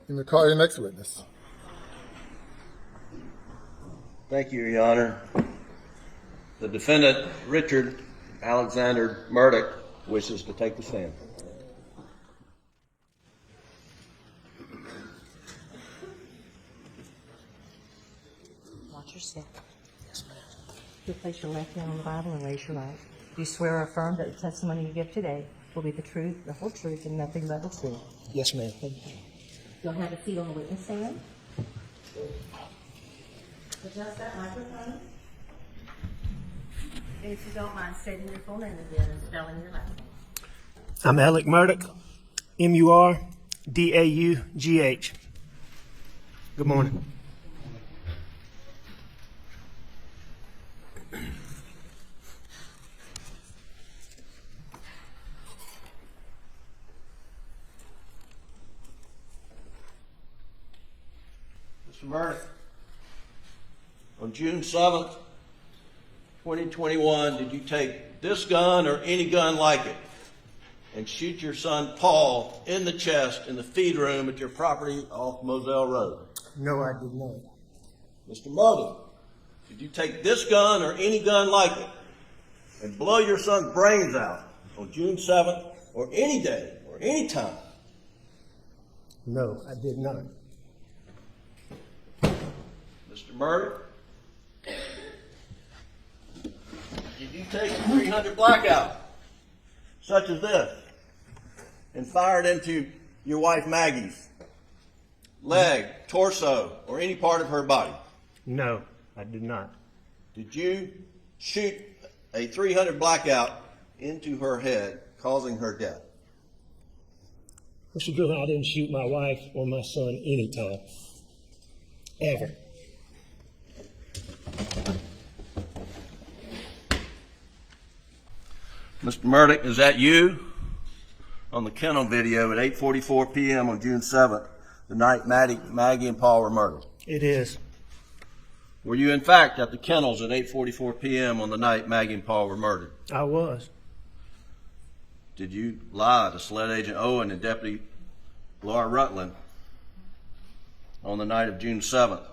You may call your next witness. Thank you, Your Honor. The defendant, Richard Alexander Murdaugh, wishes to take the stand. Watch your step. Yes, ma'am. You place your left hand on the Bible and raise your right. Do you swear or affirm that the testimony you give today will be the truth, the whole truth, and nothing but the truth? Yes, ma'am. Thank you. You'll have a seat on the witness stand. Adjust that microphone. And if you don't mind stating your full name again and spelling your last name. I'm Alec Murdaugh, Murdaugh. Good morning. Mr. Murdaugh, on June 7th, 2021, did you take this gun or any gun like it and shoot your son Paul in the chest in the feed room at your property off Moselle Road? No, I did not. Mr. Murdaugh, did you take this gun or any gun like it and blow your son's brains out on June 7th or any day or any time? No, I did not. Mr. Murdaugh, did you take a 300 blackout, such as this, and fire it into your wife Maggie's leg, torso, or any part of her body? No, I did not. Did you shoot a 300 blackout into her head, causing her death? Mr. Drew, I didn't shoot my wife or my son anytime. Ever. Mr. Murdaugh, is that you on the kennel video at 8:44 p.m. on June 7th, the night Maggie and Paul were murdered? It is. Were you in fact at the kennels at 8:44 p.m. on the night Maggie and Paul were murdered? I was. Did you lie to SLED Agent Owen and Deputy Laura Rutland on the night of June 7th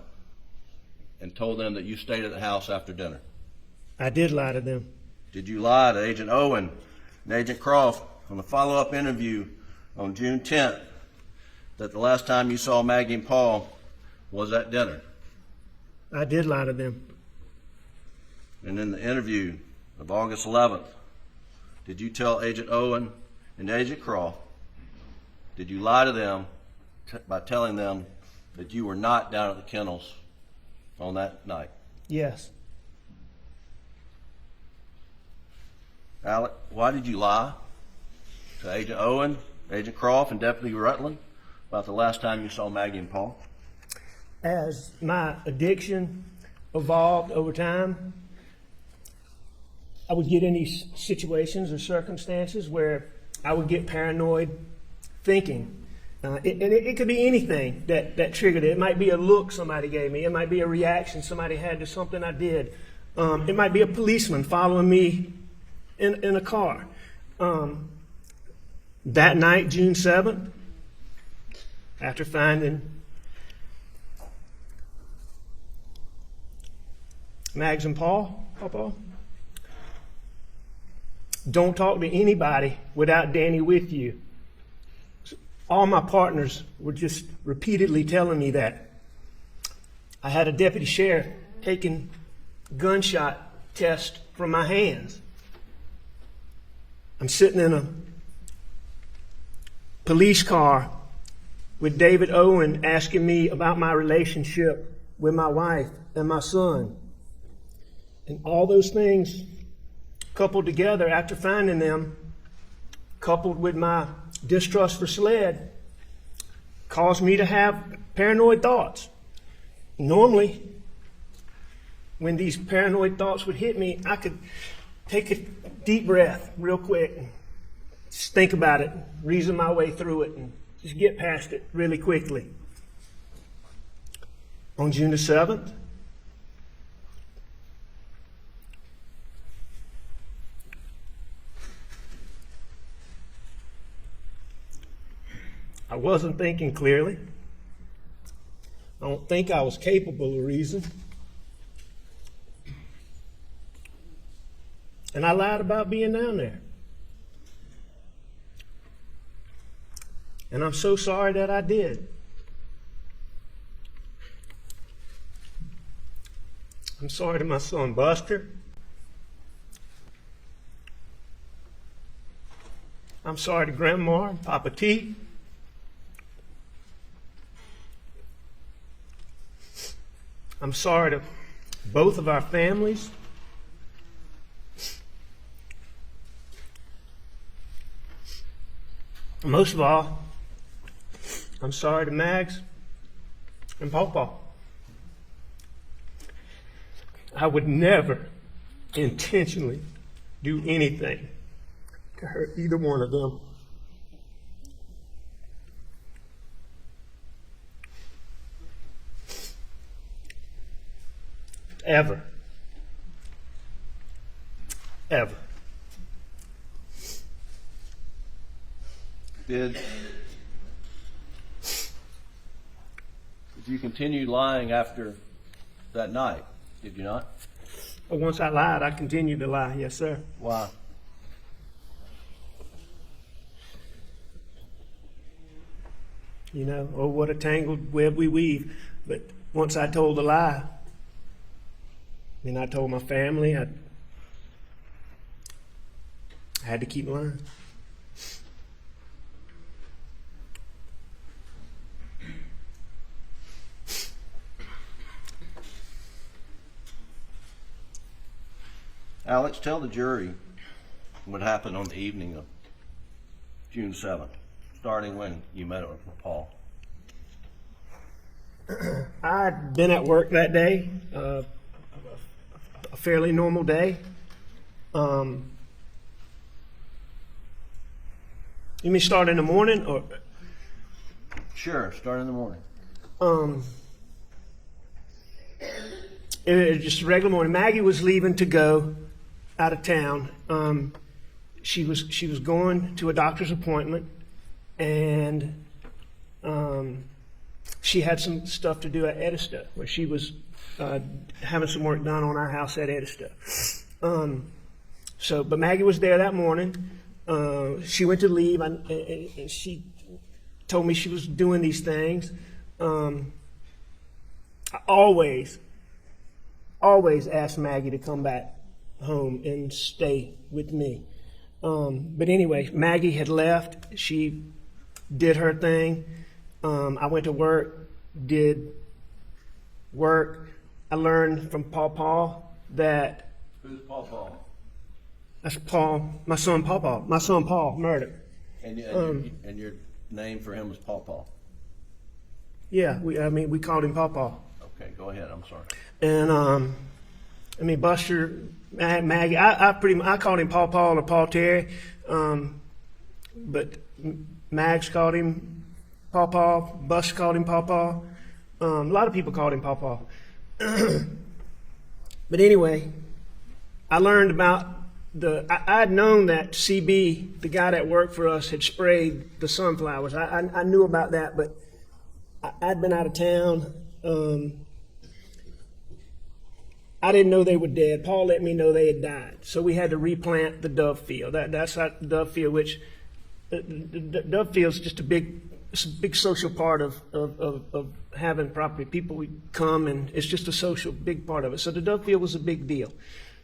and told them that you stayed at the house after dinner? I did lie to them. Did you lie to Agent Owen and Agent Croft on the follow-up interview on June 10th that the last time you saw Maggie and Paul was at dinner? I did lie to them. And in the interview of August 11th, did you tell Agent Owen and Agent Croft, did you lie to them by telling them that you were not down at the kennels on that night? Yes. Alec, why did you lie to Agent Owen, Agent Croft, and Deputy Rutland about the last time you saw Maggie and Paul? As my addiction evolved over time, I would get in these situations or circumstances where I would get paranoid thinking. It could be anything that triggered it. It might be a look somebody gave me. It might be a reaction somebody had to something I did. It might be a policeman following me in a car. That night, June 7th, after finding Mags and PawPaw, don't talk to anybody without Danny with you. All my partners were just repeatedly telling me that. I had a deputy sheriff taking gunshot tests from my hands. I'm sitting in a police car with David Owen asking me about my relationship with my wife and my son. And all those things coupled together after finding them, coupled with my distrust for SLED, caused me to have paranoid thoughts. Normally, when these paranoid thoughts would hit me, I could take a deep breath real quick and just think about it, reason my way through it, and just get past it really quickly. On June the 7th, I wasn't thinking clearly. I don't think I was capable of reason. And I lied about being down there. And I'm so sorry that I did. I'm sorry to my son Buster. I'm sorry to Grandma and Papa T. I'm sorry to both of our families. Most of all, I'm sorry to Mags and PawPaw. I would never intentionally do anything to hurt either one of them. Ever. Ever. Did you continue lying after that night? Did you not? But once I lied, I continued to lie. Yes, sir. Why? You know, oh, what a tangled web we weave. But once I told a lie, and I told my family, I had to keep lying. Alex, tell the jury what happened on the evening of June 7th, starting when you met with Paul. I'd been at work that day, a fairly normal day. You mean start in the morning, or? Sure, start in the morning. It was just a regular morning. Maggie was leaving to go out of town. She was going to a doctor's appointment, and she had some stuff to do at Edista, where she was having some work done on our house at Edista. But Maggie was there that morning. She went to leave, and she told me she was doing these things. I always asked Maggie to come back home and stay with me. But anyway, Maggie had left. She did her thing. I went to work, did work. I learned from PawPaw that... Who's PawPaw? That's Paul, my son PawPaw. My son Paul, murdered. And your name for him was PawPaw? Yeah, we called him PawPaw. Okay, go ahead, I'm sorry. And Buster, Maggie, I called him PawPaw or Paul Terry, but Mags called him PawPaw, Buster called him PawPaw. A lot of people called him PawPaw. But anyway, I learned about I'd known that CB, the guy that worked for us, had sprayed the sunflowers. I knew about that, but I'd been out of town. I didn't know they were dead. Paul let me know they had died. So we had to replant the dove field. That's the dove field, which the dove field is just a big social part of having property. People would come, and it's just a social big part of it. So the dove field was a big deal.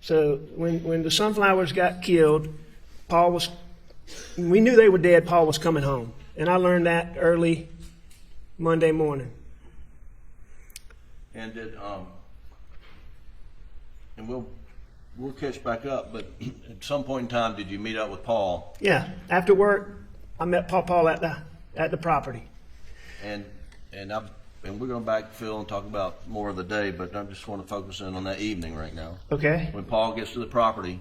So when the sunflowers got killed, we knew they were dead. Paul was coming home, and I learned that early Monday morning. And and we'll catch back up, but at some point in time, did you meet up with Paul? Yeah, after work, I met Paul at the property. And we're going to backfill and talk about more of the day, but I just want to focus in on that evening right now. Okay. When Paul gets to the property,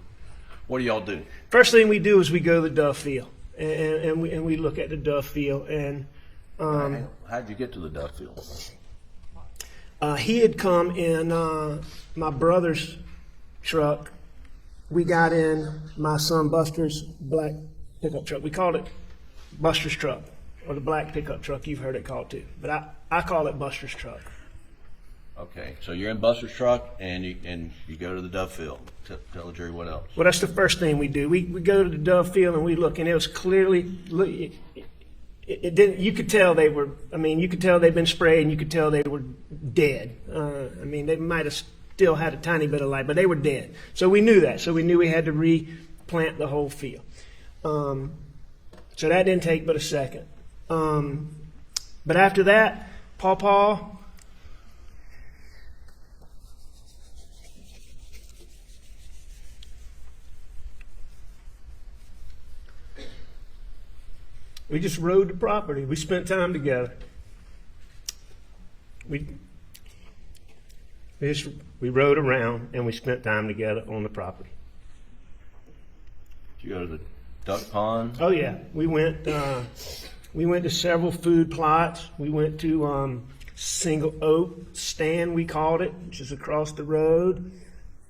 what do y'all do? First thing we do is we go to the dove field, and we look at the dove field. And how'd you get to the dove field? he had come in my brother's truck. We got in my son Buster's black pickup truck. We called it Buster's truck, or the black pickup truck. You've heard it called too, but I call it Buster's truck. Okay, so you're in Buster's truck and you go to the Dove field. Tell the jury what else. Well, that's the first thing we do. We go to the Dove field and we look, and it was clearly, it didn't, you could tell they were, I mean, you could tell they'd been sprayed and you could tell they were dead. I mean, they might have still had a tiny bit of life, but they were dead. So we knew that. So we knew we had to replant the whole field. So that didn't take but a second. But after that, PawPaw, we just rode the property. We spent time together. We rode around and we spent time together on the property. Did you go to the duck pond? Oh yeah, we went to several food plots. We went to Single Oak Stand, we called it, which is across the road.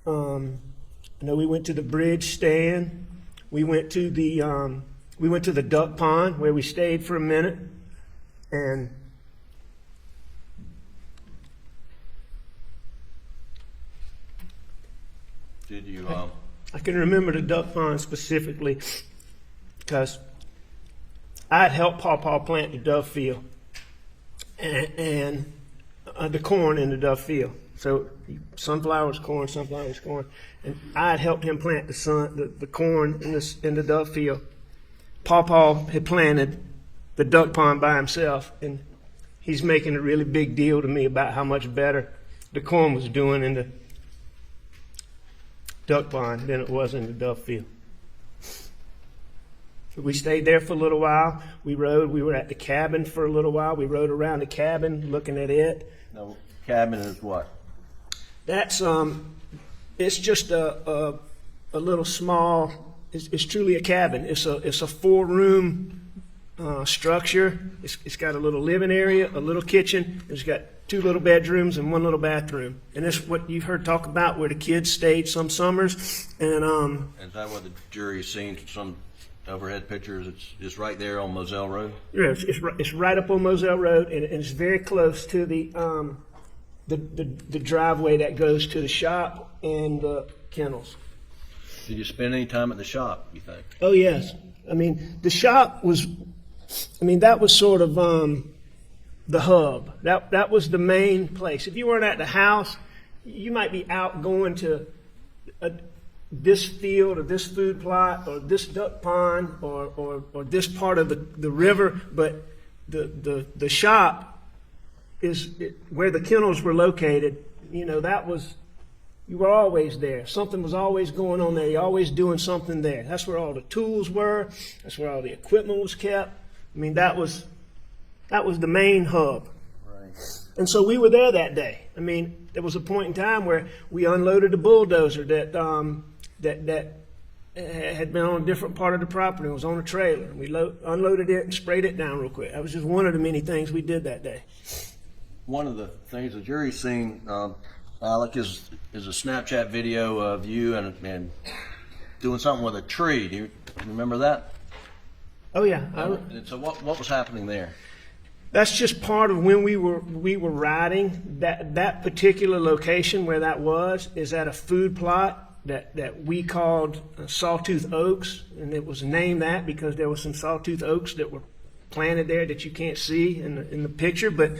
I know we went to the Bridge Stand. We went to the duck pond where we stayed for a minute, and Did you? I can remember the duck pond specifically because I had helped PawPaw plant the Dove field and the corn in the Dove field. So sunflowers, corn, and I had helped him plant the corn in the Dove field. PawPaw had planted the duck pond by himself, and he's making a really big deal to me about how much better the corn was doing in the duck pond than it was in the Dove field. So we stayed there for a little while. We were at the cabin for a little while. We rode around the cabin looking at it. No, cabin is what? That's it's just a little small. It's truly a cabin. It's a 4-room structure. It's got a little living area, a little kitchen. It's got 2 little bedrooms and 1 little bathroom. And that's what you've heard talk about, where the kids stayed some summers. And Is that what the jury's seen? Some overhead pictures. It's right there on Moselle Road. yeah, it's right up on Moselle Road, and it's very close to the driveway that goes to the shop and the kennels. Did you spend any time at the shop, you think? Oh, yes. I mean, the shop was, that was sort of the hub. That was the main place. If you weren't at the house, you might be out going to this field or this food plot or this duck pond or this part of the river, but the shop is where the kennels were located. That was, you were always there. Something was always going on there. You're always doing something there. That's where all the tools were. That's where all the equipment was kept. That was the main hub. Right. And so we were there that day. There was a point in time where we unloaded a bulldozer that had been on a different part of the property. It was on a trailer. And we unloaded it and sprayed it down real quick. That was just one of the many things we did that day. One of the things the jury's seen, Alec, is a Snapchat video of you and doing something with a tree. Do you remember that? Oh yeah. And so what was happening there? That's just part of when we were riding. That particular location where that was is at a food plot that we called Sawtooth Oaks, and it was named that because there were some sawtooth oaks that were planted there that you can't see in the picture. But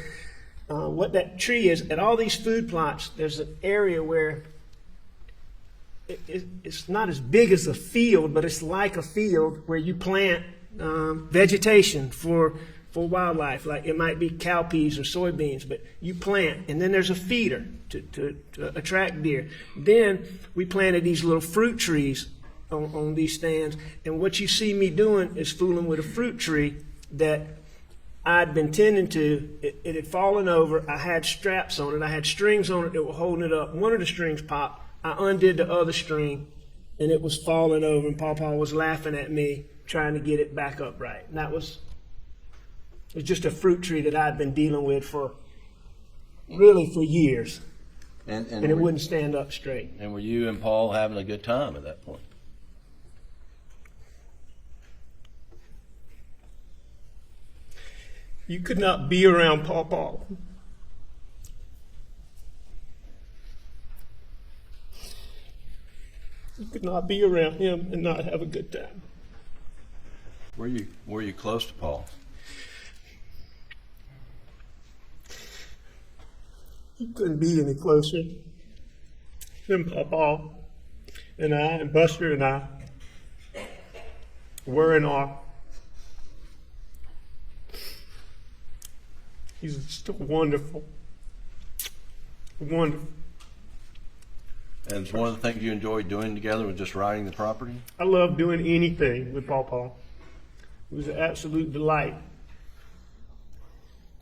what that tree is, at all these food plots, there's an area where it's not as big as a field, but it's like a field where you plant vegetation for wildlife. Like it might be cowpeas or soybeans, but you plant, and then there's a feeder to attract deer. Then we planted these little fruit trees on these stands, and what you see me doing is fooling with a fruit tree that I'd been tending to. It had fallen over. I had straps on it. I had strings on it that were holding it up. One of the strings popped. I undid the other string, and it was falling over, and PawPaw was laughing at me trying to get it back upright. And it was just a fruit tree that I'd been dealing with for years, and it wouldn't stand up straight. And were you and Paul having a good time at that point? You could not be around PawPaw You could not be around him and not have a good time. Were you close to Paul? He couldn't be any closer. Him, PawPaw, and I, and Buster and I were and are. He's just wonderful. Wonderful. And it's one of the things you enjoyed doing together was just riding the property? I love doing anything with PawPaw. It was an absolute delight.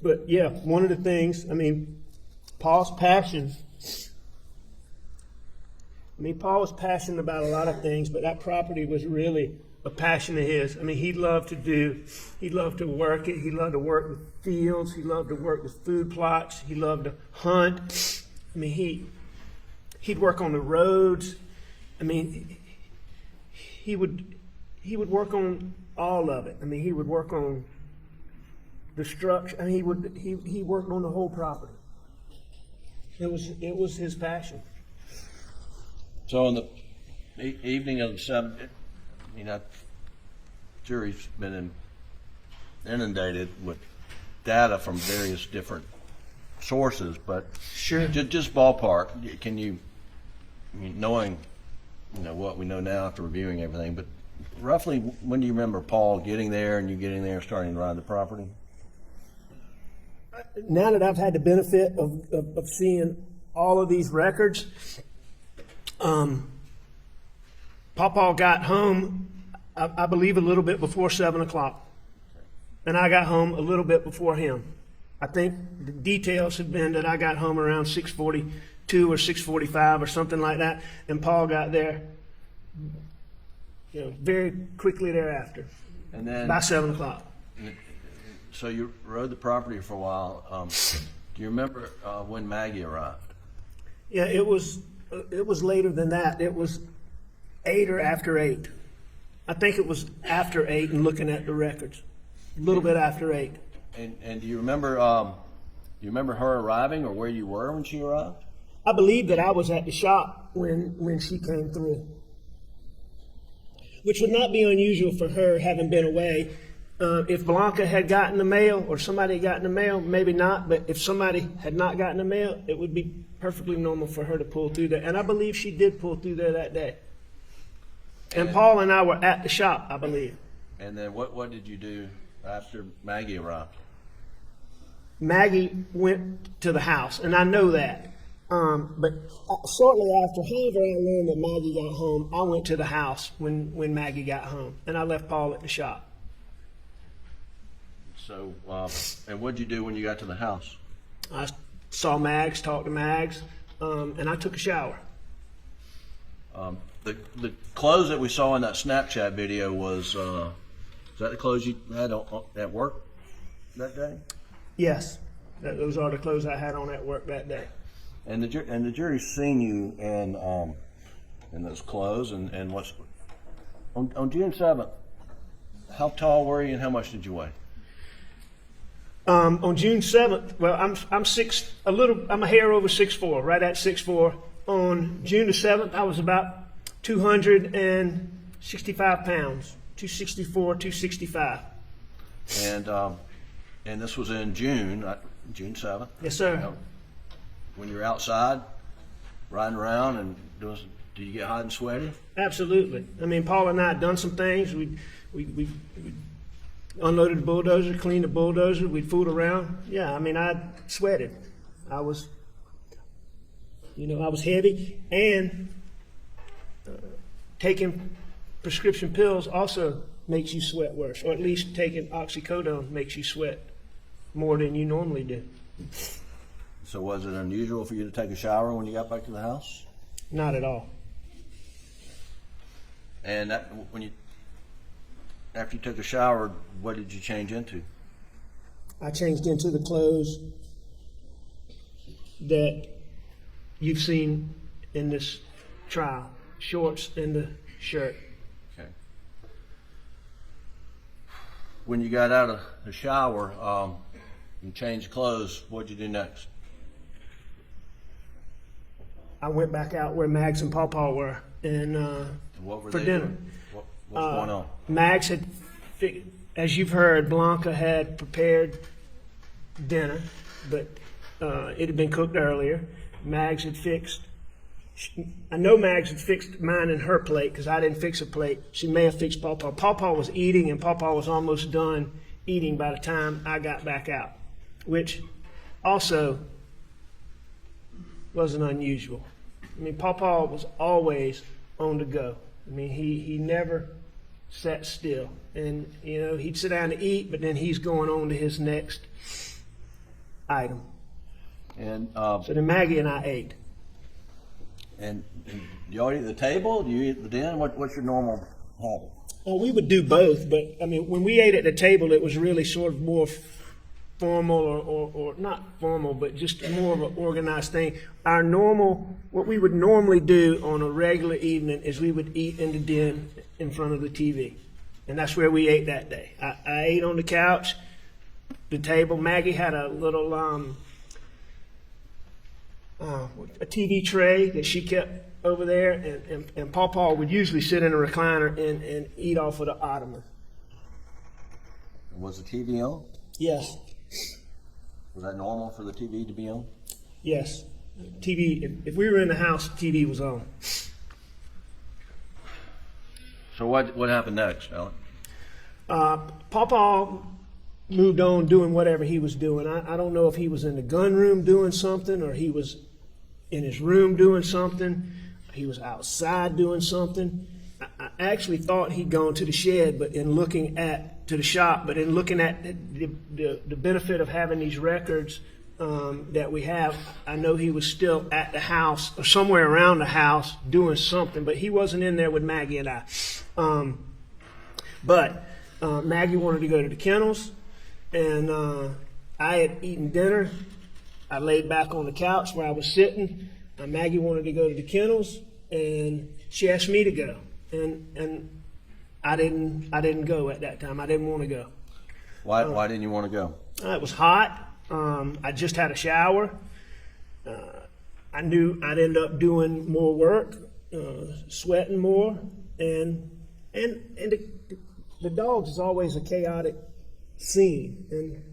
But yeah, one of the things, Paul's passion. Paul was passionate about a lot of things, but that property was really a passion of his. He loved to work it. He loved to work with fields. He loved to work with food plots. He loved to hunt. He'd work on the roads. He would work on all of it. He would work on the structure. He worked on the whole property. It was his passion. So on the evening of the 7th, jury's been inundated with data from various different sources, but Sure. just ballpark, can you, knowing what we know now after reviewing everything, but roughly when do you remember Paul getting there and you getting there and starting to ride the property? Now that I've had the benefit of seeing all of these records, PawPaw got home, I believe, a little bit before 7 o'clock. And I got home a little bit before him. I think the details had been that I got home around 6:42 or 6:45 or something like that. And Paul got there, very quickly thereafter, And then, by 7 o'clock. so you rode the property for a while. Do you remember when Maggie arrived? Yeah, it was later than that. It was 8 or after 8. I think it was after 8 and looking at the records. A little bit after 8. And do you remember her arriving or where you were when she arrived? I believe that I was at the shop when she came through, which would not be unusual for her, having been away. If Blanca had gotten the mail or somebody had gotten the mail, maybe not, but if somebody had not gotten the mail, it would be perfectly normal for her to pull through there. And I believe she did pull through there that day. And Paul and I were at the shop, I believe. And then what did you do after Maggie arrived? Maggie went to the house, and I know that. But shortly after, however I learned that Maggie got home, I went to the house when Maggie got home, and I left Paul at the shop. So, and what'd you do when you got to the house? I saw Mags, talked to Mags, and I took a shower. The clothes that we saw in that Snapchat video was that the clothes you had at work that day? Yes, those are the clothes I had on at work that day. And the jury's seen you in those clothes and what's on June 7th. How tall were you and how much did you weigh? On June 7th, well, I'm a hair over 6'4", right at 6'4". On June the 7th, I was about 265 pounds, 264, 265. And this was in June, June 7th. Yes, sir. When you're outside, riding around and do you get hot and sweaty? Absolutely. Paul and I had done some things. We unloaded the bulldozer, cleaned the bulldozer. We'd fooled around. Yeah, I sweated. I was heavy, and taking prescription pills also makes you sweat worse, or at least taking oxycodone makes you sweat more than you normally do. So was it unusual for you to take a shower when you got back to the house? Not at all. And after you took a shower, what did you change into? I changed into the clothes that you've seen in this trial, shorts and the shirt. Okay. When you got out of the shower and changed clothes, what'd you do next? I went back out where Mags and PawPaw were, and What were for they dinner. doing? What's going on? Mags had, as you've heard, Blanca had prepared dinner, but it had been cooked earlier. Mags had fixed. I know Mags had fixed mine and her plate because I didn't fix a plate. She may have fixed PawPaw. PawPaw was eating, and PawPaw was almost done eating by the time I got back out, which also wasn't unusual. I mean, PawPaw was always on the go. I mean, he never sat still. And, you know, he'd sit down to eat, but then he's going on to his next item. And So then Maggie and I ate. and you all eat at the table? Do you eat at the den? What's your normal habit? Well, we would do both, but I mean, when we ate at the table, it was really sort of more formal or not formal, but just more of an organized thing. What we would normally do on a regular evening is we would eat in the den in front of the TV. And that's where we ate that day. I ate on the couch, the table. Maggie had a little, a TV tray that she kept over there, and PawPaw would usually sit in a recliner and eat off of the ottoman. Was the TV on? Yes. Was that normal for the TV to be on? Yes. TV, if we were in the house, TV was on. So what happened next, Alan? PawPaw moved on doing whatever he was doing. I don't know if he was in the gun room doing something or he was in his room doing something. He was outside doing something. I actually thought he'd gone to the shed, but in looking to the shop, but in looking at the benefit of having these records that we have, I know he was still at the house or somewhere around the house doing something, but he wasn't in there with Maggie and I. But Maggie wanted to go to the kennels, and I had eaten dinner. I laid back on the couch where I was sitting. Maggie wanted to go to the kennels, and she asked me to go, and I didn't go at that time. I didn't want to go. Why didn't you want to go? It was hot. I just had a shower. I knew I'd end up doing more work, sweating more, and the dogs is always a chaotic scene, and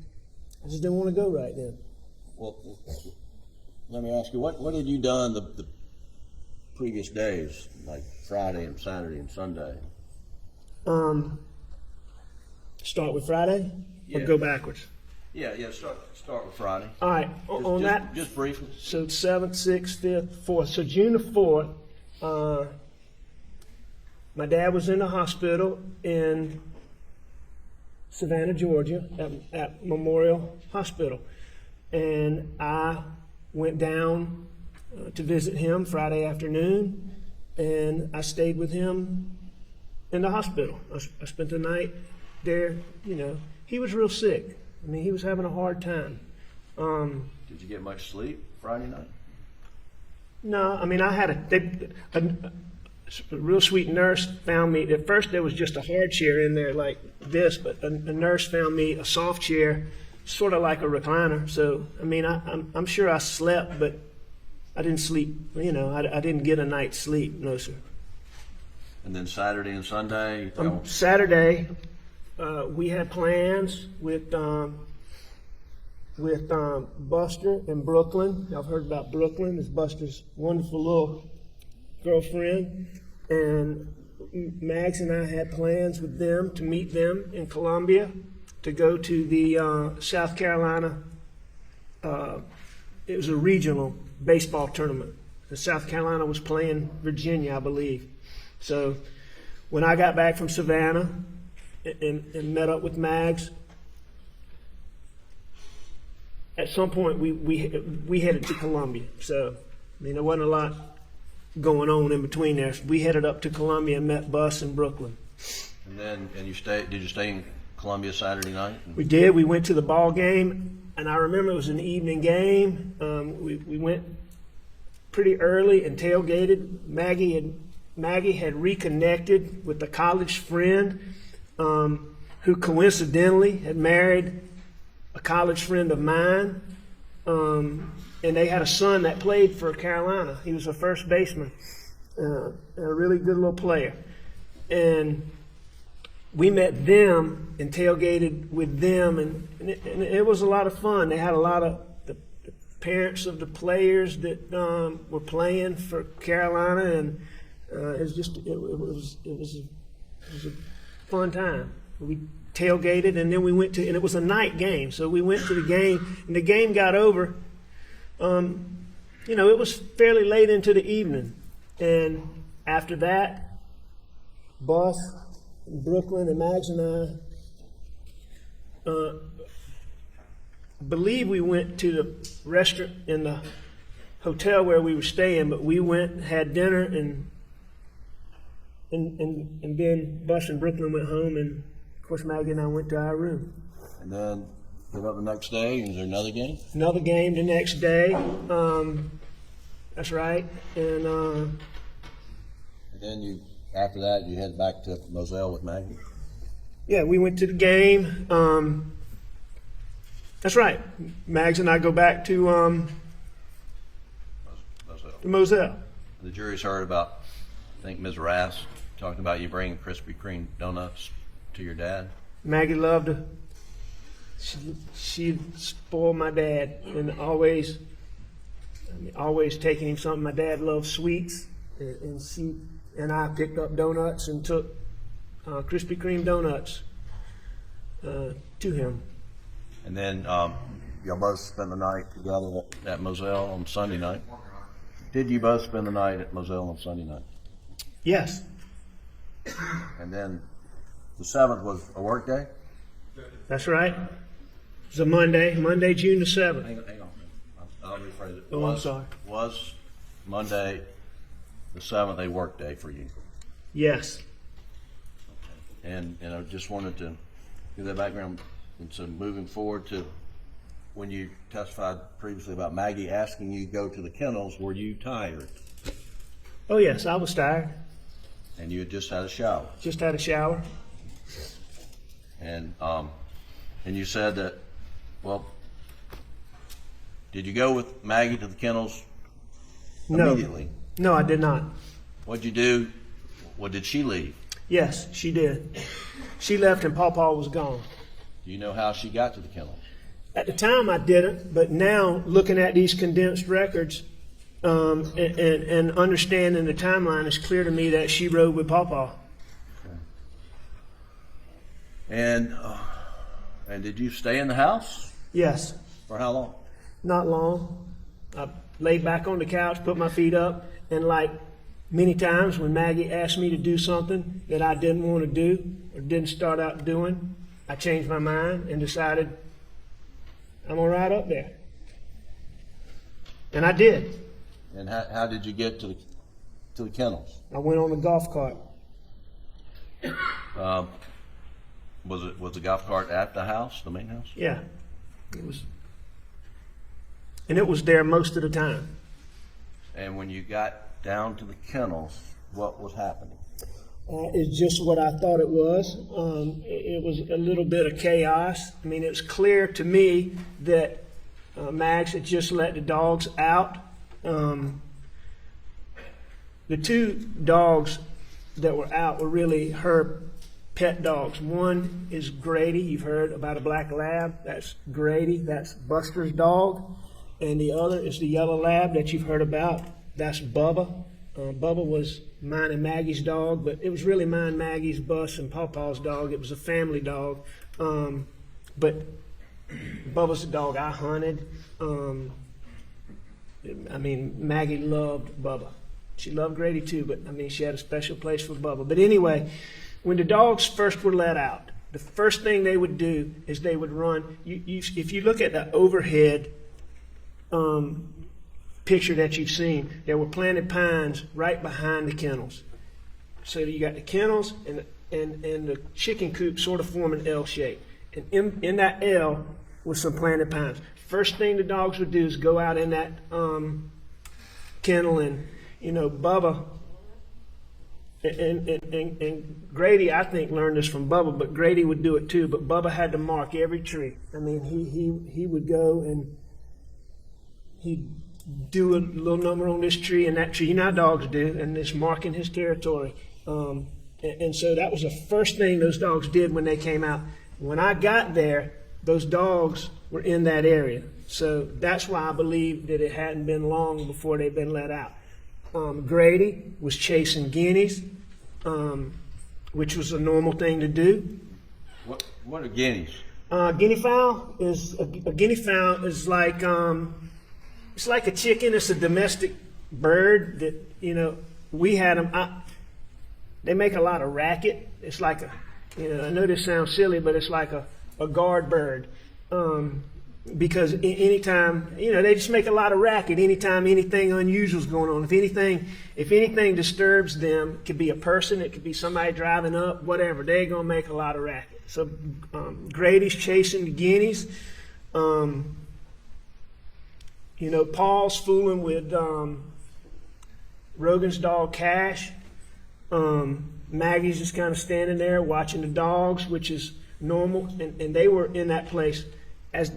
I just didn't want to go right then. Well, let me ask you, what had you done the previous days, like Friday and Saturday and Sunday? Start with Friday or Yeah. go backwards? Yeah, start with Friday. All right, on that. Just briefly. So 7th, 6th, 5th, 4th. So June the 4th, my dad was in the hospital in Savannah, Georgia, at Memorial Hospital. And I went down to visit him Friday afternoon, and I stayed with him in the hospital. I spent the night there. You know, he was real sick. I mean, he was having a hard time. Did you get much sleep Friday night? No, I mean, I had a real sweet nurse found me. At first, there was just a hard chair in there like this, but a nurse found me a soft chair, sort of like a recliner. So, I mean, I'm sure I slept, but I didn't sleep. You know, I didn't get a night's sleep. No, sir. And then Saturday and Sunday? Saturday, we had plans with Buster in Brooklyn. Y'all heard about Brooklyn. It's Buster's wonderful little girlfriend. And Mags and I had plans with them to meet them in Columbia, to go to the South Carolina, it was a regional baseball tournament. The South Carolina was playing Virginia, I believe. So when I got back from Savannah and met up with Mags, at some point we headed to Columbia. So, I mean, there wasn't a lot going on in between there. So we headed up to Columbia and met Bus in Brooklyn. And then, did you stay in Columbia Saturday night? We did. We went to the ball game, and I remember it was an evening game. We went pretty early and tailgated. Maggie had reconnected with a college friend who coincidentally had married a college friend of mine. and they had a son that played for Carolina. He was a first baseman, a really good little player. And we met them and tailgated with them, and it was a lot of fun. They had a lot of the parents of the players that were playing for Carolina, and it was a fun time. We tailgated, and then we went to, and it was a night game, so we went to the game, and the game got over. It was fairly late into the evening, and after that, Buff, Brooklyn, and Mags and I believe we went to the restaurant in the hotel where we were staying, but we went, had dinner, and then Buff and Brooklyn went home, and of course Maggie and I went to our room. And then get up the next day. Is there another game? Another game the next day. That's right. And then after that, you head back to Moselle with Maggie. Yeah, we went to the game. That's right. Mags and I go back to Moselle. The jury's heard about, I think, Ms. Rass talking about you bringing Krispy Kreme donuts to your dad. Maggie loved her. She spoiled my dad, and always taking him something. My dad loved sweets, and she and I picked up donuts and took Krispy Kreme donuts to him. And then y'all both spent the night together at Moselle on Sunday night. Did you both spend the night at Moselle on Sunday night? Yes. And then the 7th was a work day? That's right. It was a Monday, June the 7th. Hang on. I'll rephrase it. Oh, I'm sorry. Was Monday the 7th a work day for you? Yes. And I just wanted to give that background. And so moving forward to when you testified previously about Maggie asking you to go to the kennels, were you tired? Oh, yes, I was tired. And you had just had a shower. Just had a shower. And you said that, well, did you go with Maggie to the kennels immediately? No, I did not. What'd you do? What did she leave? Yes, she did. She left and PawPaw was gone. Do you know how she got to the kennels? At the time I didn't, but now looking at these condensed records and understanding the timeline, it's clear to me that she rode with PawPaw. Okay. And did you stay in the house? Yes. For how long? Not long. I laid back on the couch, put my feet up, and like many times when Maggie asked me to do something that I didn't want to do or didn't start out doing, I changed my mind and decided I'm gonna ride up there. And I did. And how did you get to the kennels? I went on the golf cart. Was the golf cart at the house, the main house? Yeah. It was. And it was there most of the time. And when you got down to the kennels, what was happening? It's just what I thought it was. It was a little bit of chaos. I mean, it was clear to me that Max had just let the dogs out. The two dogs that were out were really her pet dogs. One is Grady. You've heard about a black lab. That's Grady. That's Buster's dog. And the other is the yellow lab that you've heard about. That's Bubba. Bubba was mine and Maggie's dog, but it was really mine, Maggie's, Bus, and PawPaw's dog. It was a family dog. But Bubba's the dog I hunted. I mean, Maggie loved Bubba. She loved Grady too, but I mean, she had a special place for Bubba. But anyway, when the dogs first were let out, the first thing they would do is they would run. If you look at the overhead picture that you've seen, there were planted pines right behind the kennels. So you got the kennels and the chicken coop sort of form an L shape. And in that L was some planted pines. First thing the dogs would do is go out in that kennel, and Bubba and Grady, I think, learned this from Bubba, but Grady would do it too. But Bubba had to mark every tree. I mean, he would go and he'd do a little number on this tree and that tree. You know how dogs do, and it's marking his territory. And so that was the first thing those dogs did when they came out. When I got there, those dogs were in that area. So that's why I believe that it hadn't been long before they'd been let out. Grady was chasing guineas, which was a normal thing to do. What are guineas? Guinea fowl is a guinea fowl is like it's like a chicken. It's a domestic bird that, you know, we had them. They make a lot of racket. It's like a, you know, I know this sounds silly, but it's like a guard bird. Because anytime, you know, they just make a lot of racket anytime anything unusual is going on. If anything disturbs them, it could be a person, it could be somebody driving up, whatever, they're going to make a lot of racket. So Grady's chasing the guineas. You know, Paul's fooling with Rogan's dog Cash. Maggie's just kind of standing there watching the dogs, which is normal. And they were in that place. As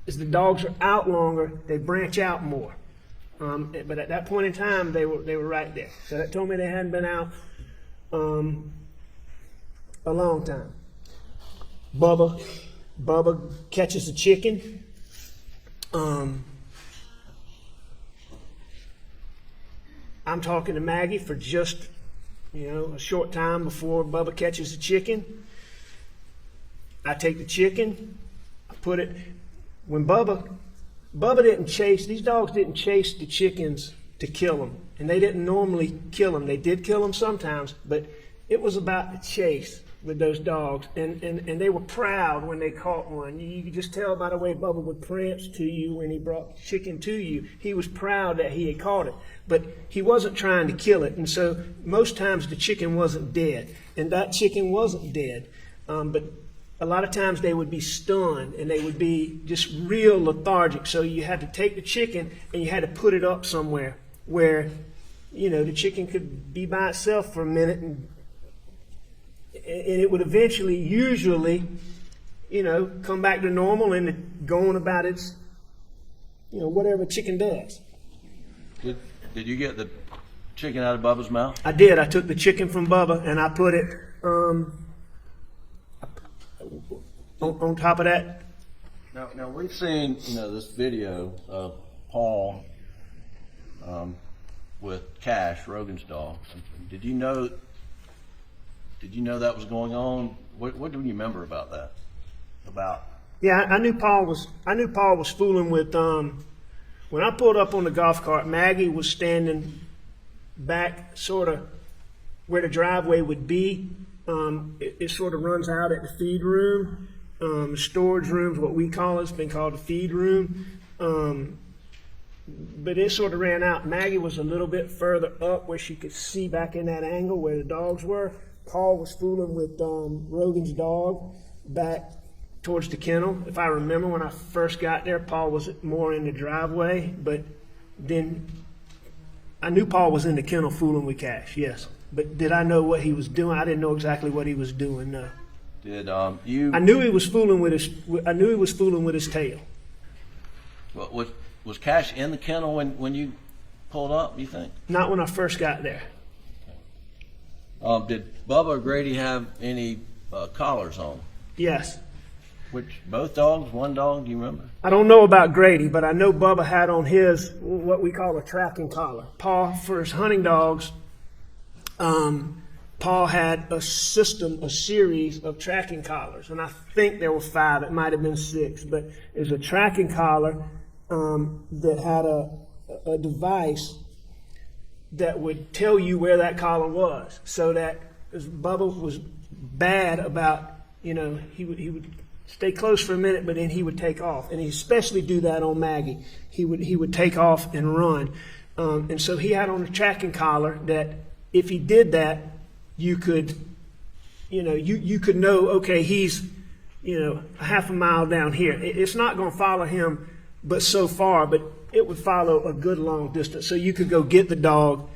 the dogs are out longer, they branch out more. But at that point in time, they were right there. So that told me they hadn't been out a long time. Bubba catches a chicken. I'm talking to Maggie for just, you know, a short time before Bubba catches the chicken. I take the chicken, I put it. When Bubba didn't chase, these dogs didn't chase the chickens to kill them. And they didn't normally kill them. They did kill them sometimes, but it was about the chase with those dogs. And they were proud when they caught one. You could just tell by the way Bubba would prance to you when he brought the chicken to you. He was proud that he had caught it. But he wasn't trying to kill it. And so most times the chicken wasn't dead. And that chicken wasn't dead. But a lot of times they would be stunned and they would be just real lethargic. So you had to take the chicken and you had to put it up somewhere where, you know, the chicken could be by itself for a minute and it would eventually, usually, you know, come back to normal and go on about its, you know, whatever a chicken does. Did you get the chicken out of Bubba's mouth? I did. I took the chicken from Bubba and I put it on top of that. Now we've seen, you know, this video of Paul with Cash, Rogan's dog. Did you know that was going on? What do you remember about that? Yeah, I knew Paul was fooling with. When I pulled up on the golf cart, Maggie was standing back, sort of where the driveway would be. It sort of runs out at the feed room. Storage room's what we call it. It's been called the feed room. But it sort of ran out. Maggie was a little bit further up where she could see back in that angle where the dogs were. Paul was fooling with Rogan's dog back towards the kennel. If I remember when I first got there, Paul was more in the driveway. But then I knew Paul was in the kennel fooling with Cash, yes. But did I know what he was doing? I didn't know exactly what he was doing, no. Did you? I knew he was fooling with his tail. Well, was Cash in the kennel when you pulled up, you think? Not when I first got there. Did Bubba or Grady have any collars on? Yes. Which, both dogs, one dog, do you remember? I don't know about Grady, but I know Bubba had on his, what we call a tracking collar. Paul, for his hunting dogs, Paul had a series of tracking collars, and I think there were 5. It might have been 6, but it was a tracking collar that had a device that would tell you where that collar was, so that because Bubba was bad about, you know, he would stay close for a minute, but then he would take off, and he especially do that on Maggie. He would take off and run, and so he had on a tracking collar that if he did that, you could, you know, you could know, okay, he's, you know, a half a mile down here. It's not going to follow him but so far, but it would follow a good long distance. So you could go get the dog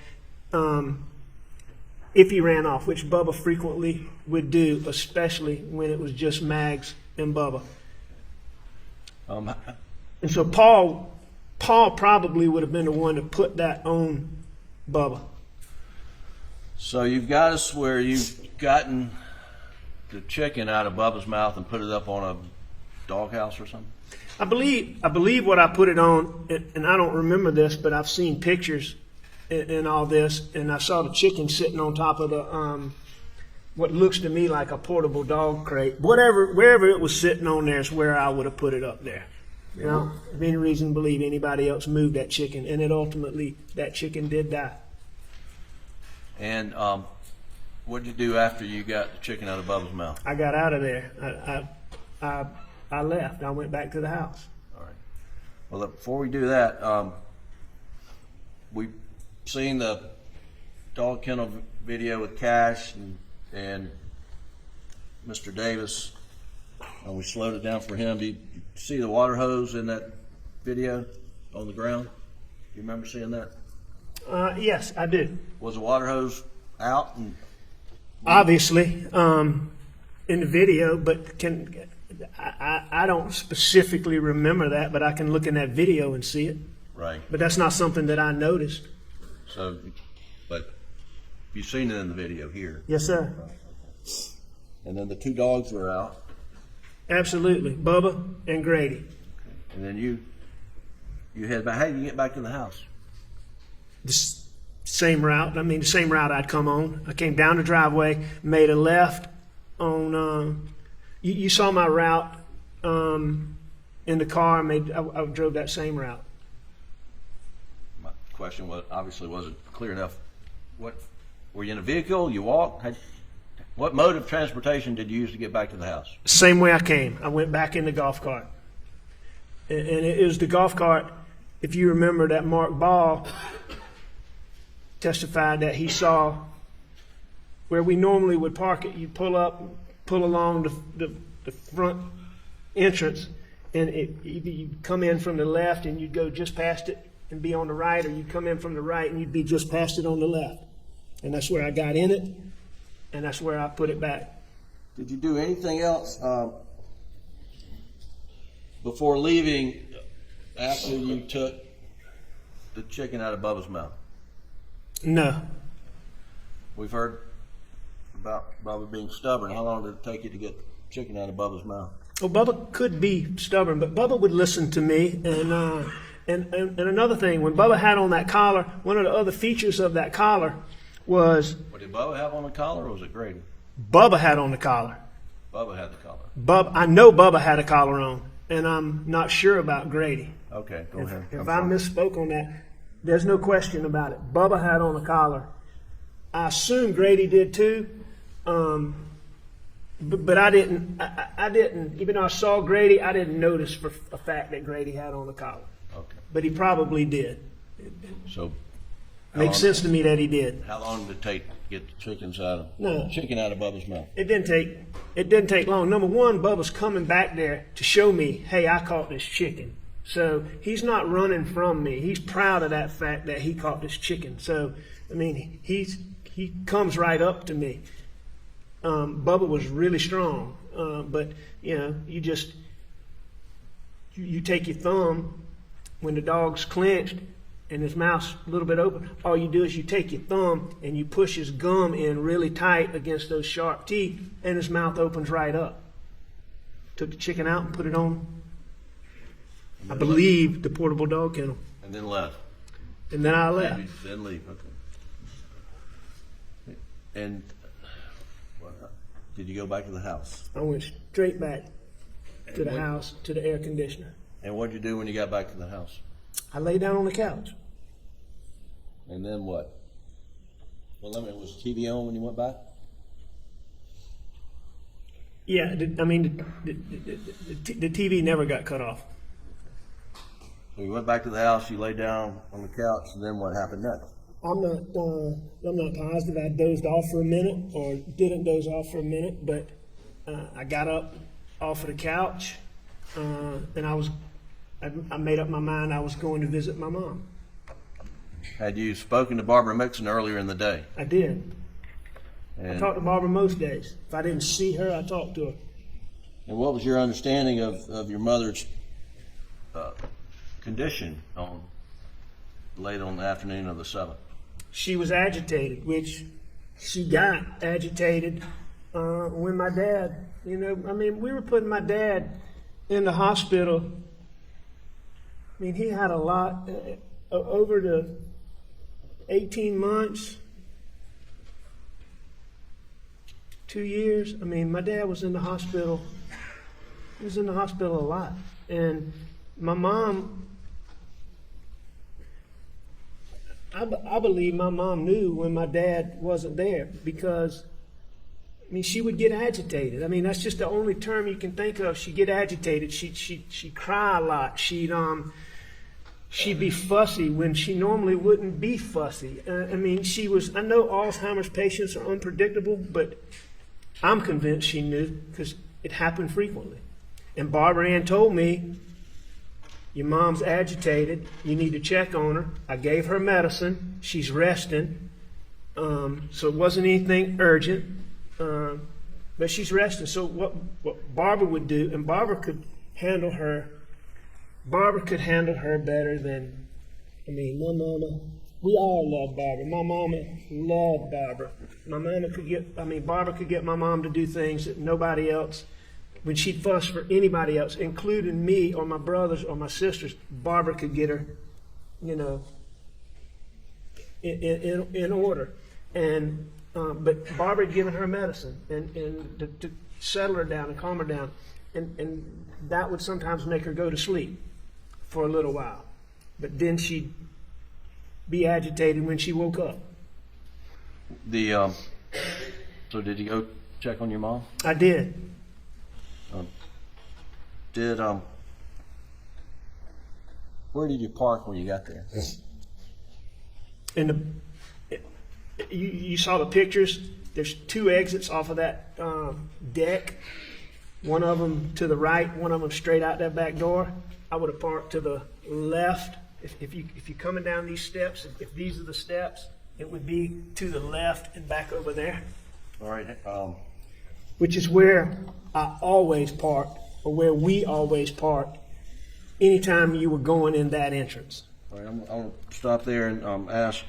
if he ran off, which Bubba frequently would do, especially when it was just Mags and Bubba. And so Paul Paul probably would have been the one to put that on Bubba. So you've got us where you've gotten the chicken out of Bubba's mouth and put it up on a doghouse or something? I believe what I put it on, and I don't remember this, but I've seen pictures and all this, and I saw the chicken sitting on top of the what looks to me like a portable dog crate. Wherever it was sitting on there is where I would have put it up there. You know, if any reason to believe anybody else moved that chicken, and it ultimately, that chicken did die. And what did you do after you got the chicken out of Bubba's mouth? I got out of there. I left. I went back to the house. All right. Well, look, before we do that, we've seen the dog kennel video with Cash and Mr. Davis, and we slowed it down for him. Do you see the water hose in that video on the ground? Do you remember seeing that? Yes, I do. Was the water hose out? And Obviously, in the video, but I don't specifically remember that, but I can look in that video and see it. right. But that's not something that I noticed. So, but you've seen it in the video here. Yes, sir. And then the two dogs were out. Absolutely. Bubba and Grady. And then you head back. How did you get back to the house? The same route. I mean, the same route I'd come on. I came down the driveway, made a left on. You saw my route in the car. I drove that same route. My question obviously wasn't clear enough. What were you in a vehicle? You walked? What mode of transportation did you use to get back to the house? Same way I came. I went back in the golf cart. And it was the golf cart, if you remember, that Mark Ball testified that he saw where we normally would park it. You pull along the front entrance, and you'd come in from the left and you'd go just past it and be on the right, or you'd come in from the right and you'd be just past it on the left. And that's where I got in it, and that's where I put it back. Did you do anything else before leaving after you took the chicken out of Bubba's mouth? No. We've heard about Bubba being stubborn. How long did it take you to get chicken out of Bubba's mouth? Well, Bubba could be stubborn, but Bubba would listen to me. And another thing, when Bubba had on that collar, one of the other features of that collar was... What did Bubba have on the collar, or was it Grady? Bubba had on the collar. Bubba had the collar. I know Bubba had a collar on, and I'm not sure about Grady. Okay, go ahead. If I misspoke on that, there's no question about it. Bubba had on a collar. I assume Grady did too, but I didn't. I didn't. Even though I saw Grady, I didn't notice for a fact that Grady had on a collar. Okay. But he probably did. So Makes sense to me that he did. how long did it take to get the chicken out of Bubba's mouth? It didn't take long. Number one, Bubba's coming back there to show me, hey, I caught this chicken. So he's not running from me. He's proud of that fact that he caught this chicken. So, I mean, he comes right up to me. Bubba was really strong. But, you know, you take your thumb when the dog's clenched and his mouth's a little bit open. All you do is you take your thumb and you push his gum in really tight against those sharp teeth, and his mouth opens right up. Took the chicken out and put it on, I believe, the portable dog kennel. And then left. And then I left. Then leave. Okay. And did you go back to the house? I went straight back to the house, to the air conditioner. And what did you do when you got back to the house? I lay down on the couch. And then what? Well, was the TV on when you went back? Yeah, the TV never got cut off. So you went back to the house, you lay down on the couch, and then what happened next? I'm not positive I dozed off for a minute or didn't doze off for a minute, but I got up off of the couch and I made up my mind I was going to visit my mom. Had you spoken to Barbara Mixon earlier in the day? I did. I And, talked to Barbara most days. If I didn't see her, I talked to her. and what was your understanding of your mother's condition on late on the afternoon of the 7th? She was agitated, which she got agitated when my dad, we were putting my dad in the hospital. I mean, he had a lot, over the 18 months, 2 years. I mean, my dad was in the hospital. He was in the hospital a lot. And my mom, I believe my mom knew when my dad wasn't there because, she would get agitated. I mean, that's just the only term you can think of. She'd get agitated. She'd cry a lot. She'd be fussy when she normally wouldn't be fussy. I know Alzheimer's patients are unpredictable, but I'm convinced she knew because it happened frequently. And Barbara Ann told me, your mom's agitated. You need to check on her. I gave her medicine. She's resting. So it wasn't anything urgent. But she's resting. So what Barbara would do, and Barbara could handle her better than, my mama. We all love Barbara. My mama loved Barbara. Barbara could get my mom to do things that nobody else, when she'd fuss for anybody else, including me or my brothers or my sisters, Barbara could get her, in order. And but Barbara had given her medicine and to settle her down and calm her down, and that would sometimes make her go to sleep for a little while. But then she'd be agitated when she woke up. So did you go check on your mom? I did. Where did you park when you got there? You saw the pictures. There's 2 exits off of that deck. One of them to the right, one of them straight out that back door. I would have parked to the left. If you're coming down these steps, if these are the steps, it would be to the left and back over there. All right. Which is where I always parked, or where we always parked, anytime you were going in that entrance. All right, I'm going to stop there and ask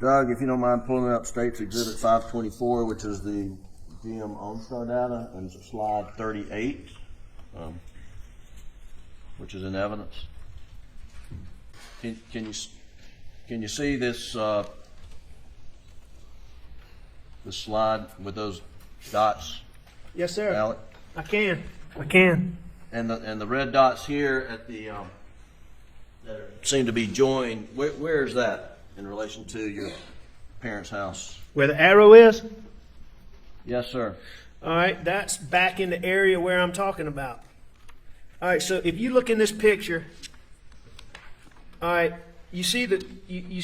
Doug, if you don't mind pulling up State's Exhibit 524, which is the GM OnStar data, and slide 38, which is in evidence. Can you see this this slide with those dots? Yes, sir. Alec? I can. And the red dots here at the that seem to be joined. Where is that in relation to your parents' house? Where the arrow is? Yes, sir. All right, that's back in the area where I'm talking about. All right, so if you look in this picture, all right, you see the you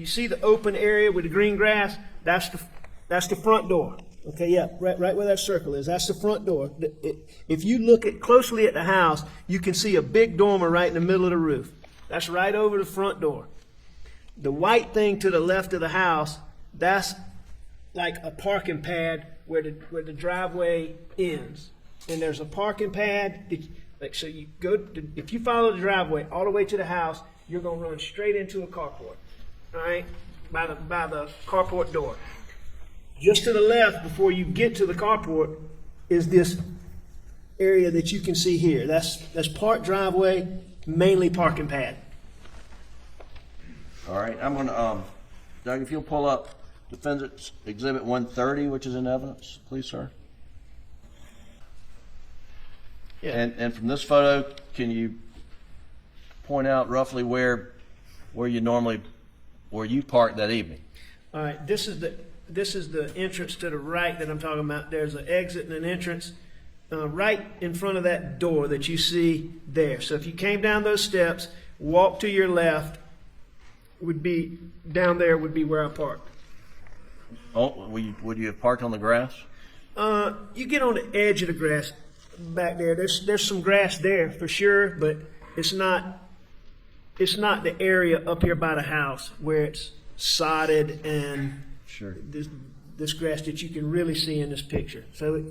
see the open area with the green grass? That's the front door. Okay, yeah, right where that circle is. That's the front door. If you look closely at the house, you can see a big dormer right in the middle of the roof. That's right over the front door. The white thing to the left of the house, that's like a parking pad where the driveway ends. And there's a parking pad. So you if you follow the driveway all the way to the house, you're going to run straight into a carport. All right, by the carport door. Just to the left, before you get to the carport, is this area that you can see here. That's part driveway, mainly parking pad. All right, I'm going to, Doug, if you'll pull up Defendant's Exhibit 130, which is in evidence, please, sir. Yeah. And from this photo, can you point out roughly where you parked that evening? All right, this is the entrance to the right that I'm talking about. There's an exit and an entrance right in front of that door that you see there. So if you came down those steps, walk to your left, would be down there would be where I parked. Oh, would you have parked on the grass? You get on the edge of the grass back there. There's some grass there for sure, but it's not the area up here by the house where it's sodded and Sure. this grass that you can really see in this picture. So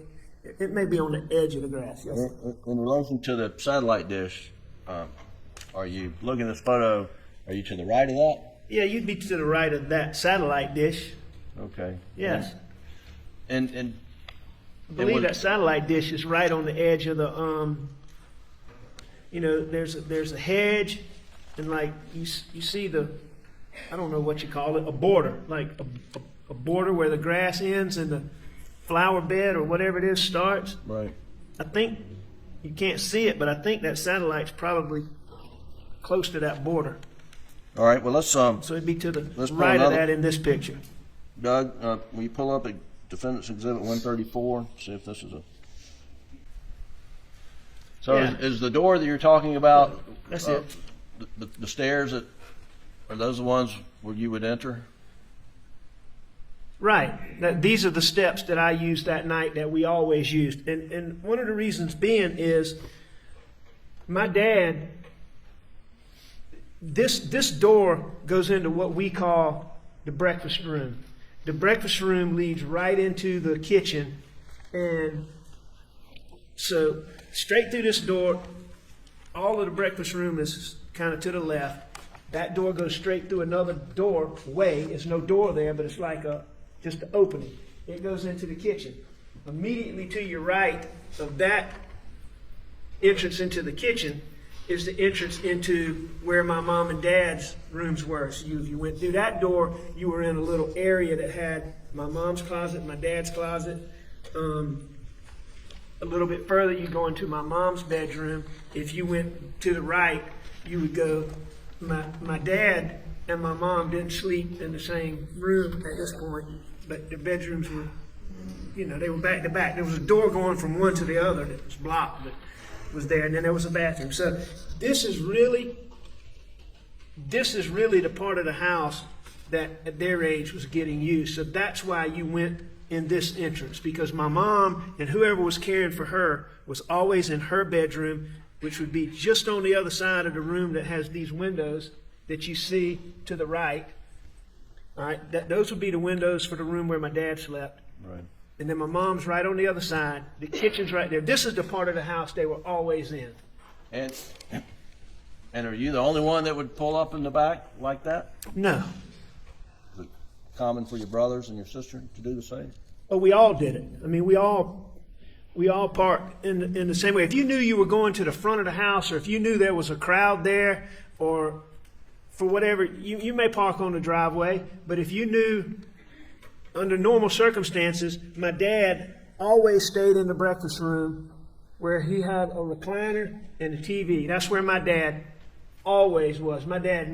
It may be on the edge of the grass, yes. In relation to the satellite dish, are you looking at this photo? Are you to the right of that? Yeah, you'd be to the right of that satellite dish. Okay. Yes. And I believe that satellite dish is right on the edge of the, there's a hedge, and like you see the, I don't know what you call it, a border, like a border where the grass ends and the flower bed or whatever it is starts. Right. I think you can't see it, but I think that satellite's probably close to that border. All right. Well, let's So it'd be to the Let's pull right of another- that in this picture. Doug, will you pull up a Defendant's Exhibit 134? See if this is a. So Yeah. is the door that you're talking about? That's it. The stairs are those the ones where you would enter? Right. These are the steps that I used that night that we always used. And one of the reasons being is my dad, this door goes into what we call the breakfast room. The breakfast room leads right into the kitchen. And so straight through this door, all of the breakfast room is kind of to the left. That door goes straight through another doorway. There's no door there, but it's like just an opening. It goes into the kitchen. Immediately to your right of that entrance into the kitchen is the entrance into where my mom and dad's rooms were. So if you went through that door, you were in a little area that had my mom's closet, my dad's closet. A little bit further, you go into my mom's bedroom. If you went to the right, you would go. My dad and my mom didn't sleep in the same room at this point, but their bedrooms were, they were back to back. There was a door going from one to the other that was blocked, but was there, and then there was a bathroom. So this is really the part of the house that at their age was getting used. So that's why you went in this entrance, because my mom and whoever was caring for her was always in her bedroom, which would be just on the other side of the room that has these windows that you see to the right. All right, those would be the windows for the room where my dad slept. Right. And then my mom's right on the other side. The kitchen's right there. This is the part of the house they were always in. And are you the only one that would pull up in the back like that? No. Is it common for your brothers and your sister to do the same? Oh, we all did it. I mean, we all parked in the same way. If you knew you were going to the front of the house, or if you knew there was a crowd there, or for whatever, you may park on the driveway, but if you knew, under normal circumstances, my dad always stayed in the breakfast room where he had a recliner and a TV. That's where my dad always was. My dad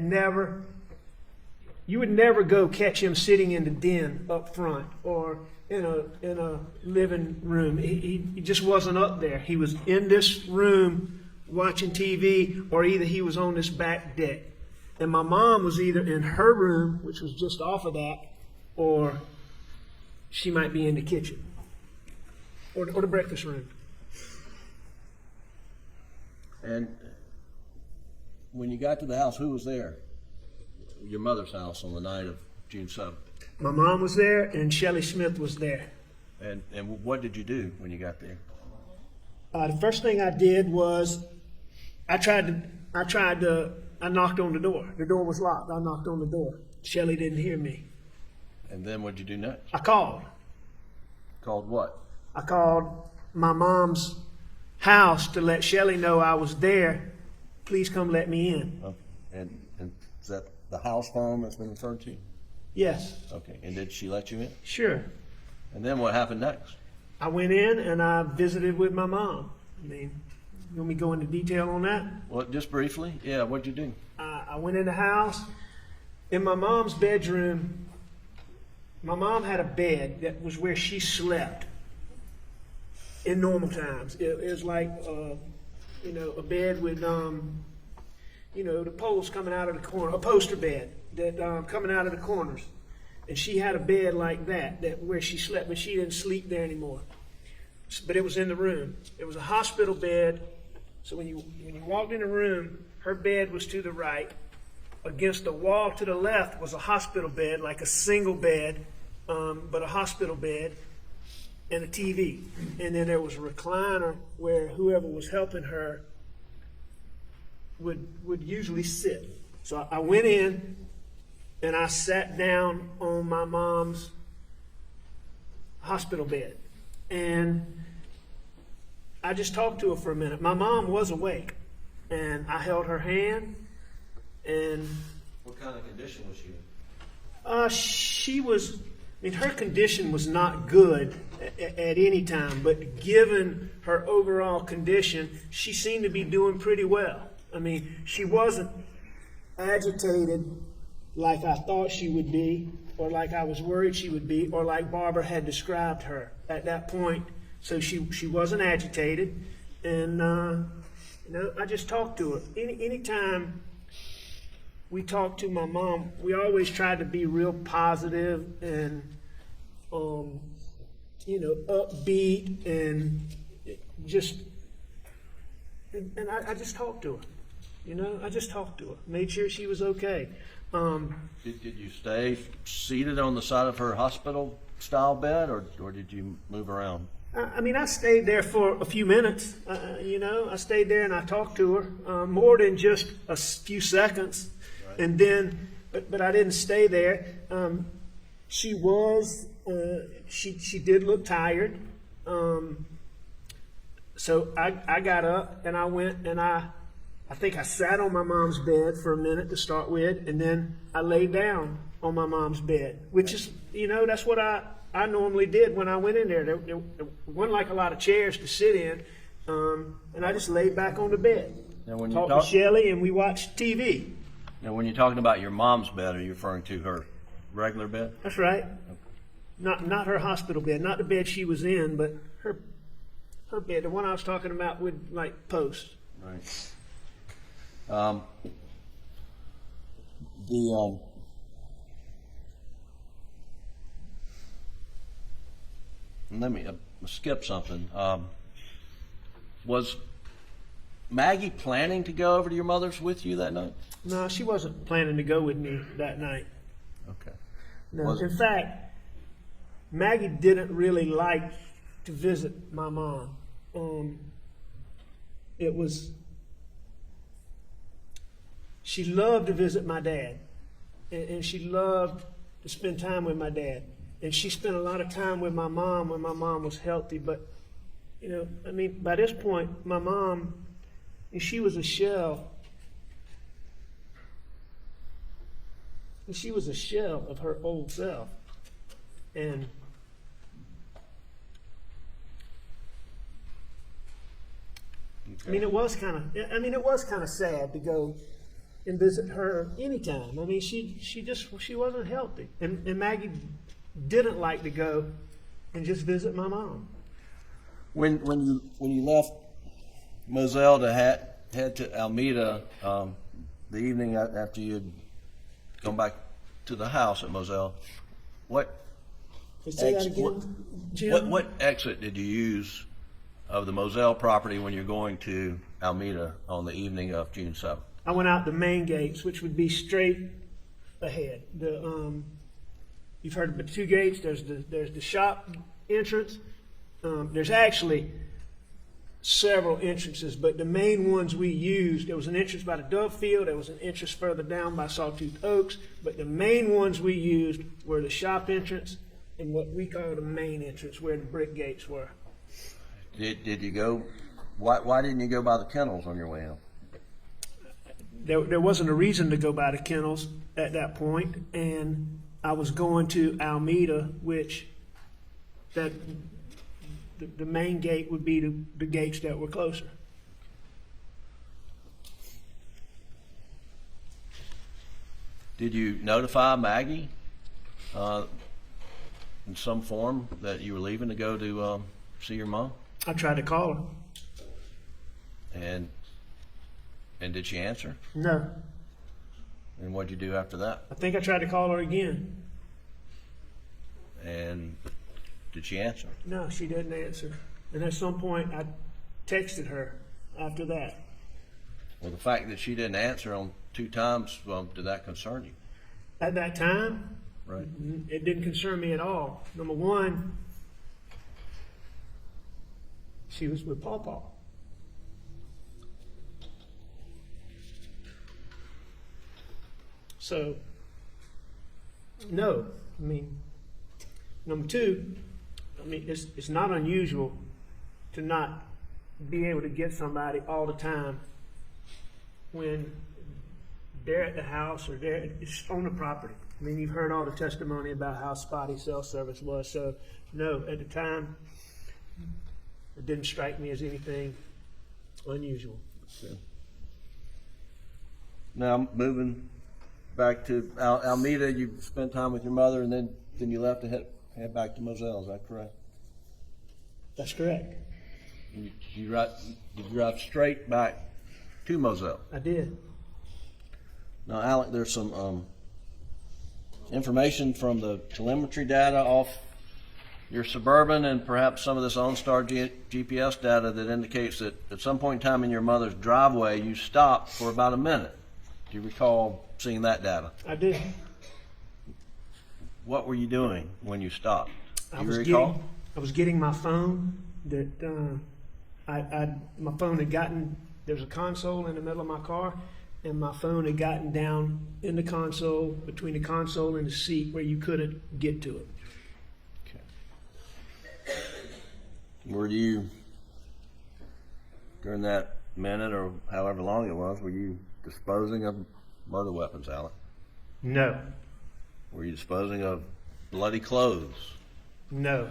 you would never go catch him sitting in the den up front or in a living room. He just wasn't up there. He was in this room watching TV, or either he was on this back deck. And my mom was either in her room, which was just off of that, or she might be in the kitchen or the breakfast room. And when you got to the house, who was there? Your mother's house on the night of June 7th. My mom was there, and Shelley Smith was there. And what did you do when you got there? The first thing I did was I knocked on the door. The door was locked. I knocked on the door. Shelley didn't hear me. And then what did you do next? I called. Called what? I called my mom's house to let Shelley know I was there. Please come let me in. Oh, and is that the house phone that's been referred to? Yes. Okay. And did she let you in? Sure. And then what happened next? I went in and I visited with my mom. I mean, you want me to go into detail on that? Well, just briefly. Yeah. What'd you do? I went in the house. In my mom's bedroom, my mom had a bed that was where she slept in normal times. It was like, a bed with, the poles coming out of the corner, a poster bed that coming out of the corners. And she had a bed like that where she slept, but she didn't sleep there anymore. But it was in the room. It was a hospital bed. So when you walked in the room, her bed was to the right. Against the wall to the left was a hospital bed, like a single bed, but a hospital bed. and a TV. And then there was a recliner where whoever was helping her would usually sit. So I went in and I sat down on my mom's hospital bed. And I just talked to her for a minute. My mom was awake, and I held her hand, and What kind of condition was she in? she was, I mean, her condition was not good at any time, but given her overall condition, she seemed to be doing pretty well. I mean, she wasn't agitated like I thought she would be, or like I was worried she would be, or like Barbara had described her at that point. So she wasn't agitated, and I just talked to her. Anytime we talked to my mom, we always tried to be real positive and upbeat, and just and I just talked to her. I just talked to her, made sure she was okay. Did you stay seated on the side of her hospital style bed, or did you move around? I mean, I stayed there for a few minutes. I stayed there and I talked to her more than just a few seconds. Right. And then, but I didn't stay there. She did look tired. So I got up and I went and I think I sat on my mom's bed for a minute to start with, and then I laid down on my mom's bed, which is, that's what I normally did when I went in there. There wasn't like a lot of chairs to sit in, and I just laid back on the bed. Now, when talked to Shelley, and we watched TV. Now, when you're talking about your mom's bed, are you referring to her regular bed? That's right. Not her hospital bed, not the bed she was in, but her bed, the one I was talking about with like posts. Right. Let me skip something. Was Maggie planning to go over to your mother's with you that night? No, she wasn't planning to go with me that night. Okay. No, in fact, Maggie didn't really like to visit my mom. She loved to visit my dad, and she loved to spend time with my dad. And she spent a lot of time with my mom when my mom was healthy. But, by this point, my mom, she was a shell. She was a shell of her old self. And okay. it was kind of sad to go and visit her anytime. I mean, she wasn't healthy. And Maggie didn't like to go and just visit my mom. When you left Moselle to head to Almeda, the evening after you had gone back to the house at Moselle, what exit did you use of the Moselle property when you're going to Almeda on the evening of June 7th? I went out the main gates, which would be straight ahead. You've heard of the two gates. There's the shop entrance. There's actually several entrances, but the main ones we used, there was an entrance by the Dove Field, there was an entrance further down by Sawtooth Oaks, but the main ones we used were the shop entrance and what we call the main entrance, where the brick gates were. Did you go? Why didn't you go by the kennels on your way out? There wasn't a reason to go by the kennels at that point, and I was going to Almeda, which the main gate would be the gates that were closer. Did you notify Maggie in some form that you were leaving to go to see your mom? I tried to call her. And did she answer? No. And what'd you do after that? I think I tried to call her again. And did she answer? No, she didn't answer. And at some point, I texted her after that. Well, the fact that she didn't answer on 2 times, did that concern you? At that time, Right. it didn't concern me at all. Number one, She was with PawPaw. So, no. I mean, number two, I mean, it's not unusual to not be able to get somebody all the time when they're at the house or they're on the property. I mean, you've heard all the testimony about how spotty cell service was. So, no, at the time, it didn't strike me as anything unusual. Okay. Now, moving back to Almeda, you spent time with your mother, and then you left to head back to Moselle. Is that correct? That's correct. You drive straight back to Moselle. I did. Now, Alec, there's some information from the telemetry data off your Suburban and perhaps some of this OnStar GPS data that indicates that at some point in time in your mother's driveway, you stopped for about a minute. Do you recall seeing that data? I did. What were you doing when you stopped? Do you I recall? was getting my phone. That my phone had gotten. There was a console in the middle of my car, and my phone had gotten down in the console, between the console and the seat, where you couldn't get to it. Okay. Were you, during that minute or however long it was, were you disposing of murder weapons, Alec? No. Were you disposing of bloody clothes? No.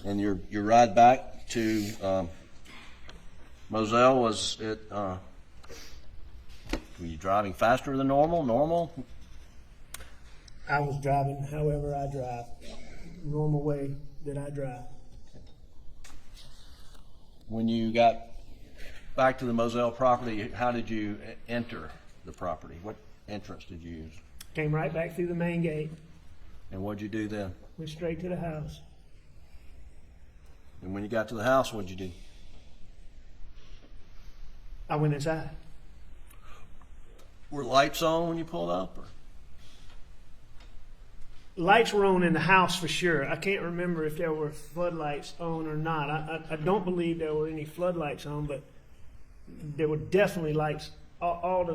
And your ride back to Moselle, was it, were you driving faster than normal? I was driving however I drive, normal way that I drive. When you got back to the Moselle property, how did you enter the property? What entrance did you use? Came right back through the main gate, And what'd you do then? went straight to the house. And when you got to the house, what'd you do? I went inside. Were lights on when you pulled up? Or? Lights were on in the house for sure. I can't remember if there were floodlights on or not. I don't believe there were any floodlights on, but there were definitely lights. All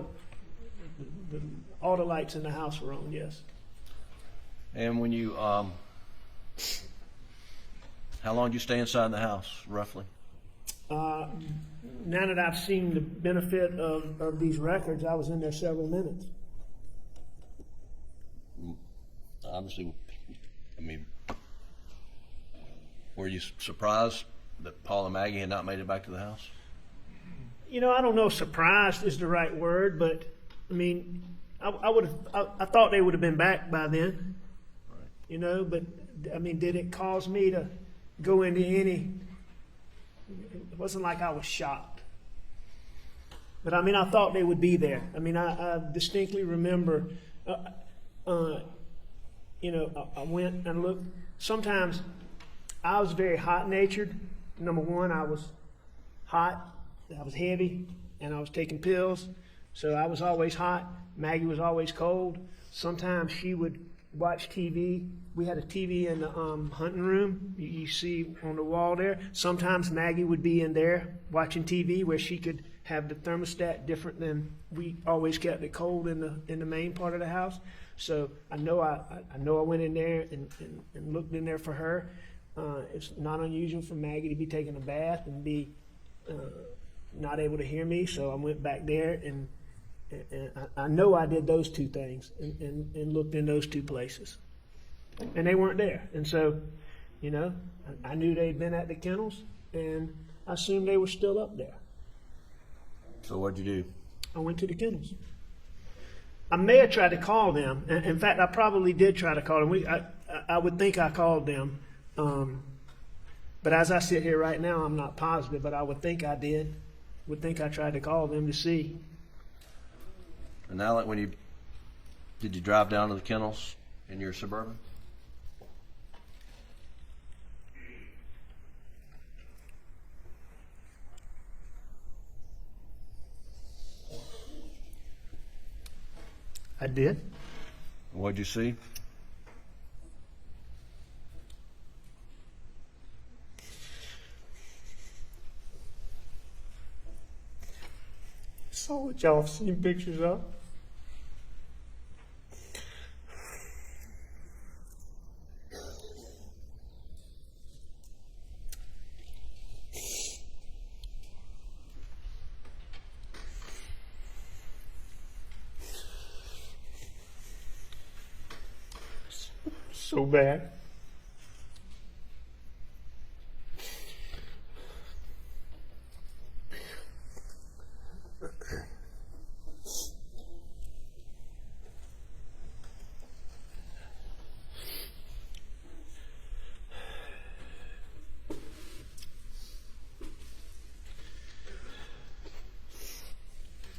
the lights in the house were on, yes. And when you, how long did you stay inside the house, roughly? Now that I've seen the benefit of these records, I was in there several minutes. Obviously, I mean, were you surprised that Paul and Maggie had not made it back to the house? You know, I don't know if surprised is the right word, but I mean, I thought they would have been back by then. Right. You know, but I mean, did it cause me to go into any? It wasn't like I was shocked. But I mean, I thought they would be there. I mean, I distinctly remember, you know, I went and looked. Sometimes I was very hot-natured. Number one, I was hot, I was heavy, and I was taking pills. So I was always hot. Maggie was always cold. Sometimes she would watch TV. We had a TV in the hunting room. You see on the wall there. Sometimes Maggie would be in there watching TV where she could have the thermostat different than we always kept it cold in the main part of the house. So I know I went in there and looked in there for her. It's not unusual for Maggie to be taking a bath and be not able to hear me. So I went back there and I know I did those two things and looked in those two places. And they weren't there. And so, you know, I knew they'd been at the kennels and I assumed they were still up there. So what'd you do? I went to the kennels. I may have tried to call them. In fact, I probably did try to call them. I would think I called them. But as I sit here right now, I'm not positive, but I would think I did. Would think I tried to call them to see. And Alec, did you drive down to the kennels in your Suburban? I did. What'd you see? saw what y'all have seen pictures of. So bad.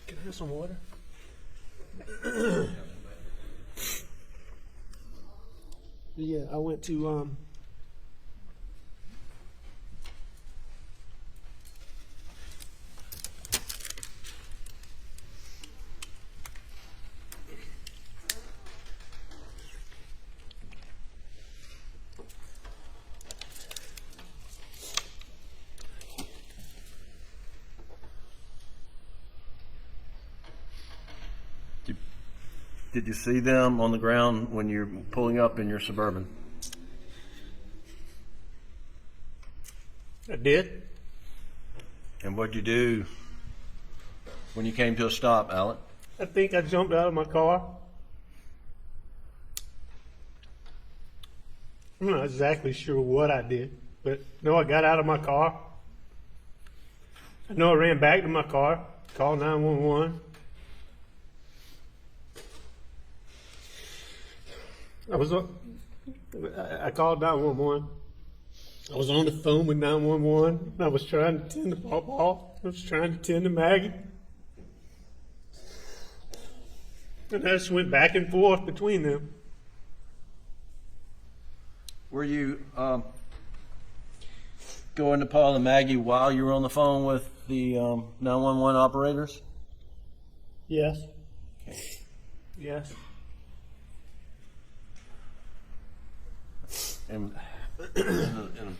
Can I have some water? Yeah, I went to Did you see them on the ground when you're pulling up in your Suburban? I did. And what'd you do when you came to a stop, Alec? I think I jumped out of my car. I'm not exactly sure what I did, but no, I got out of my car. I know I ran back to my car, called 911. I called 911. I was on the phone with 911. I was trying to tend to PawPaw. I was trying to tend to Maggie. And I just went back and forth between them. Were you going to Paul and Maggie while you were on the phone with the 911 operators? Yes. Yes. And in a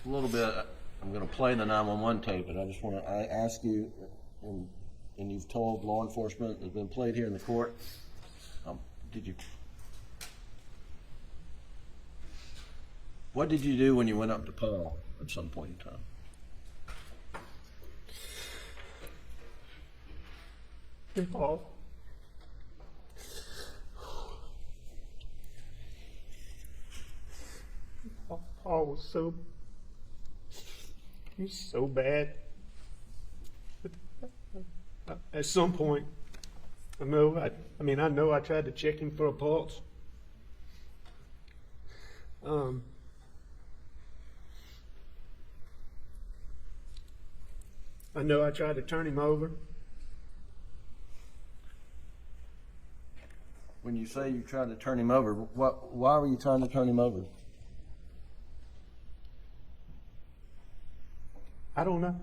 little bit, I'm going to play the 911 tape, but I just want to ask you, and you've told law enforcement it's been played here in the court. What did you do when you went up to Paul at some point in time? Hey, Paul. Paul was so bad. At some point, I know I tried to check him for a pulse. I know I tried to turn him over. When you say you tried to turn him over, why were you trying to turn him over? I don't know.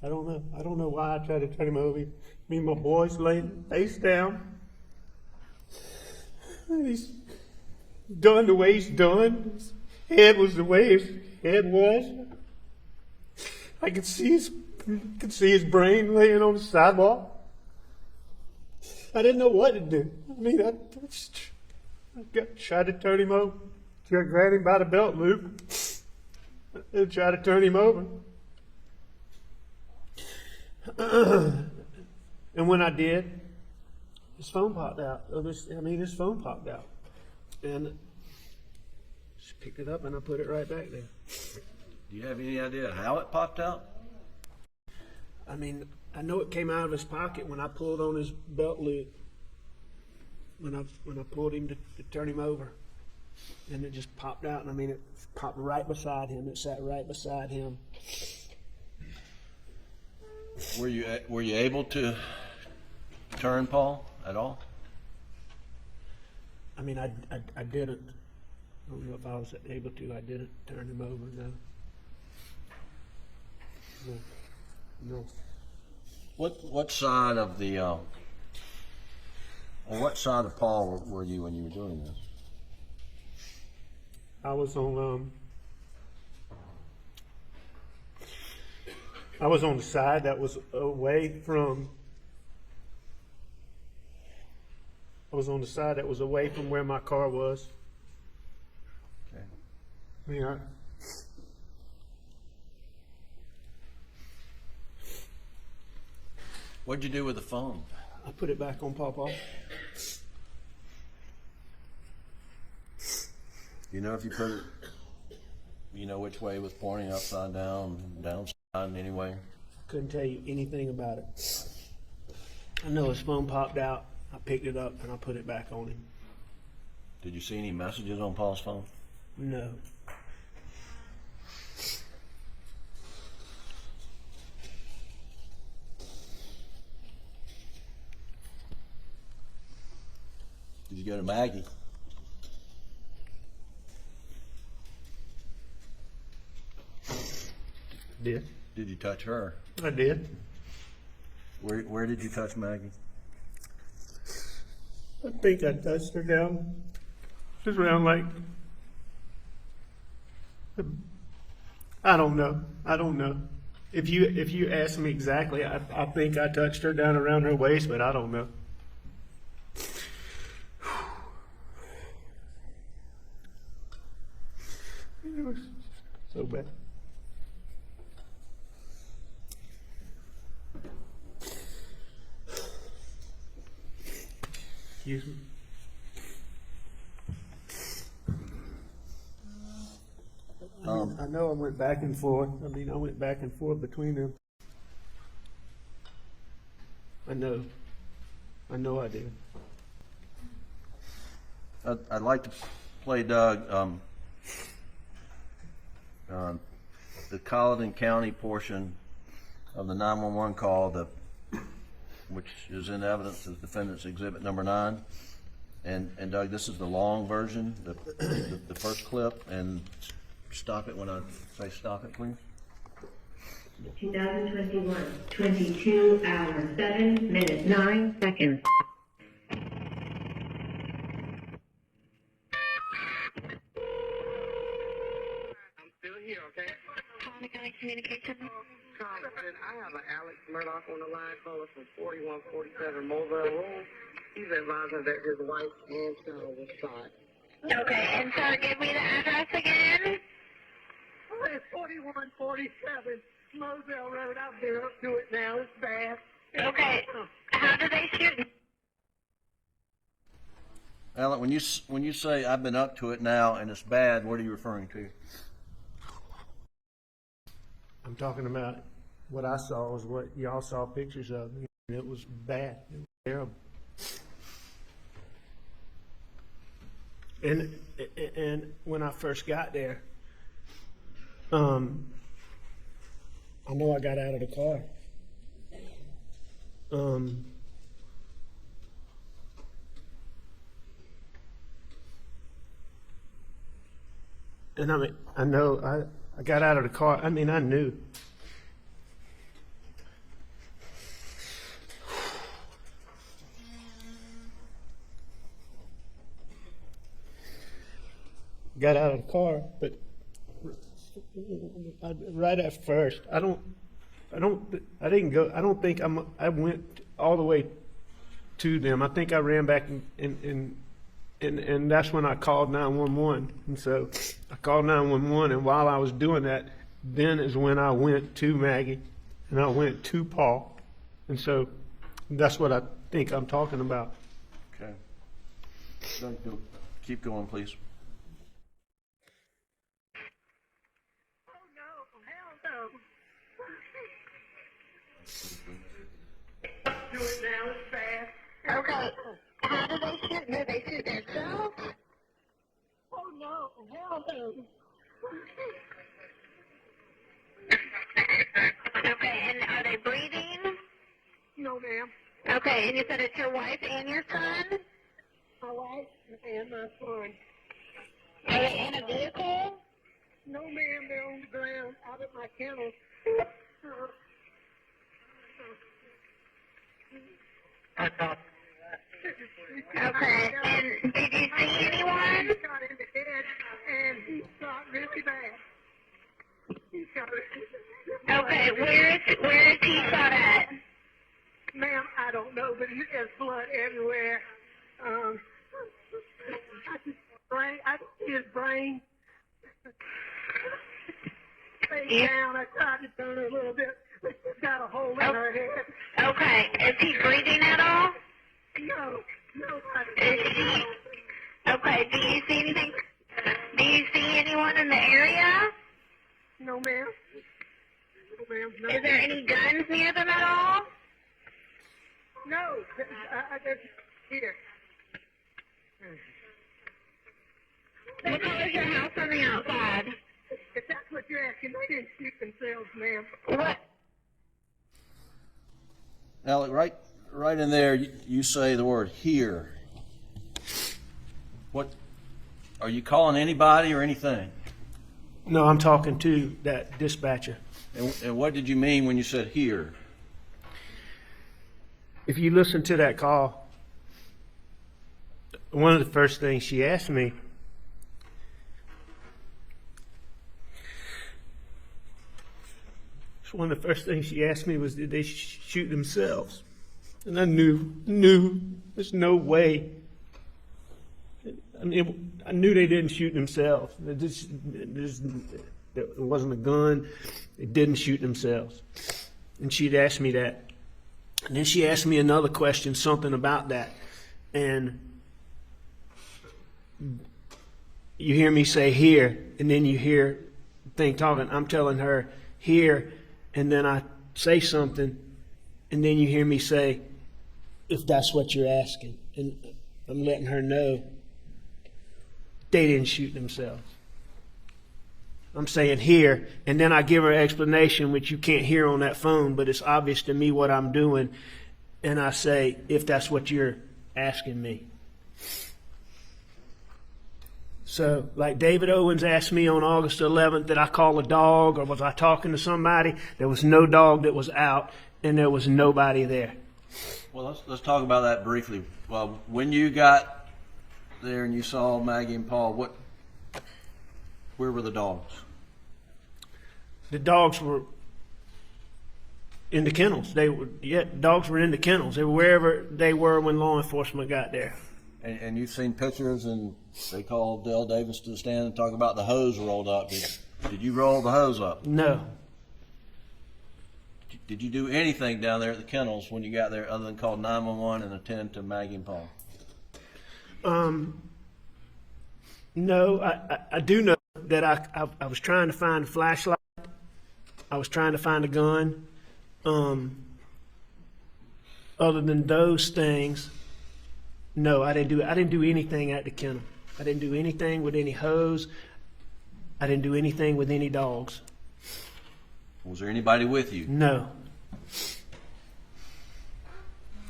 I don't know why I tried to turn him over. Me and my boys laying face down. And he's done the way he's done. His head was the way his head was. I could see his brain laying on the sidewalk. I didn't know what to do. I mean, I tried to turn him over. Tried to grab him by the belt loop and try to turn him over. And when I did, his phone popped out. His phone popped out. And she picked it up and I put it right back there. Do you have any idea how it popped out? I mean, I know it came out of his pocket when I pulled on his belt loop. When I pulled him to turn him over. And it just popped out. And I mean, it popped right beside him. It sat right beside him. Were you able to turn Paul at all? I mean, I didn't. I don't know if I was able to. I didn't turn him over. No. What side of the or what side of Paul were you when you were doing this? I was on the side that was away from I was on the side that was away from where my car was. Okay. Yeah. What'd you do with the phone? I put it back on PawPaw. You know if you put it, you know which way it was pointing, upside down, downside, anyway? Couldn't tell you anything about it. I know his phone popped out. I picked it up and I put it back on him. Did you see any messages on Paul's phone? No. Did you go to Maggie? Did. Did you touch her? I did. Where did you touch Maggie? I think I touched her down. Just around like, I don't know. I don't know. If you ask me exactly, I think I touched her down around her waist, but I don't know. It was so bad. Excuse me. I know I went back and forth. I went back and forth between them. I know I did. I'd like to play, Doug, the Colleton County portion of the 911 call, which is in evidence as defendant's exhibit number 9. And Doug, this is the long version, the first clip, and stop it when I say stop it, please. 2021, 22 hours, 7 minutes, 9 seconds. I'm still here, okay? County Communications. Congressman, I have an Alex Murdaugh on the line calling from 4147 Moselle Road. He's advising that his wife and child was shot. Okay, and sir, give me the address again. It's 4147 Moselle Road. I've been up to it now. It's bad. Okay, how did they shoot? Alan, when you say I've been up to it now and it's bad, what are you referring to? I'm talking about what I saw was what y'all saw pictures of. And it was bad. It was terrible. And when I first got there, I know I got out of the car. And I know I got out of the car. I knew. Got out of the car, but right at first, I didn't go. I don't think I went all the way to them. I think I ran back and that's when I called 911. And so I called 911, and while I was doing that, then is when I went to Maggie and I went to Paul. And so that's what I think I'm talking about. Okay. Doug, keep going, please. Do it now. It's bad. Okay, how did they shoot? Did they shoot themselves? Oh no! Hell no! Okay, and are they breathing? No, ma'am. Okay, and you said it's your wife and your son? My wife and my son. Are they in a vehicle? No, ma'am. They're on the ground out at my kennels. Okay, and did you see anyone? He shot in the head, and he shot really bad. He shot Okay, where is he shot at? Ma'am, I don't know, but there's blood everywhere. down. I tried to turn her a little bit, but she's got a hole in her head. Okay. Is he breathing at all? No, Is he? Okay. Do you see anything? Do you see anyone in the area? no, ma'am. No, ma'am. No. Is there any guns near them at all? No, I just here. What color is your house on the outside? If that's what you're asking, they didn't shoot themselves, ma'am. What? Alec, right in there, you say the word here. What, are you calling anybody or anything? No, I'm talking to that dispatcher. And what did you mean when you said here? If you listen to that call, one of the first things she asked me, was, did they shoot themselves? And I knew there's no way. I mean, I knew they didn't shoot themselves. It wasn't a gun. They didn't shoot themselves. And she'd asked me that. And then she asked me another question, something about that. And you hear me say here, and then you hear the thing talking. I'm telling her here, and then I say something, and then you hear me say, if that's what you're asking. And I'm letting her know they didn't shoot themselves. I'm saying here, and then I give her an explanation, which you can't hear on that phone, but it's obvious to me what I'm doing. And I say, if that's what you're asking me. So, like David Owens asked me on August 11th, did I call a dog or was I talking to somebody? There was no dog that was out, and there was nobody there. Well, let's talk about that briefly. Well, when you got there and you saw Maggie and Paul, where were the dogs? The dogs were in the kennels. Dogs were in the kennels. They were wherever they were when law enforcement got there. And you've seen pictures, and they called Dale Davis to the stand and talk about the hose rolled up. Did you roll the hose up? No. Did you do anything down there at the kennels when you got there other than call 911 and attend to Maggie and Paul? No, I do know that I was trying to find a flashlight. I was trying to find a gun. Other than those things, no, I didn't do anything at the kennel. I didn't do anything with any hose. I didn't do anything with any dogs. Was there anybody with you? No.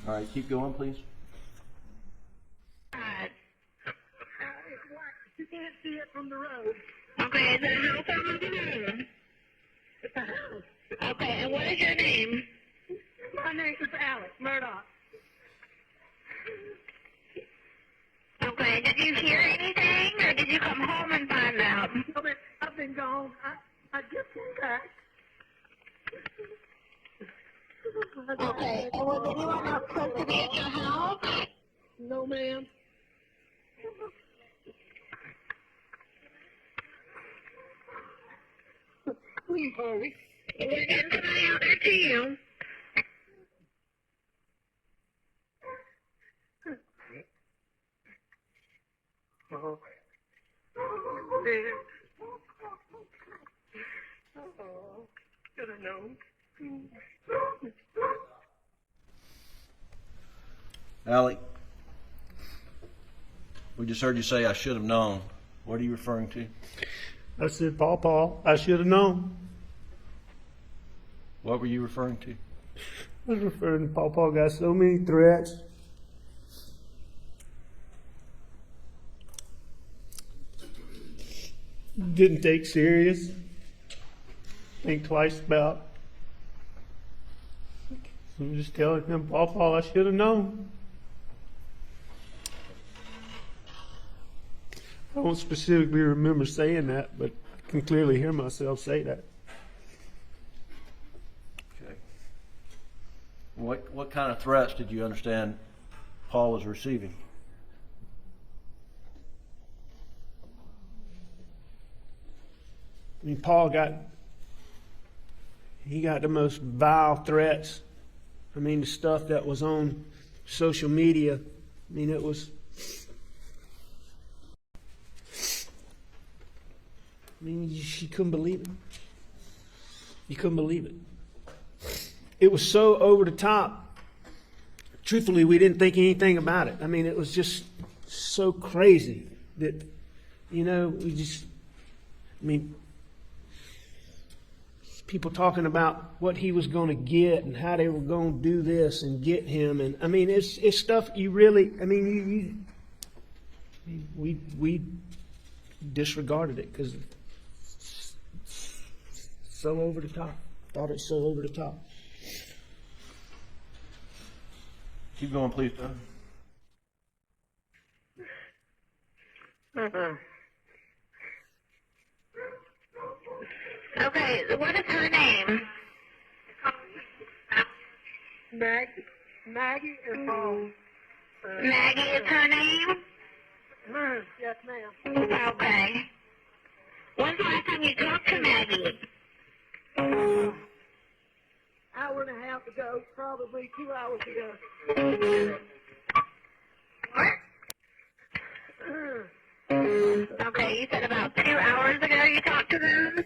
All right, keep going, please. You can't see it from the road. Okay, is it a house or a room? It's a house. Okay, and what is your name? My name is Alex Murdaugh. Okay, did you hear anything, or did you come home and find out? I've been gone. I just came back. Okay, and was anyone else supposed to be at your house? No, ma'am. Please hurry. We're getting somebody out there to you. Oh. Man. Oh, should have known. Alec, we just heard you say, I should have known. What are you referring to? I said, PawPaw, I should have known. What were you referring to? I was referring to PawPaw got so many threats. Didn't take serious. Think twice about. I'm just telling him, PawPaw, I should have known. I don't specifically remember saying that, but I can clearly hear myself say that. Okay. What kind of threats did you understand Paul was receiving? I mean, Paul got he got the most vile threats. I mean, the stuff that was on social media, I mean, it was, I mean, you couldn't believe it. You couldn't believe it. It was so over the top. Truthfully, we didn't think anything about it. I mean, it was just so crazy that, you know, we just, I mean, people talking about what he was going to get and how they were going to do this and get him. And I mean, it's stuff you really, I mean, we disregarded it because it's so over the top. Thought it's so over the top. Keep going, please, Doug. Okay, what is her name? Maggie and Paul. Maggie is her name? Yes, ma'am. Okay. When's the last time you talked to Maggie? Hour and a half ago, probably 2 hours ago. What? Okay, you said about 2 hours ago you talked to them?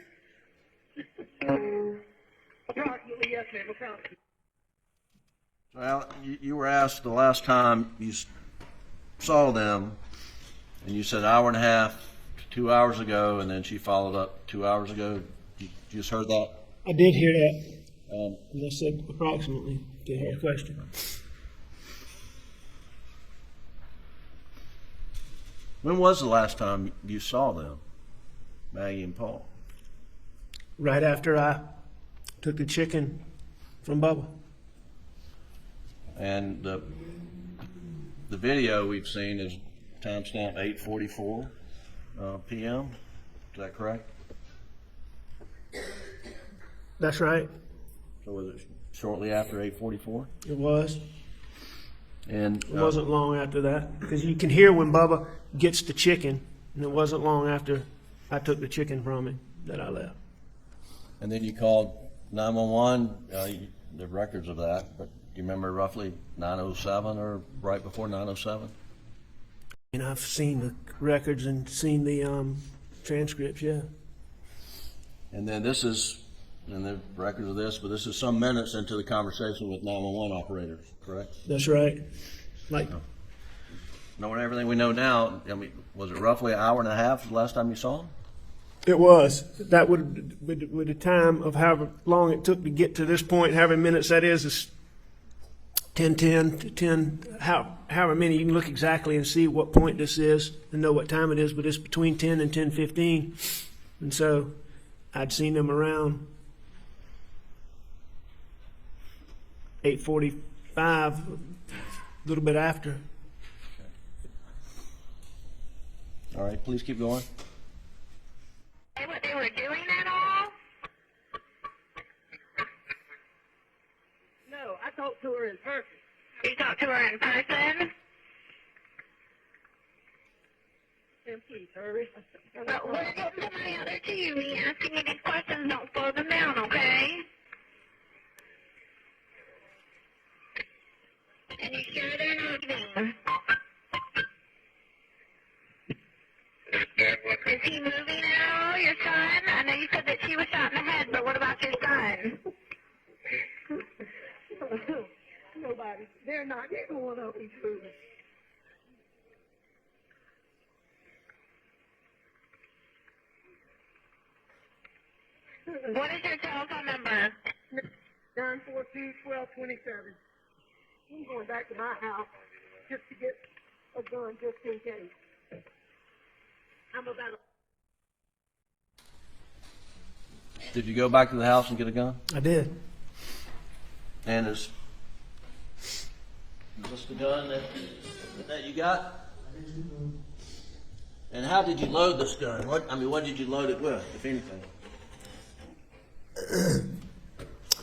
Approximately, yes, ma'am. Approximately. Well, you were asked the last time you saw them, and you said hour and a half to 2 hours ago, and then she followed up 2 hours ago. You just heard that? I did hear that. As I said, approximately to her question. When was the last time you saw them, Maggie and Paul? Right after I took the chicken from Bubba. And the video we've seen is timestamp 8:44 p.m. Is that correct? That's right. So was it shortly after 8:44? It was. And It wasn't long after that, because you can hear when Bubba gets the chicken, and it wasn't long after I took the chicken from him that I left. And then you called 911. The records of that, but do you remember roughly 9:07 or right before 9:07? And I've seen the records and seen the transcripts, yeah. And then this is, and the records of this, but this is some minutes into the conversation with 911 operators, correct? That's right. Like, Knowing everything we know now, I mean, was it roughly an hour and a half the last time you saw him? it was. That would, with the time of however long it took to get to this point, however many minutes that is 10:10 to 10, however many, you can look exactly and see what point this is and know what time it is, but it's between 10 and 10:15. And so I'd seen them around 8:45, a little bit after. All right, please keep going. What they were doing at all? No, I talked to her in person. You talked to her in person? And please hurry. But we're getting to my other two. Me asking you these questions, don't slow them down, okay? And you sure they're not leaving? Is he moving at all, your son? I know you said that she was shot in the head, but what about your son? Nobody. They're not going up each moving. What is your telephone number? 942-1227. I'm going back to my house just to get a gun just in case. I'm about Did you go back to the house and get a gun? I did. And is this the gun that you got? And how did you load this gun? What did you load it with, if anything?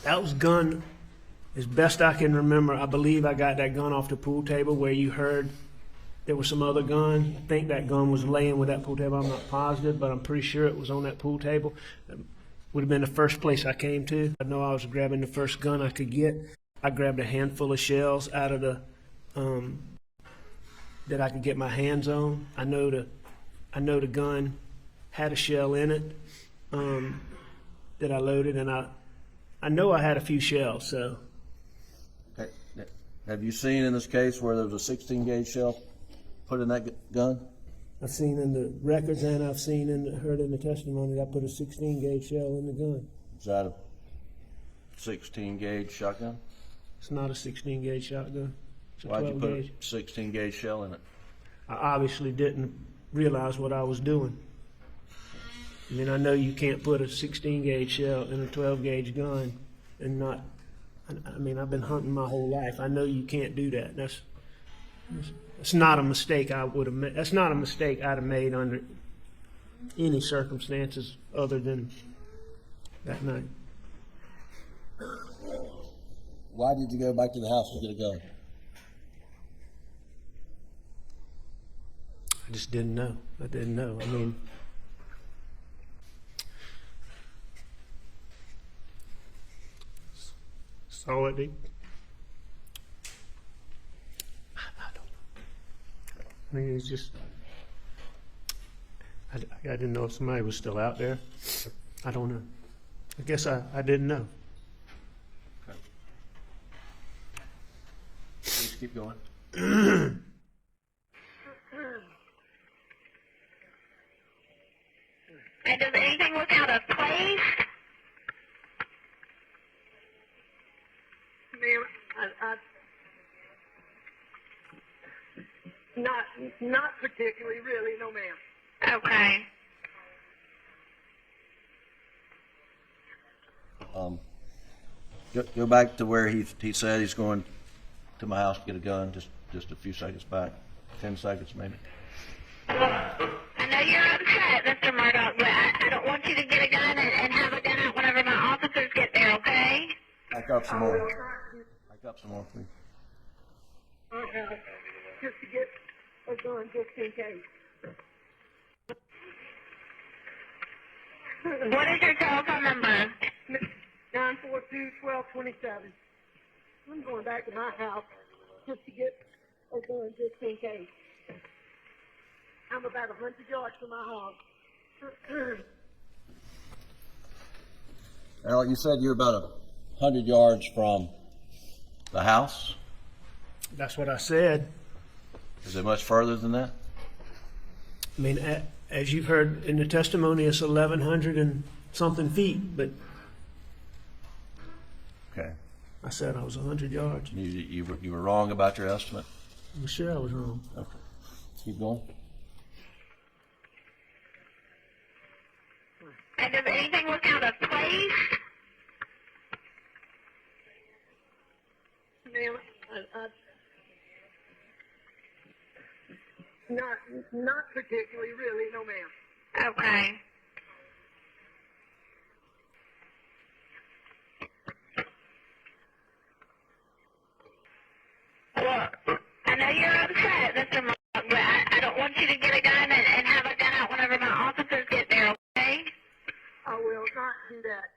That was gun, as best I can remember. I believe I got that gun off the pool table where you heard there was some other gun. I think that gun was laying with that pool table. I'm not positive, but I'm pretty sure it was on that pool table. would have been the first place I came to. I know I was grabbing the first gun I could get. I grabbed a handful of shells out of the that I could get my hands on. I know the gun had a shell in it that I loaded, and I know I had a few shells. So, Okay. Have you seen in this case where there was a 16 gauge shell put in that gun? I've seen in the records and I've seen heard in the testimony that I put a 16 gauge shell in the gun. Is that a 16 gauge shotgun? It's not a 16 gauge shotgun. It's a Why'd you 12 put gauge. a 16 gauge shell in it? I obviously didn't realize what I was doing. I mean, I know you can't put a 16 gauge shell in a 12 gauge gun and not. I mean, I've been hunting my whole life. I know you can't do that. That's not a mistake I would have made. That's not a mistake I'd have made under any circumstances other than that night. Why did you go back to the house to get a gun? I just didn't know. I didn't know. I mean, saw it. I don't know. I mean, it's just. I didn't know if somebody was still out there. I don't know. I guess I didn't know. Okay. Please keep going. And does anything look out of place? Ma'am, not particularly, really, no, ma'am. Okay. Go back to where he said he's going to my house to get a gun. Just a few seconds back, 10 seconds maybe. I know you're upset, Mr. Murdaugh, but I don't want you to get a gun and have a gun out whenever my officers get there, okay? Back up some more. Back up some more, please. Just to get a gun, just in case. What is your telephone number? 942-1227. I'm going back to my house just to get a gun, just in case. I'm about 100 yards from my house. Al, you said you're about 100 yards from the house. That's what I said. Is it much further than that? I mean, as you've heard in the testimony, it's 1,100 and something feet, but Okay. I said I was 100 yards. You were wrong about your estimate. I'm sure I was wrong. Okay. Keep going. And does anything look out of place? Ma'am, not particularly, really, no, ma'am. Okay. Well, I know you're upset, Mr. Murdaugh, but I don't want you to get a gun and have a gun out whenever my officers get there, okay? I will not do that.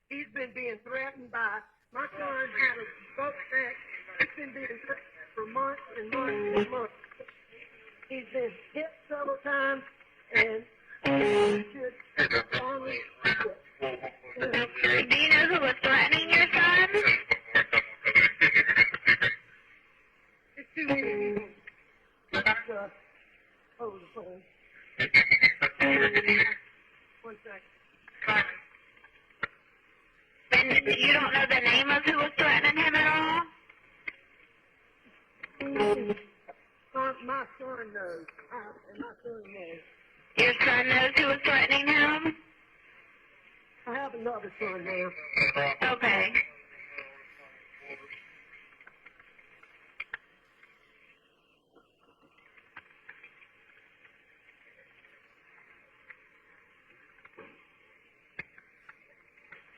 He's been being threatened by, my son had a boat sack. He's been being threatened for months and months and months. He's been hit several times, and he should only Do you know who was threatening your son? It's too many. Hold the phone. 1 second. And you don't know the name of who was threatening him at all? My son knows. And my son knows. Your son knows who was threatening him? I have another son now. Okay.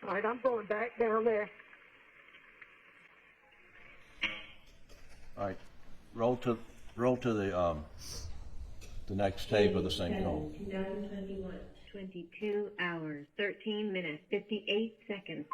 All right, I'm going back down there. All right. Roll to the next tape of the same call. 2021, 22 hours, 13 minutes, 58 seconds.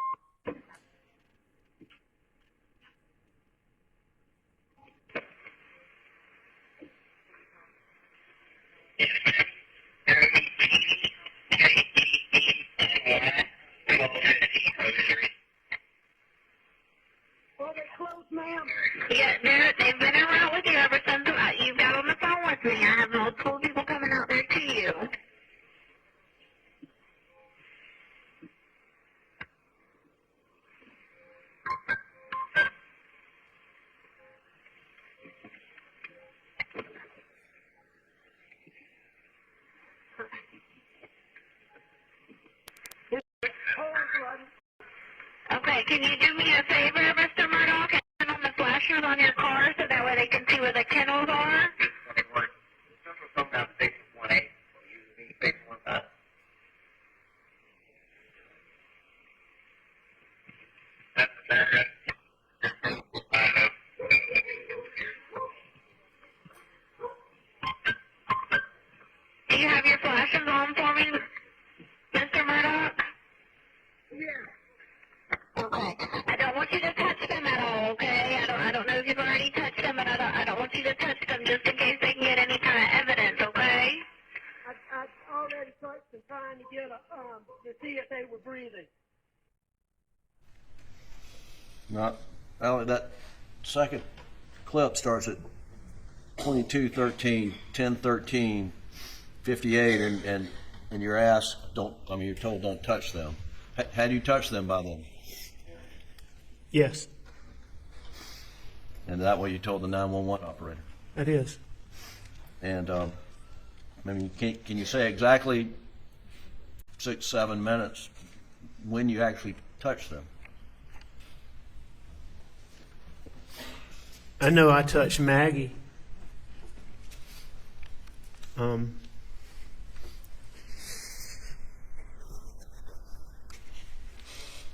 Are they closed, ma'am? Yeah, they've been around with you ever since you got on the phone with me. I have multiple people coming out there to you. Okay, can you do me a favor, Mr. Murdaugh? Can you turn on the flashers on your car so that way they can see where the kennels are? Do you have your flashers on for me, Mr. Murdaugh? Yeah. Okay. I don't want you to touch them at all, okay? I don't know if you've already touched them, but I don't want you to touch them just in case they can get any kind of evidence, okay? I already touched them trying to get to see if they were breathing. Not, Allie, that second clip starts at 22:13, 10:13, 58, and you're asked, you're told don't touch them. Had you touched them by then? Yes, And that way you told the 911 operator. that is. And can you say exactly 6-7 minutes when you actually touched them? I know I touched Maggie.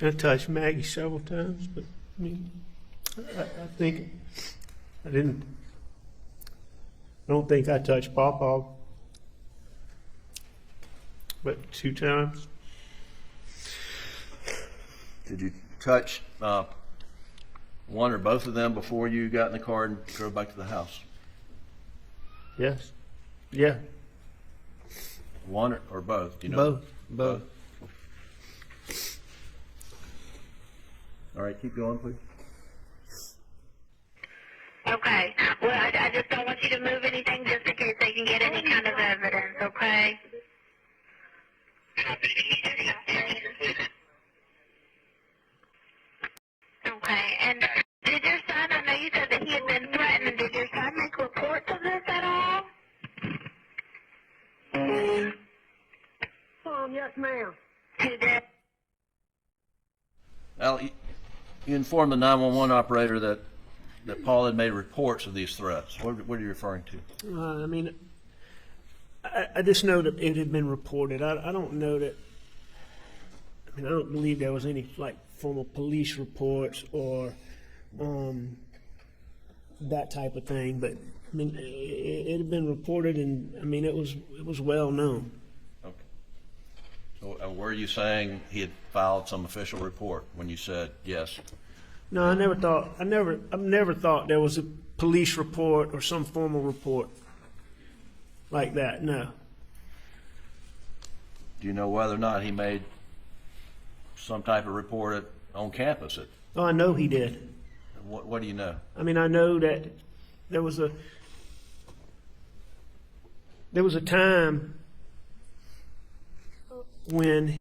I touched Maggie several times, but I mean, I think I didn't. I don't think I touched PawPaw, but 2 times. Did you touch one or both of them before you got in the car and drove back to the house? Yes. Yeah. One or both? Do you know? Both. All right, keep going, please. Okay. Well, I just don't want you to move anything just in case they can get any kind of evidence, okay? Okay. And did your son, I know you said that he had been threatened, did your son make reports of this at all? Yes, ma'am. He did. Al, you informed the 911 operator that Paul had made reports of these threats. What are you referring to? I just know that it had been reported. I don't know that. I don't believe there was any formal police reports or that type of thing. But it had been reported, and it was well known. Okay. So were you saying he had filed some official report when you said yes? No, I never thought there was a police report or some formal report like that. No. Do you know whether or not he made some type of report on campus? Oh, I know he did. What do you know? I know that there was a time when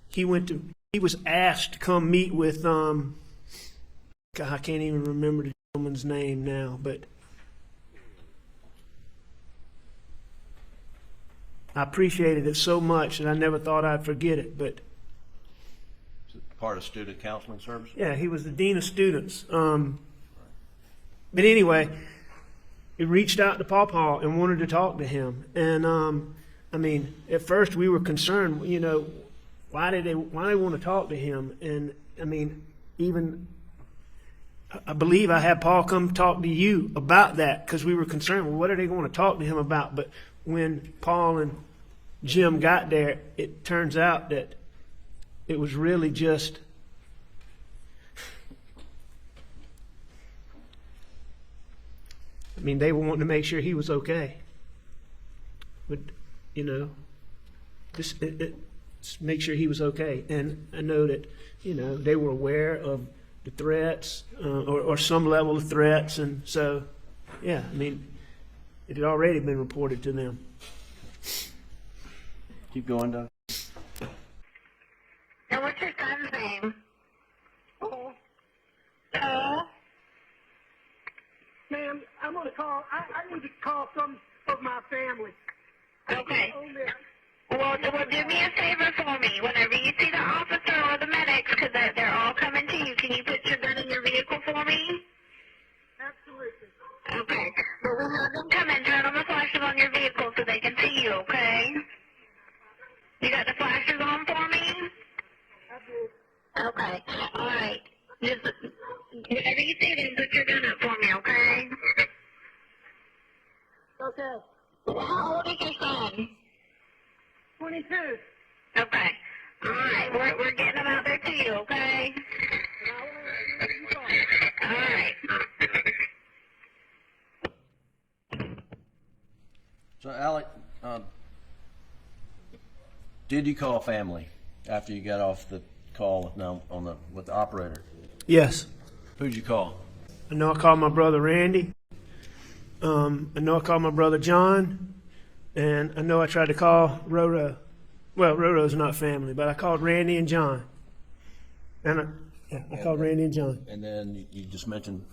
he was asked to come meet with God, I can't even remember the gentleman's name now, but I appreciated it so much that I never thought I'd forget it. But Is it part of student counseling service? yeah, he was the dean of students. But anyway, he reached out to PawPaw and wanted to talk to him. And at first we were concerned, why they want to talk to him? And even I believe I had Paul come talk to you about that because we were concerned. Well, what are they going to talk to him about? But when Paul and Jim got there, it turns out that it was really just they were wanting to make sure he was okay. But, just make sure he was okay. And I know that, they were aware of the threats, or some level of threats. And so, yeah, it had already been reported to them. Keep going, Doug. And what's your son's name? Oh, Oh. ma'am, I'm going to call. I need to call some of my family. Okay. Oh, ma'am. Well, do me a favor for me. Whenever you see the officer or the medics, because they're all coming to you, can you put your gun in your vehicle for me? Absolutely. Okay. Well, we'll have them come in, turn on the flashes on your vehicle so they can see you, okay? You got the flashes on for me? I do. Okay. All right. Just, whenever you see them, put your gun up for me, okay? Okay. How old is your son? 22. Okay. All right. We're getting them out there to you, okay? All right. So, Alec, did you call family after you got off the call with the operator? Yes. Who'd you call? I know I called my brother Randy. I know I called my brother John. And I know I tried to call Roro. Well, Roro's not family, but I called Randy and John. And I called Randy and John. And then you just mentioned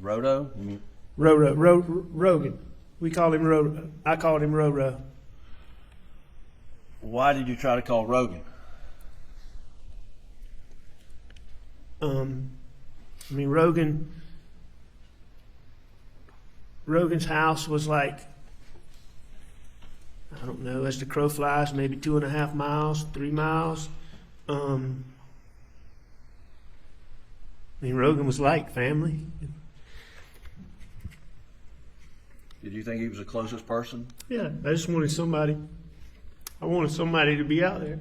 Rogan. Rogan. We call him Roro. I called him Roro. Why did you try to call Rogan? Rogan's house was like, I don't know, as the crow flies, maybe 2.5 miles, 3 miles. Rogan was like family. Did you think he was the closest person? Yeah, I just wanted somebody. I wanted somebody to be out there.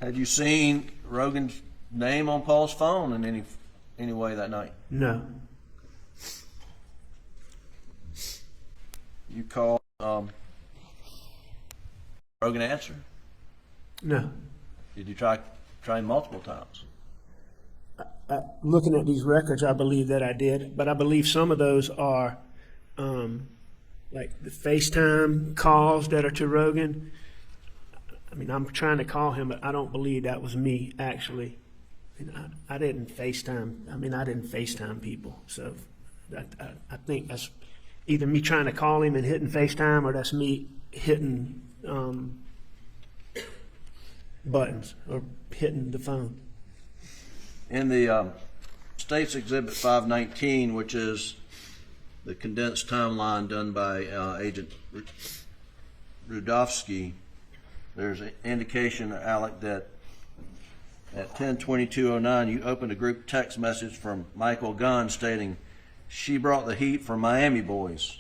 Had you seen Rogan's name on Paul's phone in any way that night? No. You called Rogan answer? No. Did you try him multiple times? Looking at these records, I believe that I did, but I believe some of those are like the FaceTime calls that are to Rogan. I'm trying to call him, but I don't believe that was me, actually. I didn't FaceTime. I didn't FaceTime people. So I think that's either me trying to call him and hitting FaceTime, or that's me hitting buttons or hitting the phone. In the State's Exhibit 519, which is the condensed timeline done by Agent Rudofsky, there's an indication, Alec, that at 10:22:09 you opened a group text message from Michael Gunn stating, "She brought the heat for Miami boys."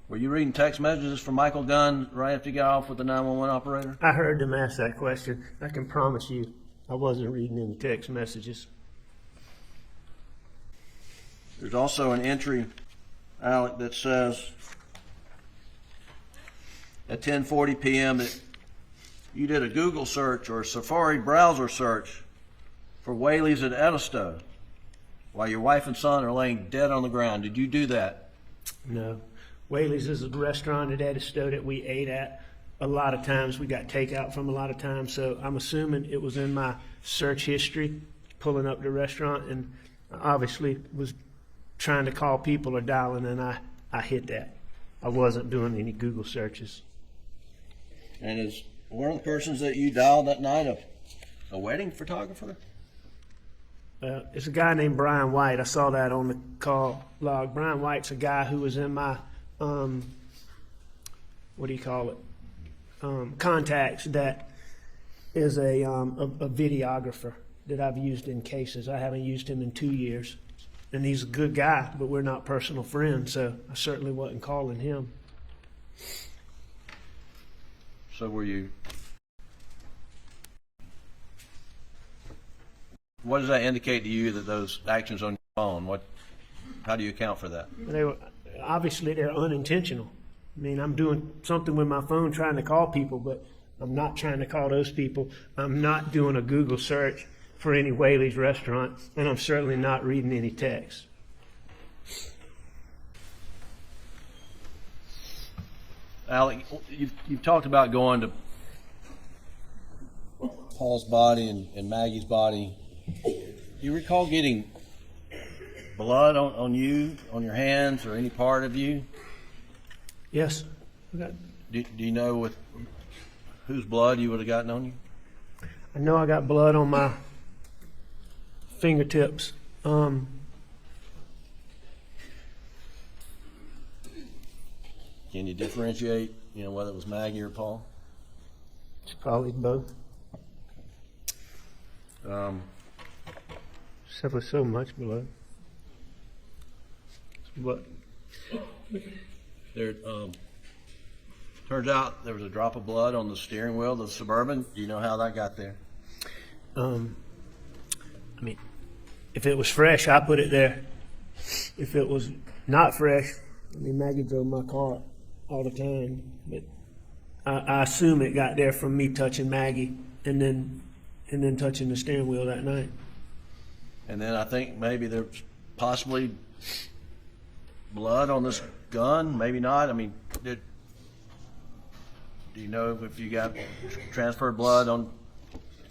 Were you reading text messages from Michael Gunn right after you got off with the 911 operator? I heard them ask that question. I can promise you I wasn't reading any text messages. There's also an entry, Alec, that says at 10:40 p.m. that you did a Google search or a Safari browser search for Whaley's at Edisto while your wife and son are laying dead on the ground. Did you do that? No. Whaley's is a restaurant at Edisto that we ate at a lot of times. We got takeout from a lot of times, so I'm assuming it was in my search history, pulling up the restaurant, and I obviously was trying to call people or dialing, and I hit that. I wasn't doing any Google searches. And is one of the persons that you dialed that night a wedding photographer? It's a guy named Brian White. I saw that on the call log. Brian White's a guy who was in my, contacts, that is a videographer that I've used in cases. I haven't used him in 2 years. and he's a good guy, but we're not personal friends, so I certainly wasn't calling him. So were you? What does that indicate to you that those actions on your phone? How do you account for that? Obviously they're unintentional. I mean, I'm doing something with my phone trying to call people, but I'm not trying to call those people. I'm not doing a Google search for any Whaley's restaurant, and I'm certainly not reading any text. Alec, you've talked about going to Paul's body and Maggie's body. Do you recall getting blood on you, on your hands, or any part of you? Yes. Do you know with whose blood you would have gotten on you? I know I got blood on my fingertips. Can you differentiate, whether it was Maggie or Paul? It's probably both. Except for so much blood. But There, turns out there was a drop of blood on the steering wheel of the Suburban. Do you know how that got there? I mean, if it was fresh, I put it there. If it was not fresh, Maggie drove my car all the time, but I assume it got there from me touching Maggie and then touching the steering wheel that night. And then I think maybe there's possibly blood on this gun, maybe not. I mean, do you know if you got transferred blood on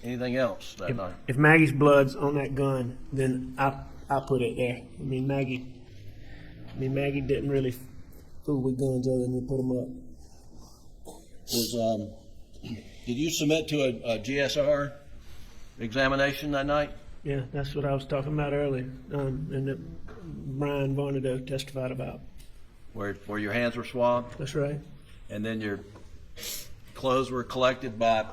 anything else that night? If Maggie's blood's on that gun, then I put it there. Maggie didn't really fool with guns other than to put them up. Did you submit to a GSR examination that night? Yeah, that's what I was talking about earlier, and that Brian Murdaugh testified about. Where your hands were swabbed? That's right. And then your clothes were collected by, I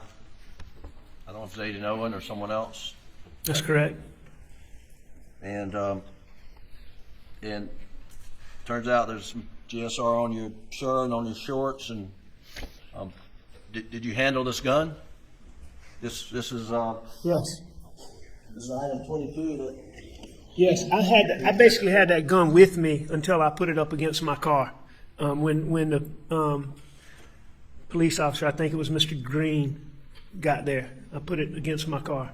don't know if it's Agent Owen or someone else. That's correct. And turns out there's some GSR on your shirt and on your shorts. And did you handle this gun? This is Yes. This is item 22. Yes, I basically had that gun with me until I put it up against my car. When the police officer, I think it was Mr. Green, got there, I put it against my car.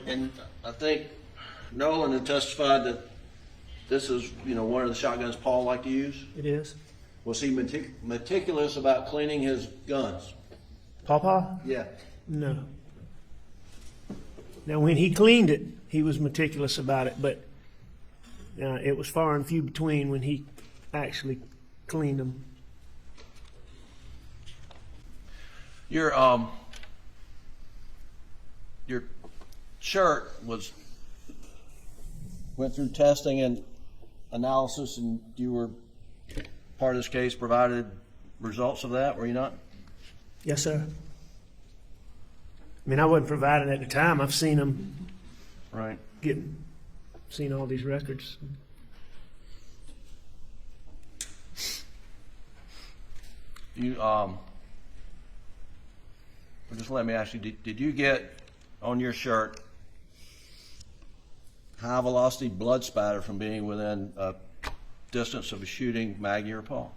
And I think Nolan had testified that this is, one of the shotguns Paul liked to use. It is. Was he meticulous about cleaning his guns? PawPaw? Yeah. No. Now, when he cleaned it, he was meticulous about it, but it was far and few between when he actually cleaned them. Your shirt went through testing and analysis, and you were part of this case, provided results of that, were you not? Yes, sir. I wasn't provided at the time. I've seen them. Right. Seen all these records. Just let me ask you, did you get on your shirt high velocity blood spatter from being within a distance of a shooting Maggie or Paul?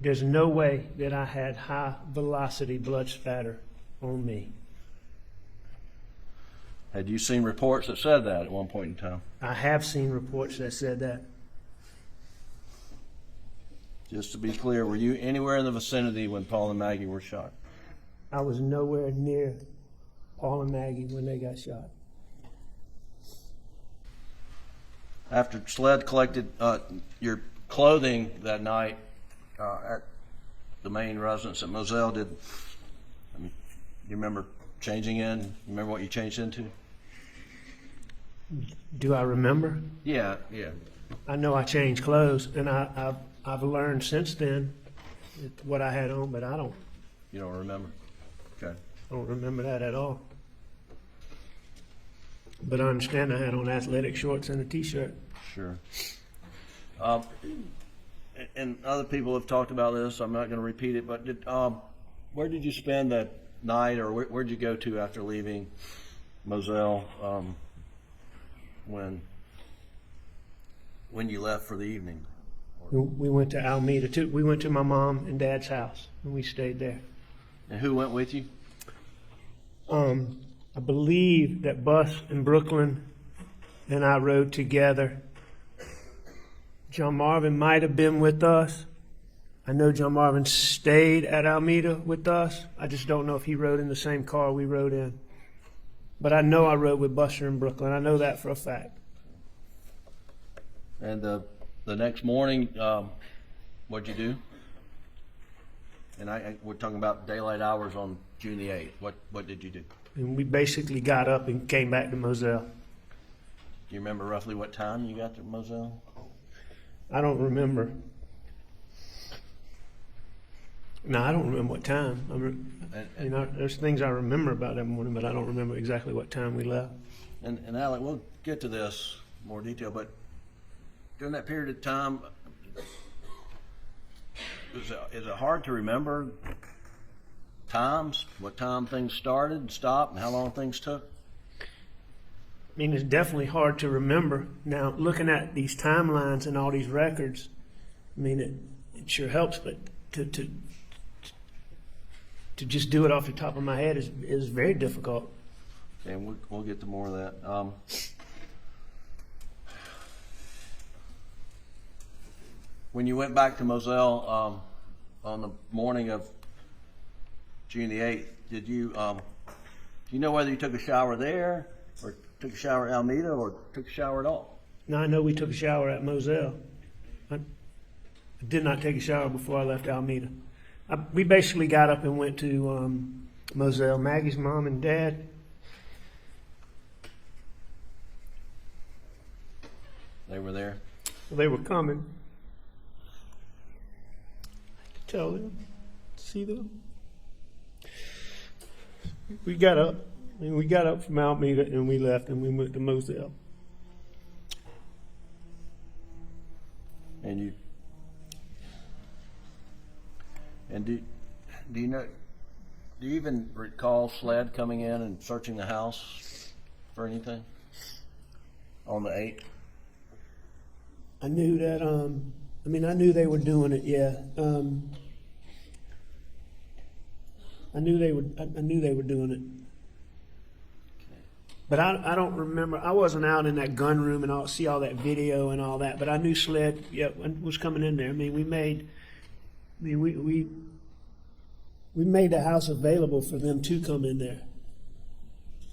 There's no way that I had high velocity blood spatter on me. Had you seen reports that said that at one point in time? I have seen reports that said that. Just to be clear, were you anywhere in the vicinity when Paul and Maggie were shot? I was nowhere near Paul and Maggie when they got shot. After SLED collected your clothing that night at the main residence at Moselle, do you remember changing in? You remember what you changed into? Do I remember? Yeah. I know I changed clothes, and I've learned since then what I had on, but I don't. You don't remember? Okay. I don't remember that at all. But I understand I had on athletic shorts and a t-shirt. Sure. And other people have talked about this. I'm not going to repeat it, but where did you spend that night, or where'd you go to after leaving Moselle when you left for the evening? We went to Almeda too. We went to my mom and dad's house and we stayed there. And who went with you? I believe that Bus and Brooklyn and I rode together. John Marvin might have been with us. I know John Marvin stayed at Almeda with us. I just don't know if he rode in the same car we rode in. But I know I rode with Buster and Brooklyn. I know that for a fact. And the next morning, what'd you do? And we're talking about daylight hours on June the 8th. What did you do? And we basically got up and came back to Moselle. Do you remember roughly what time you got to Moselle? I don't remember. No, I don't remember what time. There's things I remember about that morning, but I don't remember exactly what time we left. And Alec, we'll get to this in more detail, but during that period of time, is it hard to remember times, what time things started and stopped, and how long things took? I mean, it's definitely hard to remember. Now, looking at these timelines and all these records, I mean, it sure helps, but to just do it off the top of my head is very difficult. And we'll get to more of that. When you went back to Moselle on the morning of June the 8th, do you know whether you took a shower there, or took a shower at Almeda, or took a shower at all? Now, I know we took a shower at Moselle. I did not take a shower before I left Almeda. We basically got up and went to Moselle. Maggie's mom and dad. They were there? They were coming. To tell them, see them. We got up. And we got up from Almeda and we left and we went to Moselle. And do you know? Do you even recall SLED coming in and searching the house for anything on the 8th? I knew that. I knew they were doing it. Yeah. I knew they were doing it. But I don't remember. I wasn't out in that gun room and see all that video and all that. But I knew SLED was coming in there. I mean, we made the house available for them to come in there.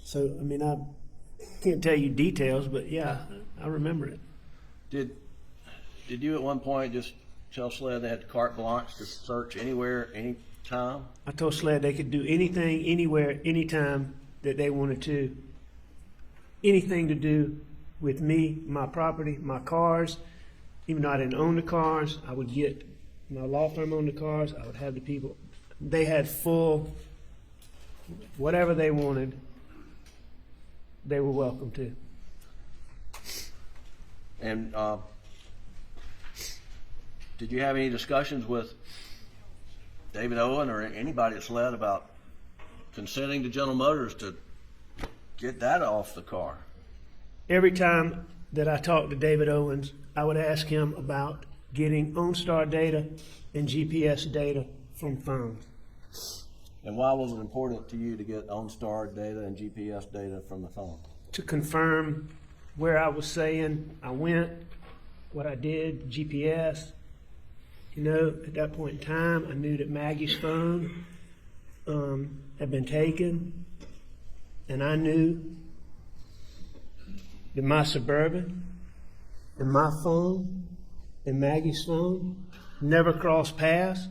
So I mean, I can't tell you details, but yeah, I remember it. Did you at one point just tell SLED they had carte blanche to search anywhere, anytime? I told SLED they could do anything, anywhere, anytime that they wanted to. Anything to do with me, my property, my cars. Even though I didn't own the cars, I would get my law firm owned the cars. I would have the people. They had full, whatever they wanted, they were welcome to. And did you have any discussions with David Owen or anybody at SLED about consenting to General Motors to get that off the car? Every time that I talked to David Owens, I would ask him about getting OnStar data and GPS data from phones. And why was it important to you to get OnStar data and GPS data from the phone? To confirm where I was saying I went, what I did, GPS. At that point in time, I knew that Maggie's phone had been taken, and I knew that my Suburban and my phone and Maggie's phone never crossed paths,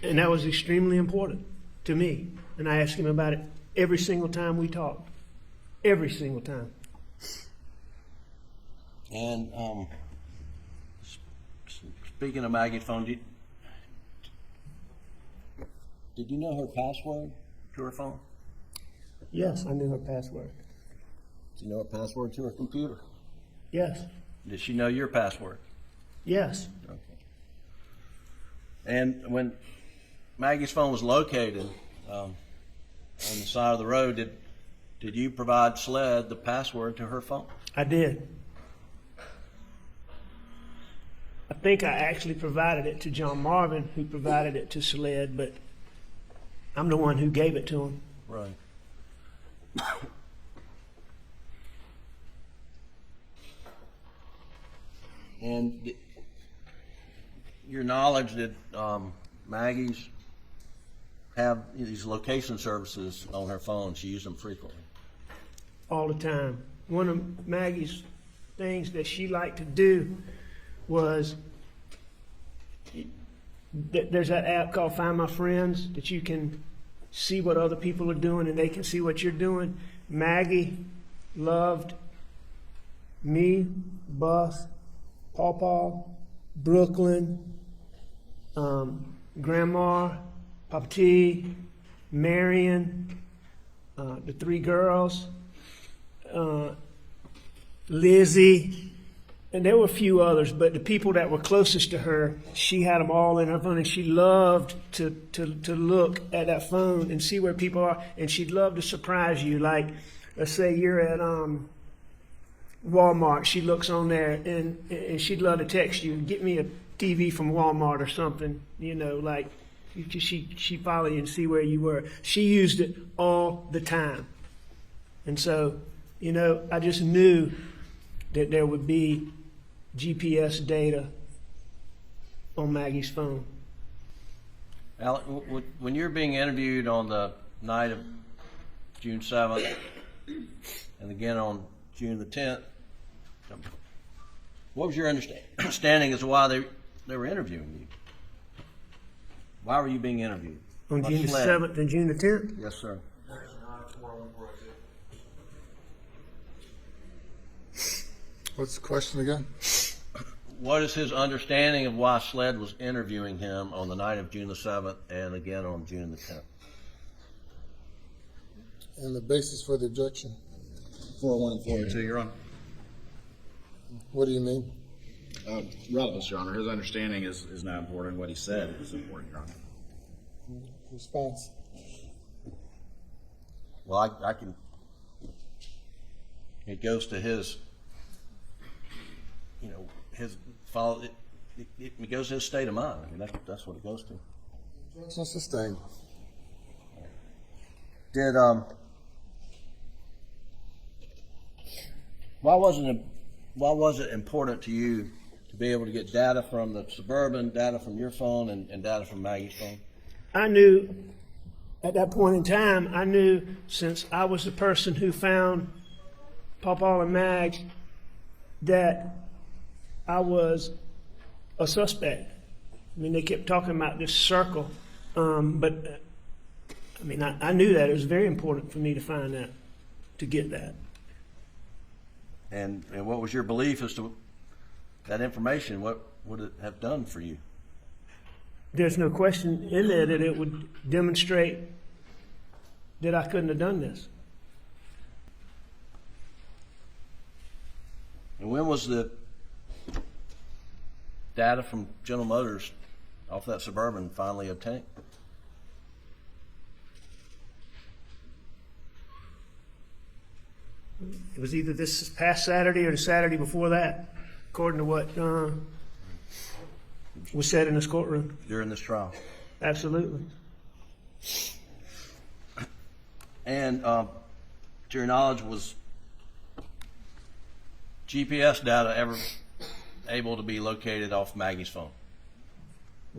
and that was extremely important to me. And I asked him about it every single time we talked, every single time. And speaking of Maggie's phone, did you know her password to her phone? Yes, I knew her password. Do you know her password to her computer? Yes, Did she know your password? yes. Okay. And when Maggie's phone was located on the side of the road, did you provide SLED the password to her phone? I did. I think I actually provided it to John Marvin, who provided it to SLED, but I'm the one who gave it to him. Right. And your knowledge that Maggie's have these location services on her phone, she used them frequently. All the time. One of Maggie's things that she liked to do was there's that app called Find My Friends that you can see what other people are doing and they can see what you're doing. Maggie loved me, Buff, PawPaw, Brooklyn, Grandma, Papa T, Marion, the three girls, Lizzie, and there were a few others, but the people that were closest to her, she had them all in her phone, and she loved to look at that phone and see where people are, and she'd love to surprise you. Like, let's say you're at Walmart, she looks on there, and she'd love to text you, get me a TV from Walmart or something, you know, like, she follow you and see where you were. She used it all the time. And so, you know, I just knew that there would be GPS data on Maggie's phone. Alec, when you're being interviewed on the night of June 7th and again on June the 10th, what was your understanding as to why they were interviewing you? Why were you being interviewed? On June the 7th and June the 10th? Yes, sir. What's the question again? What is his understanding of why SLED was interviewing him on the night of June the 7th and again on June the 10th? And the basis for the objection? 401 and 402, Your Honor. What do you mean? Relevance, Your Honor. His understanding is not important. What he said is important, Your Honor. Response. Well, I can. It goes to his, you know, his follow. It goes to his state of mind. I mean, that's what it goes to. Objection sustained. Did why was it important to you to be able to get data from the Suburban, data from your phone, and data from Maggie's phone? I knew at that point in time, I knew since I was the person who found PawPaw and Mag that I was a suspect. I mean, they kept talking about this circle, but I mean, I knew that it was very important for me to find that, to get that. And what was your belief as to that information? What would it have done for you? There's no question in there that it would demonstrate that I couldn't have done this. And when was the data from General Motors off that Suburban finally obtained? It was either this past Saturday or the Saturday before that, according to what was said in this courtroom. During this trial. Absolutely. And to your knowledge, was GPS data ever able to be located off Maggie's phone?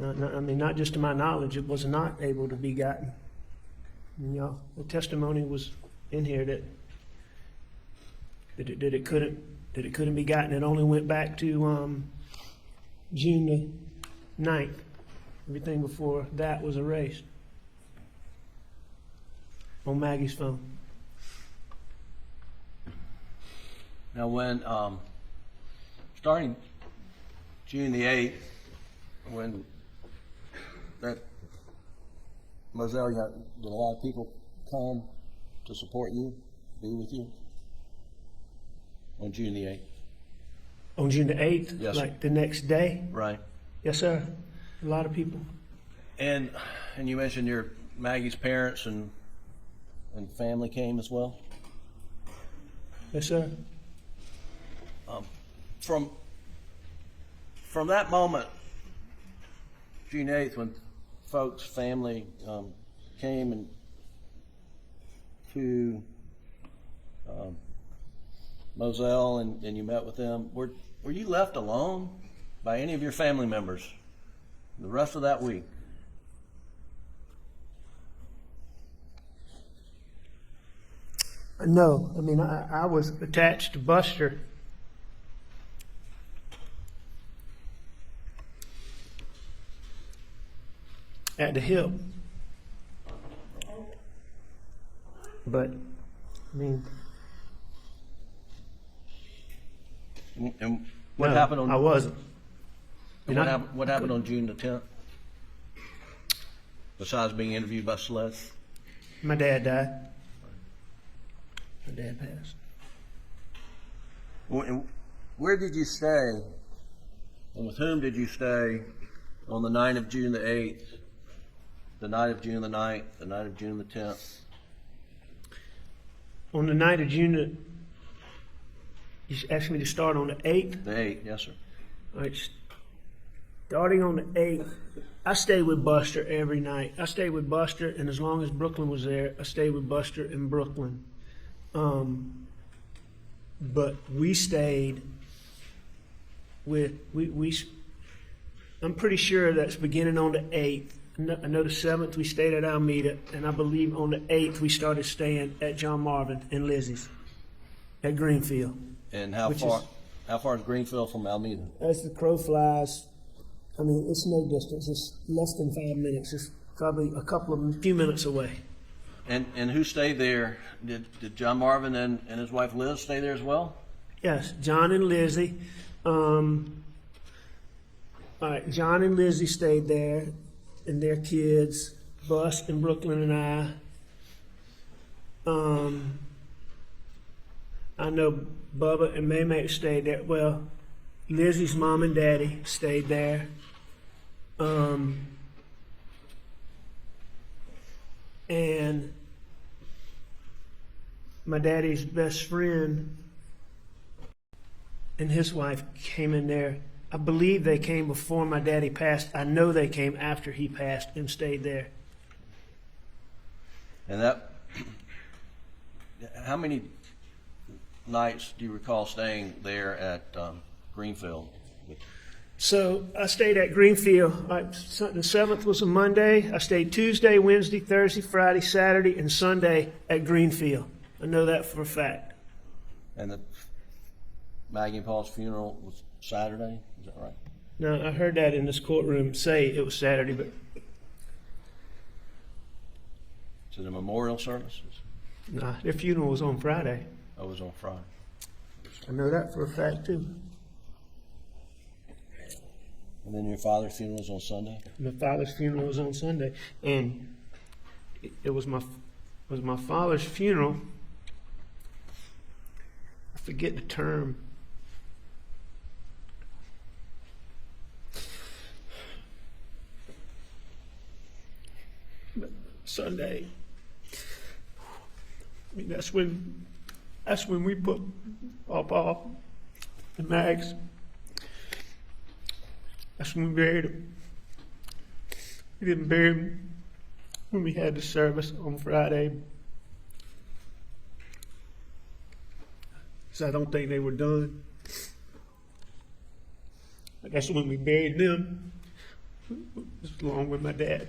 I mean, not just to my knowledge, it was not able to be gotten. You know, the testimony was in here that it couldn't be gotten. It only went back to June the 9th. Everything before that was erased on Maggie's phone. Now, when starting June the 8th, when that Moselle, did a lot of people come to support you, be with you on June the 8th? On June the 8th, Yes, sir. like the next day? Right. Yes, sir. A lot of people. And you mentioned your Maggie's parents and family came as well? Yes, sir. From that moment, June 8th, when folks, family came and to Moselle and you met with them, were you left alone by any of your family members the rest of that week? No, I mean, I was attached to Buster. At the hip. But, I mean, And what no, happened on? I wasn't. and what happened on June the 10th? Besides being interviewed by SLED? My dad died. My dad passed. And where did you stay, and with whom did you stay on the night of June the 8th, the night of June the 9th, the night of June the 10th? On the night of June, you asked me to start on the 8th? The 8th, yes, sir. All right, starting on the 8th, I stayed with Buster every night. I stayed with Buster, and as long as Brooklyn was there, I stayed with Buster in Brooklyn. But we stayed with, I'm pretty sure that's beginning on the 8th. I know the 7th we stayed at Almeda, and I believe on the 8th we started staying at John Marvin and Lizzie's at Greenfield. And how far is Greenfield from Almeda? As the crow flies, I mean, it's no distance. It's less than 5 minutes. It's probably few minutes away. And who stayed there? Did John Marvin and his wife Liz stay there as well? Yes, John and Lizzie. All right, John and Lizzie stayed there, and their kids, Bus and Brooklyn and I know Bubba and Maymay stayed there. Well, Lizzie's mom and daddy stayed there. And my daddy's best friend and his wife came in there. I believe they came before my daddy passed. I know they came after he passed and stayed there. And how many nights do you recall staying there at Greenfield? So I stayed at Greenfield. The 7th was a Monday. I stayed Tuesday, Wednesday, Thursday, Friday, Saturday, and Sunday at Greenfield. I know that for a fact. And the Maggie and Paul's funeral was Saturday, is that right? No, I heard that in this courtroom say it was Saturday, but To the memorial services? nah, their funeral was on Friday. Oh, it was on Friday. I know that for a fact too. And then your father's funeral was on Sunday? My father's funeral was on Sunday, and it was my father's funeral. I forget the term. But Sunday. I mean, that's when we put PawPaw and Mags. That's when we buried him. We didn't bury him when we had the service on Friday, because I don't think they were done. I guess when we buried them, just along with my dad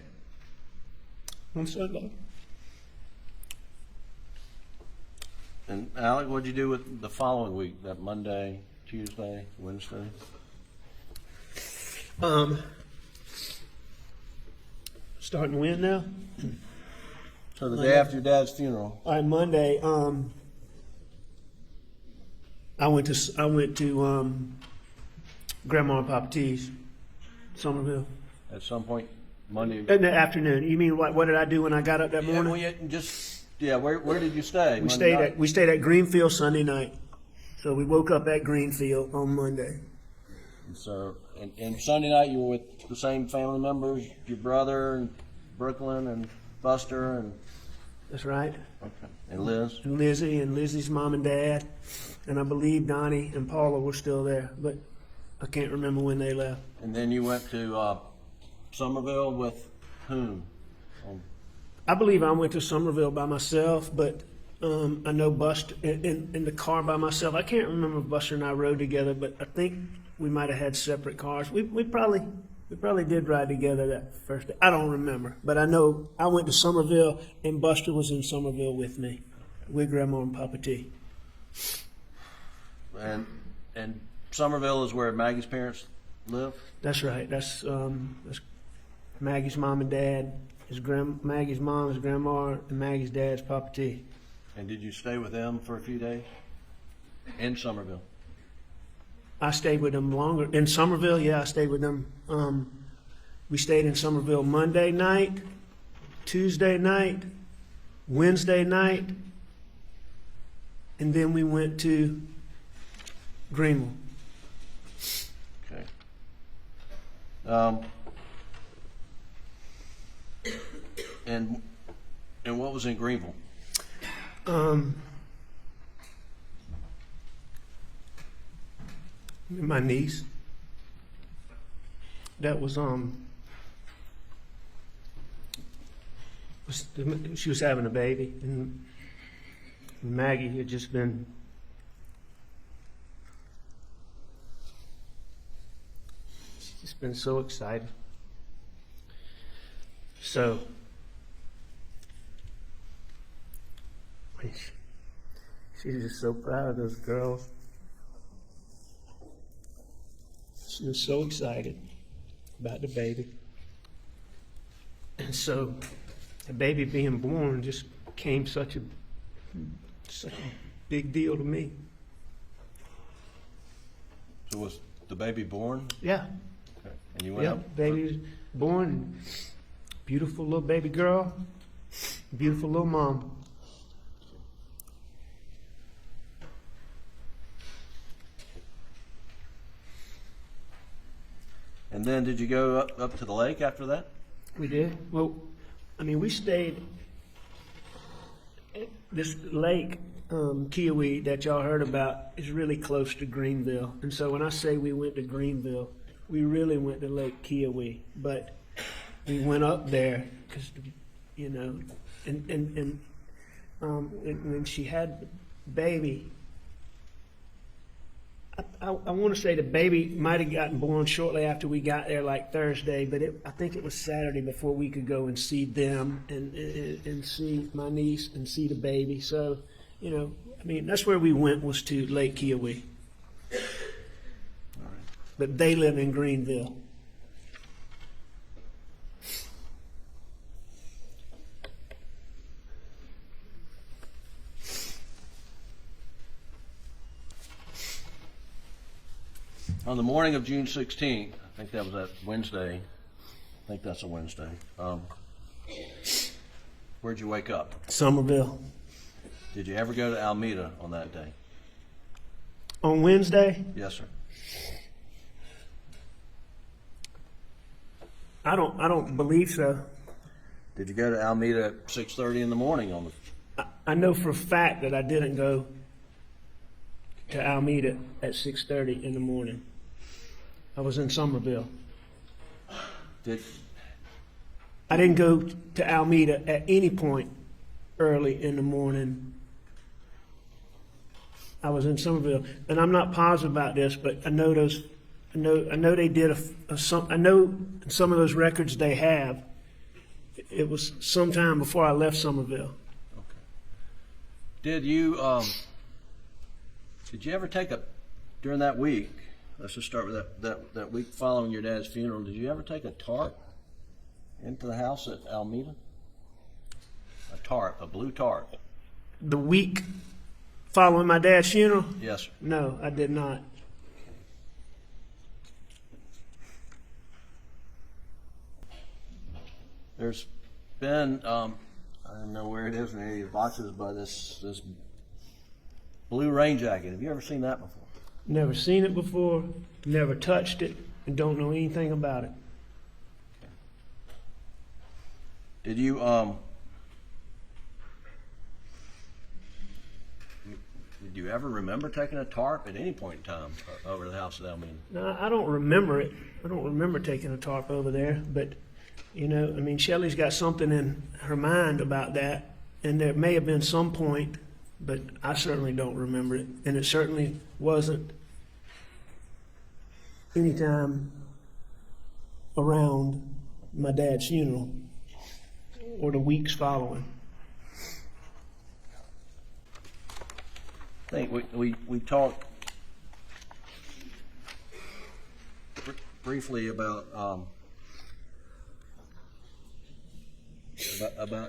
on Sunday. And Alec, what'd you do with the following week, that Monday, Tuesday, Wednesday? Starting when now? So the day after your dad's funeral. All right, Monday. I went to Grandma and Papa T's, Somerville. At some point Monday. In the afternoon. You mean what did I do when I got up that Yeah, morning? well, yeah, just Yeah, where did you stay? We stayed at Greenfield Sunday night. So we woke up at Greenfield on Monday. So, and Sunday night you were with the same family members, your brother and Brooklyn and Buster and. That's right. Okay. And Liz. And Lizzie and Lizzie's mom and dad, and I believe Donnie and Paula were still there, but I can't remember when they left. And then you went to Somerville with whom? I believe I went to Somerville by myself, but I know Buster in the car by myself. I can't remember if Buster and I rode together, but I think we might have had separate cars. We probably did ride together that first day. I don't remember, but I know I went to Somerville and Buster was in Somerville with me, with Grandma and Papa T. And Somerville is where Maggie's parents live? That's right. That's Maggie's mom and dad. Maggie's mom is Grandma, and Maggie's dad's Papa T. And did you stay with them for a few days in Somerville? I stayed with them longer. In Somerville, yeah, I stayed with them. We stayed in Somerville Monday night, Tuesday night, Wednesday night, and then we went to Greenville. Okay. And what was in Greenville? My niece. That was she was having a baby, and Maggie had just been. She's just been so excited. So. She's just so proud of those girls. She was so excited about the baby. And so the baby being born just became such a big deal to me. So was the baby born? Yeah. Okay. And you went up? Baby born. Beautiful little baby girl. Beautiful little mom. And then did you go up to the lake after that? We did. Well, I mean, we stayed at this lake, Kiowee, that y'all heard about, is really close to Greenville. And so when I say we went to Greenville, we really went to Lake Kiowee. But we went up there because, you know, and when she had the baby, I want to say the baby might have gotten born shortly after we got there, like Thursday, but I think it was Saturday before we could go and see them and see my niece and see the baby. So, you know, I mean, that's where we went, was to Lake Kiowee. All right. But they live in Greenville. On the morning of June 16th, I think that was that Wednesday. I think that's a Wednesday. Where'd you wake up? Somerville. Did you ever go to Almeda on that day? On Wednesday? Yes, sir. I don't believe so. Did you go to Almeda at 6:30 in the morning on the? I know for a fact that I didn't go to Almeda at 6:30 in the morning. I was in Somerville. I didn't go to Almeda at any point early in the morning. I was in Somerville, and I'm not positive about this, but I know those. I know they did I know some of those records they have. It was sometime before I left Somerville. Okay. Did you ever take during that week? Let's just start with that week following your dad's funeral. Did you ever take a tarp into the house at Almeda? A tarp, a blue tarp. The week following my dad's funeral? Yes, sir. No, I did not. There's been, I I don't know where it is in any of these boxes, but this blue rain jacket. Have you ever seen that before? Never seen it before, never touched it, and don't know anything about it. Did you did you ever remember taking a tarp at any point in time over the house of Almeda? No, I don't remember it. I don't remember taking a tarp over there, but, you know, I mean, Shelley's got something in her mind about that, and there may have been some point, but I certainly don't remember it, and it certainly wasn't any time around my dad's funeral or the weeks following. I think we talked briefly about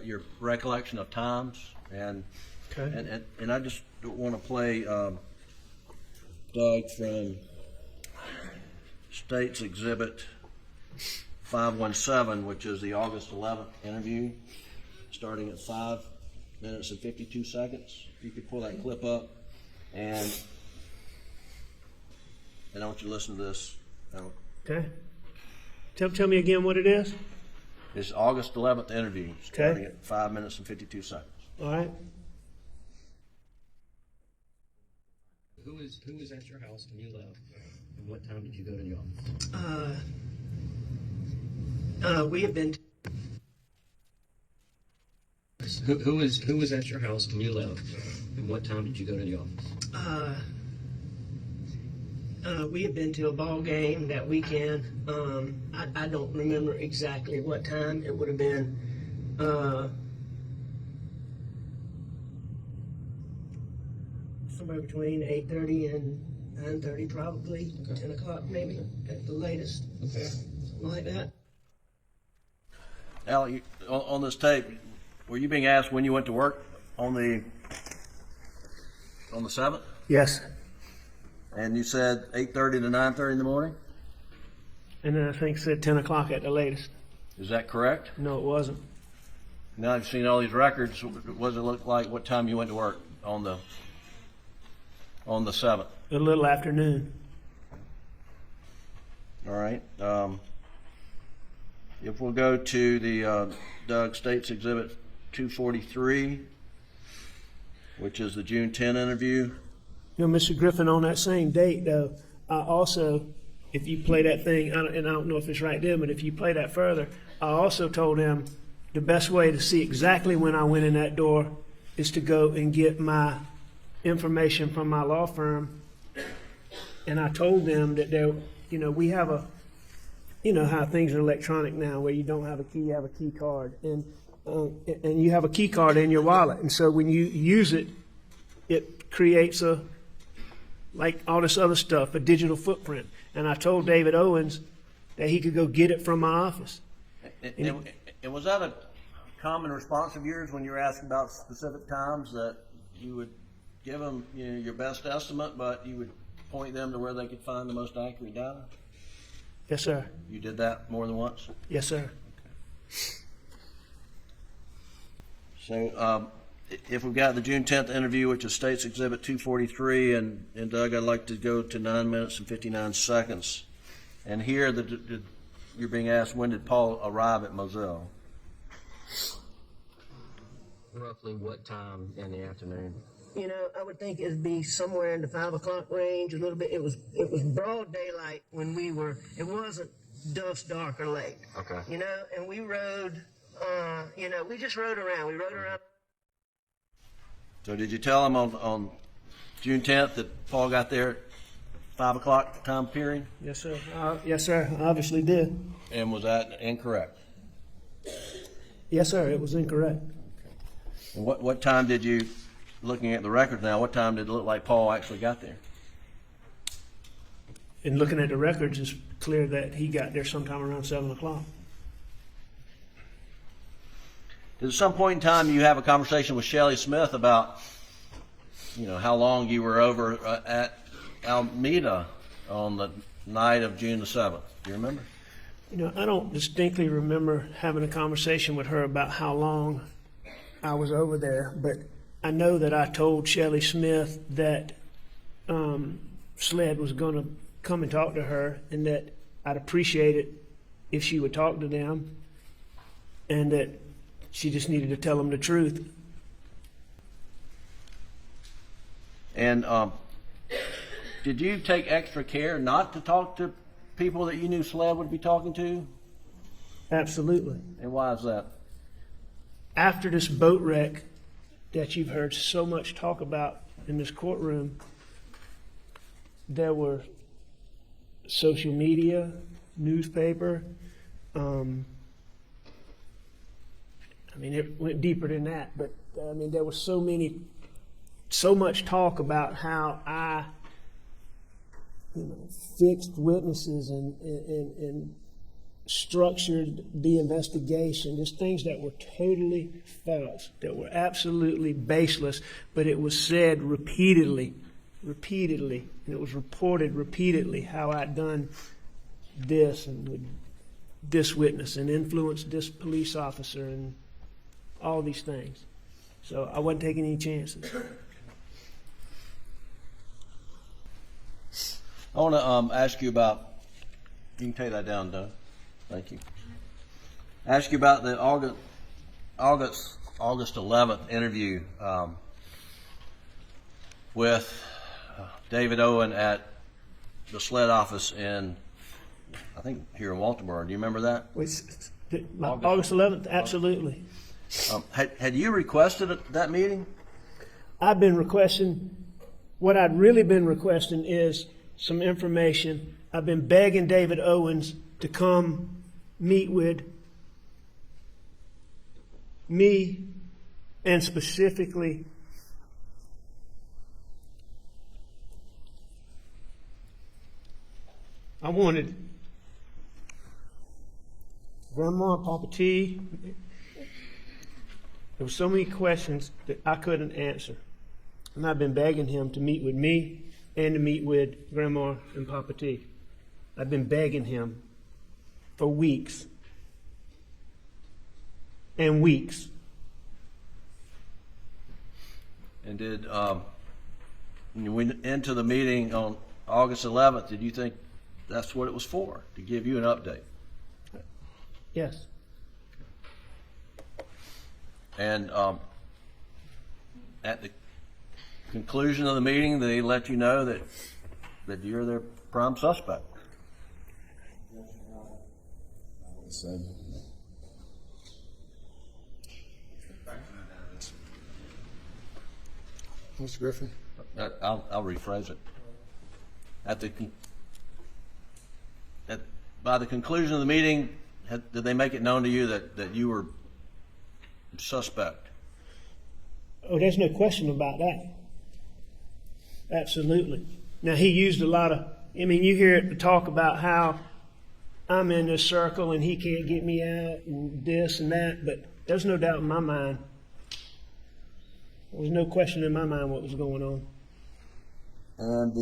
your recollection of times, and Okay. and I just want to play Doug from State's Exhibit 517, which is the August 11th interview, starting at 5 minutes and 52 seconds. If you could pull that clip up. And I want you to listen to this. Okay. Tell me again what it is. It's August 11th interview, starting at 5 minutes and 52 seconds. All right. Who was at your house when you left? And what time did you go to the office? We have been. Who was at your house when you left? And what time did you go to the office? We had been to a ball game that weekend. I don't remember exactly what time. It would have been somewhere between 8:30 and 9:30, probably. Okay. 10 o'clock maybe at the latest. Okay. Something like that. Al, on this tape, were you being asked when you went to work on the 7th? Yes. And you said 8:30 to 9:30 in the morning? And then I think it said 10 o'clock at the latest. Is that correct? No, it wasn't. Now I've seen all these records. What does it look like? What time you went to work on the 7th? A little afternoon. All right. If we'll go to the Doug State's Exhibit 243, which is the June 10 interview. You know, Mr. Griffin, on that same date, though, I also, if you play that thing, and I don't know if it's right there, but if you play that further, I also told him the best way to see exactly when I went in that door is to go and get my information from my law firm. And I told them that we have a, you know how things are electronic now, where you don't have a key, you have a key card, and you have a key card in your wallet, and so when you use it, it creates like all this other stuff, a digital footprint. And I told David Owens that he could go get it from my office. And was that a common response of yours when you were asked about specific times, that you would give them your best estimate, but you would point them to where they could find the most accurate data? Yes, sir. You did that more than once? Yes, sir. So if we've got the June 10th interview, which is State's Exhibit 243, and Doug, I'd like to go to 9 minutes and 59 seconds. And here you're being asked, when did Paul arrive at Moselle? Roughly what time in the afternoon? You know, I would think it'd be somewhere in the 5 o'clock range, a little bit. It was broad daylight when we were. It wasn't dusk, dark, or late. Okay. You know, and we rode. We just rode around. We rode around. So did you tell him on June 10th that Paul got there at 5 o'clock time period? Yes, sir. Yes, sir. I obviously did. And was that incorrect? Yes, sir. It was incorrect. And what time did you, looking at the records now, what time did it look like Paul actually got there? And looking at the records, it's clear that he got there sometime around 7 o'clock. Did at some point in time you have a conversation with Shelley Smith about, how long you were over at Almeda on the night of June the 7th? Do you remember? I don't distinctly remember having a conversation with her about how long I was over there, but I know that I told Shelley Smith that SLED was going to come and talk to her, and that I'd appreciate it if she would talk to them, and that she just needed to tell them the truth. And did you take extra care not to talk to people that you knew SLED would be talking to? Absolutely. And why is that? After this boat wreck that you've heard so much talk about in this courtroom, there were social media, newspaper. It went deeper than that, but there was so much talk about how I, fixed witnesses and structured the investigation, just things that were totally false, that were absolutely baseless, but it was said repeatedly, and it was reported repeatedly how I'd done this and with this witness and influenced this police officer and all these things. So I wasn't taking any chances. I want to ask you about, you can take that down, Doug. Thank you. Ask you about the August 11th interview with David Owen at the SLED office in, I think, here in Walterboro. Do you remember that? August 11th, absolutely. Had you requested that meeting? I've been requesting, what I'd really been requesting is some information. I've been begging David Owens to come meet with me, and specifically I wanted Grandma and Papa T. There were so many questions that I couldn't answer, and I've been begging him to meet with me and to meet with Grandma and Papa T. I've been begging him for weeks and weeks. And did when you went into the meeting on August 11th, did you think that's what it was for, to give you an update? Yes. And at the conclusion of the meeting, they let you know that you're their prime suspect. Mr. Griffin? I'll rephrase it. By the conclusion of the meeting, did they make it known to you that you were suspect? Oh, there's no question about that. Absolutely. Now, he used a lot of, you hear it talk about how I'm in this circle and he can't get me out and this and that, but there's no doubt in my mind. There was no question in my mind what was going on. And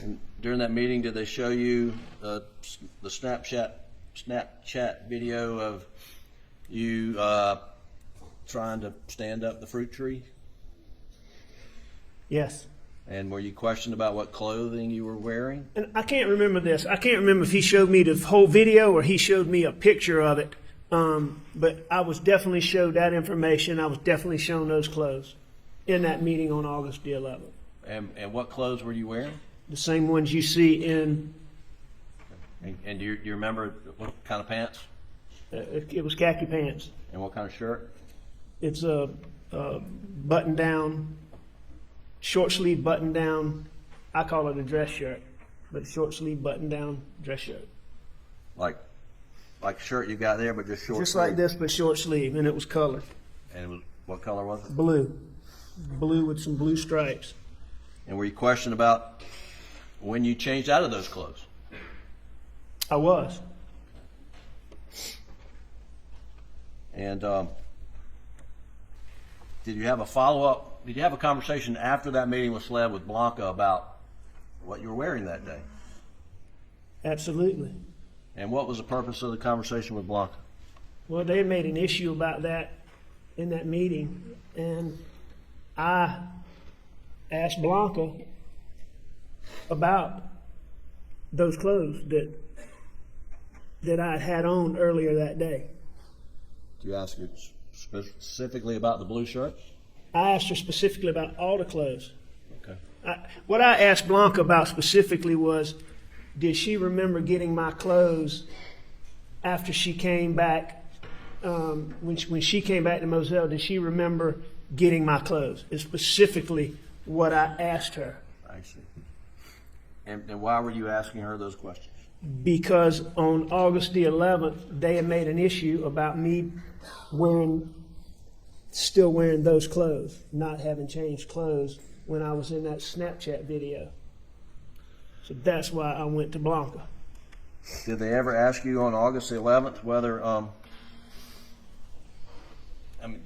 and during that meeting, did they show you the Snapchat video of you trying to stand up the fruit tree? Yes. And were you questioned about what clothing you were wearing? And I can't remember this. I can't remember if he showed me the whole video or he showed me a picture of it. But I was definitely showed that information. I was definitely shown those clothes in that meeting on August the 11th. And what clothes were you wearing? The same ones you see in. And do you remember what kind of pants? It was khaki pants. And what kind of shirt? It's a button-down, short-sleeve button-down. I call it a dress shirt, but short-sleeve button-down dress shirt. Like shirt you got there, but just short. Just sleeve. like this, but short-sleeve, and it was colored. And it was, what color was it? Blue. Blue with some blue stripes. And were you questioned about when you changed out of those clothes? I was. And did you have a follow-up? Did you have a conversation after that meeting with SLED with Blanca about what you were wearing that day? Absolutely. And what was the purpose of the conversation with Blanca? Well, they had made an issue about that in that meeting, and I asked Blanca about those clothes that I had on earlier that day. Do you ask her specifically about the blue shirt? I asked her specifically about all the clothes. Okay. What I asked Blanca about specifically was, did she remember getting my clothes after she came back, when she came back to Moselle, did she remember getting my clothes? Is specifically what I asked her. I see. And why were you asking her those questions? Because on August the 11th, they had made an issue about me still wearing those clothes, not having changed clothes when I was in that Snapchat video. So that's why I went to Blanca. Did they ever ask you on August the 11th whether,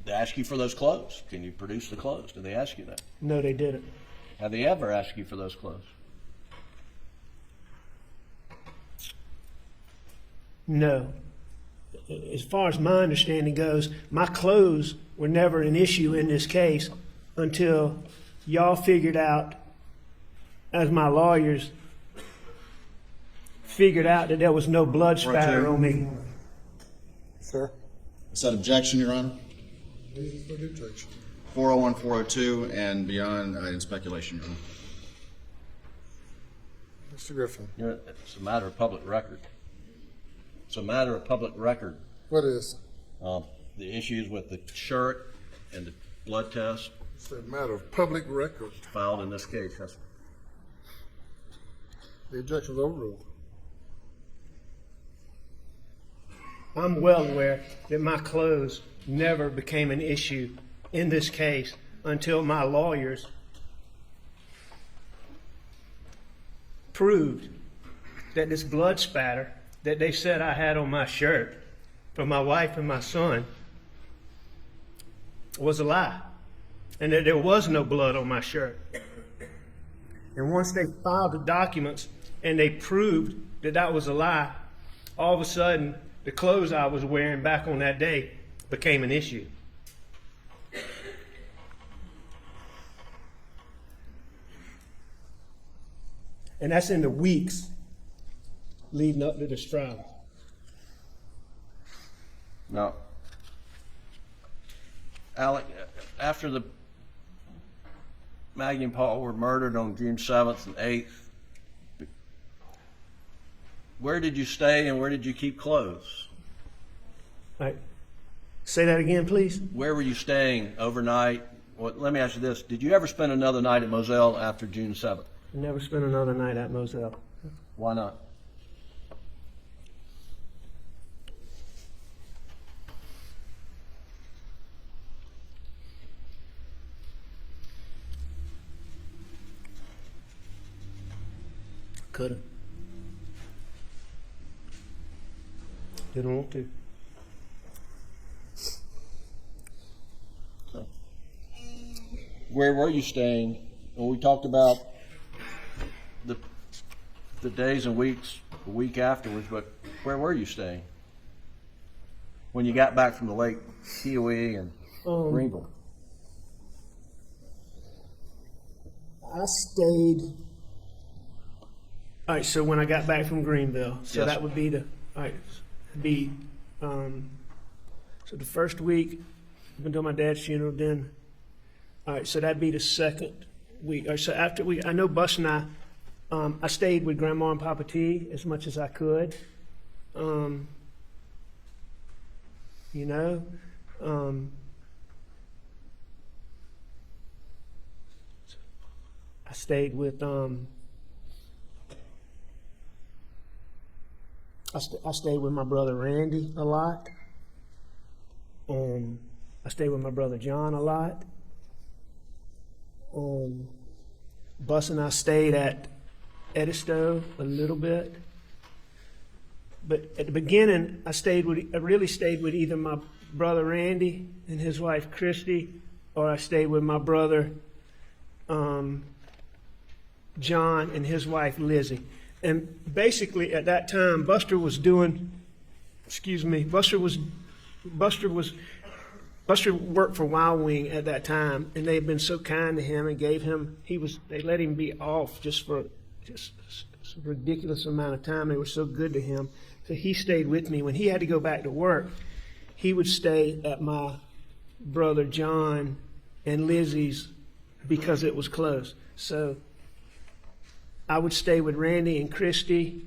they ask you for those clothes? Can you produce the clothes? Did they ask you that? No, they didn't. Have they ever asked you for those clothes? No. As far as my understanding goes, my clothes were never an issue in this case until y'all figured out, as my lawyers figured out, that there was no blood spatter on me. Sir? Is that objection, Your Honor? Reason for the objection. 401, 402, and beyond in speculation, Your Honor. Mr. Griffin, It's a matter of public record. It's a matter of public record. what is? The issues with the shirt and the blood test It's a matter of public record. filed in this case. That's The objection is overruled. I'm well aware that my clothes never became an issue in this case until my lawyers proved that this blood spatter that they said I had on my shirt for my wife and my son was a lie, and that there was no blood on my shirt. And once they filed the documents and they proved that that was a lie, all of a sudden the clothes I was wearing back on that day became an issue. And that's in the weeks leading up to this trial. Now, Alec, after the Maggie and Paul were murdered on June 7th and 8th, where did you stay and where did you keep clothes? All right. Say that again, please. Where were you staying overnight? Well, let me ask you this. Did you ever spend another night at Moselle after June 7th? Never spent another night at Moselle. Why not? Could've. Didn't want to. Where were you staying? When we talked about the days and weeks, the week afterwards, but where were you staying when you got back from the lake, Kiowee and Greenville? I stayed. All right, so when I got back from Greenville, so Yes. that would be the, all right, so the first week, up until my dad's funeral, then, all right, so that'd be the second week. All right, so after I know Bus and I stayed with Grandma and Papa T as much as I could. I stayed with, I stayed with my brother Randy a lot. I stayed with my brother John a lot. Bus and I stayed at Edisto a little bit. But at the beginning, I really stayed with either my brother Randy and his wife Christy, or I stayed with my brother John and his wife Lizzie. And basically at that time, Buster was Buster worked for Wild Wing at that time, and they had been so kind to him and they let him be off just a ridiculous amount of time. They were so good to him. So he stayed with me. When he had to go back to work, he would stay at my brother John and Lizzie's because it was close. So I would stay with Randy and Christy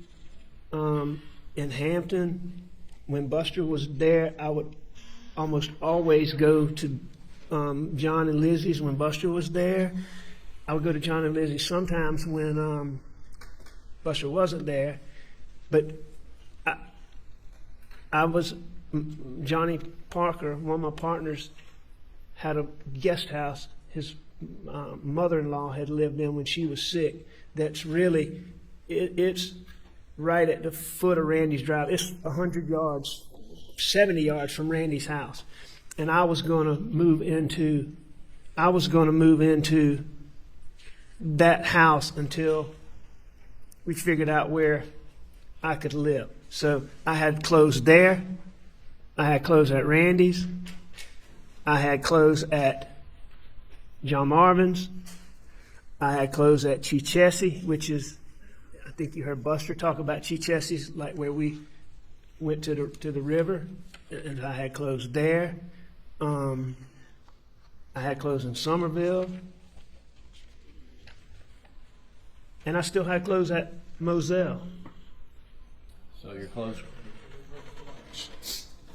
in Hampton. When Buster was there, I would almost always go to John and Lizzie's when Buster was there. I would go to John and Lizzie sometimes when Buster wasn't there. But Johnny Parker, one of my partners, had a guest house his mother-in-law had lived in when she was sick. That's really, it's right at the foot of Randy's drive. It's 100 yards, 70 yards from Randy's house. And I was going to move into that house until we figured out where I could live. So I had clothes there. I had clothes at Randy's. I had clothes at John Marvin's. I had clothes at Chichesi, which is, I think you heard Buster talk about Chichesi's, like where we went to the river, and I had clothes there. I had clothes in Somerville, and I still had clothes at Moselle. So your clothes.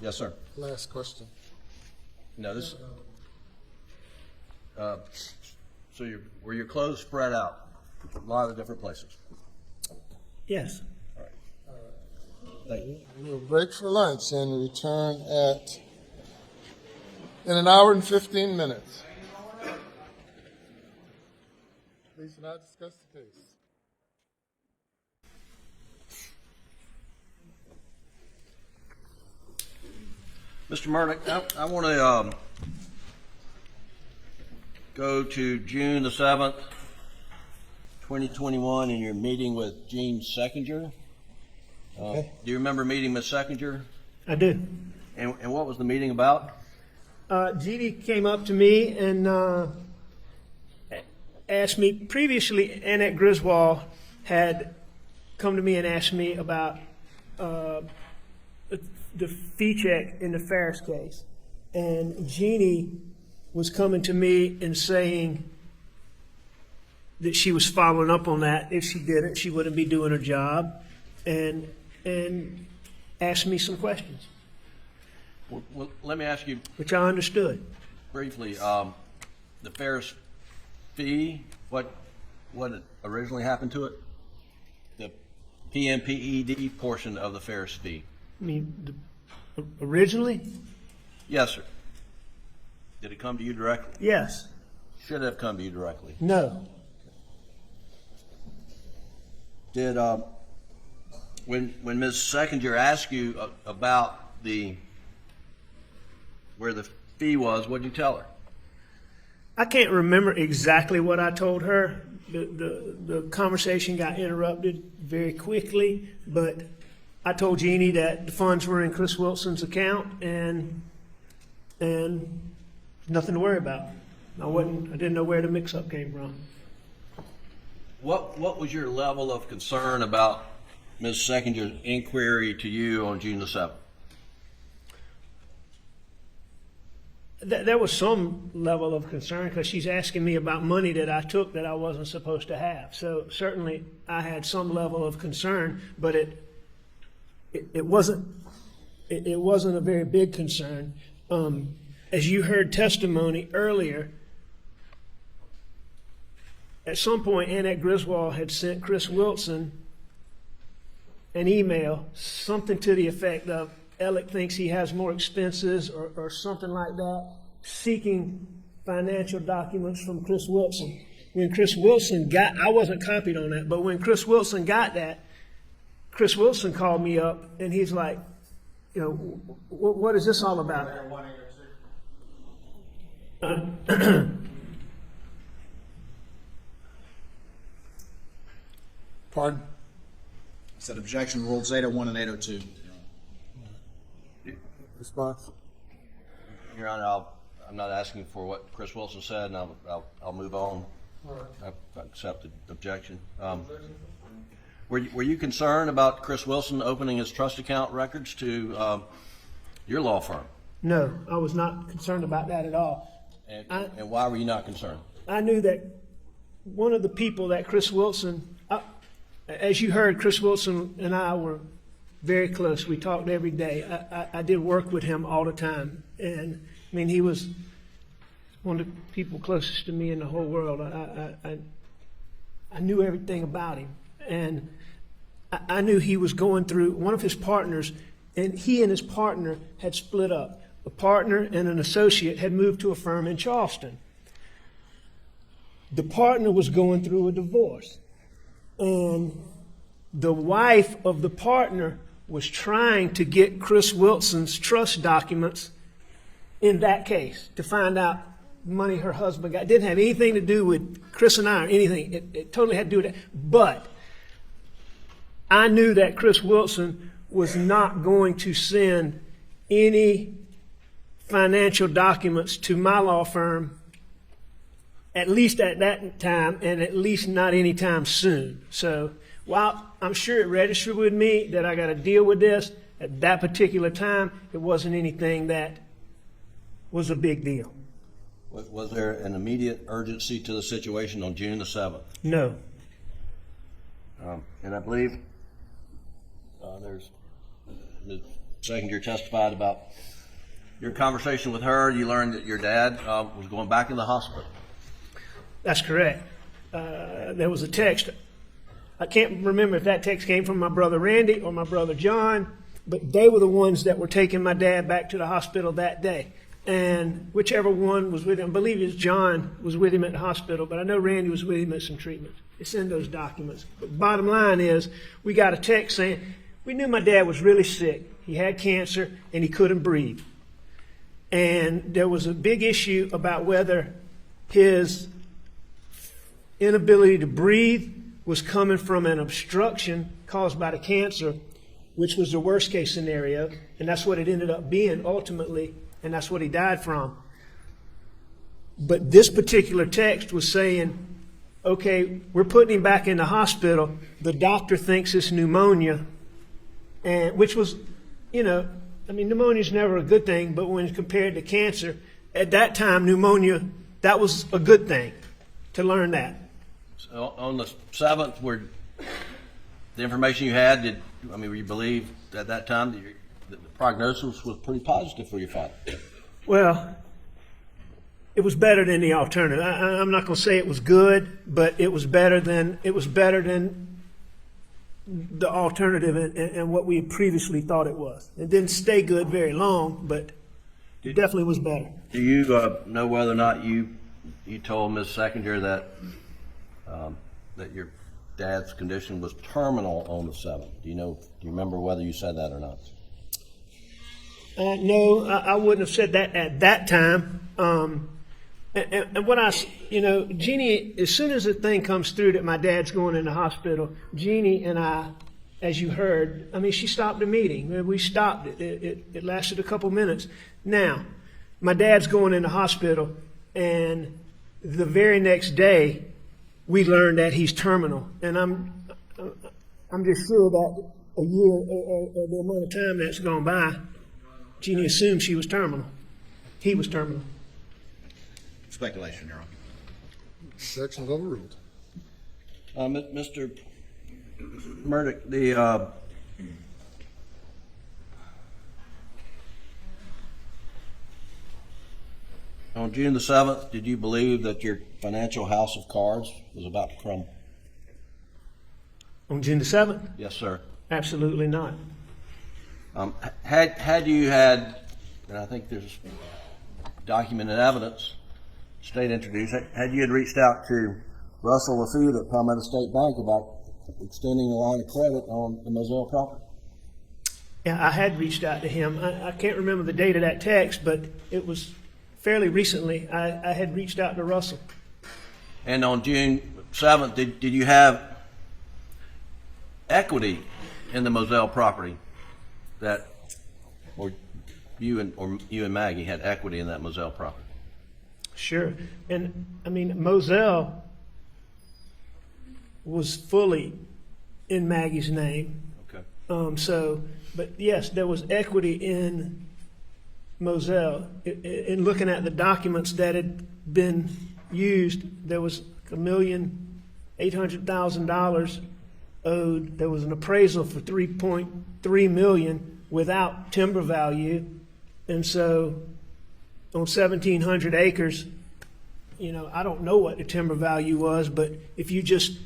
Yes, sir. Last question. No, this. So were your clothes spread out a lot of different places? Yes. All right. Thank you. We'll break for lunch and return in an hour and 15 minutes. Please do not discuss the case. Mr. Murdaugh, I want to go to June the 7th, 2021, in your meeting with Jeanne Seckinger. Okay. Do you remember meeting Ms. Seckinger? I do. And what was the meeting about? Jeannie came up to me and asked me, previously Annette Griswold had come to me and asked me about the fee check in the Ferris case. And Jeannie was coming to me and saying that she was following up on that. If she didn't, she wouldn't be doing her job, and asked me some questions, Well, let me ask you which I understood. briefly, the Ferris fee, what originally happened to it? The PMPED portion of the Ferris fee. I mean, originally, Yes, sir. Did it come to you directly? yes, Should have come to you directly. no. Did when Ms. Seckinger asked you about where the fee was, what did you tell her? I can't remember exactly what I told her. The conversation got interrupted very quickly, but I told Jeannie that the funds were in Chris Wilson's account and nothing to worry about. I didn't know where the mix-up came from. What was your level of concern about Ms. Seckinger's inquiry to you on June the 7th? There was some level of concern because she's asking me about money that I took that I wasn't supposed to have. So certainly I had some level of concern, but it wasn't a very big concern. As you heard testimony earlier, at some point Annette Griswold had sent Chris Wilson an email, something to the effect of, Alec thinks he has more expenses or something like that, seeking financial documents from Chris Wilson. When Chris Wilson I wasn't copied on that, but when Chris Wilson got that, Chris Wilson called me up and he's like, what is this all about? Pardon? Said objection, Rule Zeta 1 and 802. Response? Your Honor, I'm not asking for what Chris Wilson said, and I'll move on. I accept the objection. Were you concerned about Chris Wilson opening his trust account records to your law firm? No, I was not concerned about that at all. And why were you not concerned? I knew that one of the people that Chris Wilson, as you heard, Chris Wilson and I were very close. We talked every day. I did work with him all the time. And I mean, he was one of the people closest to me in the whole world. I knew everything about him. And I knew he was going through one of his partners, and he and his partner had split up. A partner and an associate had moved to a firm in Charleston. The partner was going through a divorce, and the wife of the partner was trying to get Chris Wilson's trust documents in that case to find out money her husband got. It didn't have anything to do with Chris and I or anything. It totally had to do with that. But I knew that Chris Wilson was not going to send any financial documents to my law firm, at least at that time, and at least not anytime soon. So while I'm sure it registered with me that I got to deal with this, at that particular time, it wasn't anything that was a big deal. Was there an immediate urgency to the situation on June the 7th? No. And I believe there's the second year testified about your conversation with her. You learned that your dad was going back in the hospital. That's correct. There was a text. I can't remember if that text came from my brother Randy or my brother John, but they were the ones that were taking my dad back to the hospital that day. And whichever one was with him, I believe it's John was with him at the hospital, but I know Randy was with him at some treatment. It's in those documents. But bottom line is, we got a text saying, we knew my dad was really sick. He had cancer and he couldn't breathe. And there was a big issue about whether his inability to breathe was coming from an obstruction caused by the cancer, which was the worst case scenario, and that's what it ended up being ultimately, and that's what he died from. But this particular text was saying, okay, we're putting him back in the hospital. The doctor thinks it's pneumonia, and which was, you know, I mean, pneumonia is never a good thing, but when compared to cancer, at that time, pneumonia, that was a good thing to learn that. So on the 7th, were the information you had, were you believe at that time that the prognosis was pretty positive for your father? Well, it was better than the alternative. I'm not going to say it was good, but it was better than the alternative and what we had previously thought it was. It didn't stay good very long, but it definitely was better. Do you know whether or not you told Ms. Seconder that that your dad's condition was terminal on the 7th? Do you remember whether you said that or not? No, I wouldn't have said that at that time. And what Jeanne, as soon as the thing comes through that my dad's going in the hospital, Jeanne and I, as you heard, she stopped the meeting. We stopped it. It lasted a couple minutes. Now, my dad's going in the hospital, and the very next day, we learned that he's terminal. And I'm just sure that a year or the amount of time that's gone by, Jeanne assumed she was terminal. He was terminal. Speculation, Your Honor. Objection's overruled. Mr. Murdaugh, on June the 7th, did you believe that your financial house of cards was about to crumble? On June the 7th? Yes, sir. Absolutely not. Had you had, and I think there's documented evidence, state introduced, had you reached out to Russell Lafitte at Almeda State Bank about extending a line of credit on the Moselle property? Yeah, I had reached out to him. I can't remember the date of that text, but it was fairly recently. I had reached out to Russell. And on June 7th, did you have equity in the Moselle property that, or you and Maggie had equity in that Moselle property? Sure. And I mean, Moselle was fully in Maggie's name. Okay. But yes, there was equity in Moselle. In looking at the documents that had been used, there was $1,800,000 owed. There was an appraisal for $3.3 million without timber value. And so on 1,700 acres, I don't know what the timber value was, but if you just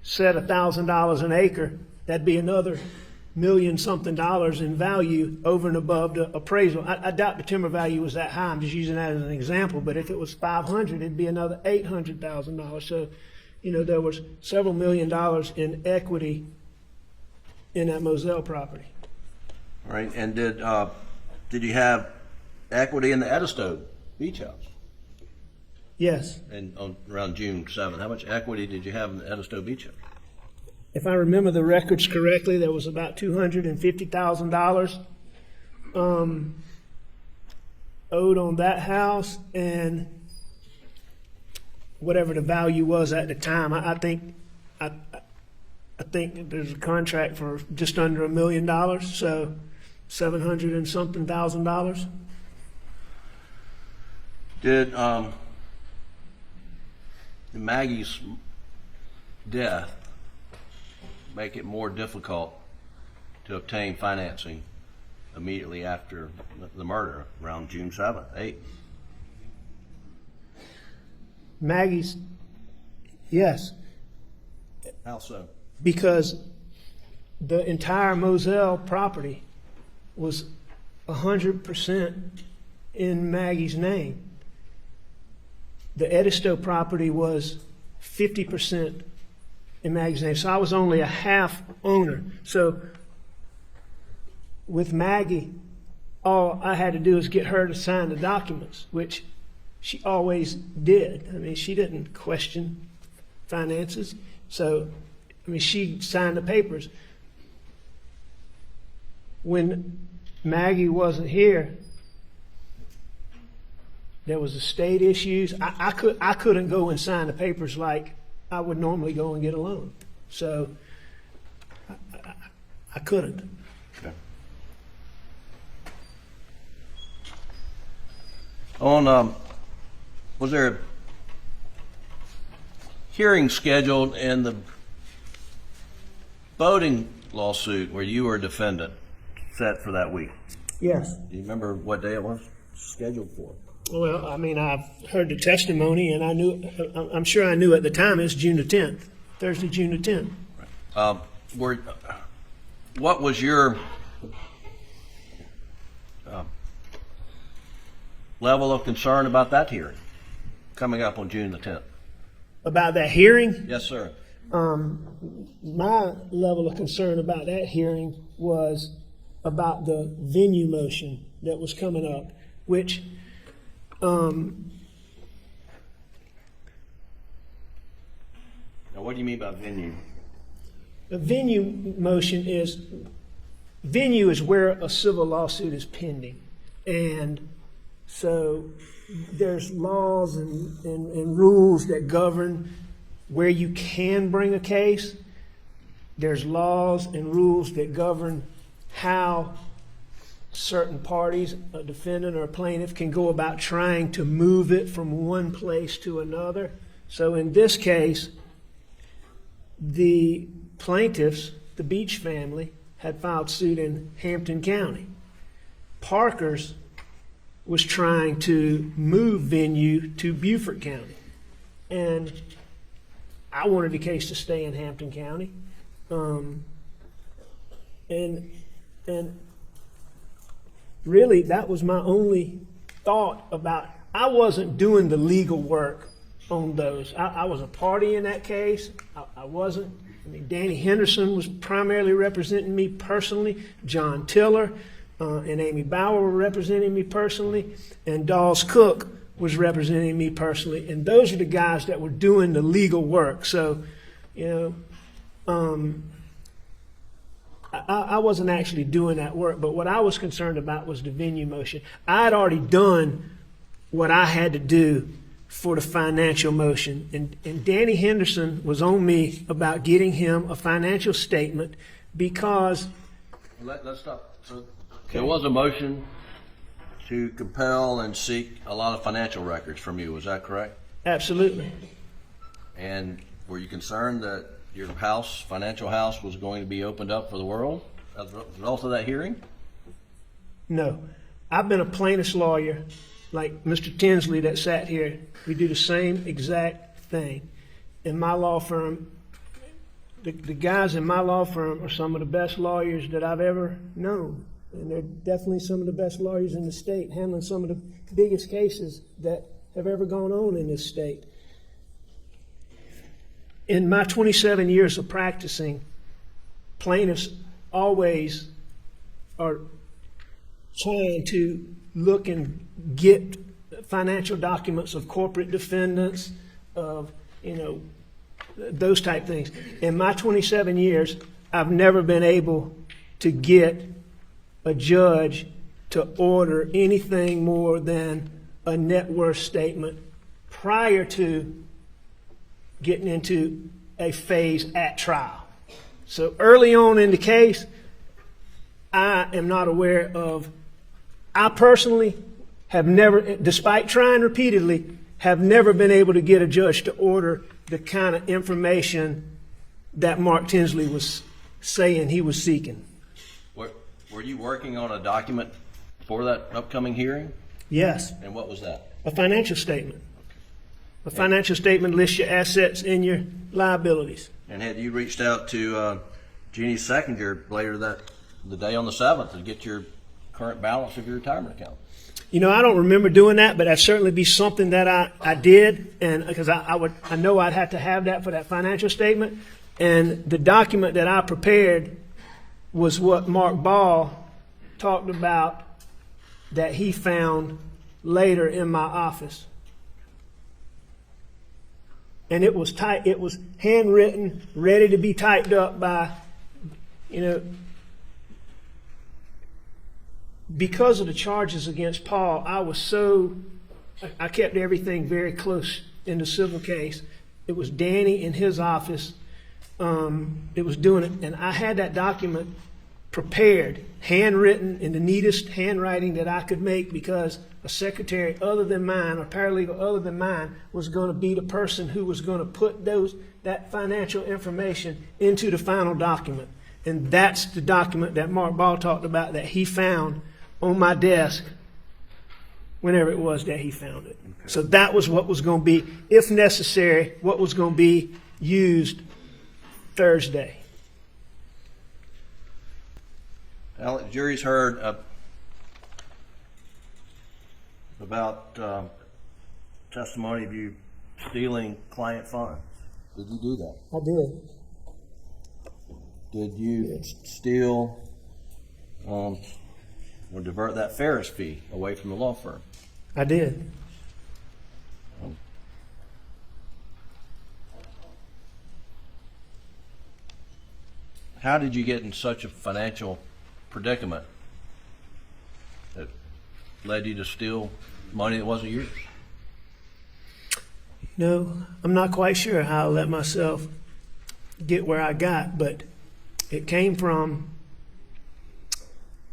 said $1,000 an acre, that'd be another $1,000,000-something in value over and above the appraisal. I doubt the timber value was that high. I'm just using that as an example. But if it was 500, it'd be another $800,000. So, there was several $1,000,000 in equity in that Moselle property. All right. And did you have equity in the Edisto Beach House? Yes. And around June 7th, how much equity did you have in the Edisto Beach House? If I remember the records correctly, there was about $250,000 owed on that house, and whatever the value was at the time, I think there's a contract for just under $1 million, so $700 and something thousand. Did Maggie's death make it more difficult to obtain financing immediately after the murder around June 7th, 8th? Maggie's, yes. How so? Because the entire Moselle property was 100% in Maggie's name. The Edisto property was 50% in Maggie's name. So I was only a half owner. So with Maggie, all I had to do was get her to sign the documents, which she always did. I mean, she didn't question finances. So, she signed the papers. When Maggie wasn't here, there was estate issues. I couldn't go and sign the papers like I would normally go and get a loan. So I couldn't. Okay. Was there a hearing scheduled in the boating lawsuit where you were a defendant set for that week? Yes. Do you remember what day it was scheduled for? Well, I've heard the testimony, and I'm sure I knew at the time it's June the 10th, Thursday, June the 10th. What was your level of concern about that hearing coming up on June the 10th? About that hearing? Yes, sir. My level of concern about that hearing was about the venue motion that was coming up, which Now, what do you mean by venue? the venue motion is where a civil lawsuit is pending. And so there's laws and rules that govern where you can bring a case. There's laws and rules that govern how certain parties, a defendant or a plaintiff, can go about trying to move it from one place to another. So in this case, the plaintiffs, the Beach family, had filed suit in Hampton County. Parker's was trying to move venue to Beaufort County. And I wanted the case to stay in Hampton County. And really, that was my only thought about. I wasn't doing the legal work on those. I was a party in that case. I wasn't. Danny Henderson was primarily representing me personally. John Tiller and Amy Bauer were representing me personally. And Dawes Cook was representing me personally. And those are the guys that were doing the legal work. So, I wasn't actually doing that work, but what I was concerned about was the venue motion. I had already done what I had to do for the financial motion, and Danny Henderson was on me about getting him a financial statement because... Let's stop. So there was a motion to compel and seek a lot of financial records from you, was that correct? Absolutely. And were you concerned that your house, financial house, was going to be opened up for the world as a result of that hearing? No. I've been a plaintiff's lawyer, like Mr. Tinsley that sat here. We do the same exact thing. In my law firm, the guys in my law firm are some of the best lawyers that I've ever known. And they're definitely some of the best lawyers in the state, handling some of the biggest cases that have ever gone on in this state. In my 27 years of practicing, plaintiffs always are trying to look and get financial documents of corporate defendants, of, those type things. In my 27 years, I've never been able to get a judge to order anything more than a net worth statement prior to getting into a phase at trial. So early on in the case, I am not aware of, I personally have never, despite trying repeatedly, have never been able to get a judge to order the kind of information that Mark Tinsley was saying he was seeking. Were you working on a document for that upcoming hearing? Yes. And what was that? A financial statement. A financial statement lists your assets and your liabilities. And had you reached out to Jeanne's seconder later the day on the 7th to get your current balance of your retirement account? I don't remember doing that, but that'd certainly be something that I did, and because I know I'd have to have that for that financial statement. And the document that I prepared was what Mark Ball talked about that he found later in my office. And it was it was handwritten, ready to be typed up by, because of the charges against Paul, I kept everything very close in the civil case. It was Danny in his office. It was doing it, and I had that document prepared, handwritten in the neatest handwriting that I could make, because a secretary other than mine, or paralegal other than mine, was going to be the person who was going to put that financial information into the final document. And that's the document that Mark Ball talked about that he found on my desk whenever it was that he found it. Okay. So that was what was going to be, if necessary, what was going to be used Thursday. Well, the jury's heard about testimony of you stealing client funds. Did you do that? I did. Did you steal or divert that Ferris fee away from the law firm? I did. How did you get in such a financial predicament that led you to steal money that wasn't yours? I'm not quite sure how I let myself get where I got, but it came from,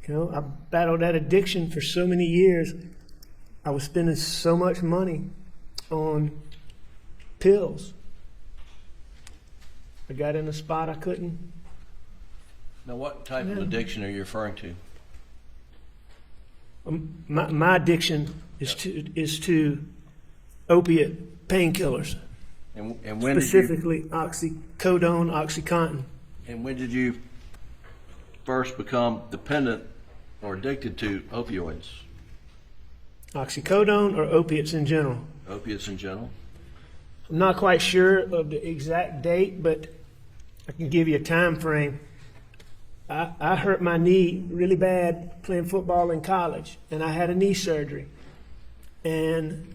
I battled that addiction for so many years. I was spending so much money on pills. I got in a spot I couldn't. Now, what type of addiction are you referring to? My addiction is to opiate painkillers, And when specifically oxycodone, OxyContin. And when did you first become dependent or addicted to opioids? Oxycodone or opiates in general? Opiates in general. I'm not quite sure of the exact date, but I can give you a time frame. I hurt my knee really bad playing football in college, and I had a knee surgery. And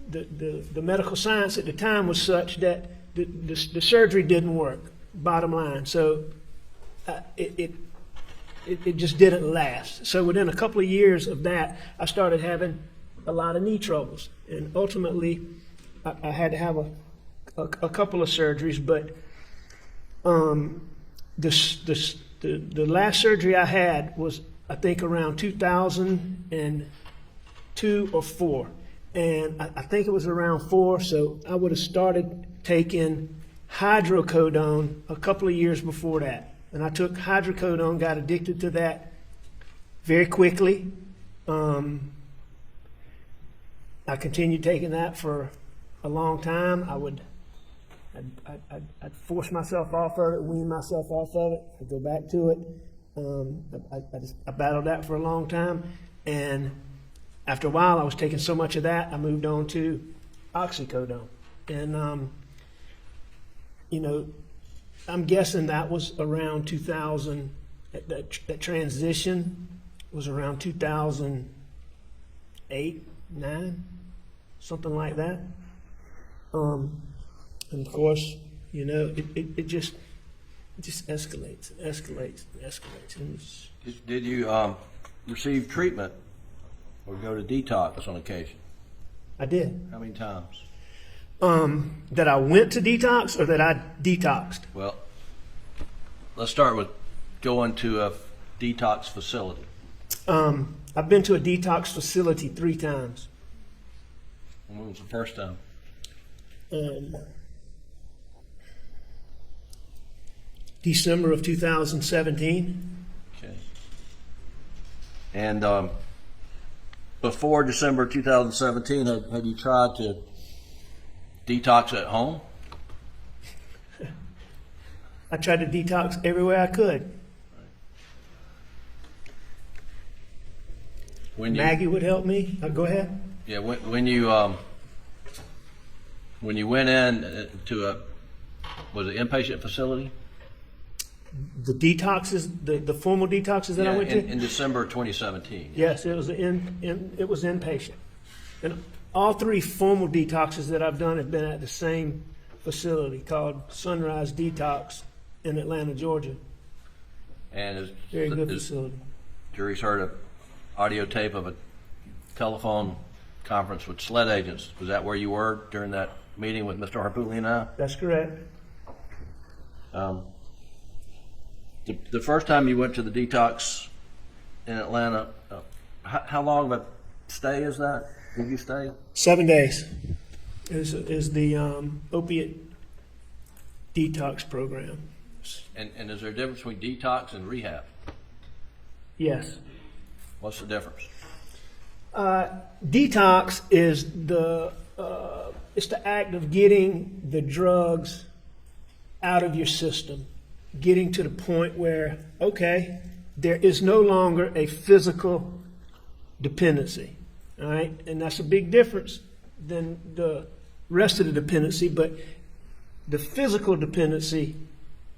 the medical science at the time was such that the surgery didn't work, bottom line. So it just didn't last. So within a couple of years of that, I started having a lot of knee troubles, and ultimately, I had to have a couple of surgeries. But the last surgery I had was, I think, around 2002 or 4, and I think it was around 4. So I would have started taking hydrocodone a couple of years before that. And I took hydrocodone, got addicted to that very quickly. I continued taking that for a long time. I'd force myself off of it, wean myself off of it, I'd go back to it. I battled that for a long time. And after a while, I was taking so much of that, I moved on to oxycodone. And, I'm guessing that was around 2000, that transition was around 2008, 9, something like that. And of course, it just escalates and escalates and escalates. And Did you receive treatment or go to detox on occasion? I did. How many times? That I went to detox or that I detoxed? Well, let's start with going to a detox facility. I've been to a detox facility 3 times. When was the first time? December of 2017. Okay. And before December 2017, had you tried to detox at home? I tried to detox everywhere I could. Maggie would help me. Go ahead. Yeah, when you went in to was it inpatient facility? The detoxes, the formal detoxes that I went to? In December 2017. Yes, it was it was inpatient. And all 3 formal detoxes that I've done have been at the same facility called Sunrise Detox in Atlanta, Georgia. And Very good facility. Jury's heard an audio tape of a telephone conference with SLED agents. Was that where you were during that meeting with Mr. Harpootli and I? That's correct. The first time you went to the detox in Atlanta, how long of a stay is that? Did you stay? 7 days is the opiate detox program. And is there a difference between detox and rehab? Yes. What's the difference? Detox is it's the act of getting the drugs out of your system, getting to the point where, okay, there is no longer a physical dependency, all right? And that's a big difference than the rest of the dependency, but the physical dependency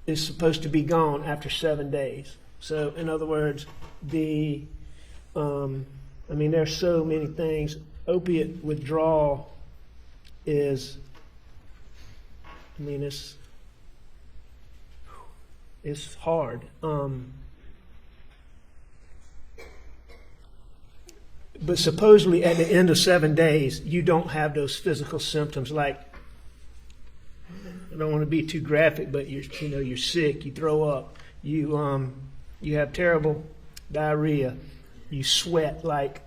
is supposed to be gone after 7 days. So, in other words, there's so many things. Opiate withdrawal is, it's hard. But supposedly at the end of 7 days, you don't have those physical symptoms like, I don't want to be too graphic, but you're sick, you throw up, you have terrible diarrhea, you sweat like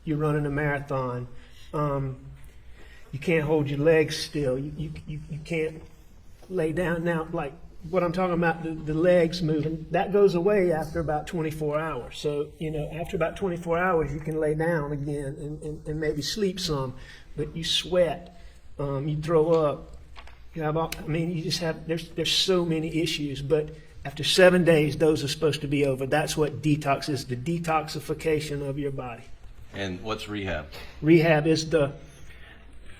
you're running a marathon, you can't hold your legs still, you can't lay down. Now, like what I'm talking about, the legs moving, that goes away after about 24 hours. So, after about 24 hours, you can lay down again and maybe sleep some, but you sweat, you throw up. You just have, there's so many issues, but after 7 days, those are supposed to be over. That's what detox is, the detoxification of your body. And what's rehab? Rehab is the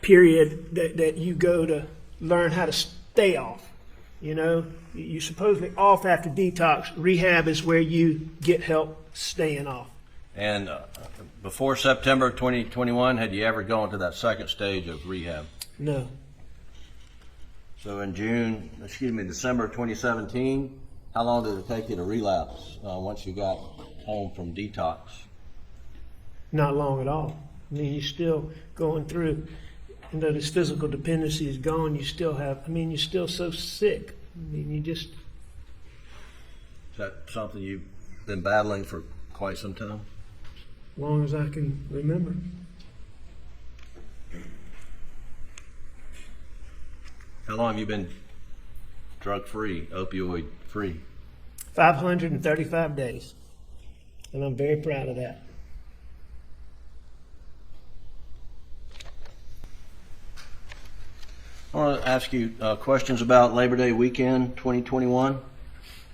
period that you go to learn how to stay off. You're supposedly off after detox. Rehab is where you get help staying off. And before September 2021, had you ever gone to that second stage of rehab? No. So in December 2017, How long did it take you to relapse once you got home from detox? Not long at all. I mean, you're still going through, and though this physical dependency is gone, you still have, I mean, you're still so sick. I mean, you just, Is that something you've been battling for quite some time? as long as I can remember. How long have you been drug-free, opioid-free? 535 days. And I'm very proud of that. I want to ask you questions about Labor Day weekend 2021.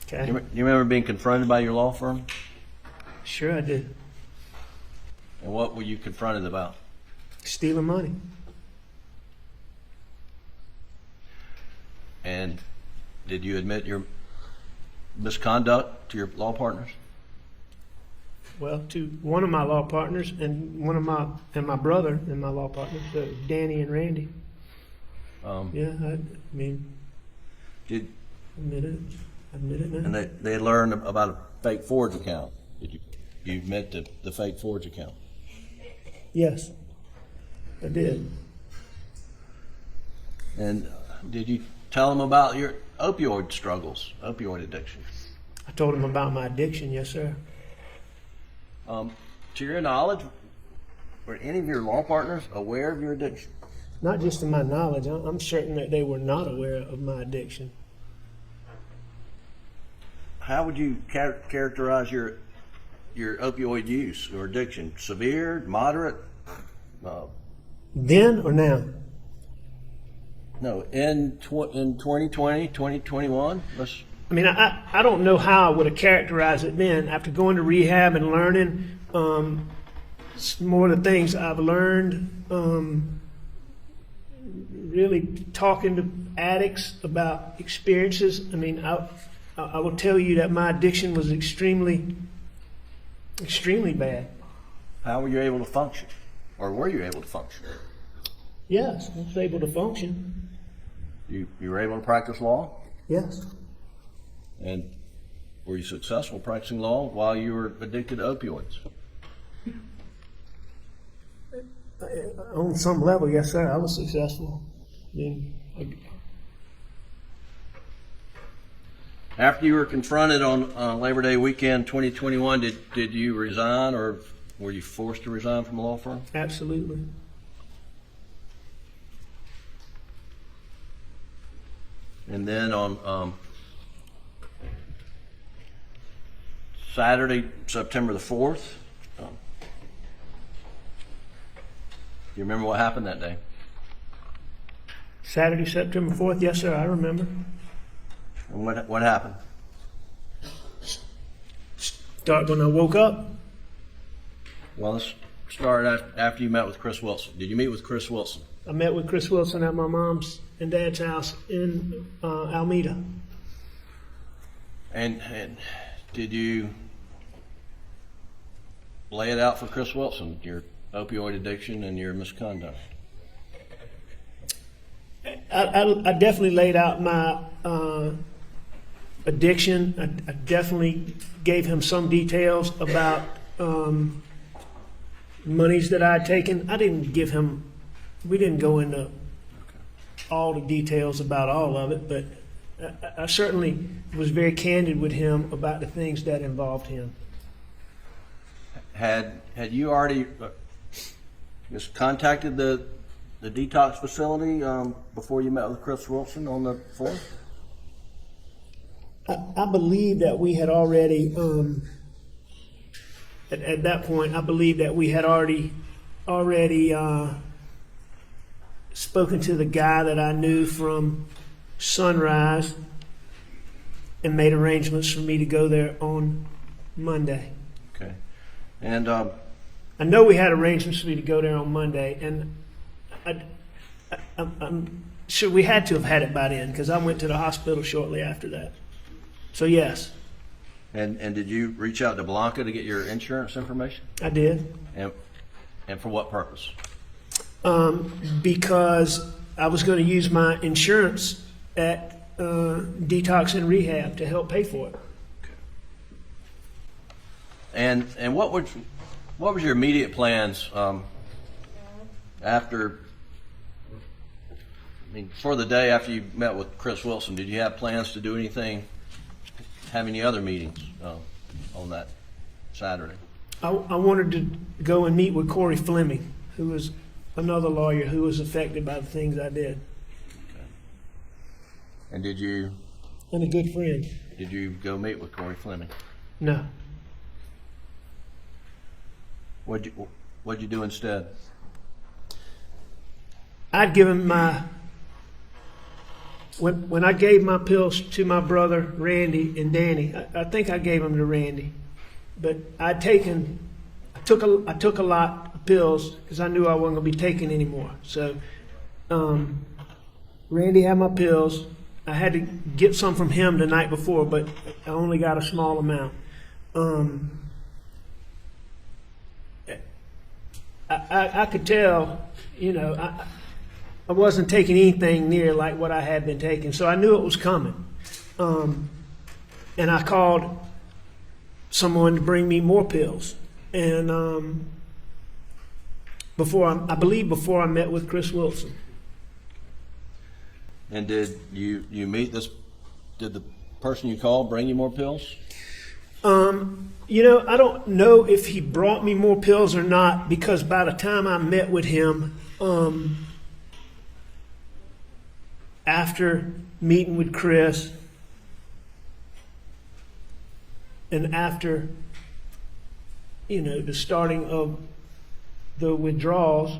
Okay? You remember being confronted by your law firm? Sure I did. And what were you confronted about? Stealing money. And did you admit your misconduct to your law partners? Well, to one of my law partners and my brother and my law partners, Danny and Randy. Yeah, I mean, Did admit it now. and they learned about a fake forge account? Did you admit to the fake forge account? Yes, I did. And did you tell them about your opioid struggles, opioid addiction? I told him about my addiction. Yes, sir. To your knowledge, were any of your law partners aware of your addiction? Not just to my knowledge. I'm certain that they were not aware of my addiction. How would you characterize your opioid use or addiction? Severe, moderate? Then or now? No, in 2020, 2021? I mean, I don't know how I would have characterized it then. After going to rehab and learning more of the things I've learned, really talking to addicts about experiences. I mean, I will tell you that my addiction was extremely bad. How were you able to function? Or were you able to function? Yes, I was able to function. You were able to practice law? Yes. And were you successful practicing law while you were addicted to opioids? On some level, yes, sir, I was successful. I mean, After you were confronted on Labor Day weekend 2021, did you resign or were you forced to resign from a law firm? absolutely. And then on Saturday, September the 4th, you remember what happened that day? Saturday, September 4th, yes, sir, I remember. And what happened? Start when I woke up. Well, let's start after you met with Chris Wilson. Did you meet with Chris Wilson? I met with Chris Wilson at my mom's and dad's house in Almeda. And did you lay it out for Chris Wilson, your opioid addiction and your misconduct? I definitely laid out my addiction. I definitely gave him some details about monies that I had taken. I didn't give him, we didn't go into all the details about all of it, but I certainly was very candid with him about the things that involved him. Had you already just contacted the detox facility before you met with Chris Wilson on the 4th? I believe that we had already, at that point, I believe that we had already spoken to the guy that I knew from Sunrise and made arrangements for me to go there on Monday. Okay. And I know we had arrangements for me to go there on Monday, and I'm sure we had to have had it by then because I went to the hospital shortly after that. So yes, and did you reach out to Blanca to get your insurance information? I did. And for what purpose? Because I was going to use my insurance at detox and rehab to help pay for it. And what was your immediate plans after? I mean, for the day after you met with Chris Wilson, did you have plans to do anything? Have any other meetings on that Saturday? I wanted to go and meet with Corey Fleming, who was another lawyer who was affected by the things I did. Okay. And did you? And a good friend. Did you go meet with Corey Fleming? No. What'd you do instead? I'd given my, when I gave my pills to my brother Randy and Danny, I think I gave them to Randy, but I took a lot of pills because I knew I wasn't going to be taking any more. So Randy had my pills. I had to get some from him the night before, but I only got a small amount. I could tell, you know, I wasn't taking anything near like what I had been taking, so I knew it was coming. And I called someone to bring me more pills. And I believe before I met with Chris Wilson. And did you meet this? Did the person you called bring you more pills? You know, I don't know if he brought me more pills or not, because by the time I met with him, after meeting with Chris and after, you know, the starting of the withdrawals,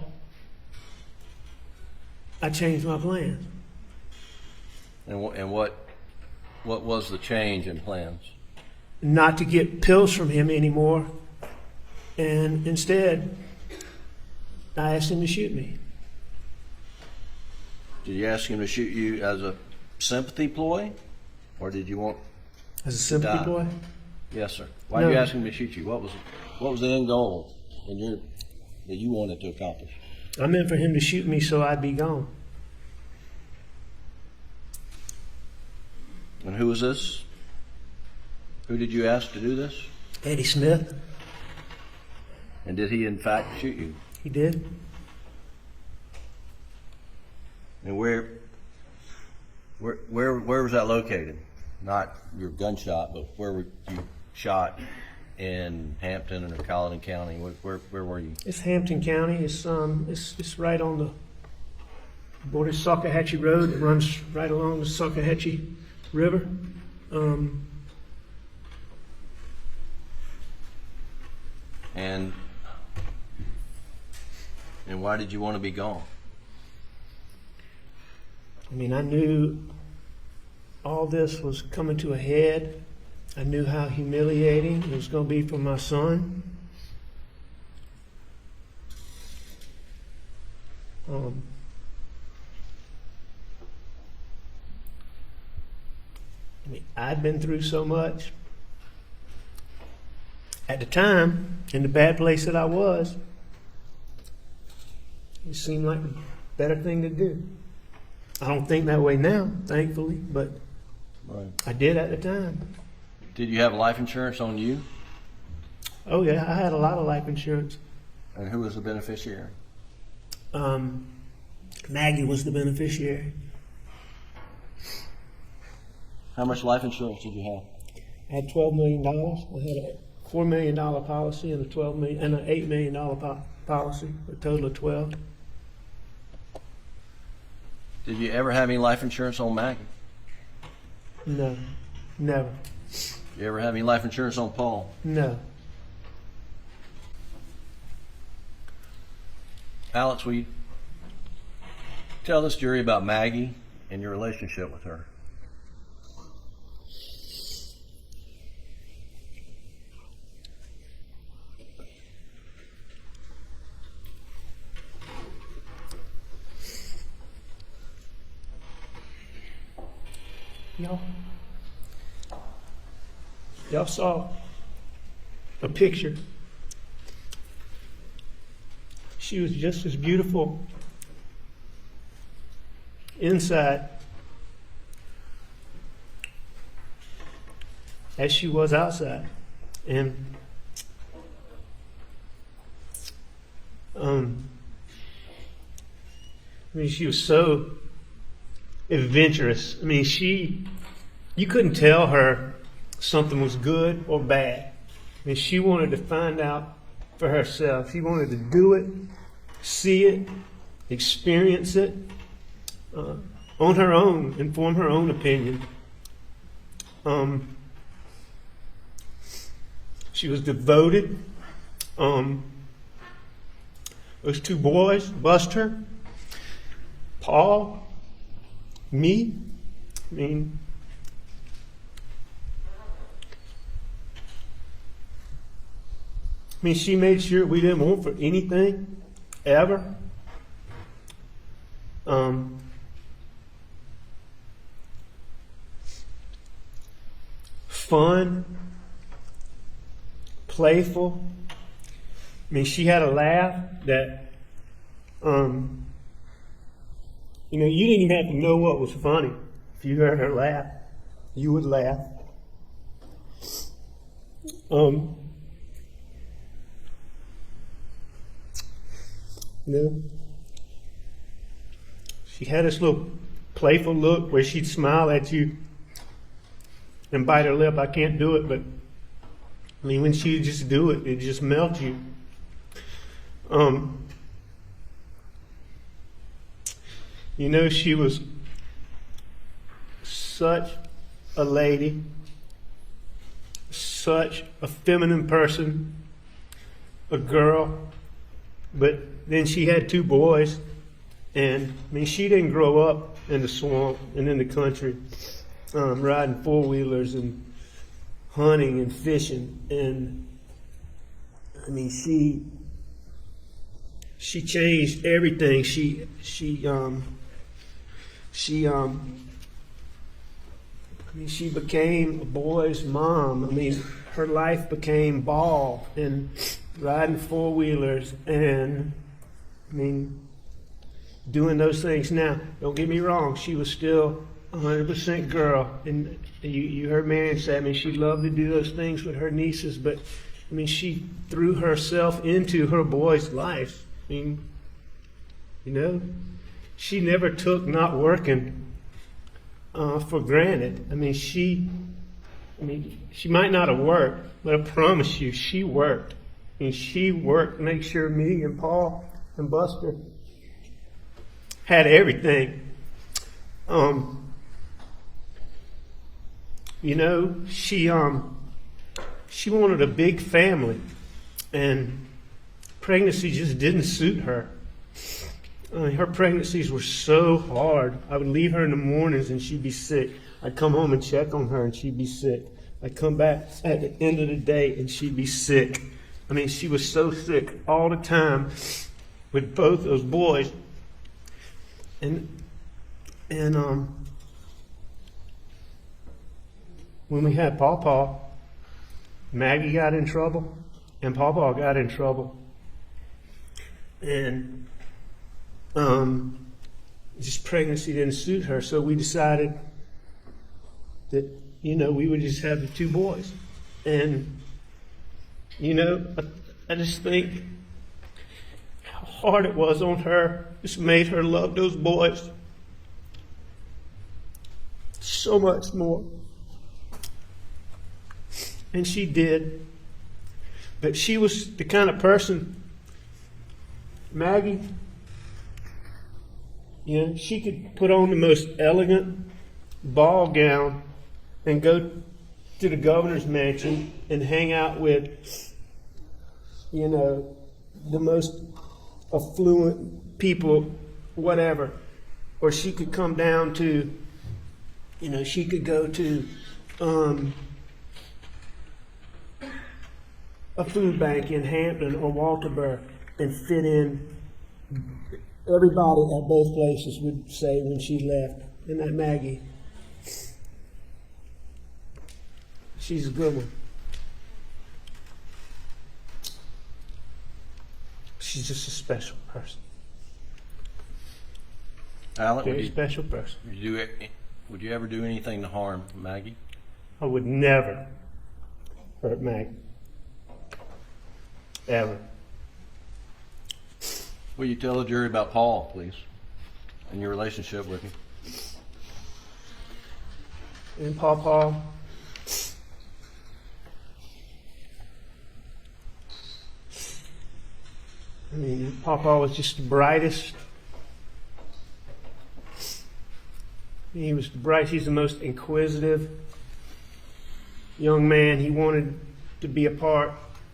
I changed my plans. And what was the change in plans? Not to get pills from him anymore, and instead I asked him to shoot me. Did you ask him to shoot you as a sympathy ploy, or did you want As a sympathy die? ploy? Yes, sir. Why No. did you ask him to shoot you? What was the end goal that you wanted to accomplish? I meant for him to shoot me so I'd be gone. And who was this? Who did you ask to do this? Eddie Smith. And did he in fact shoot you? He did. And where was that located? Not your gunshot, but where were you shot? In Hampton or Colleton County? Where were you? It's Hampton County. It's right on the border of Salkehatchie Road. It runs right along the Salkehatchie River. And why did you want to be gone? I mean, I knew all this was coming to a head. I knew how humiliating it was going to be for my son. I mean, I'd been through so much. At the time, in the bad place that I was, it seemed like the better thing to do. I don't think that way now, thankfully, but Right. I did at the time. Did you have life insurance on you? Oh yeah, I had a lot of life insurance. And who was the beneficiary? Maggie was the beneficiary. How much life insurance did you have? I had $12 million. I had a $4 million policy and an $8 million policy, a total of 12. Did you ever have any life insurance on Maggie? No, never. You ever have any life insurance on Paul? No. Alex, will you tell this jury about Maggie and your relationship with her? Y'all saw a picture. She was just as beautiful inside as she was outside. And I mean, she was so adventurous. I mean, you couldn't tell her something was good or bad. I mean, she wanted to find out for herself. She wanted to do it, see it, experience it on her own and form her own opinion. She was devoted. Those two boys, Buster, Paul, me. I mean, she made sure we didn't want for anything, ever. Fun, playful. I mean, she had a laugh that, you didn't even have to know what was funny. If you heard her laugh, you would laugh. She had this little playful look where she'd smile at you and bite her lip. I can't do it, but I mean, when she'd just do it, it'd just melt you. She was such a lady, such a feminine person, a girl, but then she had two boys, and I mean, she didn't grow up in the swamp and in the country, riding four-wheelers and hunting and fishing, and I mean, she changed everything. She became a boy's mom. I mean, her life became ball and riding four-wheelers and, I mean, doing those things. Now, don't get me wrong, she was still 100% girl. And you heard Marion say, I mean, she loved to do those things with her nieces, but, I mean, she threw herself into her boy's life. I mean, she never took not working for granted. I mean, she might not have worked, but I promise you, she worked. And she worked to make sure me and Paul and Buster had everything. She wanted a big family, and pregnancy just didn't suit her. Her pregnancies were so hard. I would leave her in the mornings and she'd be sick. I'd come home and check on her and she'd be sick. I'd come back at the end of the day and she'd be sick. I mean, she was so sick all the time with both those boys. And when we had PawPaw, Maggie got in trouble and PawPaw got in trouble. And just pregnancy didn't suit her, so we decided that, we would just have the two boys. And, I just think how hard it was on her. Just made her love those boys so much more. And she did. But she was the kind of person, Maggie, she could put on the most elegant ball gown and go to the governor's mansion and hang out with, the most affluent people, whatever. Or she could come down to, she could go to a food bank in Hampton or Walterboro and fit in. Everybody at both places would say when she left, and that Maggie, she's a good one. She's just a special person. Alan, Very special person. would you ever do anything to harm Maggie? I would never hurt Maggie. Ever. Will you tell the jury about Paul, please, and your relationship with him? And PawPaw, I mean, PawPaw was just the brightest. He was the brightest. He's the most inquisitive young man. He wanted to be a part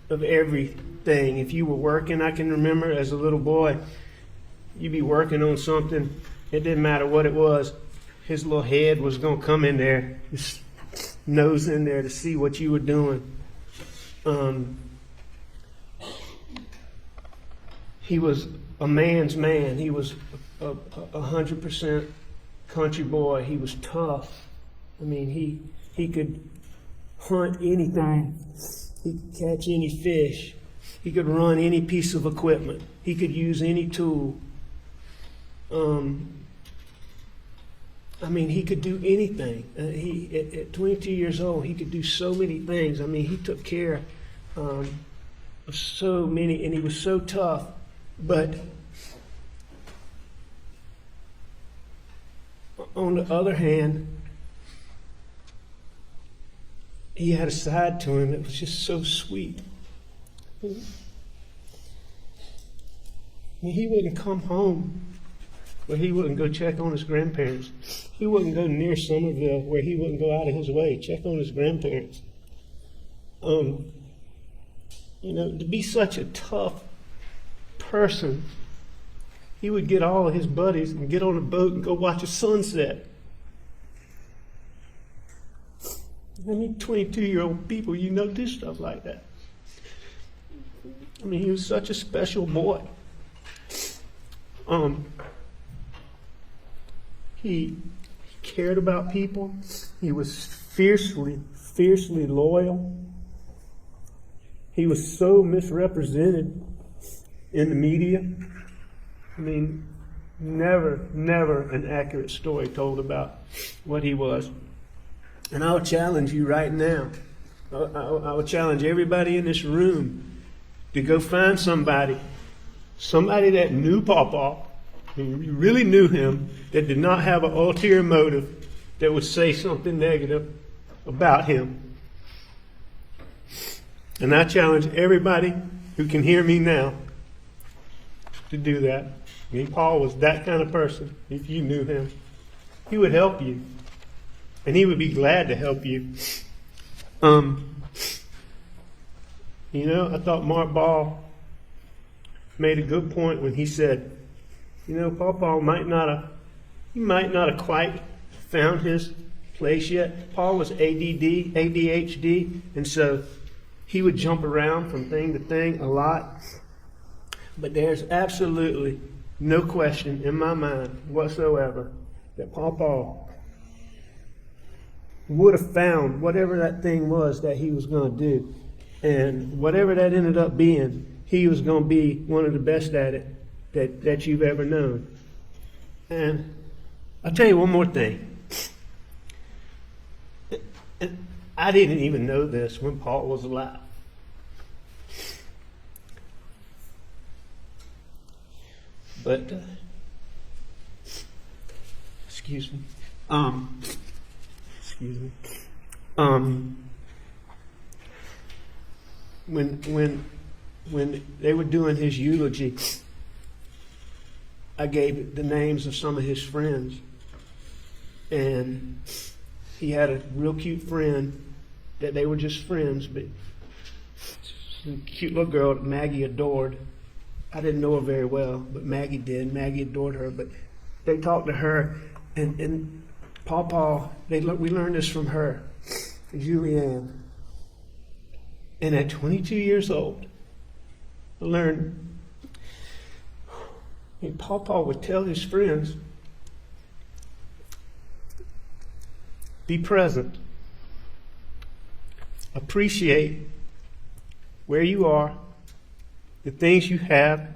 of everything. If you were working, I can remember as a little boy, you'd be working on something. It didn't matter what it was. His little head was going to come in there, his nose in there to see what you were doing. He was a man's man. He was 100% country boy. He was tough. I mean, he could hunt anything. He could catch any fish. He could run any piece of equipment. He could use any tool. I mean, he could do anything. At 22 years old, he could do so many things. I mean, he took care of so many, and he was so tough. But on the other hand, he had a side to him that was just so sweet. I mean, he wouldn't come home where he wouldn't go check on his grandparents. He wouldn't go near Somerville where he wouldn't go out of his way, check on his grandparents. You know, to be such a tough person, he would get all of his buddies and get on a boat and go watch a sunset. I mean, 22-year-old people, you know, do stuff like that. I mean, he was such a special boy. He cared about people. He was fiercely loyal. He was so misrepresented in the media. I mean, never an accurate story told about what he was. And I'll challenge you right now. I will challenge everybody in this room to go find somebody that knew PawPaw, who really knew him, that did not have an ulterior motive, that would say something negative about him. And I challenge everybody who can hear me now to do that. I mean, Paul was that kind of person. If you knew him, he would help you. And he would be glad to help you. You know, I thought Mark Ball made a good point when he said, you know, PawPaw might not have quite found his place yet. Paul was ADHD, and so he would jump around from thing to thing a lot. But there's absolutely no question in my mind whatsoever that PawPaw would have found whatever that thing was that he was going to do. And whatever that ended up being, he was going to be one of the best at it that you've ever known. And I'll tell you one more thing. And I didn't even know this when Paul was alive. But, excuse me. When they were doing his eulogy, I gave the names of some of his friends. And he had a real cute friend that they were just friends, but a cute little girl that Maggie adored. I didn't know her very well, but Maggie did. Maggie adored her, but they talked to her, and PawPaw, we learned this from her, Julianne. And at 22 years old, I learned, PawPaw would tell his friends, be present, appreciate where you are, the things you have,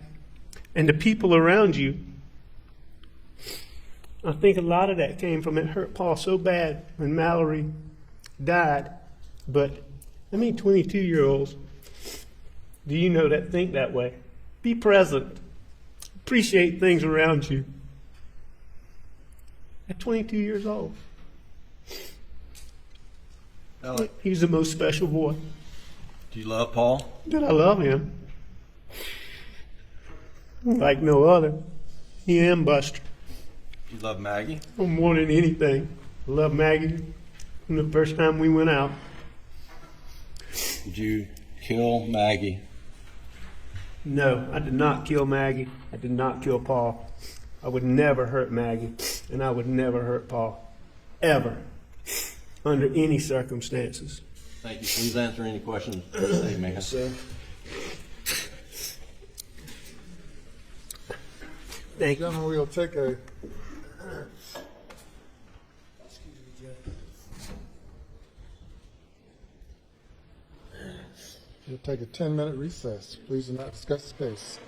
and the people around you. I think a lot of that came from it hurt Paul so bad when Mallory died, but How many 22-year-olds do you know that think that way? Be present. Appreciate things around you. At 22 years old. Alec, He's the most special boy. do you love Paul? Did I love him? Like no other. He and Buster. Do you love Maggie? More than anything. I love Maggie from the first time we went out. Did you kill Maggie? No, I did not kill Maggie. I did not kill Paul. I would never hurt Maggie, and I would never hurt Paul. Ever. Under any circumstances. Thank you. Please answer any questions they may have. Sir. Thank you. Gentlemen, we'll take a we'll take a 10-minute recess. Please do not discuss the case.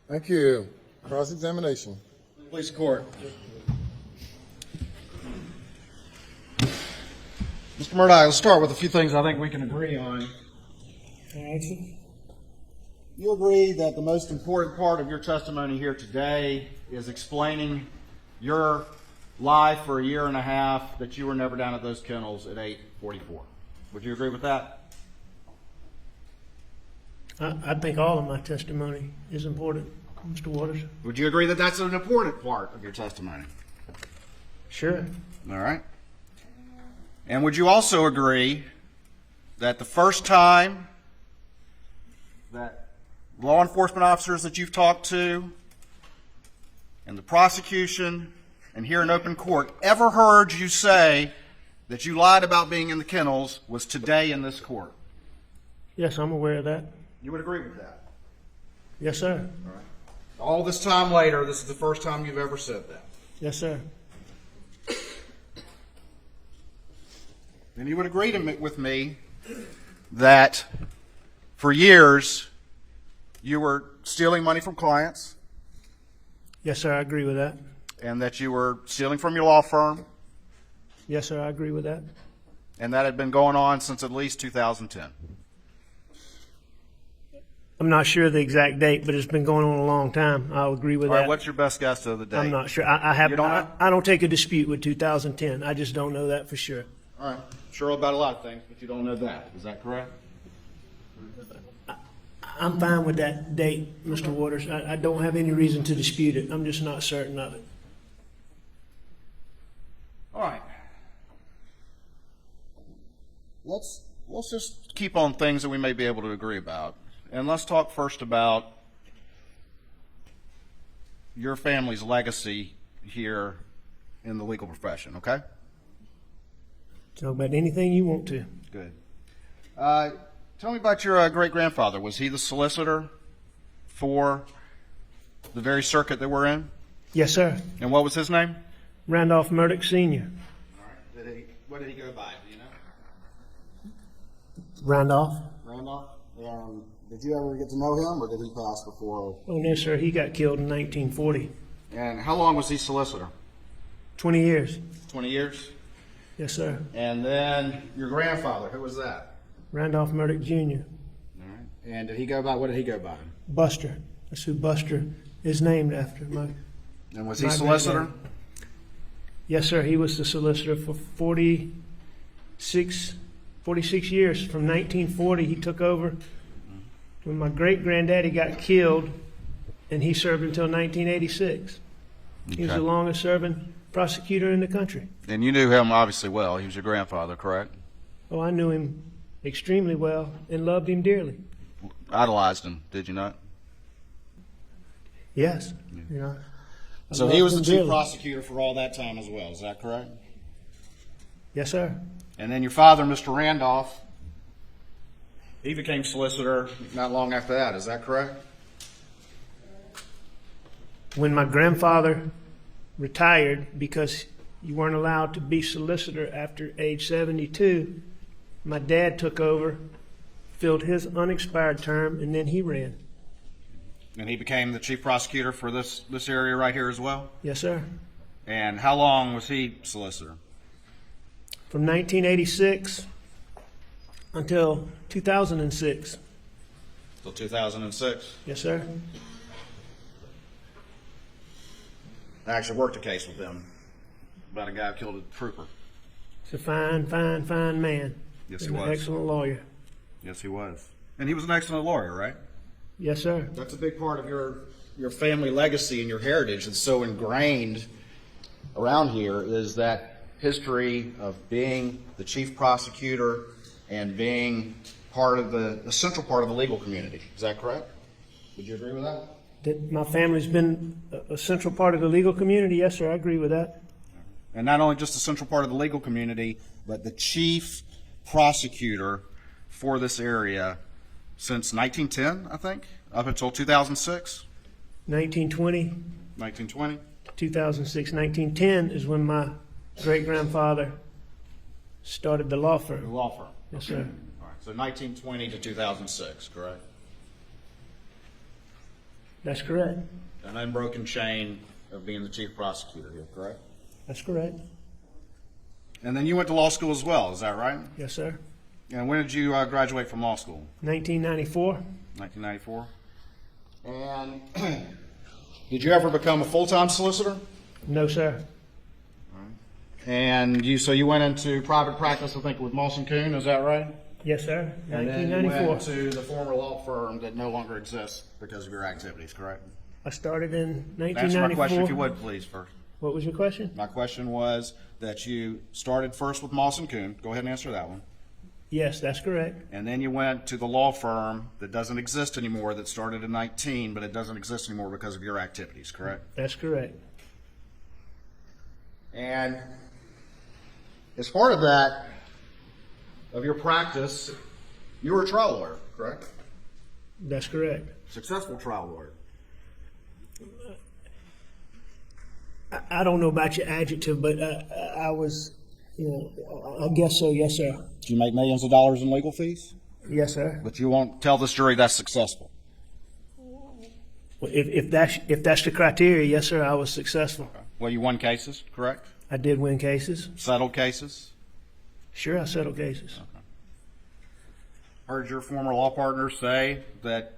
Thank you. Cross-examination. Police court. Mr. Murdaugh, let's start with a few things I think we can agree on. You agree that the most important part of your testimony here today is explaining your lie for a year and a half that you were never down at those kennels at 8:44. Would you agree with that? I think all of my testimony is important, Mr. Waters. Would you agree that that's an important part of your testimony? Sure. All right. And would you also agree that the first time that law enforcement officers that you've talked to and the prosecution and here in open court ever heard you say that you lied about being in the kennels was today in this court? Yes, I'm aware of that. You would agree with that? Yes, sir. All right. All this time later, this is the first time you've ever said that. Yes, sir. And you would agree with me that for years you were stealing money from clients Yes, sir, I agree with that. and that you were stealing from your law firm, Yes, sir, I agree with that. and that had been going on since at least 2010. I'm not sure of the exact date, but it's been going on a long time. I'll agree with All right, that. what's your best guess of the date? I'm not sure. I have. You don't know? I don't take a dispute with 2010. I just don't know that for sure. All right. Sure about a lot of things, but you don't know that. Is that correct? I'm fine with that date, Mr. Waters. I don't have any reason to dispute it. I'm just not certain of it. All right. Let's just keep on things that we may be able to agree about. And let's talk first about your family's legacy here in the legal profession, okay? Talk about anything you want to. Good. Tell me about your great-grandfather. Was he the solicitor for the very circuit that we're in? Yes, sir. And what was his name? Randolph Murdaugh Sr. All right. What did he go by? Do you know? Randolph? Randolph? Did you ever get to know him, or did he pass before? Oh, no, sir. He got killed in 1940. And how long was he solicitor? 20 years. 20 years? Yes, sir. And then your grandfather, who was that? Randolph Murdaugh Jr. All right. And did he go by, what did he go by? Buster. That's who Buster is named after. And was he My solicitor? granddad. Yes, sir. He was the solicitor for 46 years. From 1940, he took over when my great-granddaddy got killed, and he served until 1986. He was Okay. the longest-serving prosecutor in the country. And you knew him obviously well. He was your grandfather, correct? Oh, I knew him extremely well and loved him dearly. Idolized him, did you not? Yes. You know, I So loved he was him the chief dearly. prosecutor for all that time as well, is that correct? Yes, sir. And then your father, Mr. Randolph, he became solicitor not long after that, is that correct? When my grandfather retired, because you weren't allowed to be solicitor after age 72, my dad took over, filled his unexpired term, and then he ran. And he became the chief prosecutor for this area right here as well? Yes, sir. And how long was he solicitor? From 1986 until 2006. Till 2006. Yes, sir. I actually worked a case with him about a guy who killed a trooper. He's a fine man. Yes, he And an was. excellent lawyer. Yes, he was. And he was an excellent lawyer, right? Yes, sir. That's a big part of your family legacy and your heritage that's so ingrained around here is that history of being the chief prosecutor and being part of the central part of the legal community. Is that correct? Would you agree with that? That my family's been a central part of the legal community. Yes, sir. I agree with that. And not only just a central part of the legal community, but the chief prosecutor for this area since 1910, I think, up until 2006. 1920 1920. to 2006. 1910 is when my great-grandfather started the law The firm. law firm. Yes, sir. All right. So 1920 to 2006, correct? That's correct. An unbroken chain of being the chief prosecutor here, correct? That's correct. And then you went to law school as well, is that right? Yes, sir. And when did you graduate from law school? 1994. 1994. And did you ever become a full-time solicitor? No, sir. And you went into private practice, I think, with Moss & Kuhn, is that right? Yes, sir. And then you 1994. went to the former law firm that no longer exists because of your activities, correct? I started in Answer my 1994. question, if you would, please, first. What was your question? My question was that you started first with Moss & Kuhn. Go ahead and answer that one. Yes, that's correct. And then you went to the law firm that doesn't exist anymore, that started in 19, but it doesn't exist anymore because of your activities, correct? That's correct. And as part of that, of your practice, you were a trial lawyer, correct? That's correct. Successful trial lawyer. I don't know about your adjective, but I was, I guess so. Yes, sir. Did you make millions of dollars in legal fees? Yes, sir. But you won't tell this jury that's successful. Well, if that's the criteria, yes, sir, I was successful. Well, you won cases, correct? I did win cases. Settled cases? Sure, I settled cases. Heard your former law partner say that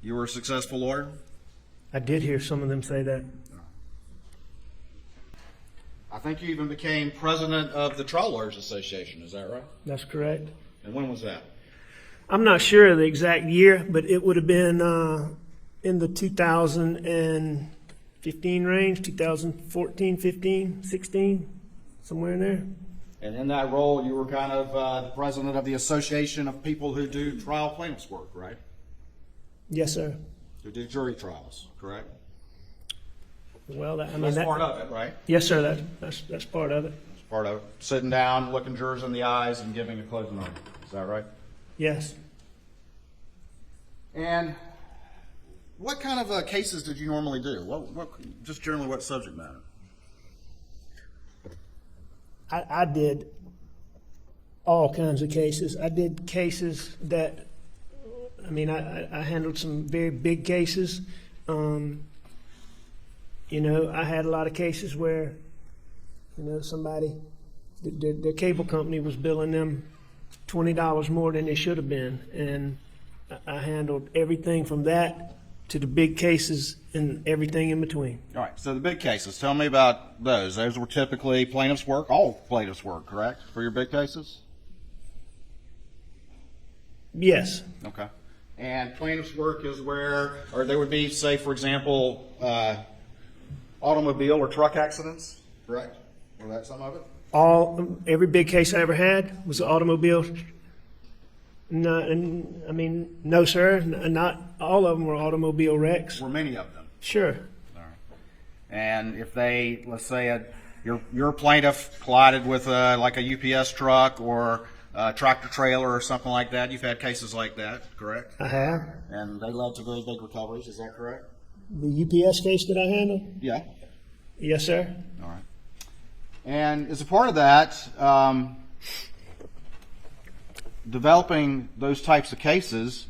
you were a successful lawyer? I did hear some of them say that. I think you even became president of the Trial Lawyers Association, is that right? That's correct. And when was that? I'm not sure of the exact year, but it would have been in the 2015 range, 2014, 15, 16, somewhere in there. And in that role, you were kind of the president of the Association of People Who Do Trial Plaintiffs Work, right? Yes, sir. Who do jury trials, correct? Well, That's part of it, right? Yes, sir. That's part of it. It's part of it. Sitting down, looking jurors in the eyes, and giving a closing argument. Is that right? Yes. And what kind of cases did you normally do? What just generally what subject matter? I did all kinds of cases. I did cases that, I handled some very big cases. I had a lot of cases where, somebody, their cable company was billing them $20 more than they should have been. And I handled everything from that to the big cases and everything in between. All right, so the big cases, tell me about those. Those were typically plaintiff's work, all plaintiff's work, correct, for your big cases? Yes. Okay. And plaintiff's work is where, or there would be, say, for example, automobile or truck accidents, correct? Was that some of it? Every big case I ever had was an automobile. No, sir. Not all of them were automobile wrecks. Were many of them? Sure. All right. And if they, let's say, your plaintiff collided with like a UPS truck or a tractor trailer or something like that, you've had cases like that, correct? I have. And they led to very big recoveries, is that correct? The UPS case that I handled? Yeah. Yes, sir. All right. And as a part of that, developing those types of cases,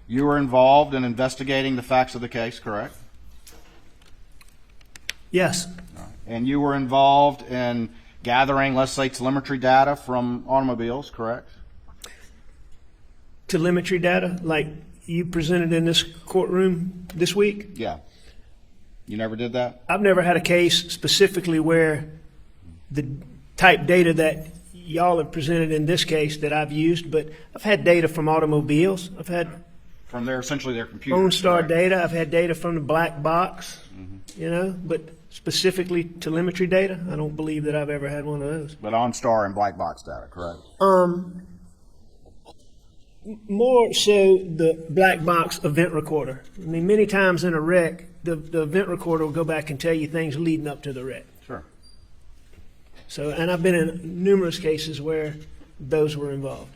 you were involved in investigating the facts of the case, correct? Yes. All right. And you were involved in gathering, let's say, telemetry data from automobiles, correct? Telemetry data, like you presented in this courtroom this week? Yeah. You never did that? I've never had a case specifically where the type data that y'all have presented in this case that I've used, but I've had data from automobiles. I've had From their, essentially their computers. OnStar correct? data. I've had data from the black box, you know, but specifically telemetry data, I don't believe that I've ever had one of those. But OnStar and black box data, correct? More so the black box event recorder. I mean, many times in a wreck, the event recorder will go back and tell you things leading up to the wreck. Sure. So, and I've been in numerous cases where those were involved.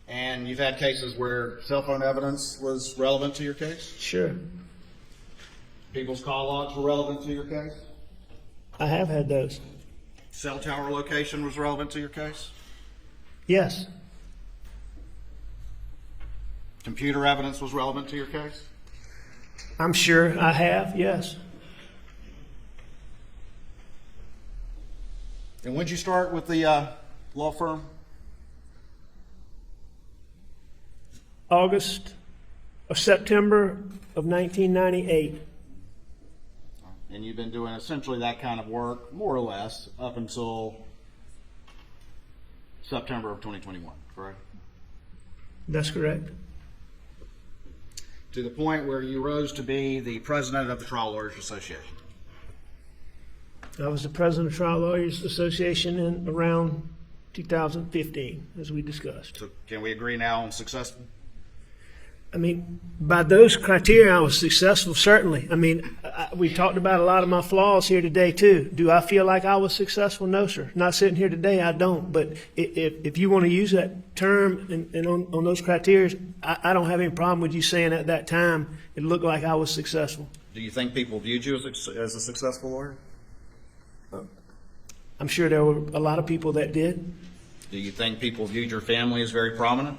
And you've had cases where cell phone evidence was relevant to your case? Sure. People's call logs were relevant to your case? I have had those. Cell tower location was relevant to your case? Yes. Computer evidence was relevant to your case? I'm sure I have, yes. And when did you start with the law firm? September of 1998. And you've been doing essentially that kind of work, more or less, up until September of 2021, correct? That's correct. To the point where you rose to be the president of the Trial Lawyers Association. I was the president of Trial Lawyers Association in around 2015, as we discussed. So can we agree now on successful? I mean, by those criteria, I was successful, certainly. I mean, we talked about a lot of my flaws here today, too. Do I feel like I was successful? No, sir. Not sitting here today, I don't. But if you want to use that term and on those criteria, I don't have any problem with you saying at that time it looked like I was successful. Do you think people viewed you as a successful lawyer? I'm sure there were a lot of people that did. Do you think people viewed your family as very prominent?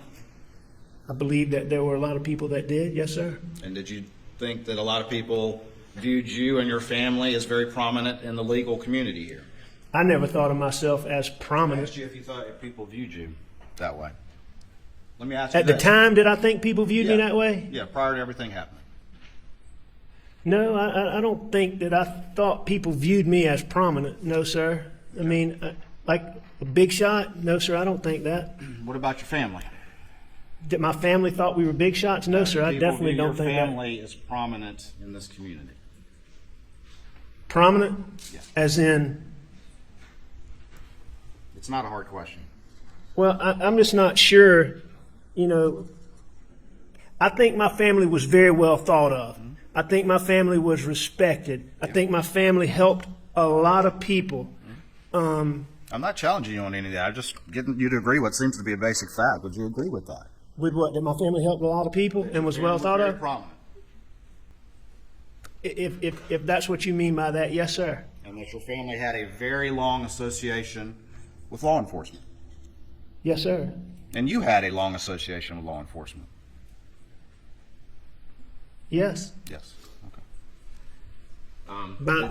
I believe that there were a lot of people that did, yes, sir. And did you think that a lot of people viewed you and your family as very prominent in the legal community here? I never thought of myself as I prominent. asked you if you thought if people viewed you that way. Let me ask you At the this. time, did I think people viewed me Yeah. that way? Yeah, prior to everything happening. No, I don't think that I thought people viewed me as prominent. No, sir. I mean, like a big shot? No, sir, I don't think that. What about your family? That my family thought we were big shots? No, sir, I People definitely view don't your think that. family is prominent in this community. Prominent? Yeah. As in, It's not a hard question. well, I'm just not sure, you know. I think my family was very well thought of. I think my family was respected. I think my family helped a lot of people. I'm not challenging you on any of that. I'm just getting you to agree what seems to be a basic fact. Would you agree with that? With what? That my family helped a lot of people and was well thought Very of? prominent. If that's what you mean by that, yes, sir. And that your family had a very long association with law enforcement. Yes, sir. And you had a long association with law enforcement. Yes. Yes. Okay.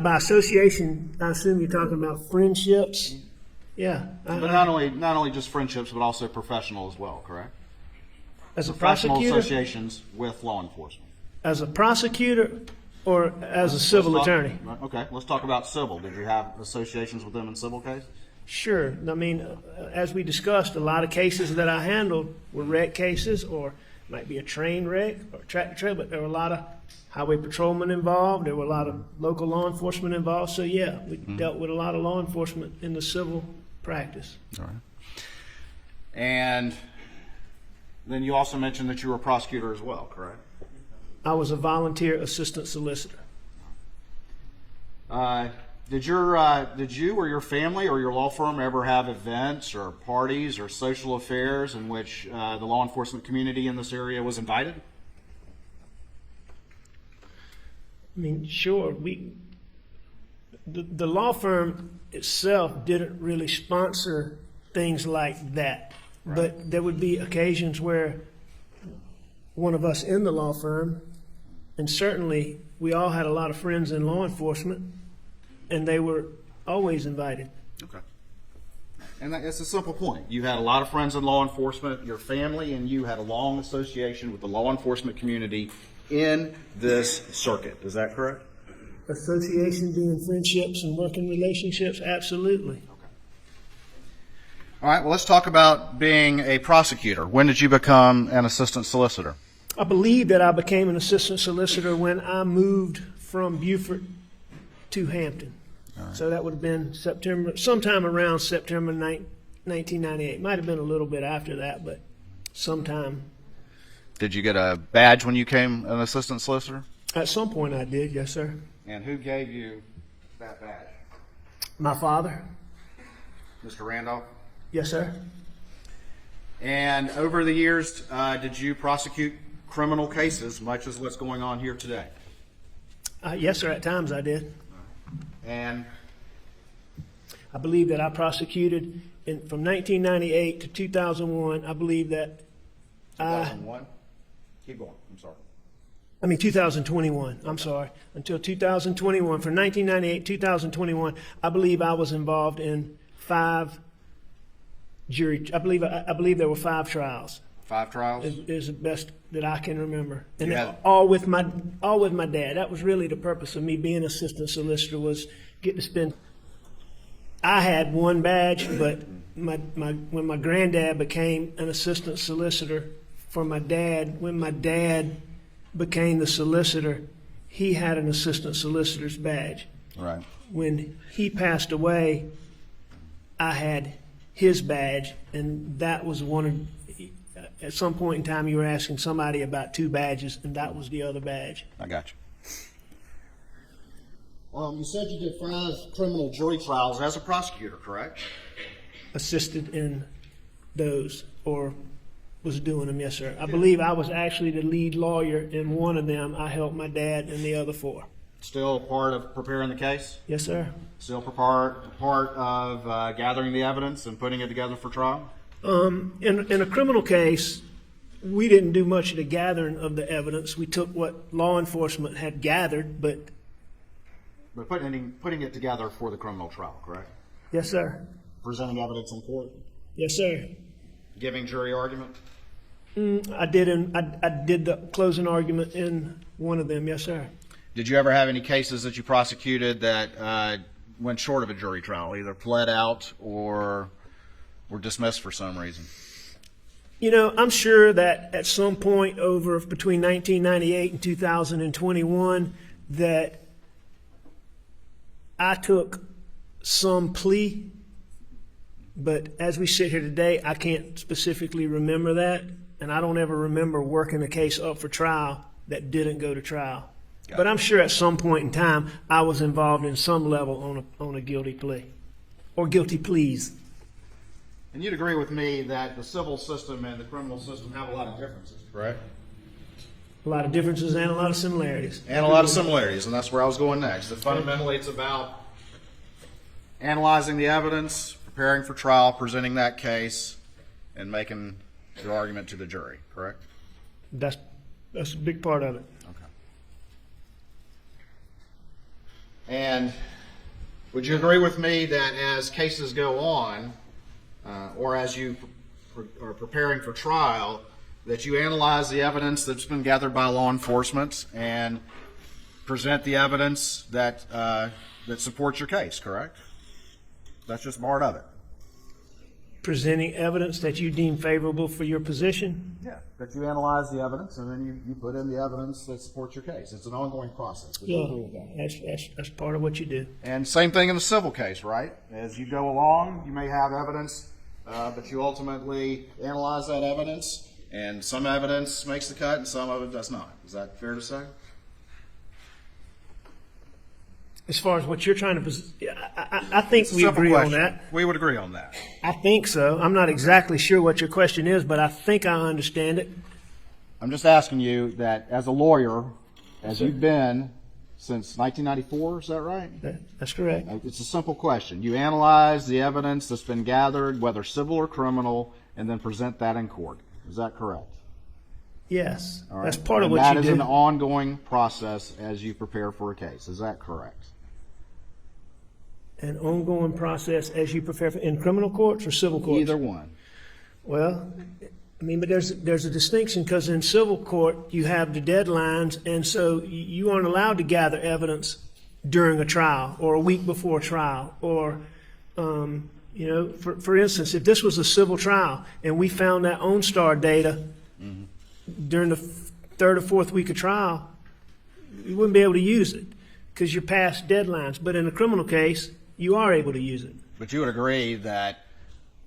By association, I assume you're talking about friendships. Yeah. But not only just friendships, but also professional as well, correct? As a Professional prosecutor, associations with law enforcement. as a prosecutor, or as a civil Let's talk- attorney. Okay, let's talk about civil. Did you have associations with them in civil cases? Sure. I mean, as we discussed, a lot of cases that I handled were wreck cases, or might be a train wreck or a tractor trailer, but there were a lot of highway patrolmen involved. There were a lot of local law enforcement involved. So yeah, we dealt with a lot of law enforcement in the civil practice. All right. And then you also mentioned that you were a prosecutor as well, correct? I was a volunteer assistant solicitor. Did you or your family or your law firm ever have events or parties or social affairs in which the law enforcement community in this area was invited? I mean, sure, the law firm itself didn't really sponsor things like that. Right. But there would be occasions where one of us in the law firm, and certainly we all had a lot of friends in law enforcement, and they were always invited. Okay. And that's a simple point. You had a lot of friends in law enforcement, your family and you had a long association with the law enforcement community in this circuit. Is that correct? Association being friendships and working relationships, absolutely. All right, well, let's talk about being a prosecutor. When did you become an assistant solicitor? I believe that I became an assistant solicitor when I moved from Beaufort to Hampton. So that would have been September, sometime around September 1998. Might have been a little bit after that, but sometime. Did you get a badge when you became an assistant solicitor? At some point I did, yes, sir. And who gave you that badge? My father. Mr. Randolph? Yes, sir. And over the years, did you prosecute criminal cases, much as what's going on here today? Yes, sir, at times I did. And I believe that I prosecuted from 1998 to 2001. I believe that 2001? Keep going, I'm sorry. 2021, I'm sorry, until 2021. From 1998 to 2021, I believe I was involved in 5 jury, I believe there were 5 trials. 5 trials? Is the best that I can remember. And You had- all with my dad. That was really the purpose of me being assistant solicitor, was get to spend. I had 1 badge, but when my granddad became an assistant solicitor for my dad, when my dad became the solicitor, he had an assistant solicitor's badge. Right. When he passed away, I had his badge, and that was one of. At some point in time, you were asking somebody about 2 badges, and that was the other badge. I got you. You said you did 5 criminal jury trials As a prosecutor, correct? Assisted in those, or was doing them, yes, sir. I believe I was actually the lead lawyer in one of them. I helped my dad in the other 4. Still part of preparing the case? Yes, sir. Still part of gathering the evidence and putting it together for trial? In a criminal case, we didn't do much of the gathering of the evidence. We took what law enforcement had gathered, but But putting it together for the criminal trial, correct? yes, sir. Presenting evidence in court? Yes, sir. Giving jury argument? I did the closing argument in one of them, yes, sir. Did you ever have any cases that you prosecuted that went short of a jury trial, either pled out or were dismissed for some reason? I'm sure that at some point between 1998 and 2021 that I took some plea, but as we sit here today, I can't specifically remember that, and I don't ever remember working a case up for trial that didn't go to trial. But I'm sure at some point in time, I was involved in some level on a guilty plea, or guilty pleas. And you'd agree with me that the civil system and the criminal system have a lot of differences, correct? A lot of differences and a lot of similarities. And a lot of similarities, and that's where I was going next. That fundamentally, it's about analyzing the evidence, preparing for trial, presenting that case, and making your argument to the jury, correct? That's a big part of it. Okay. And would you agree with me that as cases go on, or as you are preparing for trial, that you analyze the evidence that's been gathered by law enforcement and present the evidence that that supports your case, correct? That's just part of it. Presenting evidence that you deem favorable for your position? Yeah, that you analyze the evidence and then you put in the evidence that supports your case. It's an ongoing process. Would you agree with that? That's part of what you do. And same thing in the civil case, right? As you go along, you may have evidence, but you ultimately analyze that evidence, and some evidence makes the cut and some of it does not. Is that fair to say? As far as what you're trying to, I think It's a we simple agree question. on that. We would agree on that. I think so. I'm not exactly sure what your question is, but I think I understand it. I'm just asking you that as a lawyer, as you've been since 1994, is that right? That's correct. It's a simple question. You analyze the evidence that's been gathered, whether civil or criminal, and then present that in court. Is that correct? Yes. All right. That's part of And what that you is do. an ongoing process as you prepare for a case. Is that correct? an ongoing process as you prepare for, in criminal courts or civil courts? Either one. Well, I mean, but there's a distinction, because in civil court, you have the deadlines, and so you aren't allowed to gather evidence during a trial or a week before a trial, or, you know, for instance, if this was a civil trial and we found that OnStar data during the third or fourth week of trial, you wouldn't be able to use it because you're past deadlines. But in a criminal case, you are able to use it. But you would agree that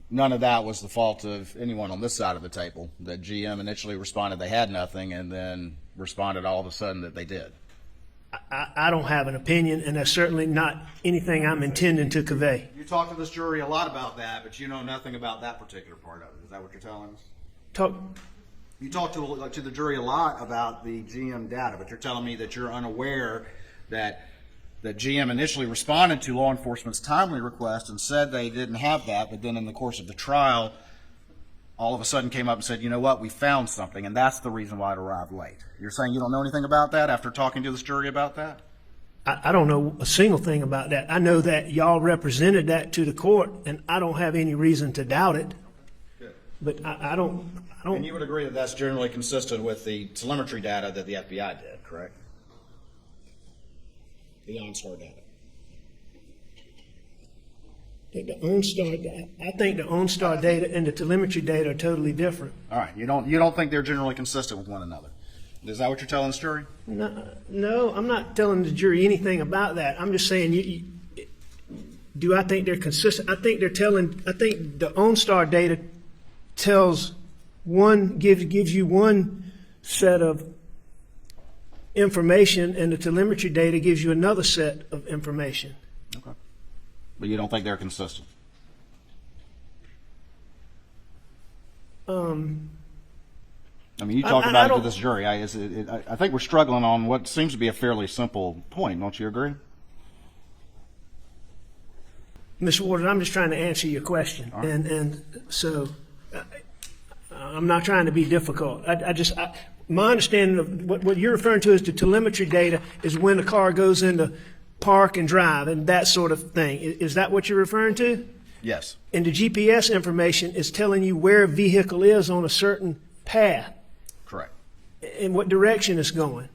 none of that was the fault of anyone on this side of the table, that GM initially responded they had nothing and then responded all of a sudden that they did. I don't have an opinion, and that's certainly not anything I'm intending to convey. You talked to this jury a lot about that, but you know nothing about that particular part of it. Is that what you're telling us? You talked to the jury a lot about the GM data, but you're telling me that you're unaware that GM initially responded to law enforcement's timely request and said they didn't have that, but then in the course of the trial, all of a sudden came up and said, you know what, we found something, and that's the reason why it arrived late. You're saying you don't know anything about that after talking to this jury about that? I don't know a single thing about that. I know that y'all represented that to the court, and I don't have any reason to doubt it. Good. But I don't. And you would agree that that's generally consistent with the telemetry data that the FBI did, correct? The OnStar data. The OnStar, I think the OnStar data and the telemetry data are totally different. All right. You don't think they're generally consistent with one another. Is that what you're telling this jury? No, I'm not telling the jury anything about that. I'm just saying, do I think they're consistent? I think the OnStar data tells gives you one set of information, and the telemetry data gives you another set of information. Okay. But you don't think they're consistent? I mean, you talked about it to this jury. I think we're struggling on what seems to be a fairly simple point. Don't you agree? Mr. Warden, I'm just trying to answer your question. Right. And so I'm not trying to be difficult. My understanding of what you're referring to as the telemetry data is when the car goes into park and drive and that sort of thing. Is that what you're referring to? Yes. And the GPS information is telling you where a vehicle is on a certain path. Correct. In what direction it's going.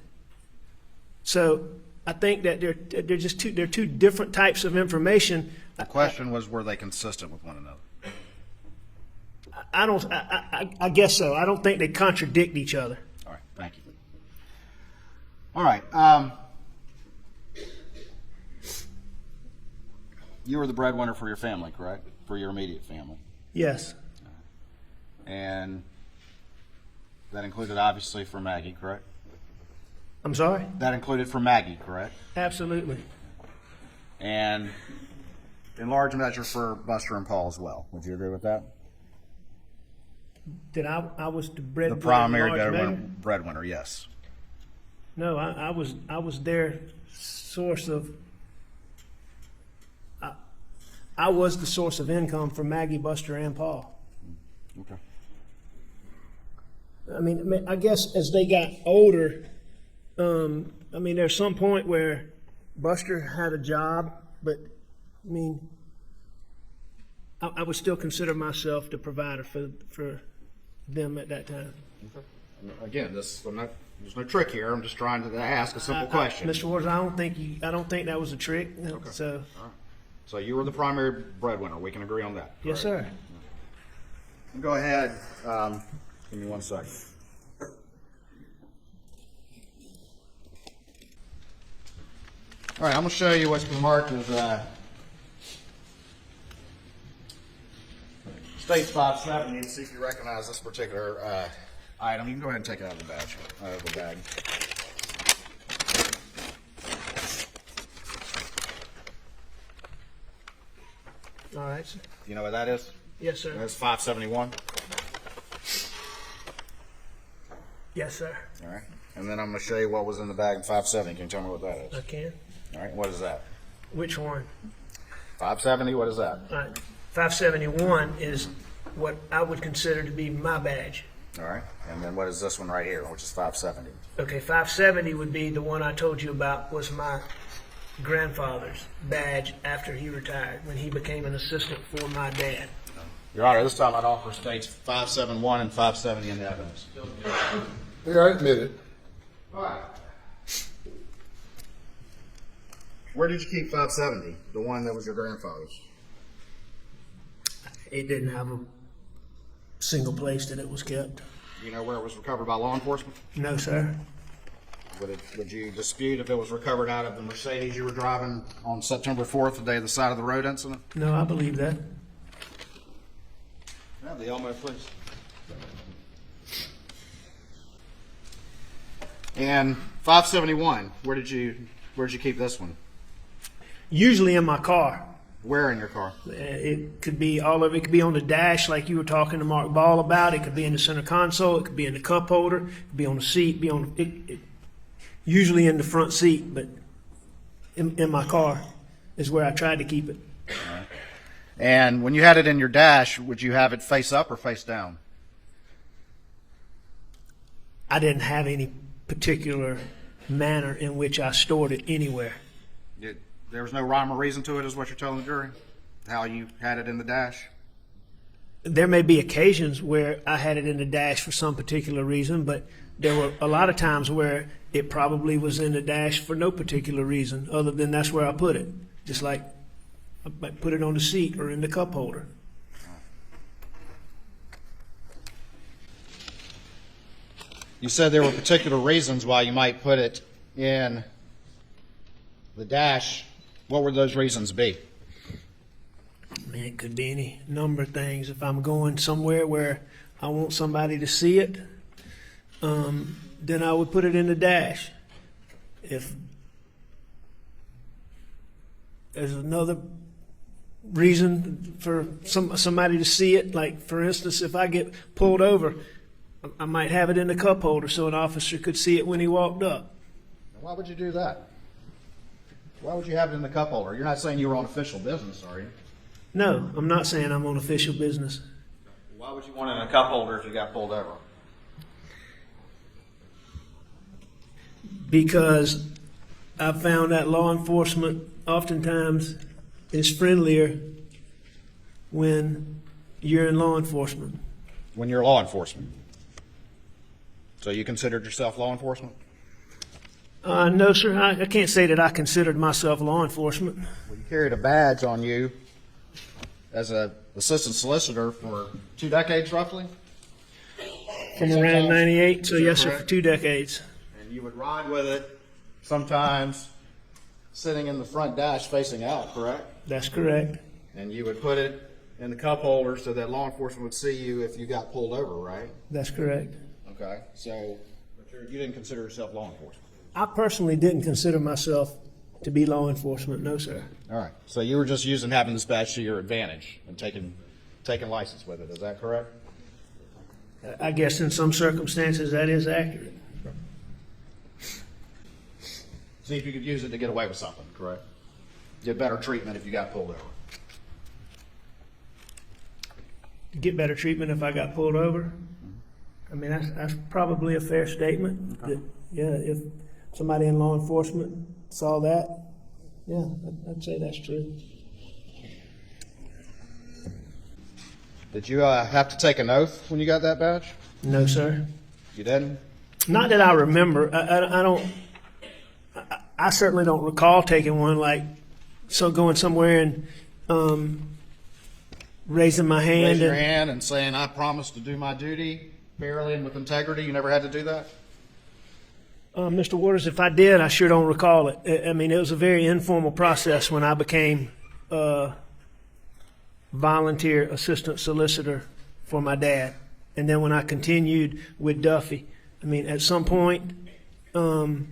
So I think that they're two different types of information. The question was, were they consistent with one another? I guess so. I don't think they contradict each other. All right. Thank you. All right. You were the breadwinner for your family, correct? For your immediate family. Yes. And that included, obviously, for Maggie, correct? I'm sorry? That included for Maggie, correct? Absolutely. And in large measure for Buster and Paul as well. Would you agree with that? That I was the breadwinner? The primary breadwinner, yes. No, I was their source of. I was the source of income for Maggie, Buster, and Paul. Okay. I mean, I guess as they got older, I mean, there's some point where Buster had a job, but I mean, I would still consider myself the provider for them at that time. Okay. Again, there's no trick here. I'm just trying to ask a simple question. Mr. Waters, I don't think that was a trick. Okay. So. All right. So you were the primary breadwinner. We can agree on that. Yes, sir. Go ahead. Give me 1 second. All right, I'm going to show you what's been marked as State 570 and see if you recognize this particular item. You can go ahead and take it out of the bag. All right, sir. You know what that is? Yes, sir. That's 571. Yes, sir. All right. And then I'm going to show you what was in the bag in 570. Can you tell me what that is? I can. All right. What is that? Which one? 570. What is that? All right. 571 is what I would consider to be my badge. All right. And then what is this one right here, which is 570? Okay, 570 would be the one I told you about was my grandfather's badge after he retired, when he became an assistant for my dad. Your Honor, this time I'd offer states 571 and 570 in the evidence. Yeah, I admit it. All right. Where did you keep 570, the one that was your grandfather's? It didn't have a single place that it was kept. Do you know where it was recovered by law enforcement? No, sir. Would you dispute if it was recovered out of the Mercedes you were driving on September 4th, the day of the side of the road incident? No, I believe that. Yeah, the Almeda, please. And 571, where did you keep this one? Usually in my car. Where in your car? It could be all of it. Could be on the dash, like you were talking to Mark Ball about. It could be in the center console. It could be in the cup holder. It could be on the seat. Be on usually in the front seat, but in my car is where I tried to keep it. All right. And when you had it in your dash, would you have it face up or face down? I didn't have any particular manner in which I stored it anywhere. There was no rhyme or reason to it, is what you're telling the jury? How you had it in the dash? There may be occasions where I had it in the dash for some particular reason, but there were a lot of times where it probably was in the dash for no particular reason other than that's where I put it. Just like I might put it on the seat or in the cup holder. You said there were particular reasons why you might put it in the dash. What would those reasons be? I mean, it could be any number of things. If I'm going somewhere where I want somebody to see it, then I would put it in the dash. If there's another reason for somebody to see it, like for instance, if I get pulled over, I might have it in the cup holder so an officer could see it when he walked up. Why would you do that? Why would you have it in the cup holder? You're not saying you were on official business, are you? No, I'm not saying I'm on official business. Why would you want it in a cup holder if you got pulled over? Because I found that law enforcement oftentimes is friendlier when you're in law enforcement. When you're law enforcement. So you considered yourself law enforcement? No, sir. I can't say that I considered myself law enforcement. Well, you carried a badge on you as an assistant solicitor for 2 decades, roughly? From around 98, so yes, sir, for 2 decades. And you would ride with it sometimes sitting in the front dash facing out, correct? That's correct. And you would put it in the cup holder so that law enforcement would see you if you got pulled over, right? That's correct. Okay, so you didn't consider yourself law enforcement? I personally didn't consider myself to be law enforcement, no, sir. All right, so you were just using having this badge to your advantage and taking license with it, is that correct? I guess in some circumstances that is accurate. See if you could use it to get away with something, correct? Get better treatment if you got pulled over. To get better treatment if I got pulled over? I mean, that's probably a fair statement. Okay. That, yeah, if somebody in law enforcement saw that, yeah, I'd say that's true. Did you have to take an oath when you got that badge? No, sir. You didn't? Not that I remember. I don't. I certainly don't recall taking one. Like, so going somewhere and raising my hand. Raising your hand and saying, "I promise to do my duty fairly and with integrity." You never had to do that? Mr. Waters, if I did, I sure don't recall it. I mean, it was a very informal process when I became volunteer assistant solicitor for my dad. And then when I continued with Duffy, I mean, at some point, you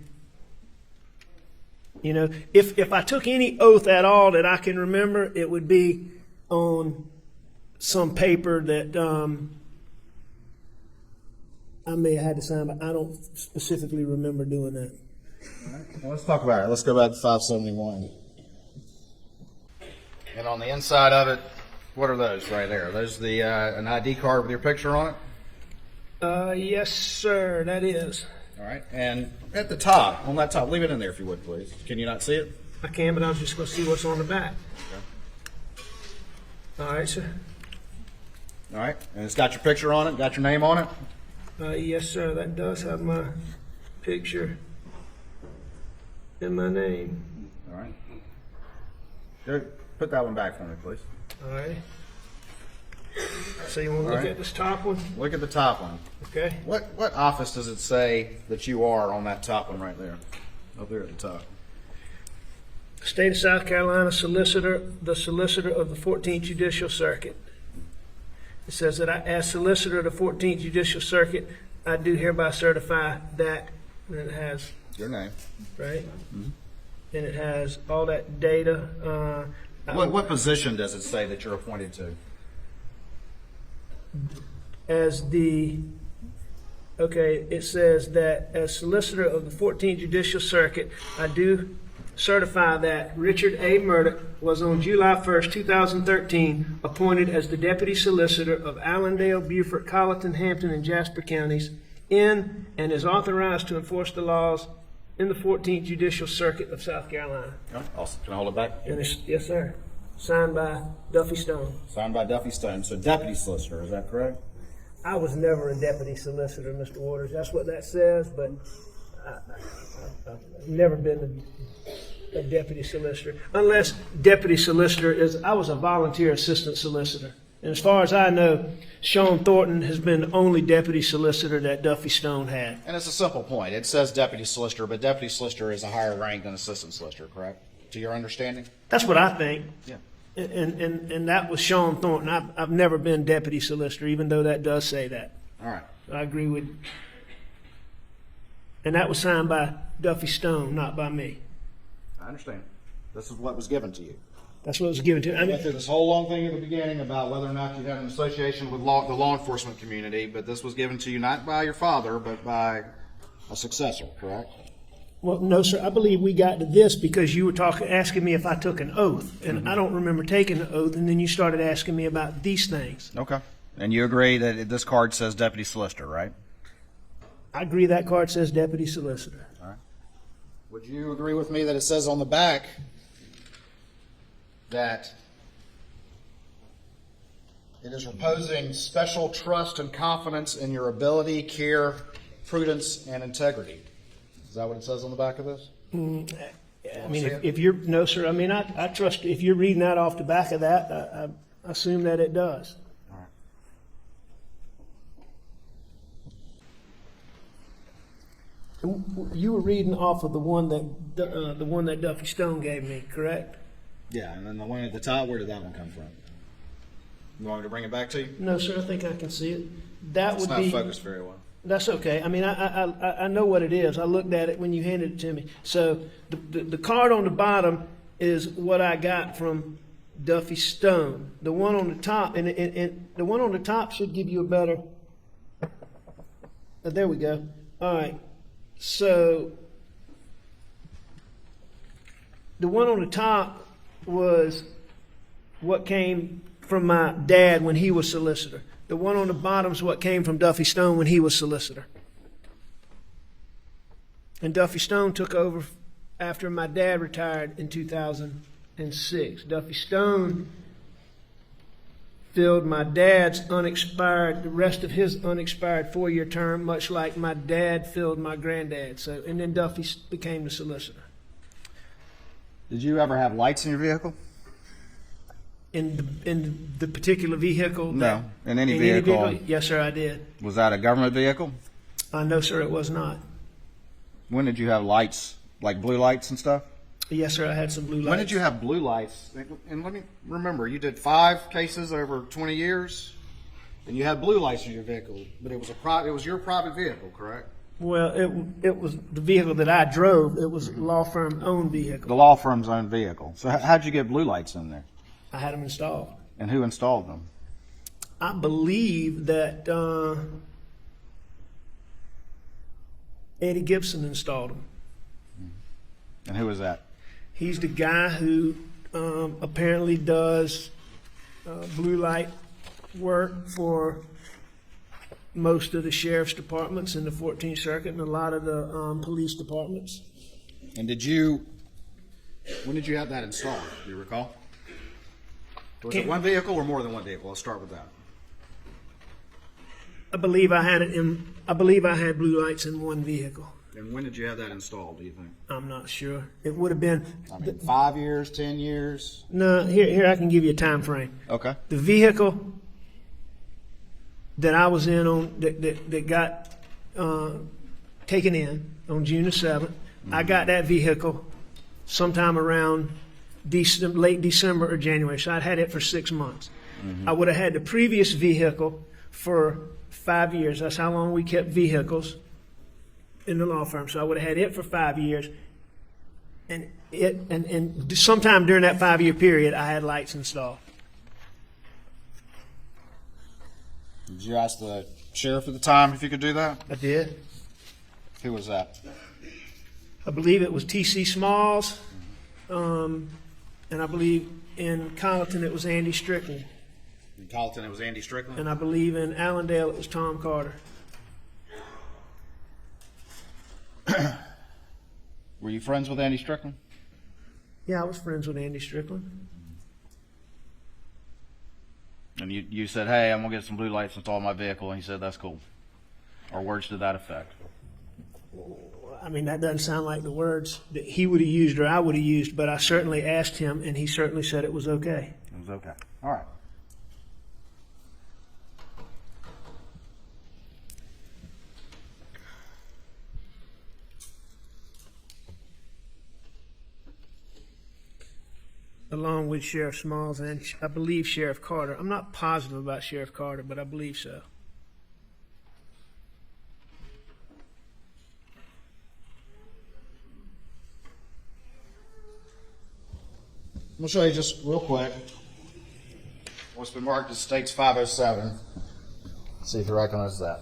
know, if I took any oath at all that I can remember, it would be on some paper that I may have had to sign, but I don't specifically remember doing that. All right. Well, let's talk about it. Let's go back to 571. And on the inside of it, what are those right there? Are those the an ID card with your picture on it? Yes, sir, that is. All right. And at the top, on that top, leave it in there if you would, please. Can you not see it? I can, but I was just gonna see what's on the back. All right, sir. All right, and it's got your picture on it, got your name on it? Yes, sir, that does have my picture and my name. All right. Good. Put that one back for me, please. All right. So you want to look right. at this top one? Look at the top one. Okay. What office does it say that you are on that top one right there? Up there at the top. State of South Carolina Solicitor, the Solicitor of the 14th Judicial Circuit. It says that I, as Solicitor of the 14th Judicial Circuit, I do hereby certify that, and it has, Your name. right? And it has all that data. What position does it say that you're appointed to? As the, okay, it says that as Solicitor of the 14th Judicial Circuit, I do certify that Richard A. Murdaugh was on July 1st, 2013, appointed as the Deputy Solicitor of Allendale, Beaufort, Colleton, Hampton, and Jasper counties in and is authorized to enforce the laws in the 14th Judicial Circuit of South Carolina. Awesome. Can I hold it back? And it's, yes, sir. Signed by Duffy Stone. Signed by Duffy Stone. So Deputy Solicitor, is that correct? I was never a deputy solicitor, Mr. Waters. That's what that says, but I've never been a deputy solicitor. Unless deputy solicitor is, I was a volunteer assistant solicitor. And as far as I know, Sean Thornton has been the only deputy solicitor that Duffy Stone had. And it's a simple point. It says Deputy Solicitor, but Deputy Solicitor is a higher rank than Assistant Solicitor, correct? To your understanding? That's what I think. Yeah. And that was Sean Thornton. I've never been deputy solicitor, even though that does say that. All right. I agree with. And that was signed by Duffy Stone, not by me. I understand. This is what was given to you. That's what was given to me. I We mean, went through this whole long thing at the beginning about whether or not you had an association with the law enforcement community, but this was given to you not by your father, but by a successor, correct? well, no, sir. I believe we got to this because you were asking me if I took an oath, and I don't remember taking an oath. And then you started asking me about these things. Okay. And you agree that this card says Deputy Solicitor, right? I agree that card says deputy solicitor. All right. Would you agree with me that it says on the back that it is reposing special trust and confidence in your ability, care, prudence, and integrity? Is that what it says on the back of this? I mean, if you're, no, sir. I mean, I trust, if you're reading that off the back of that, I assume that it does. All right. You were reading off of the one that Duffy Stone gave me, correct? Yeah, and then the one at the top, where did that one come from? You want me to bring it back to you? No, sir. I think I can see it. That It's would not be. focused very well. That's okay. I mean, I know what it is. I looked at it when you handed it to me. So the card on the bottom is what I got from Duffy Stone. The one on the top, and the one on the top should give you a better. There we go. All right. So the one on the top was what came from my dad when he was solicitor. The one on the bottom is what came from Duffy Stone when he was solicitor. And Duffy Stone took over after my dad retired in 2006. Duffy Stone filled my dad's the rest of his unexpired 4-year term, much like my dad filled my granddad. So, and then Duffy became the solicitor. Did you ever have lights in your vehicle? In the particular vehicle? No, in any vehicle. Yes, sir, I did. Was that a government vehicle? No, sir, it was not. When did you have lights, like blue lights and stuff? Yes, sir, I had some blue lights. When did you have blue lights? And let me remember, you did 5 cases over 20 years, and you had blue lights in your vehicle, but it was your private vehicle, correct? Well, it was the vehicle that I drove. It was a law firm owned vehicle. The law firm's own vehicle. So how'd you get blue lights in there? I had them installed. And who installed them? I believe that Eddie Gibson installed them. And who was that? He's the guy who apparently does blue light work for most of the sheriff's departments in the 14th Circuit and a lot of the police departments. And did you When did you have that installed? Do you recall? Was it one vehicle or more than one vehicle? Let's start with that. I believe I had it in. I believe I had blue lights in one vehicle. And when did you have that installed, do you think? I'm not sure. It would have been. I mean, 5 years, 10 years? No, here I can give you a time frame. Okay. The vehicle that I was in on that got taken in on June the 7th, I got that vehicle sometime around late December or January. So I'd had it for 6 months. I would have had the previous vehicle for 5 years. That's how long we kept vehicles in the law firm. So I would have had it for 5 years. And sometime during that 5 year period, I had lights installed. Did you ask the sheriff at the time if you could do that? I did. Who was that? I believe it was T.C. Smalls, and I believe in Colleton it was Andy Strickland, In Colleton, it was Andy Strickland? and I believe in Allendale it was Tom Carter. Were you friends with Andy Strickland? Yeah, I was friends with Andy Strickland. And you said, hey, I'm going to get some blue lights installed in my vehicle, and he said, that's cool. Or words to that effect. I mean, that doesn't sound like the words that he would have used or I would have used, but I certainly asked him, and he certainly said it was okay. It was okay. All right. Along with Sheriff Smalls and I believe Sheriff Carter. I'm not positive about Sheriff Carter, but I believe so. I'm going to show you just real quick what's been marked as States 507. See if you recognize that.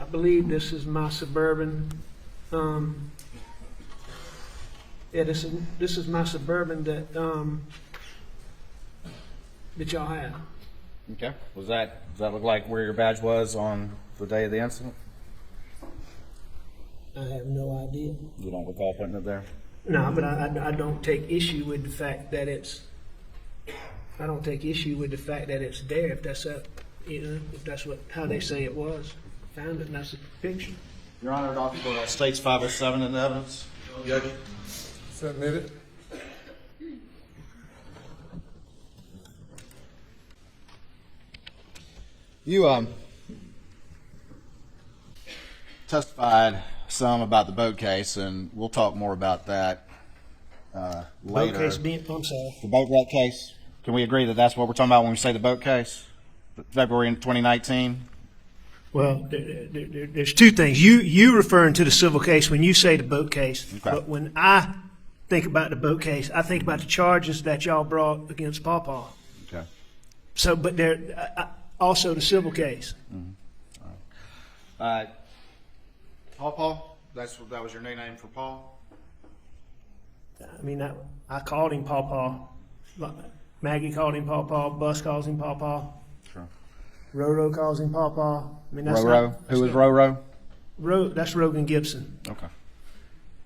I believe this is my Suburban. Yeah, this is my Suburban that y'all have. Okay. Does that look like where your badge was on the day of the incident? I have no idea. You don't recall putting it there? No, but I don't take issue with the fact that it's. I don't take issue with the fact that it's there. If that's if that's how they say it was, found it and that's a picture. Your Honor, Dr. States 507 in the evidence. Judge? Submitted. You testified some about the boat case, and we'll talk more about that later. Boat case being. I'm sorry. The boat wreck case. Can we agree that that's what we're talking about when we say the boat case? February in 2019. Well, there's two things. You referring to the civil case when you say the boat case, Okay. but when I think about the boat case, I think about the charges that y'all brought against PawPaw. Okay. So, but there also the civil case. PawPaw. That was your nickname for Paul. I mean, I called him PawPaw. Maggie called him PawPaw. Bus calls him PawPaw. Sure. Roro calls him PawPaw. I mean, that's Roro. Who is Roro? That's Rogan Gibson. Okay.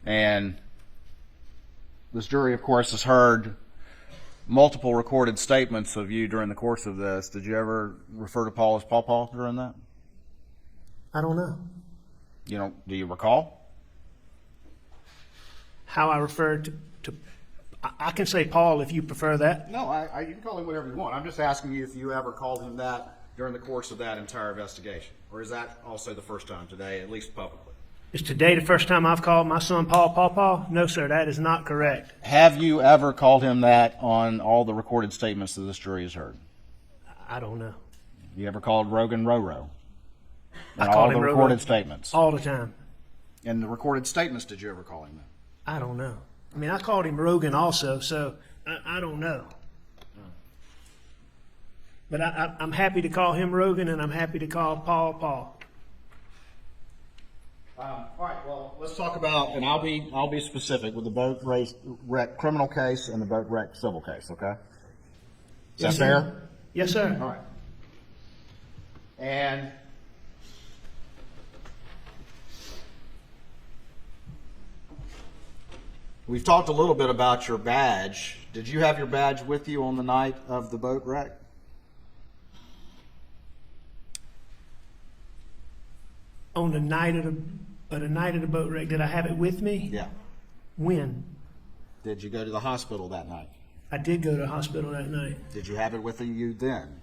And this jury, of course, has heard multiple recorded statements of you during the course of this. Did you ever refer to Paul as PawPaw during that? I don't know Do you recall? how I referred to. I can say Paul if you prefer that. No, you can call him whatever you want. I'm just asking you if you ever called him that during the course of that entire investigation. Or is that also the first time today, at least publicly? Is today the first time I've called my son Paul PawPaw? No, sir, that is not correct. Have you ever called him that on all the recorded statements that this jury has heard? I don't know. You ever called Rogan Roro? I In called all him the Rogan recorded statements? all the time. In the recorded statements, did you ever call him that? I don't know. I mean, I called him Rogan also, so I don't know. But I'm happy to call him Rogan, and I'm happy to call Paul Paul. All right. Well, let's talk about, and I'll be specific with the boat wreck criminal case and the boat wreck civil case. Okay. Is that fair? Yes, sir. All right. And We've talked a little bit about your badge. Did you have your badge with you on the night of the boat wreck? On the night of the boat wreck, did I have it with me? Yeah. When? Did you go to the hospital that night? I did go to the hospital that night. Did you have it with you then?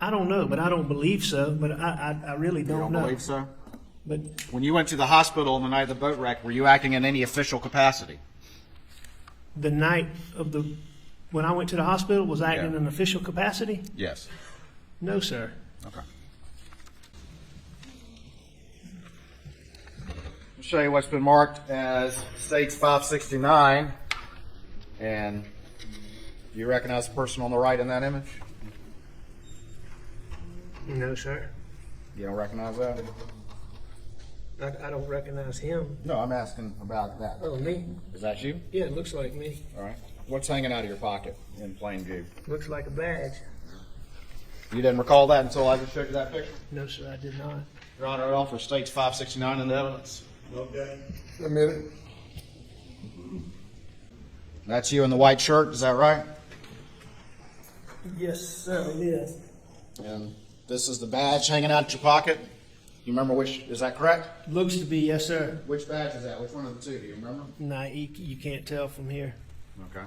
I don't know, but I don't believe so. But I really You don't don't know. believe so? But When you went to the hospital on the night of the boat wreck, were you acting in any official capacity? the night of when I went to the hospital, was acting Yeah. in an official capacity? Yes. No, sir. Okay. I'll show you what's been marked as States 569. And do you recognize the person on the right in that image? No, sir. You don't recognize that? I don't recognize him. No, I'm asking about that. Oh, me? Is that you? Yeah, it looks like me. All right. What's hanging out of your pocket in plain view? Looks like a badge. You didn't recall that until I just showed you that picture? No, sir, I did not. Your Honor, it offers States 569 in the evidence. Okay. Admit it. That's you in the white shirt, is that right? Yes, sir, it is. And this is the badge hanging out of your pocket? You remember which, is that correct? Looks to be, yes, sir. Which badge is that? Which one of the two, do you remember? Nah, you can't tell from here. Okay.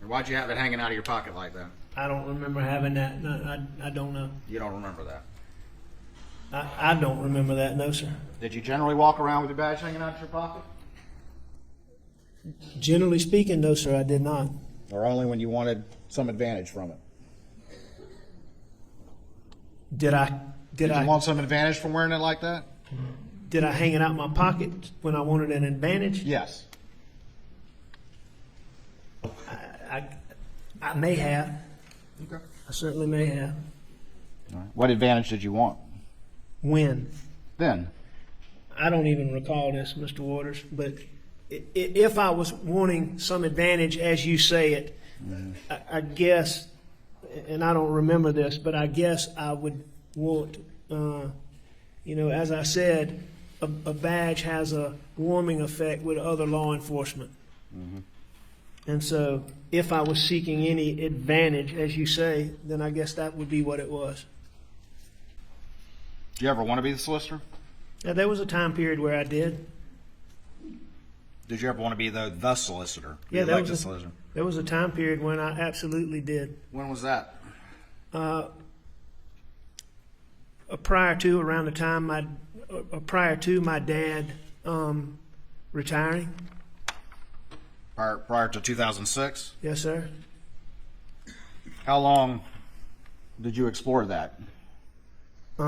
And why'd you have it hanging out of your pocket like that? I don't remember having that. No, I don't know. You don't remember that. I don't remember that, no, sir. Did you generally walk around with your badge hanging out of your pocket? Generally speaking, no, sir, I did not. Or only when you wanted some advantage from it? Did I want some advantage from wearing it like that? Did I hang it out in my pocket when I wanted an advantage? Yes. I may have. Okay. I certainly may have. All right. What advantage did you want? When? Then? I don't even recall this, Mr. Waters, but if I was wanting some advantage, as you say it, I guess, and I don't remember this, but I guess I would want, as I said, a badge has a warming effect with other law enforcement. Mm-hmm. And so if I was seeking any advantage, as you say, then I guess that would be what it was. Do you ever want to be the solicitor? Now, there was a time period where I did. Did you ever want to be the solicitor? Yeah, the elected solicitor? There was a time period when I absolutely did. When was that? Prior to my dad retiring. Prior to 2006? Yes, sir. How long did you explore that? I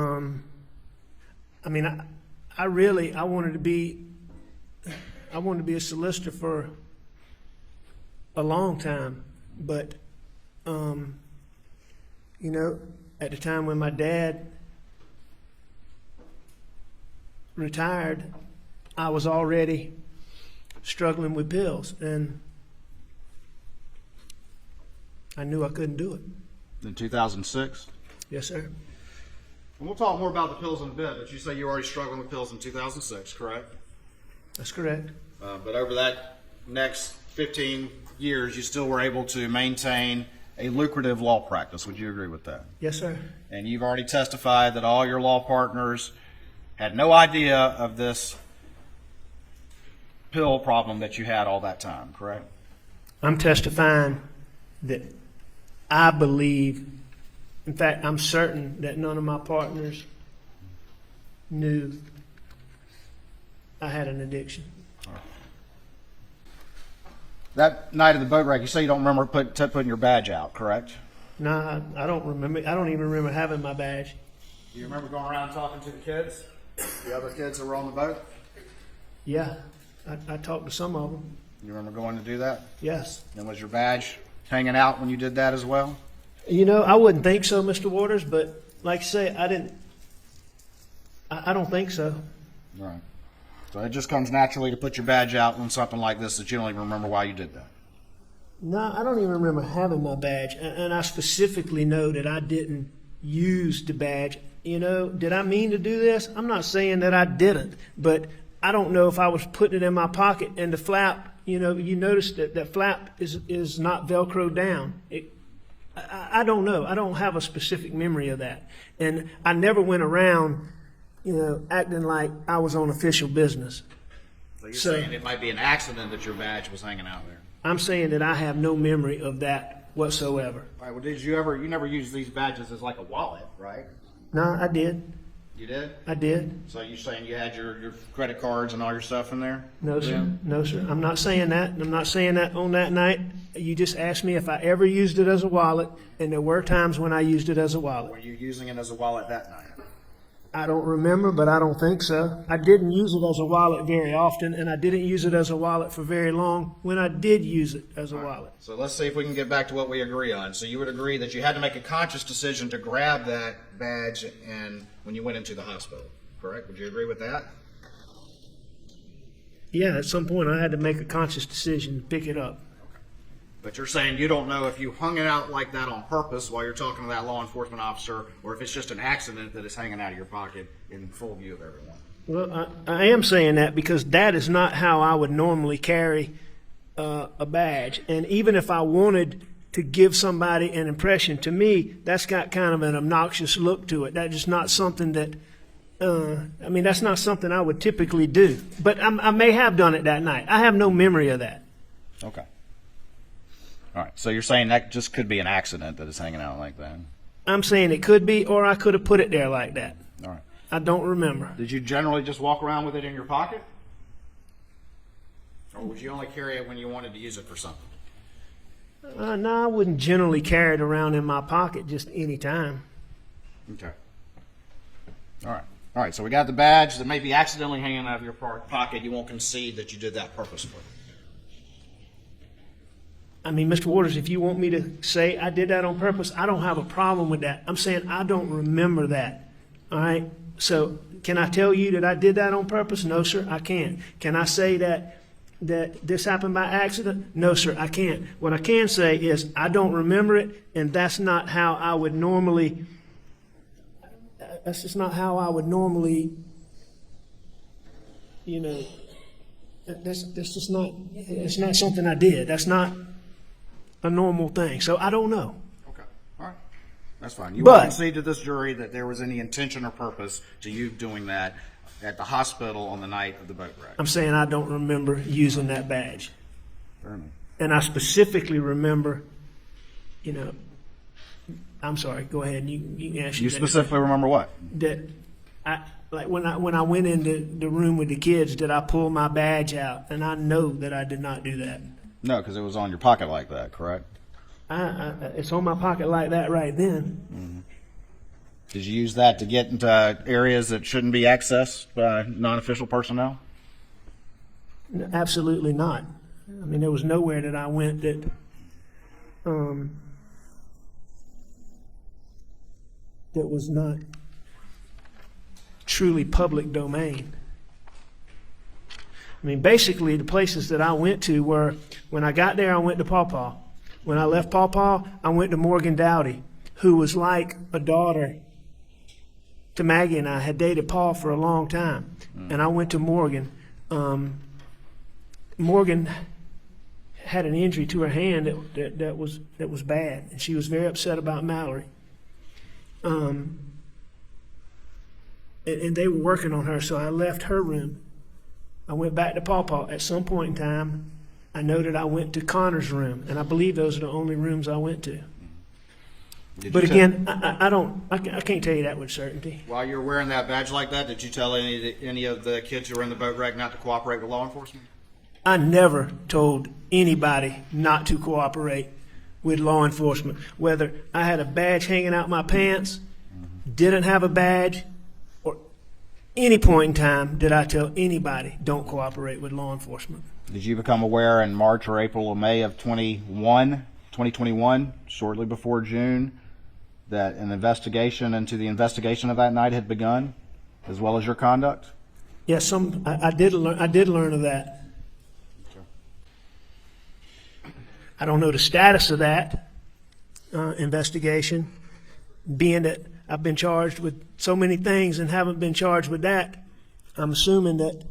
wanted to be a solicitor for a long time, but at the time when my dad retired, I was already struggling with bills, and I knew I couldn't do it. In 2006? Yes, sir. And we'll talk more about the pills in a bit, but you say you were already struggling with pills in 2006, correct? That's correct. But over that next 15 years, you still were able to maintain a lucrative law practice. Would you agree with that? Yes, sir. And you've already testified that all your law partners had no idea of this pill problem that you had all that time, correct? I'm testifying that I believe, in fact, I'm certain that none of my partners knew I had an addiction. That night of the boat wreck, you say you don't remember putting your badge out, correct? No, I don't remember. I don't even remember having my badge. Do you remember going around talking to the kids? The other kids that were on the boat? Yeah, I talked to some of them. You remember going to do that? Yes. And was your badge hanging out when you did that as well? I wouldn't think so, Mr. Waters, but like I say, I don't think so. Right. So it just comes naturally to put your badge out on something like this that you don't even remember why you did that. No, I don't even remember having my badge, and I specifically know that I didn't use the badge. Did I mean to do this? I'm not saying that I didn't, but I don't know if I was putting it in my pocket and the flap, you notice that that flap is not Velcro down. I don't know. I don't have a specific memory of that. And I never went around, acting like I was on official business. So you're saying it might be an accident that your badge was hanging out there? I'm saying that I have no memory of that whatsoever. All right, well, you never used these badges as like a wallet, right? No, I did. You did? I did. So you're saying you had your credit cards and all your stuff in there? No, sir. No, sir. I'm not saying that. I'm not saying that on that night. You just asked me if I ever used it as a wallet, and there were times when I used it as a wallet. Were you using it as a wallet that night? I don't remember, but I don't think so. I didn't use it as a wallet very often, and I didn't use it as a wallet for very long when I did use it as a wallet. So let's see if we can get back to what we agree on. So you would agree that you had to make a conscious decision to grab that badge and when you went into the hospital, correct? Would you agree with that? Yeah, at some point I had to make a conscious decision to pick it up. But you're saying you don't know if you hung it out like that on purpose while you're talking to that law enforcement officer, or if it's just an accident that it's hanging out of your pocket in full view of everyone. Well, I am saying that because that is not how I would normally carry a badge. And even if I wanted to give somebody an impression, to me, that's got kind of an obnoxious look to it. That's just not something that, that's not something I would typically do. But I may have done it that night. I have no memory of that. Okay. All right, so you're saying that just could be an accident that it's hanging out like that? I'm saying it could be, or I could have put it there like that. All right. I don't remember. Did you generally just walk around with it in your pocket? Or would you only carry it when you wanted to use it for something? No, I wouldn't generally carry it around in my pocket just any time. Okay. All right. All right, so we got the badge that may be accidentally hanging out of your pocket. You won't concede that you did that purposefully. I mean, Mr. Waters, if you want me to say I did that on purpose, I don't have a problem with that. I'm saying I don't remember that. All right? So can I tell you that I did that on purpose? No, sir, I can't. Can I say that this happened by accident? No, sir, I can't. What I can say is I don't remember it, and that's not how I would normally, that's just not how I would normally, that's just not, it's not something I did. That's not a normal thing. So I don't know. Okay. All right. That's fine. You won't concede to this jury that there was any intention or purpose to you doing that at the hospital on the night of the boat wreck. I'm saying I don't remember using that badge. Fair enough. And I specifically remember, I'm sorry, go ahead. You can ask You specifically remember what? That when I went into the room with the kids, did I pull my badge out? And I know that I did not do that. No, because it was on your pocket like that, correct? It's on my pocket like that right then. Mm-hmm. Did you use that to get into areas that shouldn't be accessed by non-official personnel? Absolutely not. I mean, there was nowhere that I went that that was not truly public domain. I mean, basically, the places that I went to were, when I got there, I went to PawPaw. When I left PawPaw, I went to Morgan Dowdy, who was like a daughter to Maggie and I, had dated Paul for a long time. And I went to Morgan. Morgan had an injury to her hand that was bad, and she was very upset about Mallory. And they were working on her, so I left her room. I went back to PawPaw. At some point in time, I noted I went to Connor's room, and I believe those are the only rooms I went to. But again, I can't tell you that with certainty. While you were wearing that badge like that, did you tell any of the kids who were in the boat wreck not to cooperate with law enforcement? I never told anybody not to cooperate with law enforcement. Whether I had a badge hanging out my pants, didn't have a badge, or any point in time did I tell anybody don't cooperate with law enforcement. Did you become aware in March or April or May of 2021, shortly before June, that an investigation into the investigation of that night had begun, as well as your conduct? Yes, I did learn of that. I don't know the status of that investigation, being that I've been charged with so many things and haven't been charged with that. I'm assuming that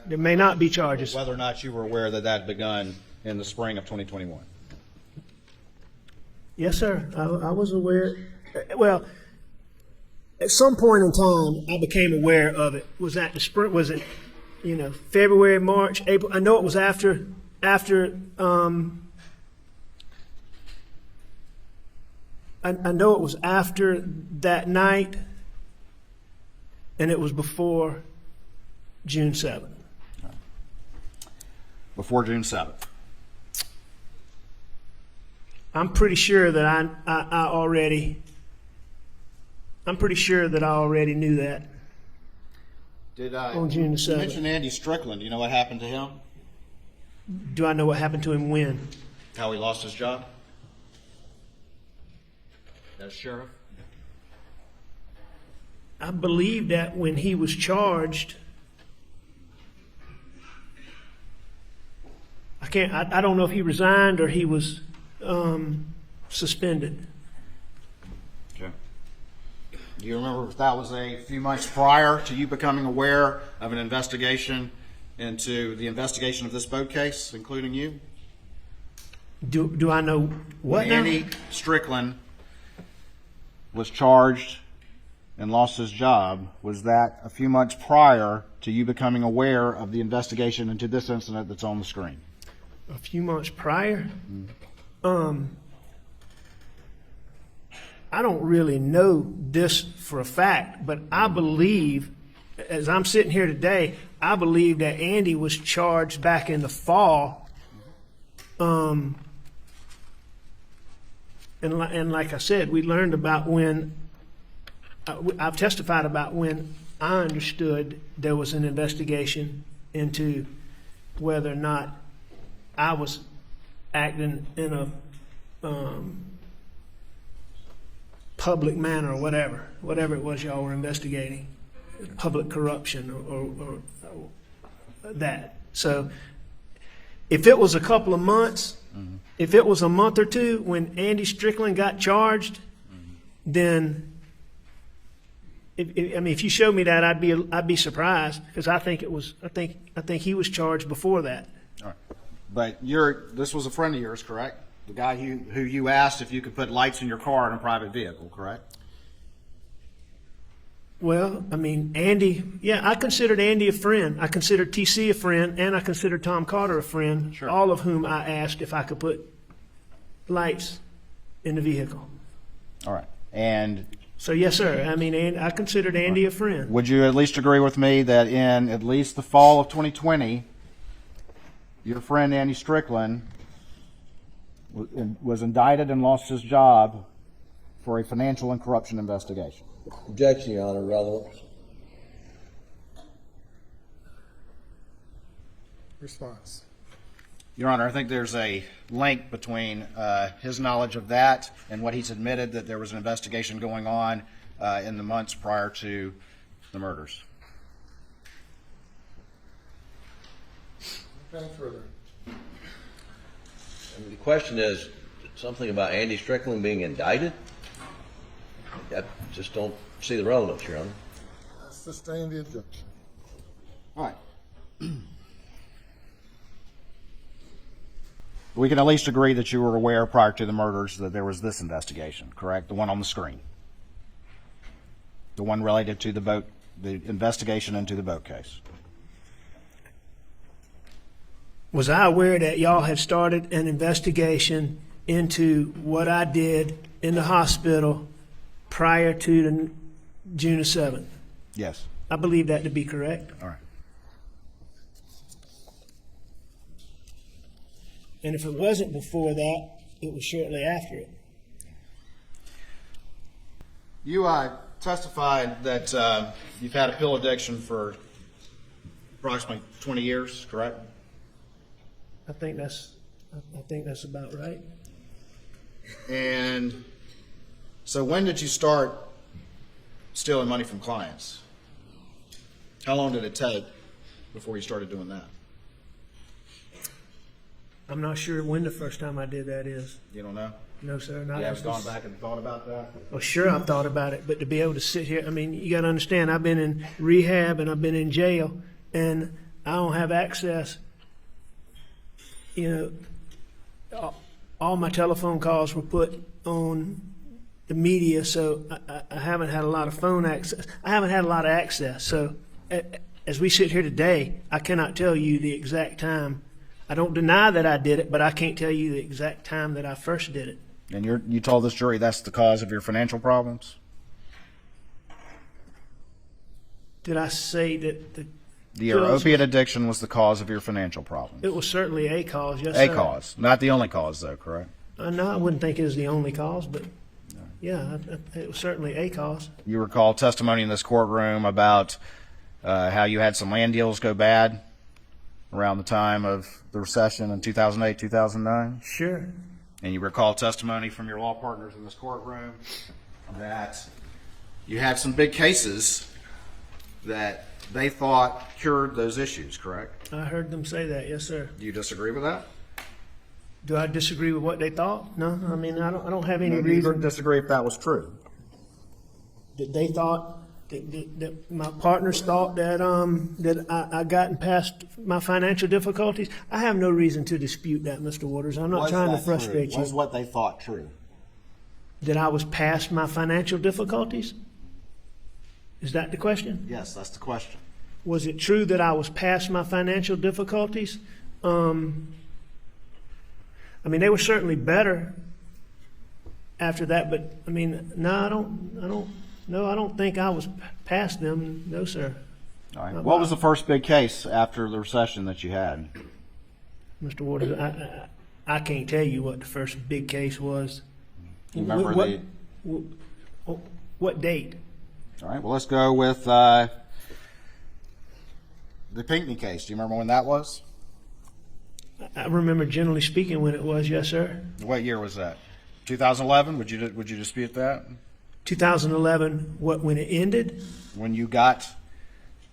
There may not be charges. Whether or not you were aware that that had begun in the spring of 2021. Yes, sir. I was aware. Well, at some point in time, I became aware of it. Was that the spring? Was it, February, March, April? I know it was after. I know it was after that night, and it was before June 7th. Before June 7th. I'm pretty sure that I already knew that. Did on June the 7th. You mentioned Andy Strickland. Do you know what happened to him? Do I know what happened to him when? How he lost his job? As sheriff? I believe that when he was charged, I don't know if he resigned or he was suspended. Okay. Do you remember if that was a few months prior to you becoming aware of an investigation into the investigation of this boat case, including you? Do I know what When now? Andy Strickland was charged and lost his job, was that a few months prior to you becoming aware of the investigation into this incident that's on the screen? A few months prior? I don't really know this for a fact, but I believe, as I'm sitting here today, I believe that Andy was charged back in the fall. And like I said, we learned about when, I've testified about when I understood there was an investigation into whether or not I was acting in a public manner or whatever it was y'all were investigating, public corruption or that. So if it was a couple of months, if it was a month or two when Andy Strickland got charged, then if you showed me that, I'd be surprised, because I think he was charged before that. All right. But this was a friend of yours, correct? The guy who you asked if you could put lights in your car in a private vehicle, correct? Well, I mean, Andy, I considered Andy a friend. I considered TC a friend, and I considered Tom Carter a friend, Sure. all of whom I asked if I could put lights in the vehicle. All right. And So, yes, sir. I mean, I considered Andy a friend. would you at least agree with me that in at least the fall of 2020, your friend Andy Strickland was indicted and lost his job for a financial and corruption investigation? Objection, Your Honor, relevance. Response. Your Honor, I think there's a link between his knowledge of that and what he's admitted that there was an investigation going on in the months prior to the murders. Anything further? And the question is something about Andy Strickland being indicted? I just don't see the relevance, Your Honor. Sustain the objection. All right. We can at least agree that you were aware prior to the murders that there was this investigation, correct? The one on the screen. The one related to the investigation into the boat case. Was I aware that y'all had started an investigation into what I did in the hospital prior to the June 7th? Yes. I believe that to be correct. All right. And if it wasn't before that, it was shortly after it. You testified that you've had a pill addiction for approximately 20 years, correct? I think that's about right. And so when did you start stealing money from clients? How long did it take before you started doing that? I'm not sure when the first time I did that is. You don't know? No, sir. Not You haven't gone back and thought about that? Well, sure, I've thought about it, but to be able to sit here, I mean, you got to understand, I've been in rehab and I've been in jail, and I don't have access. You know, all my telephone calls were put on the media, so I haven't had a lot of phone access. I haven't had a lot of access. So as we sit here today, I cannot tell you the exact time. I don't deny that I did it, but I can't tell you the exact time that I first did it. And you told this jury that's the cause of your financial problems? Did I say that Your opiate addiction was the cause of your financial problems? it was certainly a cause, yes, A sir. cause. Not the only cause, though, correct? No, I wouldn't think it was the only cause, but yeah, it was certainly a cause. You recall testimony in this courtroom about how you had some land deals go bad around the time of the recession in 2008, 2009? Sure. And you recall testimony from your law partners in this courtroom that you had some big cases that they thought cured those issues, correct? I heard them say that, yes, sir. Do you disagree with that? Do I disagree with what they thought? No, I mean, I don't have any You reason disagree if that was true? that they thought, that my partners thought that, that I gotten past my financial difficulties. I have no reason to dispute that, Mr. Waters. I'm not trying to frustrate you. Was what they thought true? That I was past my financial difficulties? Is that the question? Yes, that's the question. Was it true that I was past my financial difficulties? I mean, they were certainly better after that, but I mean, no, I don't think I was past them. No, sir. All right. What was the first big case after the recession that you had? Mr. Waters, I can't tell you what the first big case was. You remember what date? All right. Well, let's go with the Pinckney case. Do you remember when that was? I remember generally speaking when it was, yes, sir. What year was that? 2011? Would you dispute that? 2011, when it ended? When you got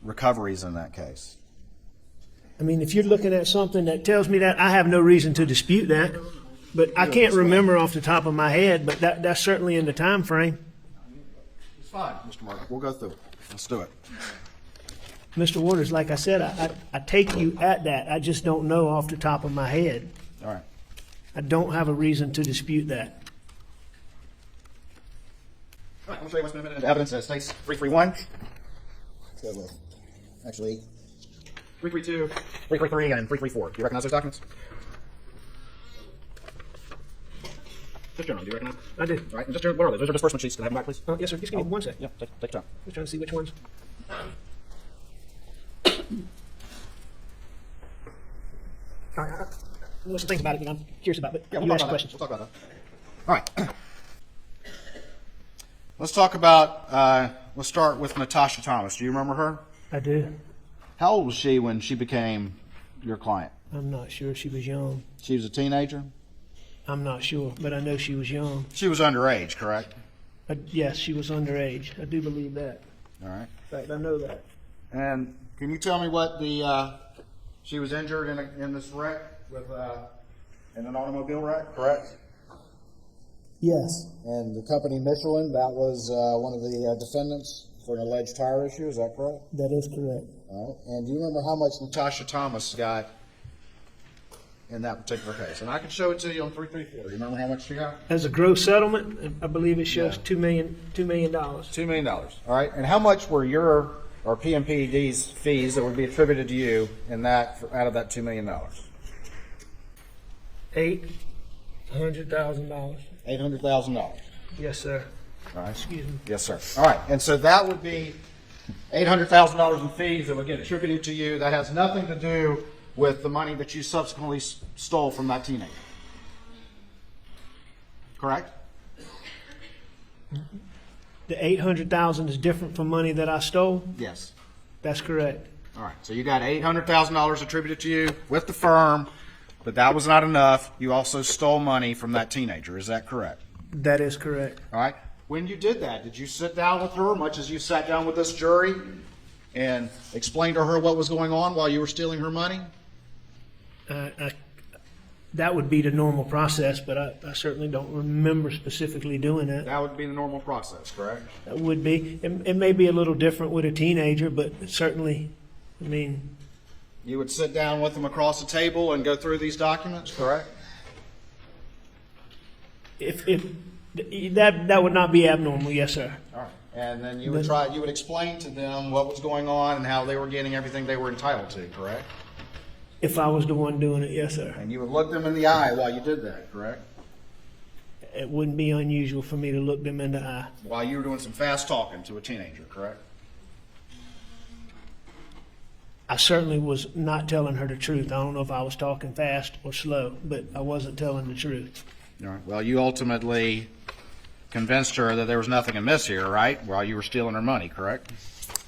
recoveries in that case. I mean, if you're looking at something that tells me that, I have no reason to dispute that. But I can't remember off the top of my head, but that's certainly in the time frame. It's fine, Mr. Murdaugh. We'll go through it. Let's do it. Mr. Waters, like I said, I take you at that. I just don't know off the top of my head. All right. I don't have a reason to dispute that. All right, I'm going to show you what's been admitted into evidence as case 331. Let's go with, actually, 332, 333, and 334. Do you recognize those documents? Just generally, do you recognize? I do. All right, and just what are those? Those are disbursement sheets. Can I have them back, please? Yes, sir. Just give me 1 sec. Yeah, take time. Just trying to see which ones. All right. Let's think about it. I'm curious about it. Yeah, You we'll ask talk about questions. that. We'll talk about that. All right. Let's talk about, let's start with Natasha Thomas. Do you remember her? I do. How old was she when she became your client? I'm not sure. She was young. She was a teenager? I'm not sure, but I know she was young. She was underage, correct? Yes, she was underage. I do believe that. All right. In fact, I know that. And can you tell me what she was injured in this wreck in an automobile wreck, correct? Yes. and the company Michelin, that was one of the defendants for an alleged tire issue, is that correct? That is correct. All right. And do you remember how much Natasha Thomas got in that particular case? And I can show it to you on 334. Do you remember how much she got? As a gross settlement, I believe it shows $2 million. $2 million. All right. And how much were your or PMPD's fees that would be attributed to you in that out of that $2 million? $800,000. $800,000. Yes, sir. All right. Excuse me. Yes, sir. All right. And so that would be $800,000 in fees that would get attributed to you. That has nothing to do with the money that you subsequently stole from that teenager. Correct? The $800,000 is different from money that I stole? Yes. That's correct. All right. So you got $800,000 attributed to you with the firm, but that was not enough. You also stole money from that teenager. Is that correct? That is correct. All right. When you did that, did you sit down with her, much as you sat down with this jury, and explain to her what was going on while you were stealing her money? That would be the normal process, but I certainly don't remember specifically doing that. That would be the normal process, correct? That would be. It may be a little different with a teenager, but certainly, I mean, You would sit down with them across the table and go through these documents, correct? If that would not be abnormal, yes, sir. All right. And then you would explain to them what was going on and how they were getting everything they were entitled to, correct? If I was the one doing it, yes, sir. And you would look them in the eye while you did that, correct? It wouldn't be unusual for me to look them in the eye. While you were doing some fast talking to a teenager, correct? I certainly was not telling her the truth. I don't know if I was talking fast or slow, but I wasn't telling the truth. All right. Well, you ultimately convinced her that there was nothing amiss here, right? While you were stealing her money, correct?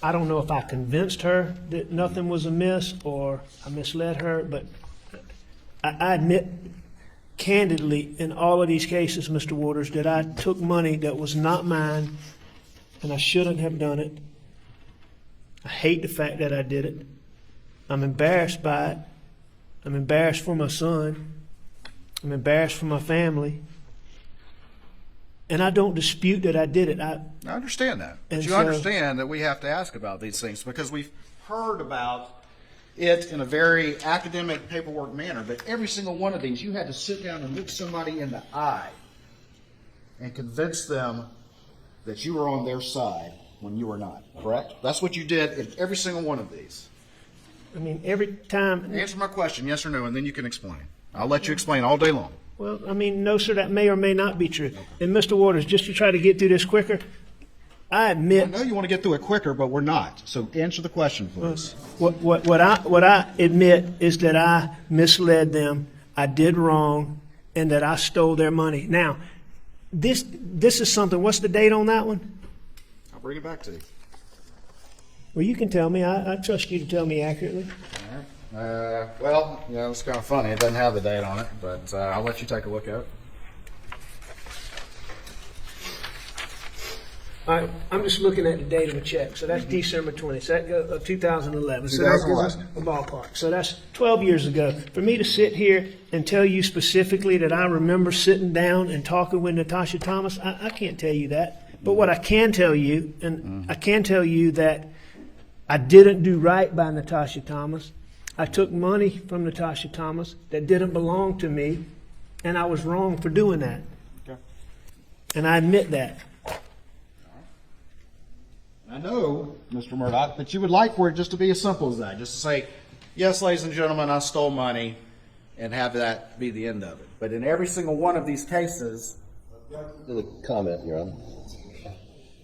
I don't know if I convinced her that nothing was amiss or I misled her, but I admit candidly in all of these cases, Mr. Waters, that I took money that was not mine and I shouldn't have done it. I hate the fact that I did it. I'm embarrassed by it. I'm embarrassed for my son. I'm embarrassed for my family. And I don't dispute that I did it. I understand that. But you understand that we have to ask about these things because we've heard about it in a very academic paperwork manner. But every single one of these, you had to sit down and look somebody in the eye and convince them that you were on their side when you were not, correct? That's what you did in every single one of these. I mean, every time. Answer my question, yes or no, and then you can explain. I'll let you explain all day long. Well, I mean, no, sir, that may or may not be true. And Mr. Waters, just to try to get through this quicker, I admit. I know you want to get through it quicker, but we're not. So answer the question, please. What I admit is that I misled them, I did wrong, and that I stole their money. Now, this is something. What's the date on that one? I'll bring it back to you. Well, you can tell me. I trust you to tell me accurately. All right. Well, it's kind of funny. It doesn't have the date on it, but I'll let you take a look at it. All right, I'm just looking at the date of the check. So that's December 20th. So that goes 2011. So that gives us a ballpark. So that's 12 years ago. For me to sit here and tell you specifically that I remember sitting down and talking with Natasha Thomas, I can't tell you that. But what I can tell you, and I can tell you that I didn't do right by Natasha Thomas. I took money from Natasha Thomas that didn't belong to me, and I was wrong for doing that. Okay. And I admit that. I know, Mr. Murdaugh, that you would like for it just to be as simple as that. Just to say, yes, ladies and gentlemen, I stole money, and have that be the end of it. But in every single one of these cases... Comment, Your Honor.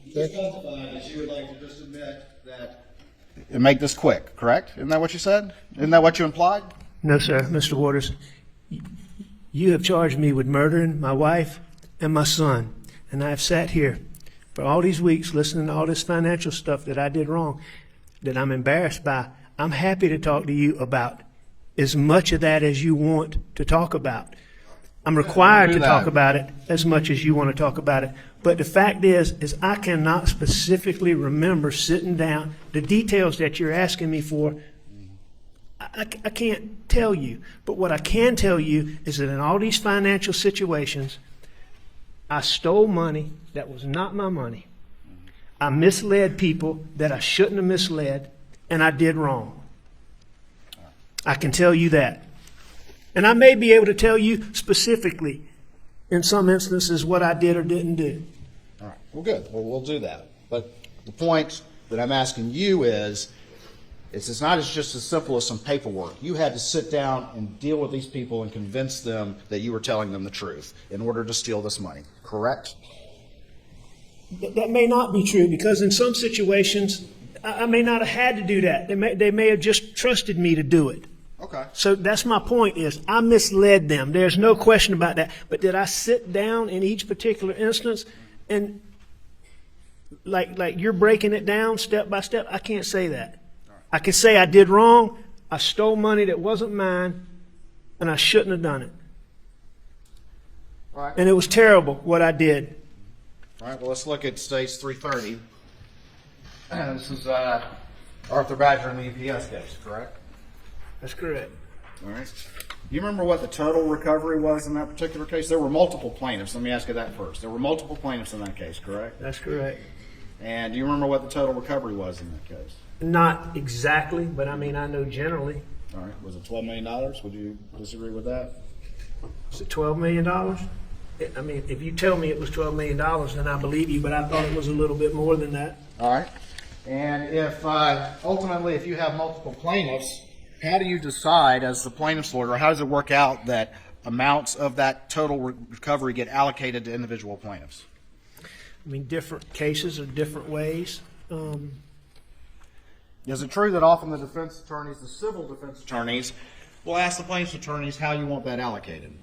You testified that you would like to just admit that... And make this quick, correct? Isn't that what you said? Isn't that what you implied? No, sir. Mr. Waters, you have charged me with murdering my wife and my son, and I have sat here for all these weeks listening to all this financial stuff that I did wrong, that I'm embarrassed by. I'm happy to talk to you about as much of that as you want to talk about. I'm required to talk about it as much as you want to talk about it. But the fact is I cannot specifically remember sitting down. The details that you're asking me for, I can't tell you. But what I can tell you is that in all these financial situations, I stole money that was not my money. I misled people that I shouldn't have misled, and I did wrong. I can tell you that. And I may be able to tell you specifically, in some instances, what I did or didn't do. All right. Well, good. Well, we'll do that. But the point that I'm asking you is it's not just as simple as some paperwork. You had to sit down and deal with these people and convince them that you were telling them the truth in order to steal this money, correct? That may not be true, because in some situations, I may not have had to do that. They may have just trusted me to do it. Okay. So that's my point, is I misled them. There's no question about that. But did I sit down in each particular instance and like you're breaking it down step by step? I can't say that. I can say I did wrong, I stole money that wasn't mine, and I shouldn't have done it. All right. And it was terrible what I did. All right, well, let's look at Stage 330. This is Arthur Badger in the UPS case, correct? That's correct. All right. Do you remember what the total recovery was in that particular case? There were multiple plaintiffs. Let me ask you that first. There were multiple plaintiffs in that case, correct? That's correct. And do you remember what the total recovery was in that case? Not exactly, but I mean, I know generally. All right. Was it $12 million? Would you disagree with that? Is it $12 million? I mean, if you tell me it was $12 million, then I believe you, but I thought it was a little bit more than that. All right. And if ultimately, if you have multiple plaintiffs, how do you decide as the plaintiff's lawyer, or how does it work out that amounts of that total recovery get allocated to individual plaintiffs? I mean, different cases are different ways. Is it true that often the defense attorneys, the civil defense attorneys, will ask the plaintiff's attorneys how you want that allocated?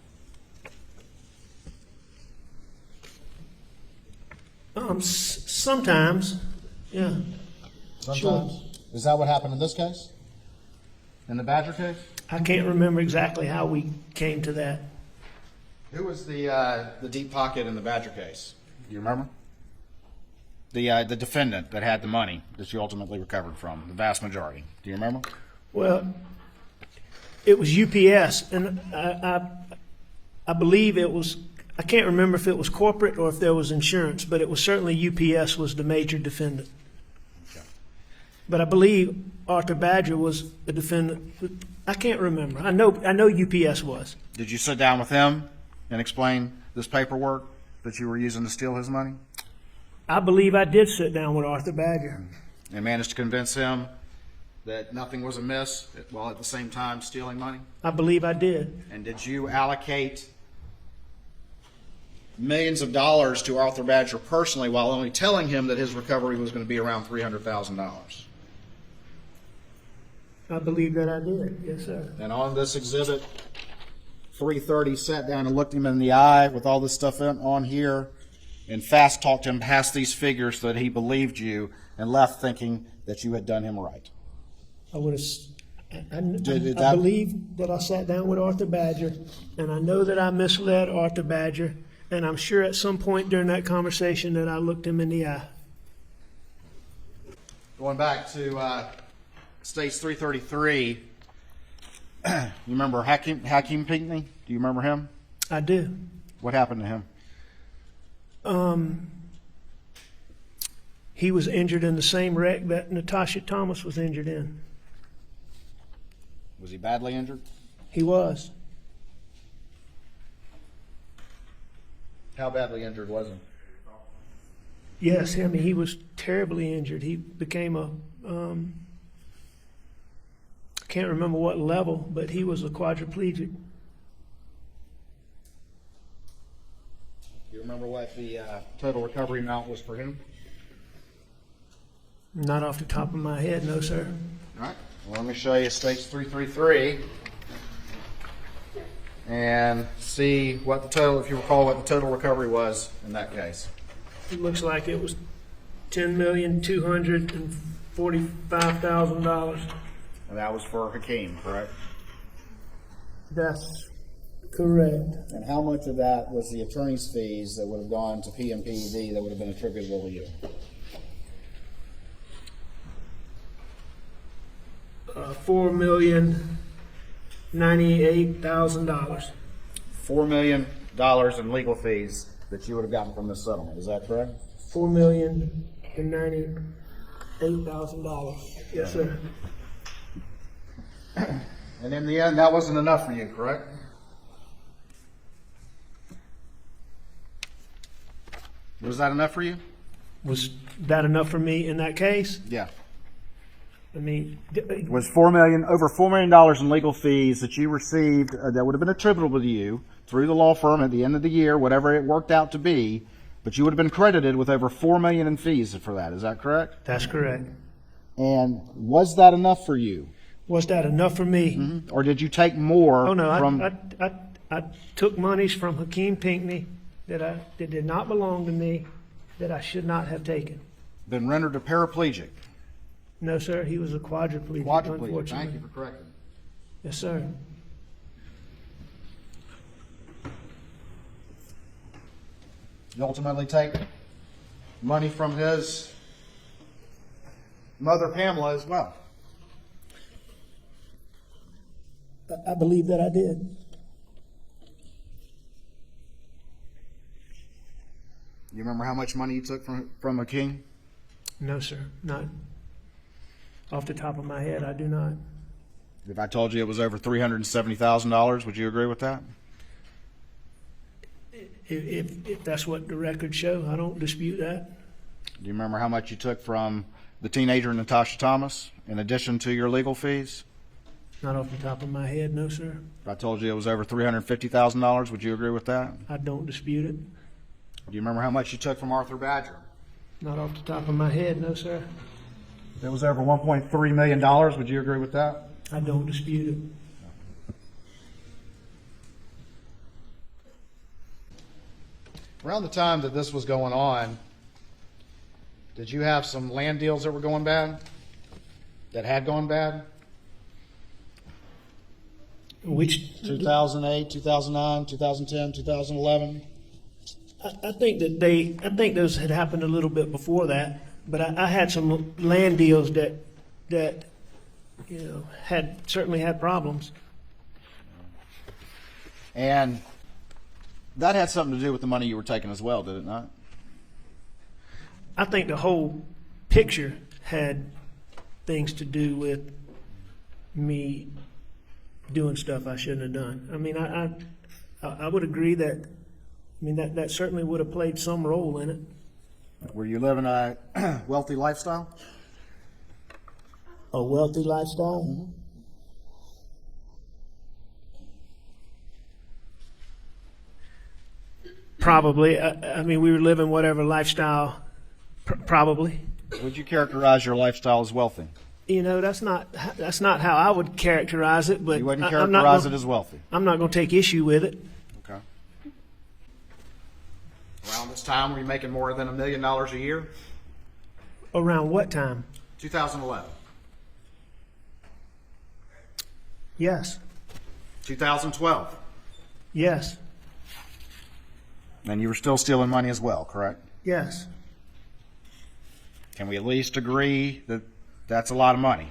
Sometimes, yeah. Sometimes. Sure. Is that what happened in this case? In the Badger case? I can't remember exactly how we came to that. Who was the deep pocket in the Badger case? Do you remember? The defendant that had the money that you ultimately recovered from, the vast majority. Do you remember? Well, it was UPS, and I believe it was, I can't remember if it was corporate or if there was insurance, but it was certainly UPS was the major defendant. Okay. But I believe Arthur Badger was the defendant. I can't remember. I know UPS was. Did you sit down with him and explain this paperwork that you were using to steal his money? I believe I did sit down with Arthur Badger. And managed to convince him that nothing was amiss while at the same time stealing money? I believe I did. And did you allocate millions of dollars to Arthur Badger personally while only telling him that his recovery was going to be around $300,000? I believe that I did. Yes, sir. And on this exhibit, 330 sat down and looked him in the eye with all this stuff on here and fast talked him past these figures so that he believed you and left thinking that you had done him right. I would have. I believe that I sat down with Arthur Badger, and I know that I misled Arthur Badger, and I'm sure at some point during that conversation that I looked him in the eye. Going back to States 333, you remember Hakeem Pinckney? Do you remember him? I do. What happened to him? He was injured in the same wreck that Natasha Thomas was injured in. Was he badly injured? He was. How badly injured was he? Yes, I mean, he was terribly injured. He became a, I can't remember what level, but he was a quadriplegic. Do you remember what the total recovery amount was for him? Not off the top of my head, no, sir. All right. Well, let me show you States 333 and see what the total, if you recall, what the total recovery was in that case. It looks like it was $10,245,000. And that was for Hakeem, correct? That's correct. And how much of that was the attorney's fees that would have gone to PMPED that would have been attributable to you? $4,098,000. $4 million in legal fees that you would have gotten from this settlement. Is that correct? $4,098,000. Yes, sir. And in the end, that wasn't enough for you, correct? Was that enough for you? Was that enough for me in that case? Yeah. I mean, Was over $4 million in legal fees that you received that would have been attributable to you through the law firm at the end of the year, whatever it worked out to be, but you would have been credited with over $4 million in fees for that. Is that correct? that's correct. And was that enough for you? Was that enough for me? Mm-hmm. Or did you take more? Oh no, from... I took monies from Hakeem Pinckney that did not belong to me, that I should not have taken. Been rendered a paraplegic. No, sir, he was a quadriplegic, unfortunately. Thank you for correcting. Yes, sir. You ultimately take money from his mother, Pamela, as well. I believe that I did. You remember how much money you took from Hakeem? No, sir, not off the top of my head. I do not. If I told you it was over $370,000, would you agree with that? If that's what the records show, I don't dispute that. Do you remember how much you took from the teenager Natasha Thomas in addition to your legal fees? Not off the top of my head, no, sir. If I told you it was over $350,000, would you agree with that? I don't dispute it. Do you remember how much you took from Arthur Badger? Not off the top of my head, no, sir. If it was over $1.3 million, would you agree with that? I don't dispute it. Around the time that this was going on, did you have some land deals that were going bad? That had gone bad? Which 2008, 2009, 2010, 2011. I think those had happened a little bit before that, but I had some land deals that certainly had problems. And that had something to do with the money you were taking as well, did it not? I think the whole picture had things to do with me doing stuff I shouldn't have done. I mean, I would agree that. I mean, that certainly would have played some role in it. Were you living a wealthy lifestyle? A wealthy lifestyle? Mm-hmm. Probably. I mean, we were living whatever lifestyle, probably. Would you characterize your lifestyle as wealthy? You know, that's not how I would characterize it. But You wouldn't I'm not characterize gonna- it as wealthy? I'm not going to take issue with it. Okay. Around this time, were you making more than $1 million a year? Around what time? 2011. Yes. 2012. Yes. And you were still stealing money as well, correct? Yes. Can we at least agree that that's a lot of money?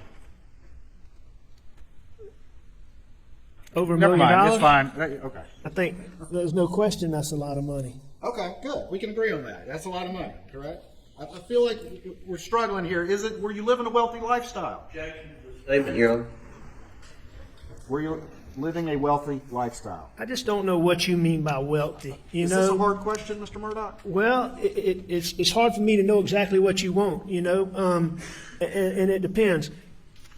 Over $1 Never million. mind, it's fine. Okay. I think there's no question that's a lot of money. Okay, good. We can agree on that. That's a lot of money, correct? I feel like we're struggling here. Were you living a wealthy lifestyle? Statement, Your Honor. Were you living a wealthy lifestyle? I just don't know what you mean by wealthy. Is this a hard question, Mr. Murdaugh? Well, it's hard for me to know exactly what you want, and it depends.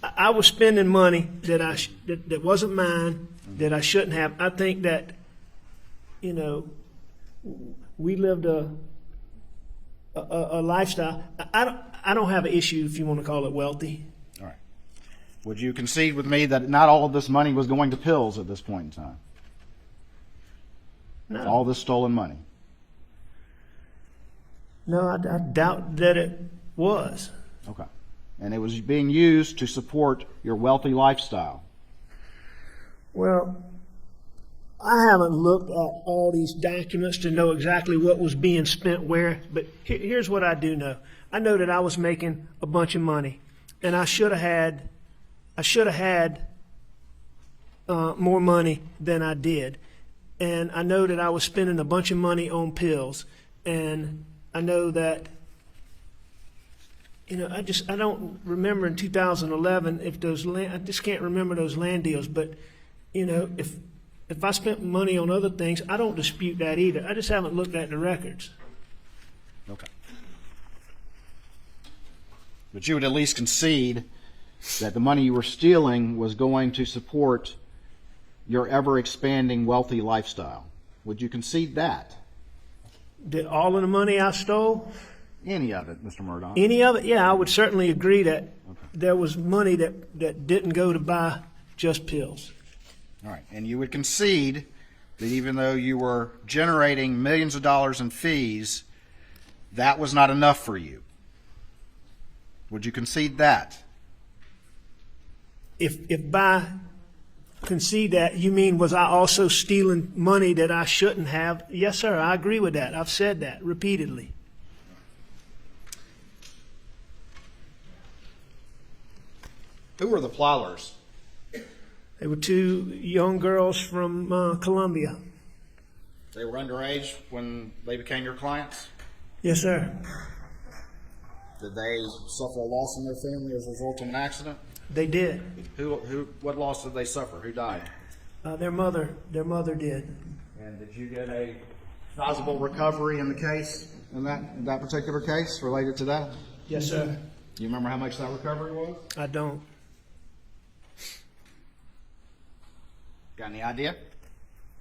I was spending money that wasn't mine, that I shouldn't have. I think that, we lived a lifestyle. I don't have an issue if you want to call it wealthy. All right. Would you concede with me that not all of this money was going to pills at this point in time? No. All this stolen money? No, I doubt that it was. Okay. And it was being used to support your wealthy lifestyle? Well, I haven't looked at all these documents to know exactly what was being spent where, but here's what I do know. I know that I was making a bunch of money, and I should have had more money than I did. And I know that I was spending a bunch of money on pills, and I know that, I don't remember in 2011 if I just can't remember those land deals, but, if I spent money on other things, I don't dispute that either. I just haven't looked at the records. Okay. But you would at least concede that the money you were stealing was going to support your ever-expanding wealthy lifestyle. Would you concede that? Did all of the money I stole? Any of it, Mr. Murdaugh? Any of it? Yeah, I would certainly agree that there was money that didn't go to buy just pills. All right. And you would concede that even though you were generating millions of dollars in fees, that was not enough for you. Would you concede that? If by concede that, you mean was I also stealing money that I shouldn't have? Yes, sir, I agree with that. I've said that repeatedly. Who were the plowers? They were two young girls from Columbia. They were underage when they became your clients? Yes, sir. Did they suffer a loss in their family as a result of an accident? They did. What loss did they suffer? Who died? Their mother did. And did you get a sizable recovery in the case, in that particular case related to that? Yes, sir. Do you remember how much that recovery was? I don't. Got any idea?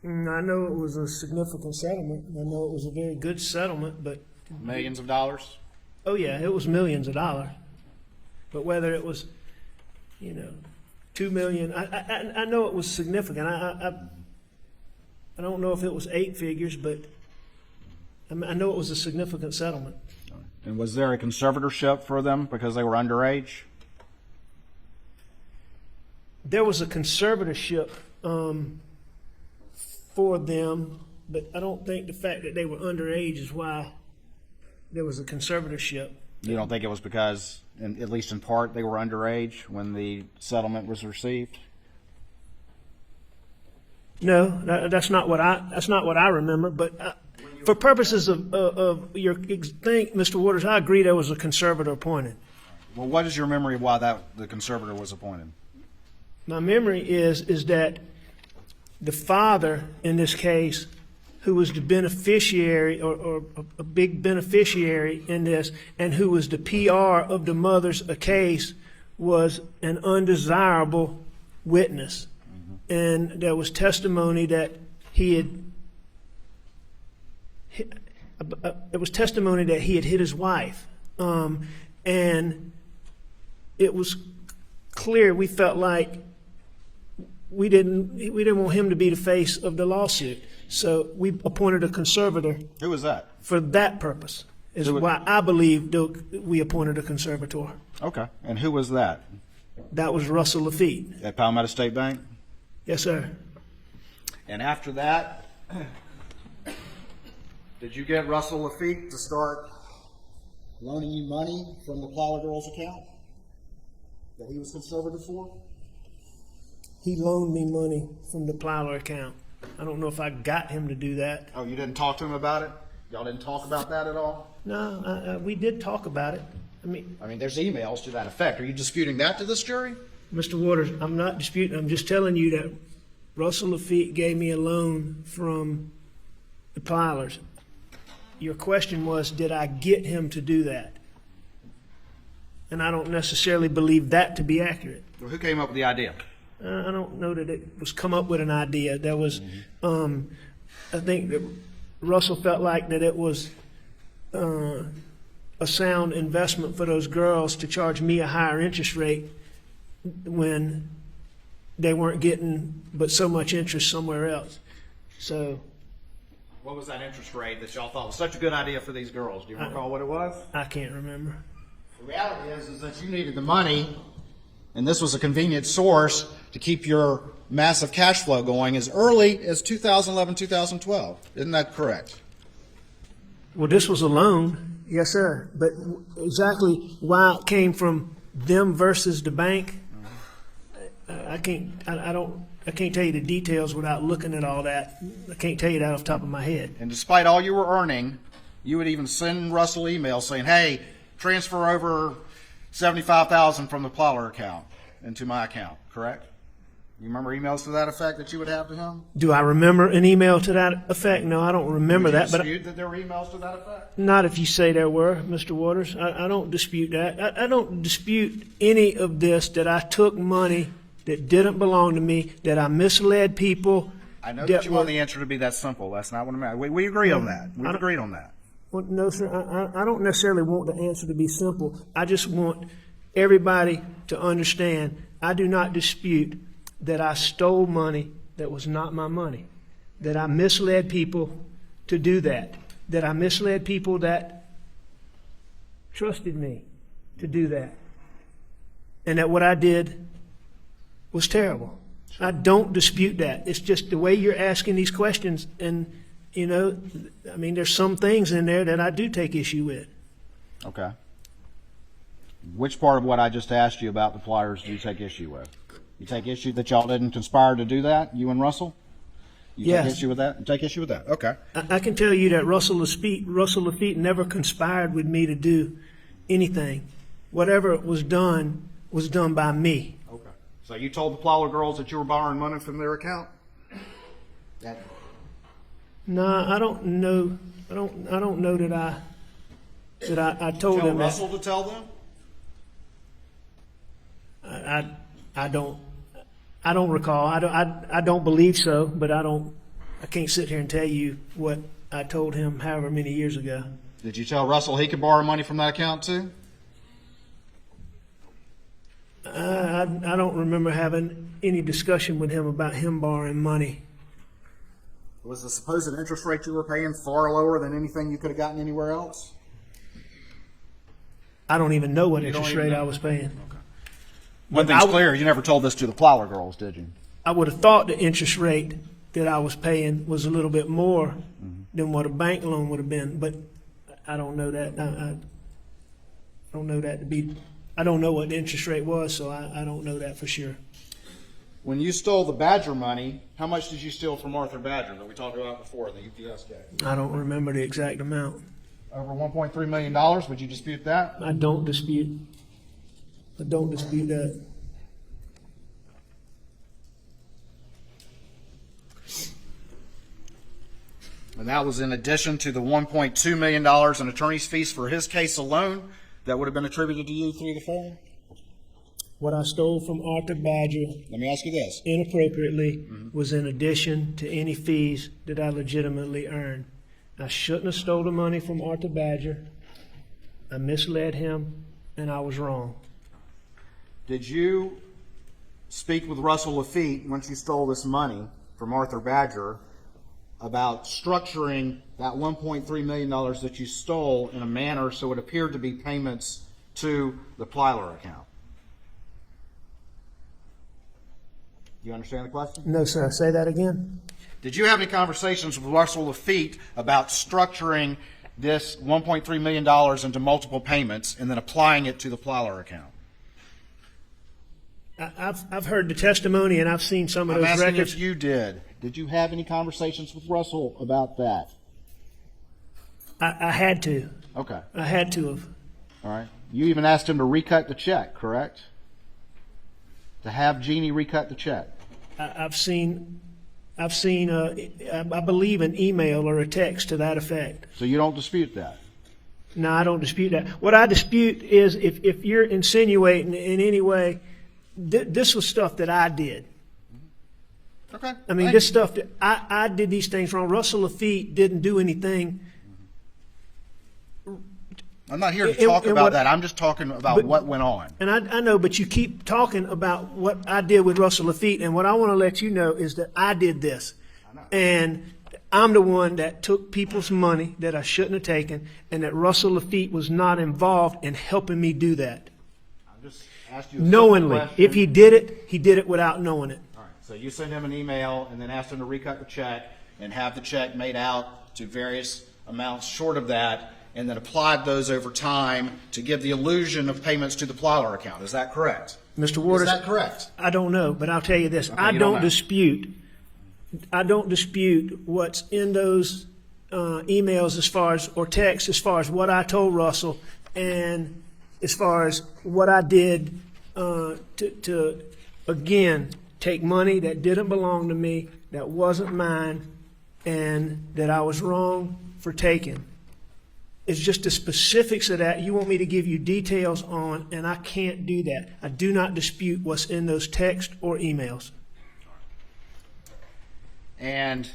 I know it was a significant settlement. I know it was a very good settlement, but Millions of dollars? oh yeah, it was millions of dollars. But whether it was, 2 million, I know it was significant. I don't know if it was 8 figures, but I know it was a significant settlement. And was there a conservatorship for them because they were underage? There was a conservatorship for them, but I don't think the fact that they were underage is why there was a conservatorship. You don't think it was because, at least in part, they were underage when the settlement was received? No, that's not what I remember. But for purposes of your thing, Mr. Waters, I agree there was a conservator appointed. Well, what is your memory of why the conservator was appointed? My memory is that the father in this case, who was the beneficiary or a big beneficiary in this, and who was the PR of the mother's case, was an undesirable witness. And there was testimony that he had hit his wife, and it was clear we felt like we didn't want him to be the face of the lawsuit, so we appointed a conservator. Who was that? For that purpose is why I believe we appointed a conservator. Okay, and who was that? That was Russell Lafitte. At Palmetto State Bank? Yes, sir. And after that, did you get Russell Lafitte to start Loaning you money from the Plower Girls account that he was conservative for? He loaned me money from the Plower account. I don't know if I got him to do that. Oh, you didn't talk to him about it? Y'all didn't talk about that at all? No, we did talk about it. I mean, there's emails to that effect. Are you disputing that to this jury? Mr. Waters, I'm not disputing. I'm just telling you that Russell Lafitte gave me a loan from the Plowers. Your question was, did I get him to do that? And I don't necessarily believe that to be accurate. Well, who came up with the idea? I don't know that it was come up with an idea. There was, I think that Russell felt like that it was a sound investment for those girls to charge me a higher interest rate when they weren't getting but so much interest somewhere else. So, what was that interest rate that y'all thought was such a good idea for these girls? Do you recall what it was? I can't remember. The reality is that you needed the money, and this was a convenient source to keep your massive cash flow going as early as 2011, 2012. Isn't that correct? Well, this was a loan, yes, sir. But exactly why it came from them versus the bank, I can't tell you the details without looking at all that. I can't tell you that off the top of my head. And despite all you were earning, you would even send Russell emails saying, "Hey, transfer over $75,000 from the Plower account into my account." Correct? You remember emails to that effect that you would have to him? Do I remember an email to that effect? No, I don't remember that. But dispute that there were emails to that effect? Not if you say there were, Mr. Waters. I don't dispute that. I don't dispute any of this, that I took money that didn't belong to me, that I misled people. I know that you want the answer to be that simple. That's not what I'm asking. We agree on that. We've agreed on that. Well, no, sir. I don't necessarily want the answer to be simple. I just want everybody to understand I do not dispute that I stole money that was not my money, that I misled people to do that I misled people that trusted me to do that, and that what I did was terrible. Sure. I don't dispute that. It's just the way you're asking these questions, and there's some things in there that I do take issue with. Okay. Which part of what I just asked you about the Flyers do you take issue with? You take issue that y'all didn't conspire to do that, you and Russell? Yes. Take issue with that? You take issue with that? Okay. I can tell you that Russell Lafitte never conspired with me to do anything. Whatever was done by me. Okay. So you told the Plowler girls that you were borrowing money from their account? No, I don't know. I don't know that I told Tell them Russell to tell them? that. I don't recall. I don't believe so, but I can't sit here and tell you what I told him however many years ago. Did you tell Russell he could borrow money from that account too? I don't remember having any discussion with him about him borrowing money. Was the supposed interest rate you were paying far lower than anything you could have gotten anywhere else? I don't even know what You don't interest even rate know? I was paying. One thing's clear, you never told this to the Plowler girls, did you? I would have thought the interest rate that I was paying was a little bit more than what a bank loan would have been, but I don't know that. I don't know that to be. I don't know what the interest rate was, so I don't know that for sure. When you stole the Badger money, how much did you steal from Arthur Badger that we talked about before in the UPS case? I don't remember the exact amount. Over $1.3 million, would you dispute that? I don't dispute that. And that was in addition to the $1.2 million in attorney's fees for his case alone that would have been attributed to you through the phone? What I stole from Arthur Badger Let me ask you this. inappropriately was in addition to any fees that I legitimately earned. I shouldn't have stolen the money from Arthur Badger. I misled him, and I was wrong. Did you speak with Russell Lafitte once you stole this money from Arthur Badger about structuring that $1.3 million that you stole in a manner so it appeared to be payments to the Plyler account? You understand the question? No, sir. Say that again. Did you have any conversations with Russell Lafitte about structuring this $1.3 million into multiple payments and then applying it to the Plyler account? I've heard the testimony and I've seen some of I'm those asking records. if you did. Did you have any conversations with Russell about that? I had to. Okay. I had to have. All right. You even asked him to recut the check, correct? To have Jeanne recut the check. I've seen. I believe an email or a text to that effect. So you don't dispute that? No, I don't dispute that. What I dispute is if you're insinuating in any way, this was stuff that I did. Okay. I mean, this stuff that I did these things wrong. Russell Lafitte didn't do anything. I'm not here to talk about that. I'm just talking about what went on. And I know, but you keep talking about what I did with Russell Lafitte, and what I want to let you know is that I did this. And I'm the one that took people's money that I shouldn't have taken, and that Russell Lafitte was not involved in helping me do that. I'm just asking you a Knowingly. simple question. If he did it without knowing it. All right. So you send him an email and then asked him to recut the check and have the check made out to various amounts short of that, and then applied those over time to give the illusion of payments to the Plyler account. Is that correct? Mr. Waters, Is that correct? I don't know, but I'll tell you this. Okay, I you don't don't know. dispute what's in those emails as far as, or texts as far as what I told Russell and as far as what I did to again, take money that didn't belong to me, that wasn't mine, and that I was wrong for taking. It's just the specifics of that you want me to give you details on, and I can't do that. I do not dispute what's in those texts or emails. And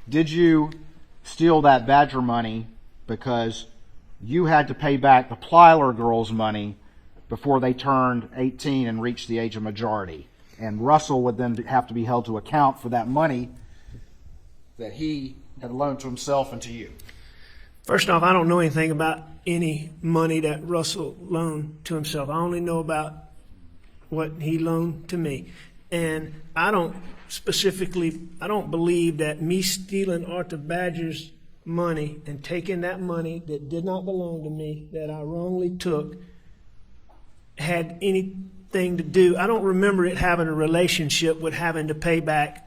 did you steal that Badger money because you had to pay back the Plyler girls' money before they turned 18 and reached the age of majority? And Russell would then have to be held to account for that money that he had loaned to himself and to you. First off, I don't know anything about any money that Russell loaned to himself. I only know about what he loaned to me. And I don't believe that me stealing Arthur Badger's money and taking that money that did not belong to me, that I wrongly took, had anything to do. I don't remember it having a relationship with having to pay back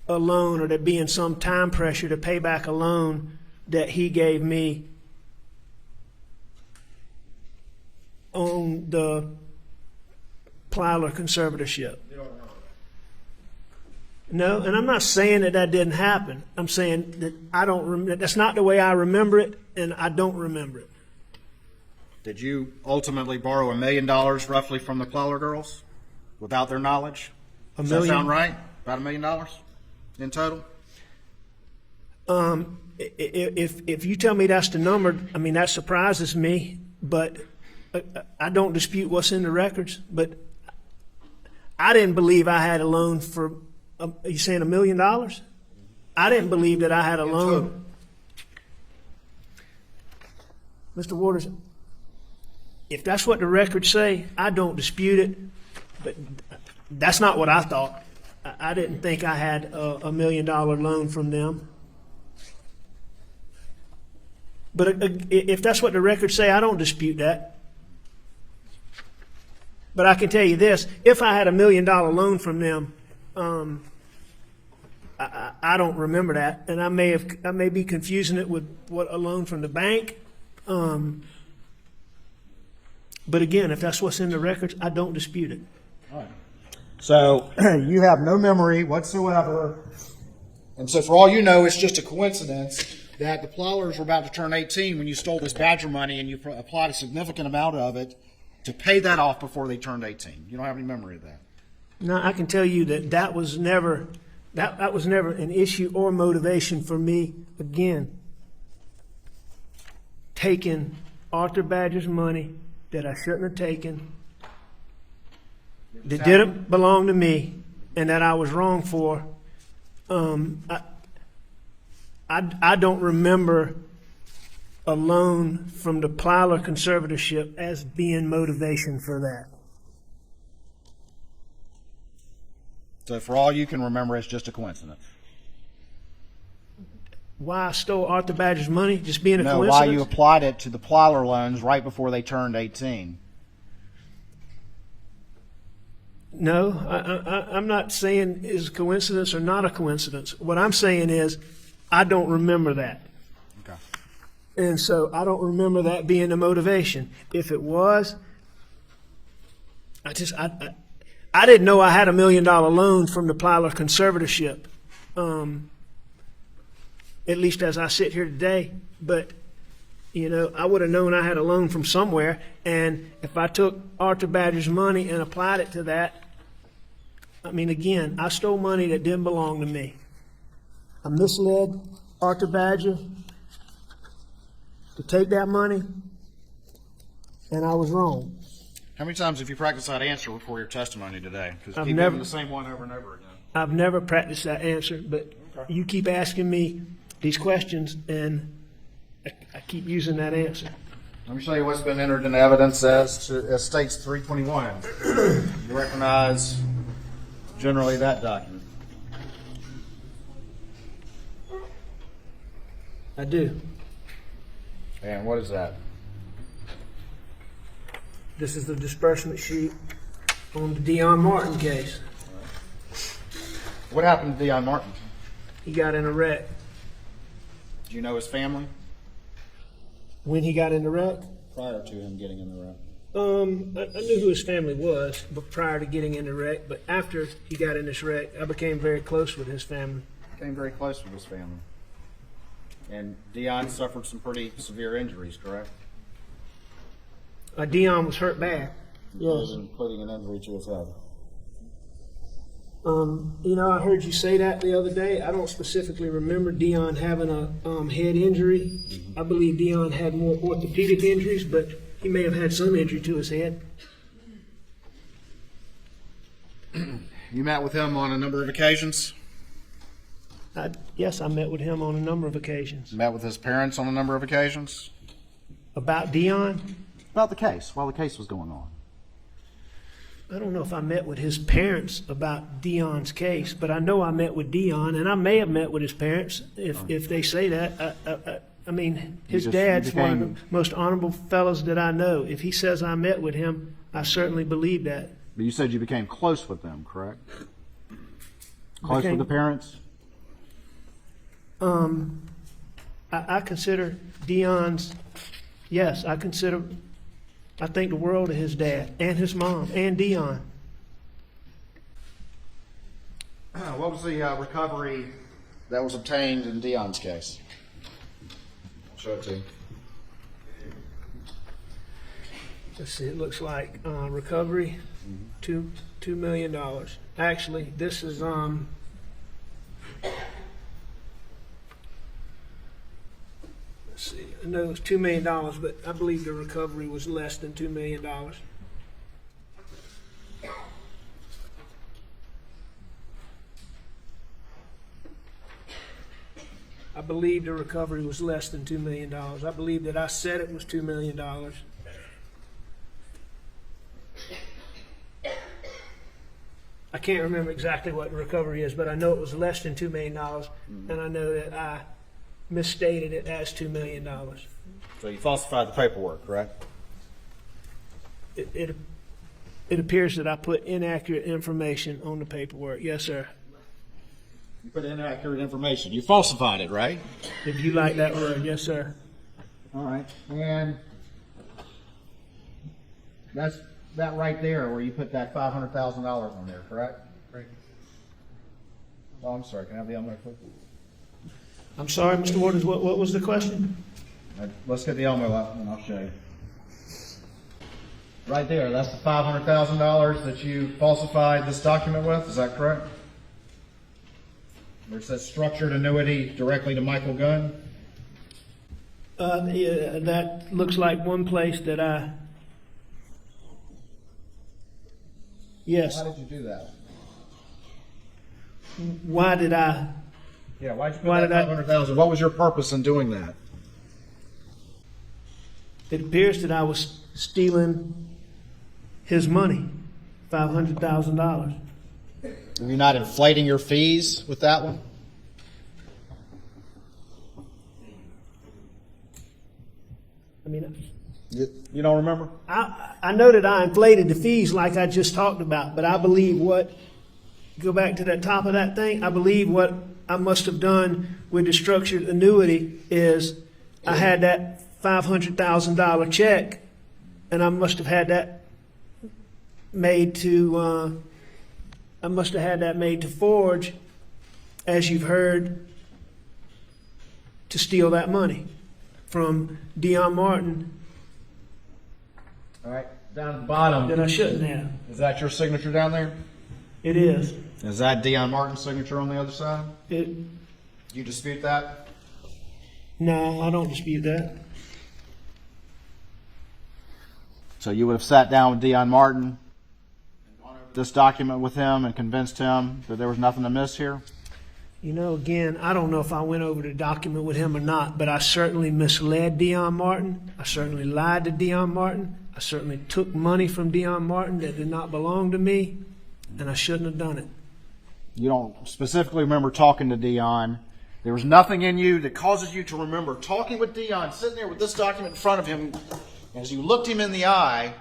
a loan, or there being some time pressure to pay back a loan that he gave me on the Plyler conservatorship. No, and I'm not saying that that didn't happen. I'm saying that I don't remember. That's not the way I remember it, and I don't remember it. Did you ultimately borrow $1 million roughly from the Plyler girls without their knowledge? $1 Does million? that sound right? About $1 million in total? If you tell me that's the number, I mean, that surprises me, but I don't dispute what's in the records, but I didn't believe I had a loan for, are you saying $1 million? I didn't believe that I had a loan. Mr. Waters, if that's what the records say, I don't dispute it, but that's not what I thought. I didn't think I had a $1 million loan from them. But if that's what the records say, I don't dispute that. But I can tell you this, if I had $1 million loan from them, I don't remember that, and I may be confusing it with what a loan from the bank. But again, if that's what's in the records, I don't dispute it. All right. So you have no memory whatsoever, and so for all you know, it's just a coincidence that the Plowers were about to turn 18 when you stole this Badger money and you applied a significant amount of it to pay that off before they turned 18. You don't have any memory of that. No, I can tell you that was never an issue or motivation for me. Again, taking Arthur Badger's money that I shouldn't have taken, that didn't belong to me, and that I was wrong for. I don't remember a loan from the Plyler conservatorship as being motivation for that. So for all you can remember, it's just a coincidence. Why I stole Arthur Badger's money? Just being a No, coincidence? why you applied it to the Plyler loans right before they turned 18. No, I'm not saying is a coincidence or not a coincidence. What I'm saying is I don't remember that. Okay. And so I don't remember that being the motivation. If it was, I didn't know I had $1 million loan from the Plyler conservatorship, at least as I sit here today. But, I would have known I had a loan from somewhere. And if I took Arthur Badger's money and applied it to that, I mean, again, I stole money that didn't belong to me. I misled Arthur Badger to take that money, and I was wrong. How many times have you practiced that answer before your testimony today? Because you keep never- giving the same one over and over again. I've never practiced that answer, but you keep asking me these questions, and I keep using that answer. Let me show you what's been entered in evidence as states 321. You recognize generally that document? I do. And what is that? This is the disbursement sheet on the Dion Martin case. What happened to Deion Martin? He got in a wreck. Do you know his family? When he got in the wreck, Prior to him getting in the wreck. I knew who his family was, but prior to getting in the wreck. But after he got in this wreck, I became very close with his family. Came very close with his family. And Deion suffered some pretty severe injuries, correct? Dion was hurt bad. Yes. Including an injury to his head. I heard you say that the other day. I don't specifically remember Dion having a head injury. I believe Dion had more orthopedic injuries, but he may have had some injury to his head. You met with him on a number of occasions? Yes, I met with him on a number of occasions. Met with his parents on a number of occasions? About Dion? About the case, while the case was going on. I don't know if I met with his parents about Dion's case, but I know I met with Dion, and I may have met with his parents if they say that. I mean, his dad's one of the most honorable fellows that I know. If he says I met with him, I certainly believe that. But you said you became close with them, correct? Close with the parents? I consider Dion's, yes, I consider I think the world of his dad and his mom and Dion. What was the recovery that was obtained in Dion's case? I'll show it to you. Let's see, it looks like recovery, $2 million. Actually, this is let's see, I know it's $2 million, but I believe the recovery was less than $2 million. I believe the recovery was less than $2 million. I believe that I said it was $2 million. I can't remember exactly what the recovery is, but I know it was less than $2 million, and I know that I misstated it as $2 million. So you falsified the paperwork, correct? It appears that I put inaccurate information on the paperwork. Yes, sir. You put inaccurate information. You falsified it, right? If you like that word, yes, sir. All right. And that's that right there where you put that $500,000 on there, correct? Right. Oh, I'm sorry. Can I have the Almeda, please? I'm sorry, Mr. Waters, what was the question? Let's get the Almeda up and I'll show you. Right there, that's the $500,000 that you falsified this document with, is that correct? Where it says structured annuity directly to Michael Gunn? Yeah, that looks like one place that I... Yes. How did you do that? Why did I... Yeah, why'd you put that $500,000? What was your purpose in doing that? It appears that I was stealing his money, $500,000. Were you not inflating your fees with that one? I mean, You don't remember? I know that I inflated the fees like I just talked about, but I believe go back to that top of that thing, I believe what I must have done with the structured annuity is I had that $500,000 check, and I must have had that made to forge, as you've heard, to steal that money from Dion Martin. All right, down at the bottom. That I shouldn't have. Is that your signature down there? It is. Is that Dion Martin's signature on the other side? You dispute that? No, I don't dispute that. So you would have sat down with Dion Martin, this document with him, and convinced him that there was nothing amiss here? You know, again, I don't know if I went over the document with him or not, but I certainly misled Dion Martin. I certainly lied to Dion Martin. I certainly took money from Dion Martin that did not belong to me, and I shouldn't have done it. You don't specifically remember talking to Dion. There was nothing in you that causes you to remember talking with Dion, sitting there with this document in front of him, as you looked him in the eye,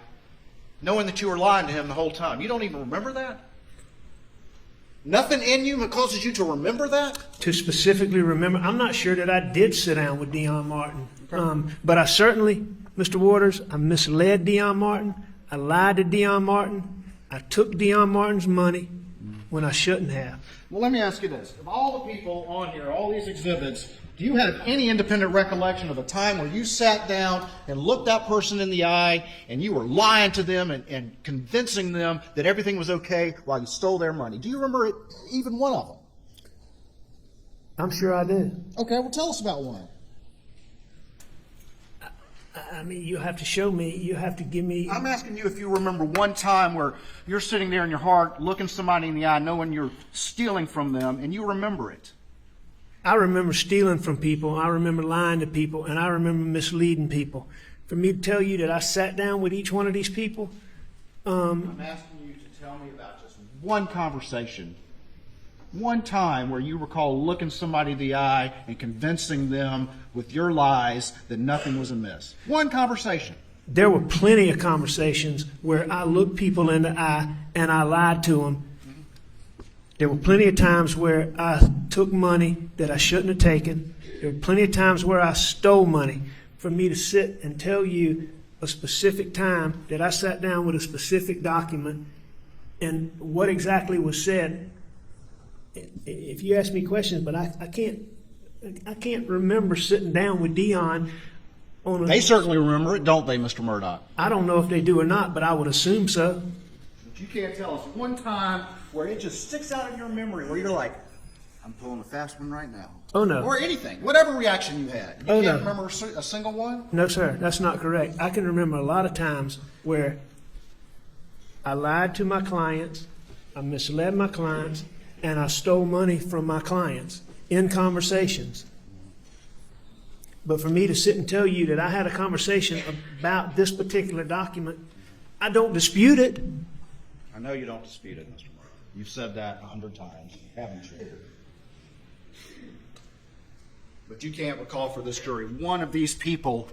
knowing that you were lying to him the whole time. You don't even remember that? Nothing in you that causes you to remember that? To specifically remember, I'm not sure that I did sit down with Dion Martin. But I certainly, Mr. Waters, I misled Dion Martin. I lied to Dion Martin. I took Dion Martin's money when I shouldn't have. Well, let me ask you this. Of all the people on here, all these exhibits, do you have any independent recollection of a time where you sat down and looked that person in the eye and you were lying to them and convincing them that everything was okay while you stole their money? Do you remember it, even one of them? I'm sure I do. Okay, well, tell us about one. I mean, you have to show me. You have to give me. I'm asking you if you remember one time where you're sitting there in your heart, looking somebody in the eye, knowing you're stealing from them, and you remember it. I remember stealing from people. I remember lying to people, and I remember misleading people. For me to tell you that I sat down with each one of these people. I'm asking you to tell me about just one conversation, one time where you recall looking somebody in the eye and convincing them with your lies that nothing was amiss. One conversation. There were plenty of conversations where I looked people in the eye and I lied to them. There were plenty of times where I took money that I shouldn't have taken. There were plenty of times where I stole money. For me to sit and tell you a specific time that I sat down with a specific document and what exactly was said. If you ask me questions, but I can't remember sitting down with Dion on a. They certainly remember it, don't they, Mr. Murdaugh? I don't know if they do or not, but I would assume so. But you can't tell us one time where it just sticks out in your memory where you're like, I'm pulling a fast one right now. Oh, no. Or anything, whatever reaction you had. You Oh, can't no. remember a single one? No, sir, that's not correct. I can remember a lot of times where I lied to my clients, I misled my clients, and I stole money from my clients in conversations. But for me to sit and tell you that I had a conversation about this particular document, I don't dispute it. I know you don't dispute it, Mr. Murdaugh. You've said that 100 times, haven't you? But you can't recall for this jury one of these people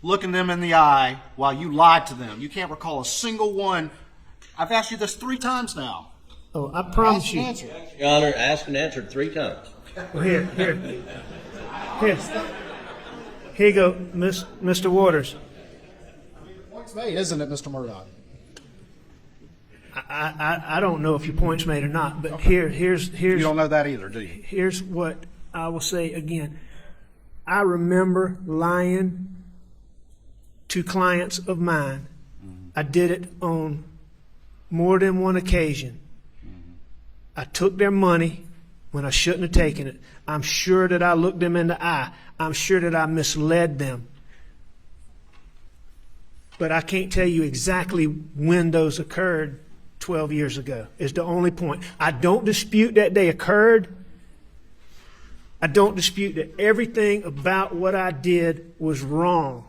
looking them in the eye while you lied to them. You can't recall a single one. I've asked you this 3 times now. Oh, I promise you. Answer. Your Honor, asked and answered 3 times. Well, here. Here you go, Mr. Waters. Point's made, isn't it, Mr. Murdaugh? I don't know if your point's made or not, but here's You don't know that either, do you? here's what I will say again. I remember lying to clients of mine. I did it on more than one occasion. I took their money when I shouldn't have taken it. I'm sure that I looked them in the eye. I'm sure that I misled them. But I can't tell you exactly when those occurred 12 years ago, is the only point. I don't dispute that they occurred. I don't dispute that everything about what I did was wrong.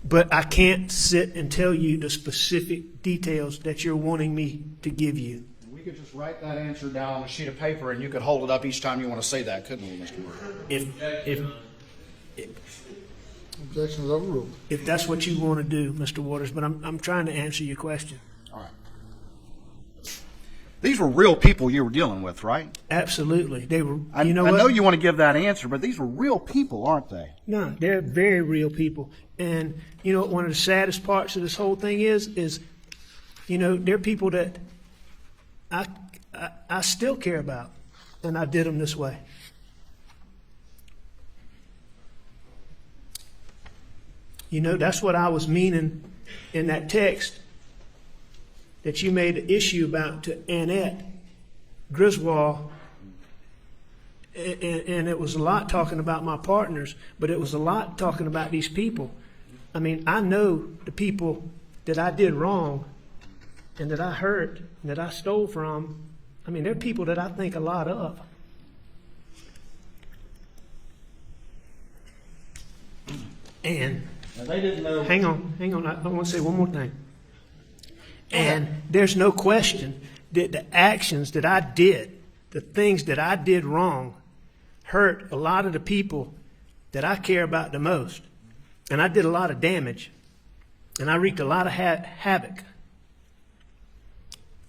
But I can't sit and tell you the specific details that you're wanting me to give you. We could just write that answer down on a sheet of paper and you could hold it up each time you want to say that, couldn't we, Mr. Murdaugh? Objection is overruled. If that's what you want to do, Mr. Waters, but I'm trying to answer your question. All right. These were real people you were dealing with, right? Absolutely. They were, I you know what? know you want to give that answer, but these were real people, aren't they? No, they're very real people. And you know what one of the saddest parts of this whole thing is, you know, they're people that I still care about, and I did them this way. You know, that's what I was meaning in that text that you made an issue about to Annette Griswold. And it was a lot talking about my partners, but it was a lot talking about these people. I mean, I know the people that I did wrong and that I hurt and that I stole from. I mean, they're people that I think a lot of. And they didn't know. hang on. I want to say one more thing. And there's no question that the actions that I did, the things that I did wrong, hurt a lot of the people that I care about the most. And I did a lot of damage. And I wreaked a lot of havoc.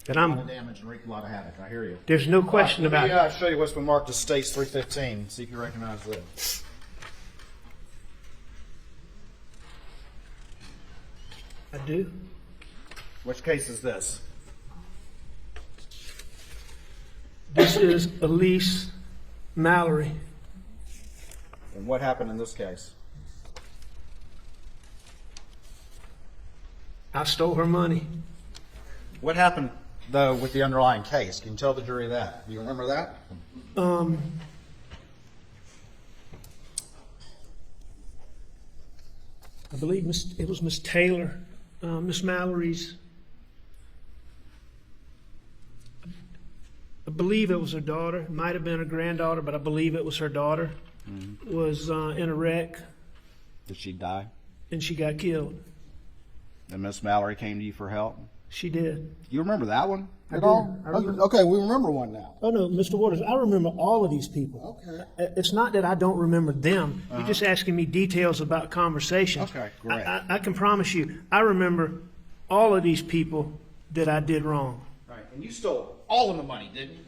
That A lot of damage and wreaked a lot of havoc. I hear you. there's no question about it. Let me show you what's been marked as States 315. See if you recognize this. I do. Which case is this? This is Elise Mallory. And what happened in this case? I stole her money. What happened, though, with the underlying case? Can you tell the jury that? Do you remember that? I believe it was Miss Taylor, Miss Mallory's. I believe it was her daughter. It might have been her granddaughter, but I believe it was her daughter. Was in a wreck, Did she die? and she got killed. And Miss Mallory came to you for help? She did. You remember that one I at do. all? I remember. Okay, we remember one now. Oh no, Mr. Waters, I remember all of these people. Okay. It's not that I don't remember them. You're just asking me details about conversations. Okay, great. I can promise you, I remember all of these people that I did wrong. Right, and you stole all of the money, didn't you?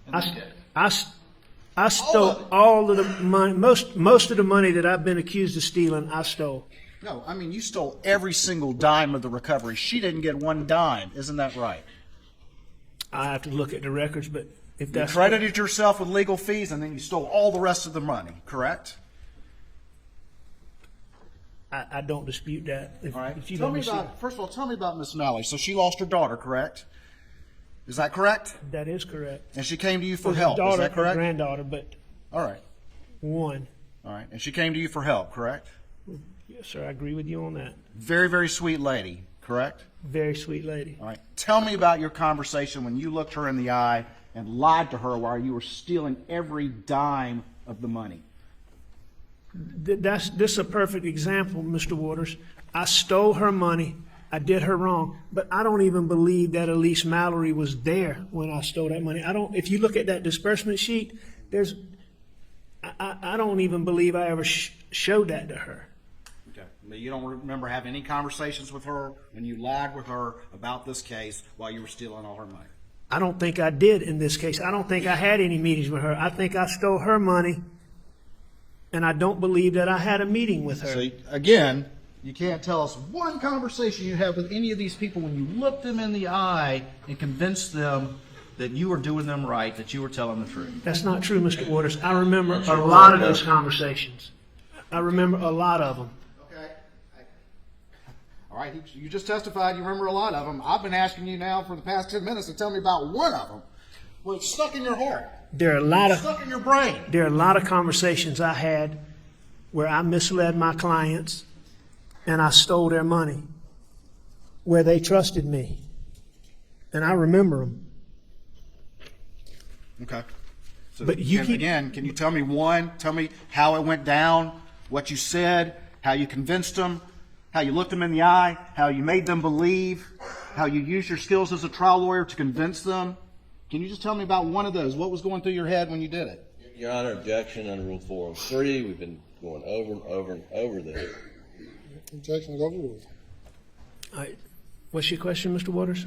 In this case. I stole all of the money, most of the money that I've been accused of stealing, I stole. No, I mean, you stole every single dime of the recovery. She didn't get one dime. Isn't that right? I have to look at the records, but if You that's credited yourself with legal fees, and then you stole all the rest of the money, correct? I don't dispute that. If, All right. if you Tell let me me see- about, first of all, tell me about Miss Mallory. So she lost her daughter, correct? Is that correct? That is correct. And she came to you for Her help, daughter, is that her correct? granddaughter, but All right. one. All right. And she came to you for help, correct? Yes, sir, I agree with you on that. Very, very sweet lady, correct? Very sweet lady. All right. Tell me about your conversation when you looked her in the eye and lied to her while you were stealing every dime of the money. This is a perfect example, Mr. Waters. I stole her money. I did her wrong, but I don't even believe that Elise Mallory was there when I stole that money. I don't. If you look at that disbursement sheet, I don't even believe I ever showed that to her. Okay. But you don't remember having any conversations with her when you lied with her about this case while you were stealing all her money? I don't think I did in this case. I don't think I had any meetings with her. I think I stole her money, and I don't believe that I had a meeting with her. See, again, you can't tell us one conversation you have with any of these people when you look them in the eye and convince them that you were doing them right, that you were telling the truth. That's not true, Mr. Waters. I remember a lot of those conversations. I remember a lot of them. Okay. All right, you just testified you remember a lot of them. I've been asking you now for the past 10 minutes to tell me about one of them. Well, it's stuck in your heart. There are a lot of Stuck in your brain. There are a lot of conversations I had where I misled my clients and I stole their money, where they trusted me. And I remember them. Okay. So But you keep- can you tell me one? Tell me how it went down, what you said, how you convinced them, how you looked them in the eye, how you made them believe, how you used your skills as a trial lawyer to convince them. Can you just tell me about one of those? What was going through your head when you did it? Your Honor, objection under Rule 403. We've been going over and over and over this. Objection is overruled. All right. What's your question, Mr. Waters?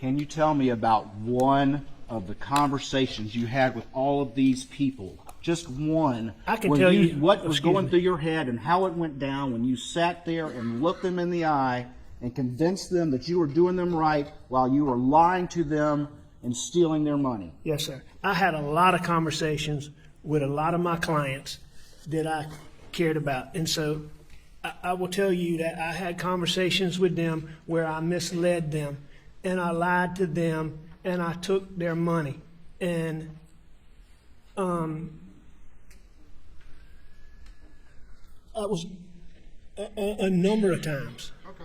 Can you tell me about one of the conversations you had with all of these people? Just one. I can When tell you- what was excuse going me. through your head and how it went down when you sat there and looked them in the eye and convinced them that you were doing them right while you were lying to them and stealing their money. Yes, sir. I had a lot of conversations with a lot of my clients that I cared about. And so I will tell you that I had conversations with them where I misled them and I lied to them and I took their money. And I was a number of times. Okay.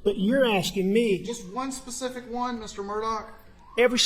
But you're asking me, Just one specific one, Mr. Murdaugh? every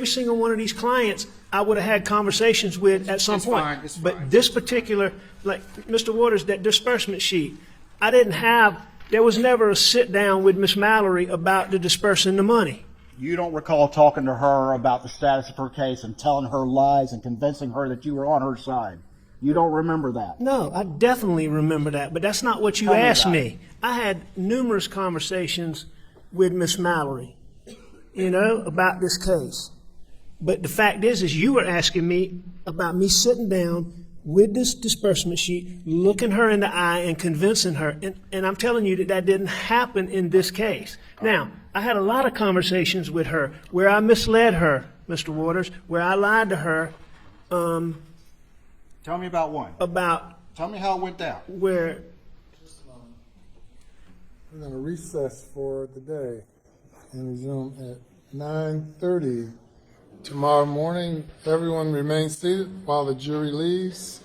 single one of these clients I would have had conversations with at some It's point. fine, it's But fine. this particular, like Mr. Waters, that disbursement sheet, I didn't have, there was never a sit down with Miss Mallory about the dispersing the money. You don't recall talking to her about the status of her case and telling her lies and convincing her that you were on her side. You don't remember that. No, I definitely remember that, but that's not what you Tell me asked about me. I had numerous conversations with Miss Mallory, about this case. But the fact is you were asking me about me sitting down with this disbursement sheet, looking her in the eye and convincing her. And I'm telling you that didn't happen in this case. Now, I had a lot of conversations with her where I misled her, Mr. Waters, where I lied to her Tell me about one. about Tell me how it went down. where We're going to recess for the day and resume at 9:30 tomorrow morning. Everyone remain seated while the jury leaves.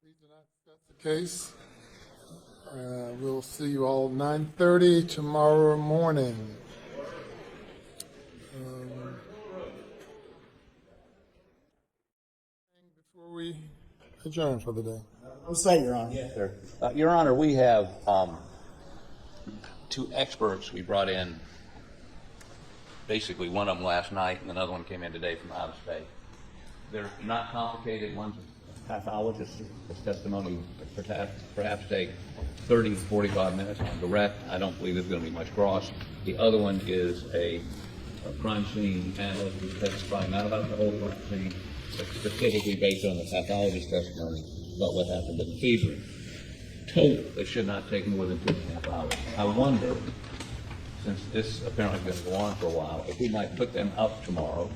Please do not discuss the case. We'll see you all 9:30 tomorrow morning. Before we adjourn for the day. I'll say, Your Honor. Yes, sir. Your Honor, we have two experts we brought in. Basically, one of them last night, and another one came in today from out of state. They're not complicated. One's pathologist, his testimony perhaps take 30 to 45 minutes. On direct, I don't believe there's going to be much cross. The other one is a crime scene analyst who's testifying not about the whole crime scene, but specifically based on the pathologist's testimony about what happened in the fever. Total, it should not take more than 2.5 hours. I wonder, since this apparently is going to go on for a while, if we might put them up tomorrow,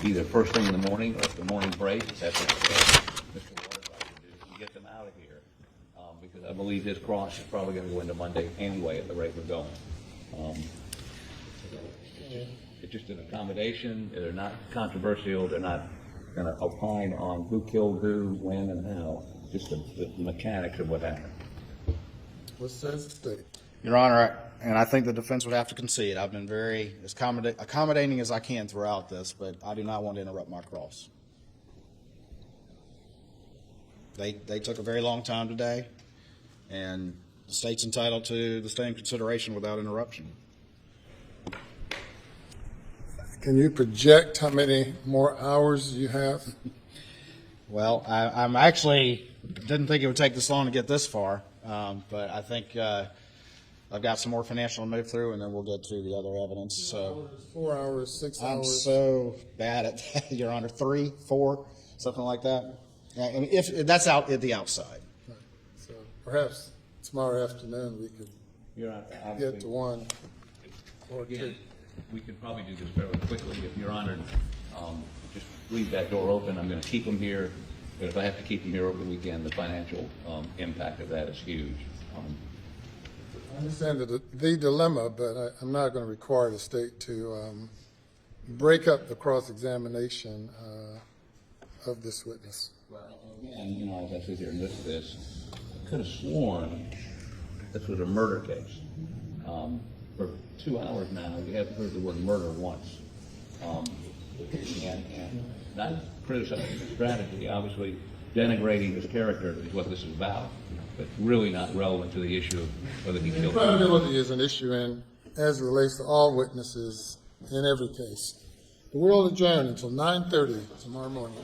either first thing in the morning or at the morning break, if that's what Mr. Waterside would do, to get them out of here, because I believe his cross is probably going to go into Monday anyway at the rate we're going. It's just an accommodation. They're not controversial. They're not going to opine on who killed who, when, and how. Just the mechanics of what happened. What says the state? Your Honor, and I think the defense would have to concede, I've been very as accommodating as I can throughout this, but I do not want to interrupt my cross. They took a very long time today, and the state's entitled to the same consideration without interruption. Can you project how many more hours you have? Well, I'm actually didn't think it would take this long to get this far, but I think I've got some more financial to move through, and then we'll get to the other evidence. So 4 hours, 6 hours. I'm so bad at that, Your Honor. 3, 4, something like that. Yeah, I mean, if that's out at the outside. Right. So perhaps tomorrow afternoon we could get to 1 or 2. We could probably do this fairly quickly if Your Honor just leave that door open. I'm going to keep them here, but if I have to keep them here over the weekend, the financial impact of that is huge. I understand the dilemma, but I'm not going to require the state to break up the cross-examination of this witness. Well, again, you know, as I sit here and listen to this, I could have sworn this was a murder case. For 2 hours now, we haven't heard the word murder once. And not criticizing the strategy, obviously denigrating his character is what this is about, but really not relevant to the issue of whether he killed him. Credibility is an issue as it relates to all witnesses in every case. The world adjourned until 9:30 tomorrow morning.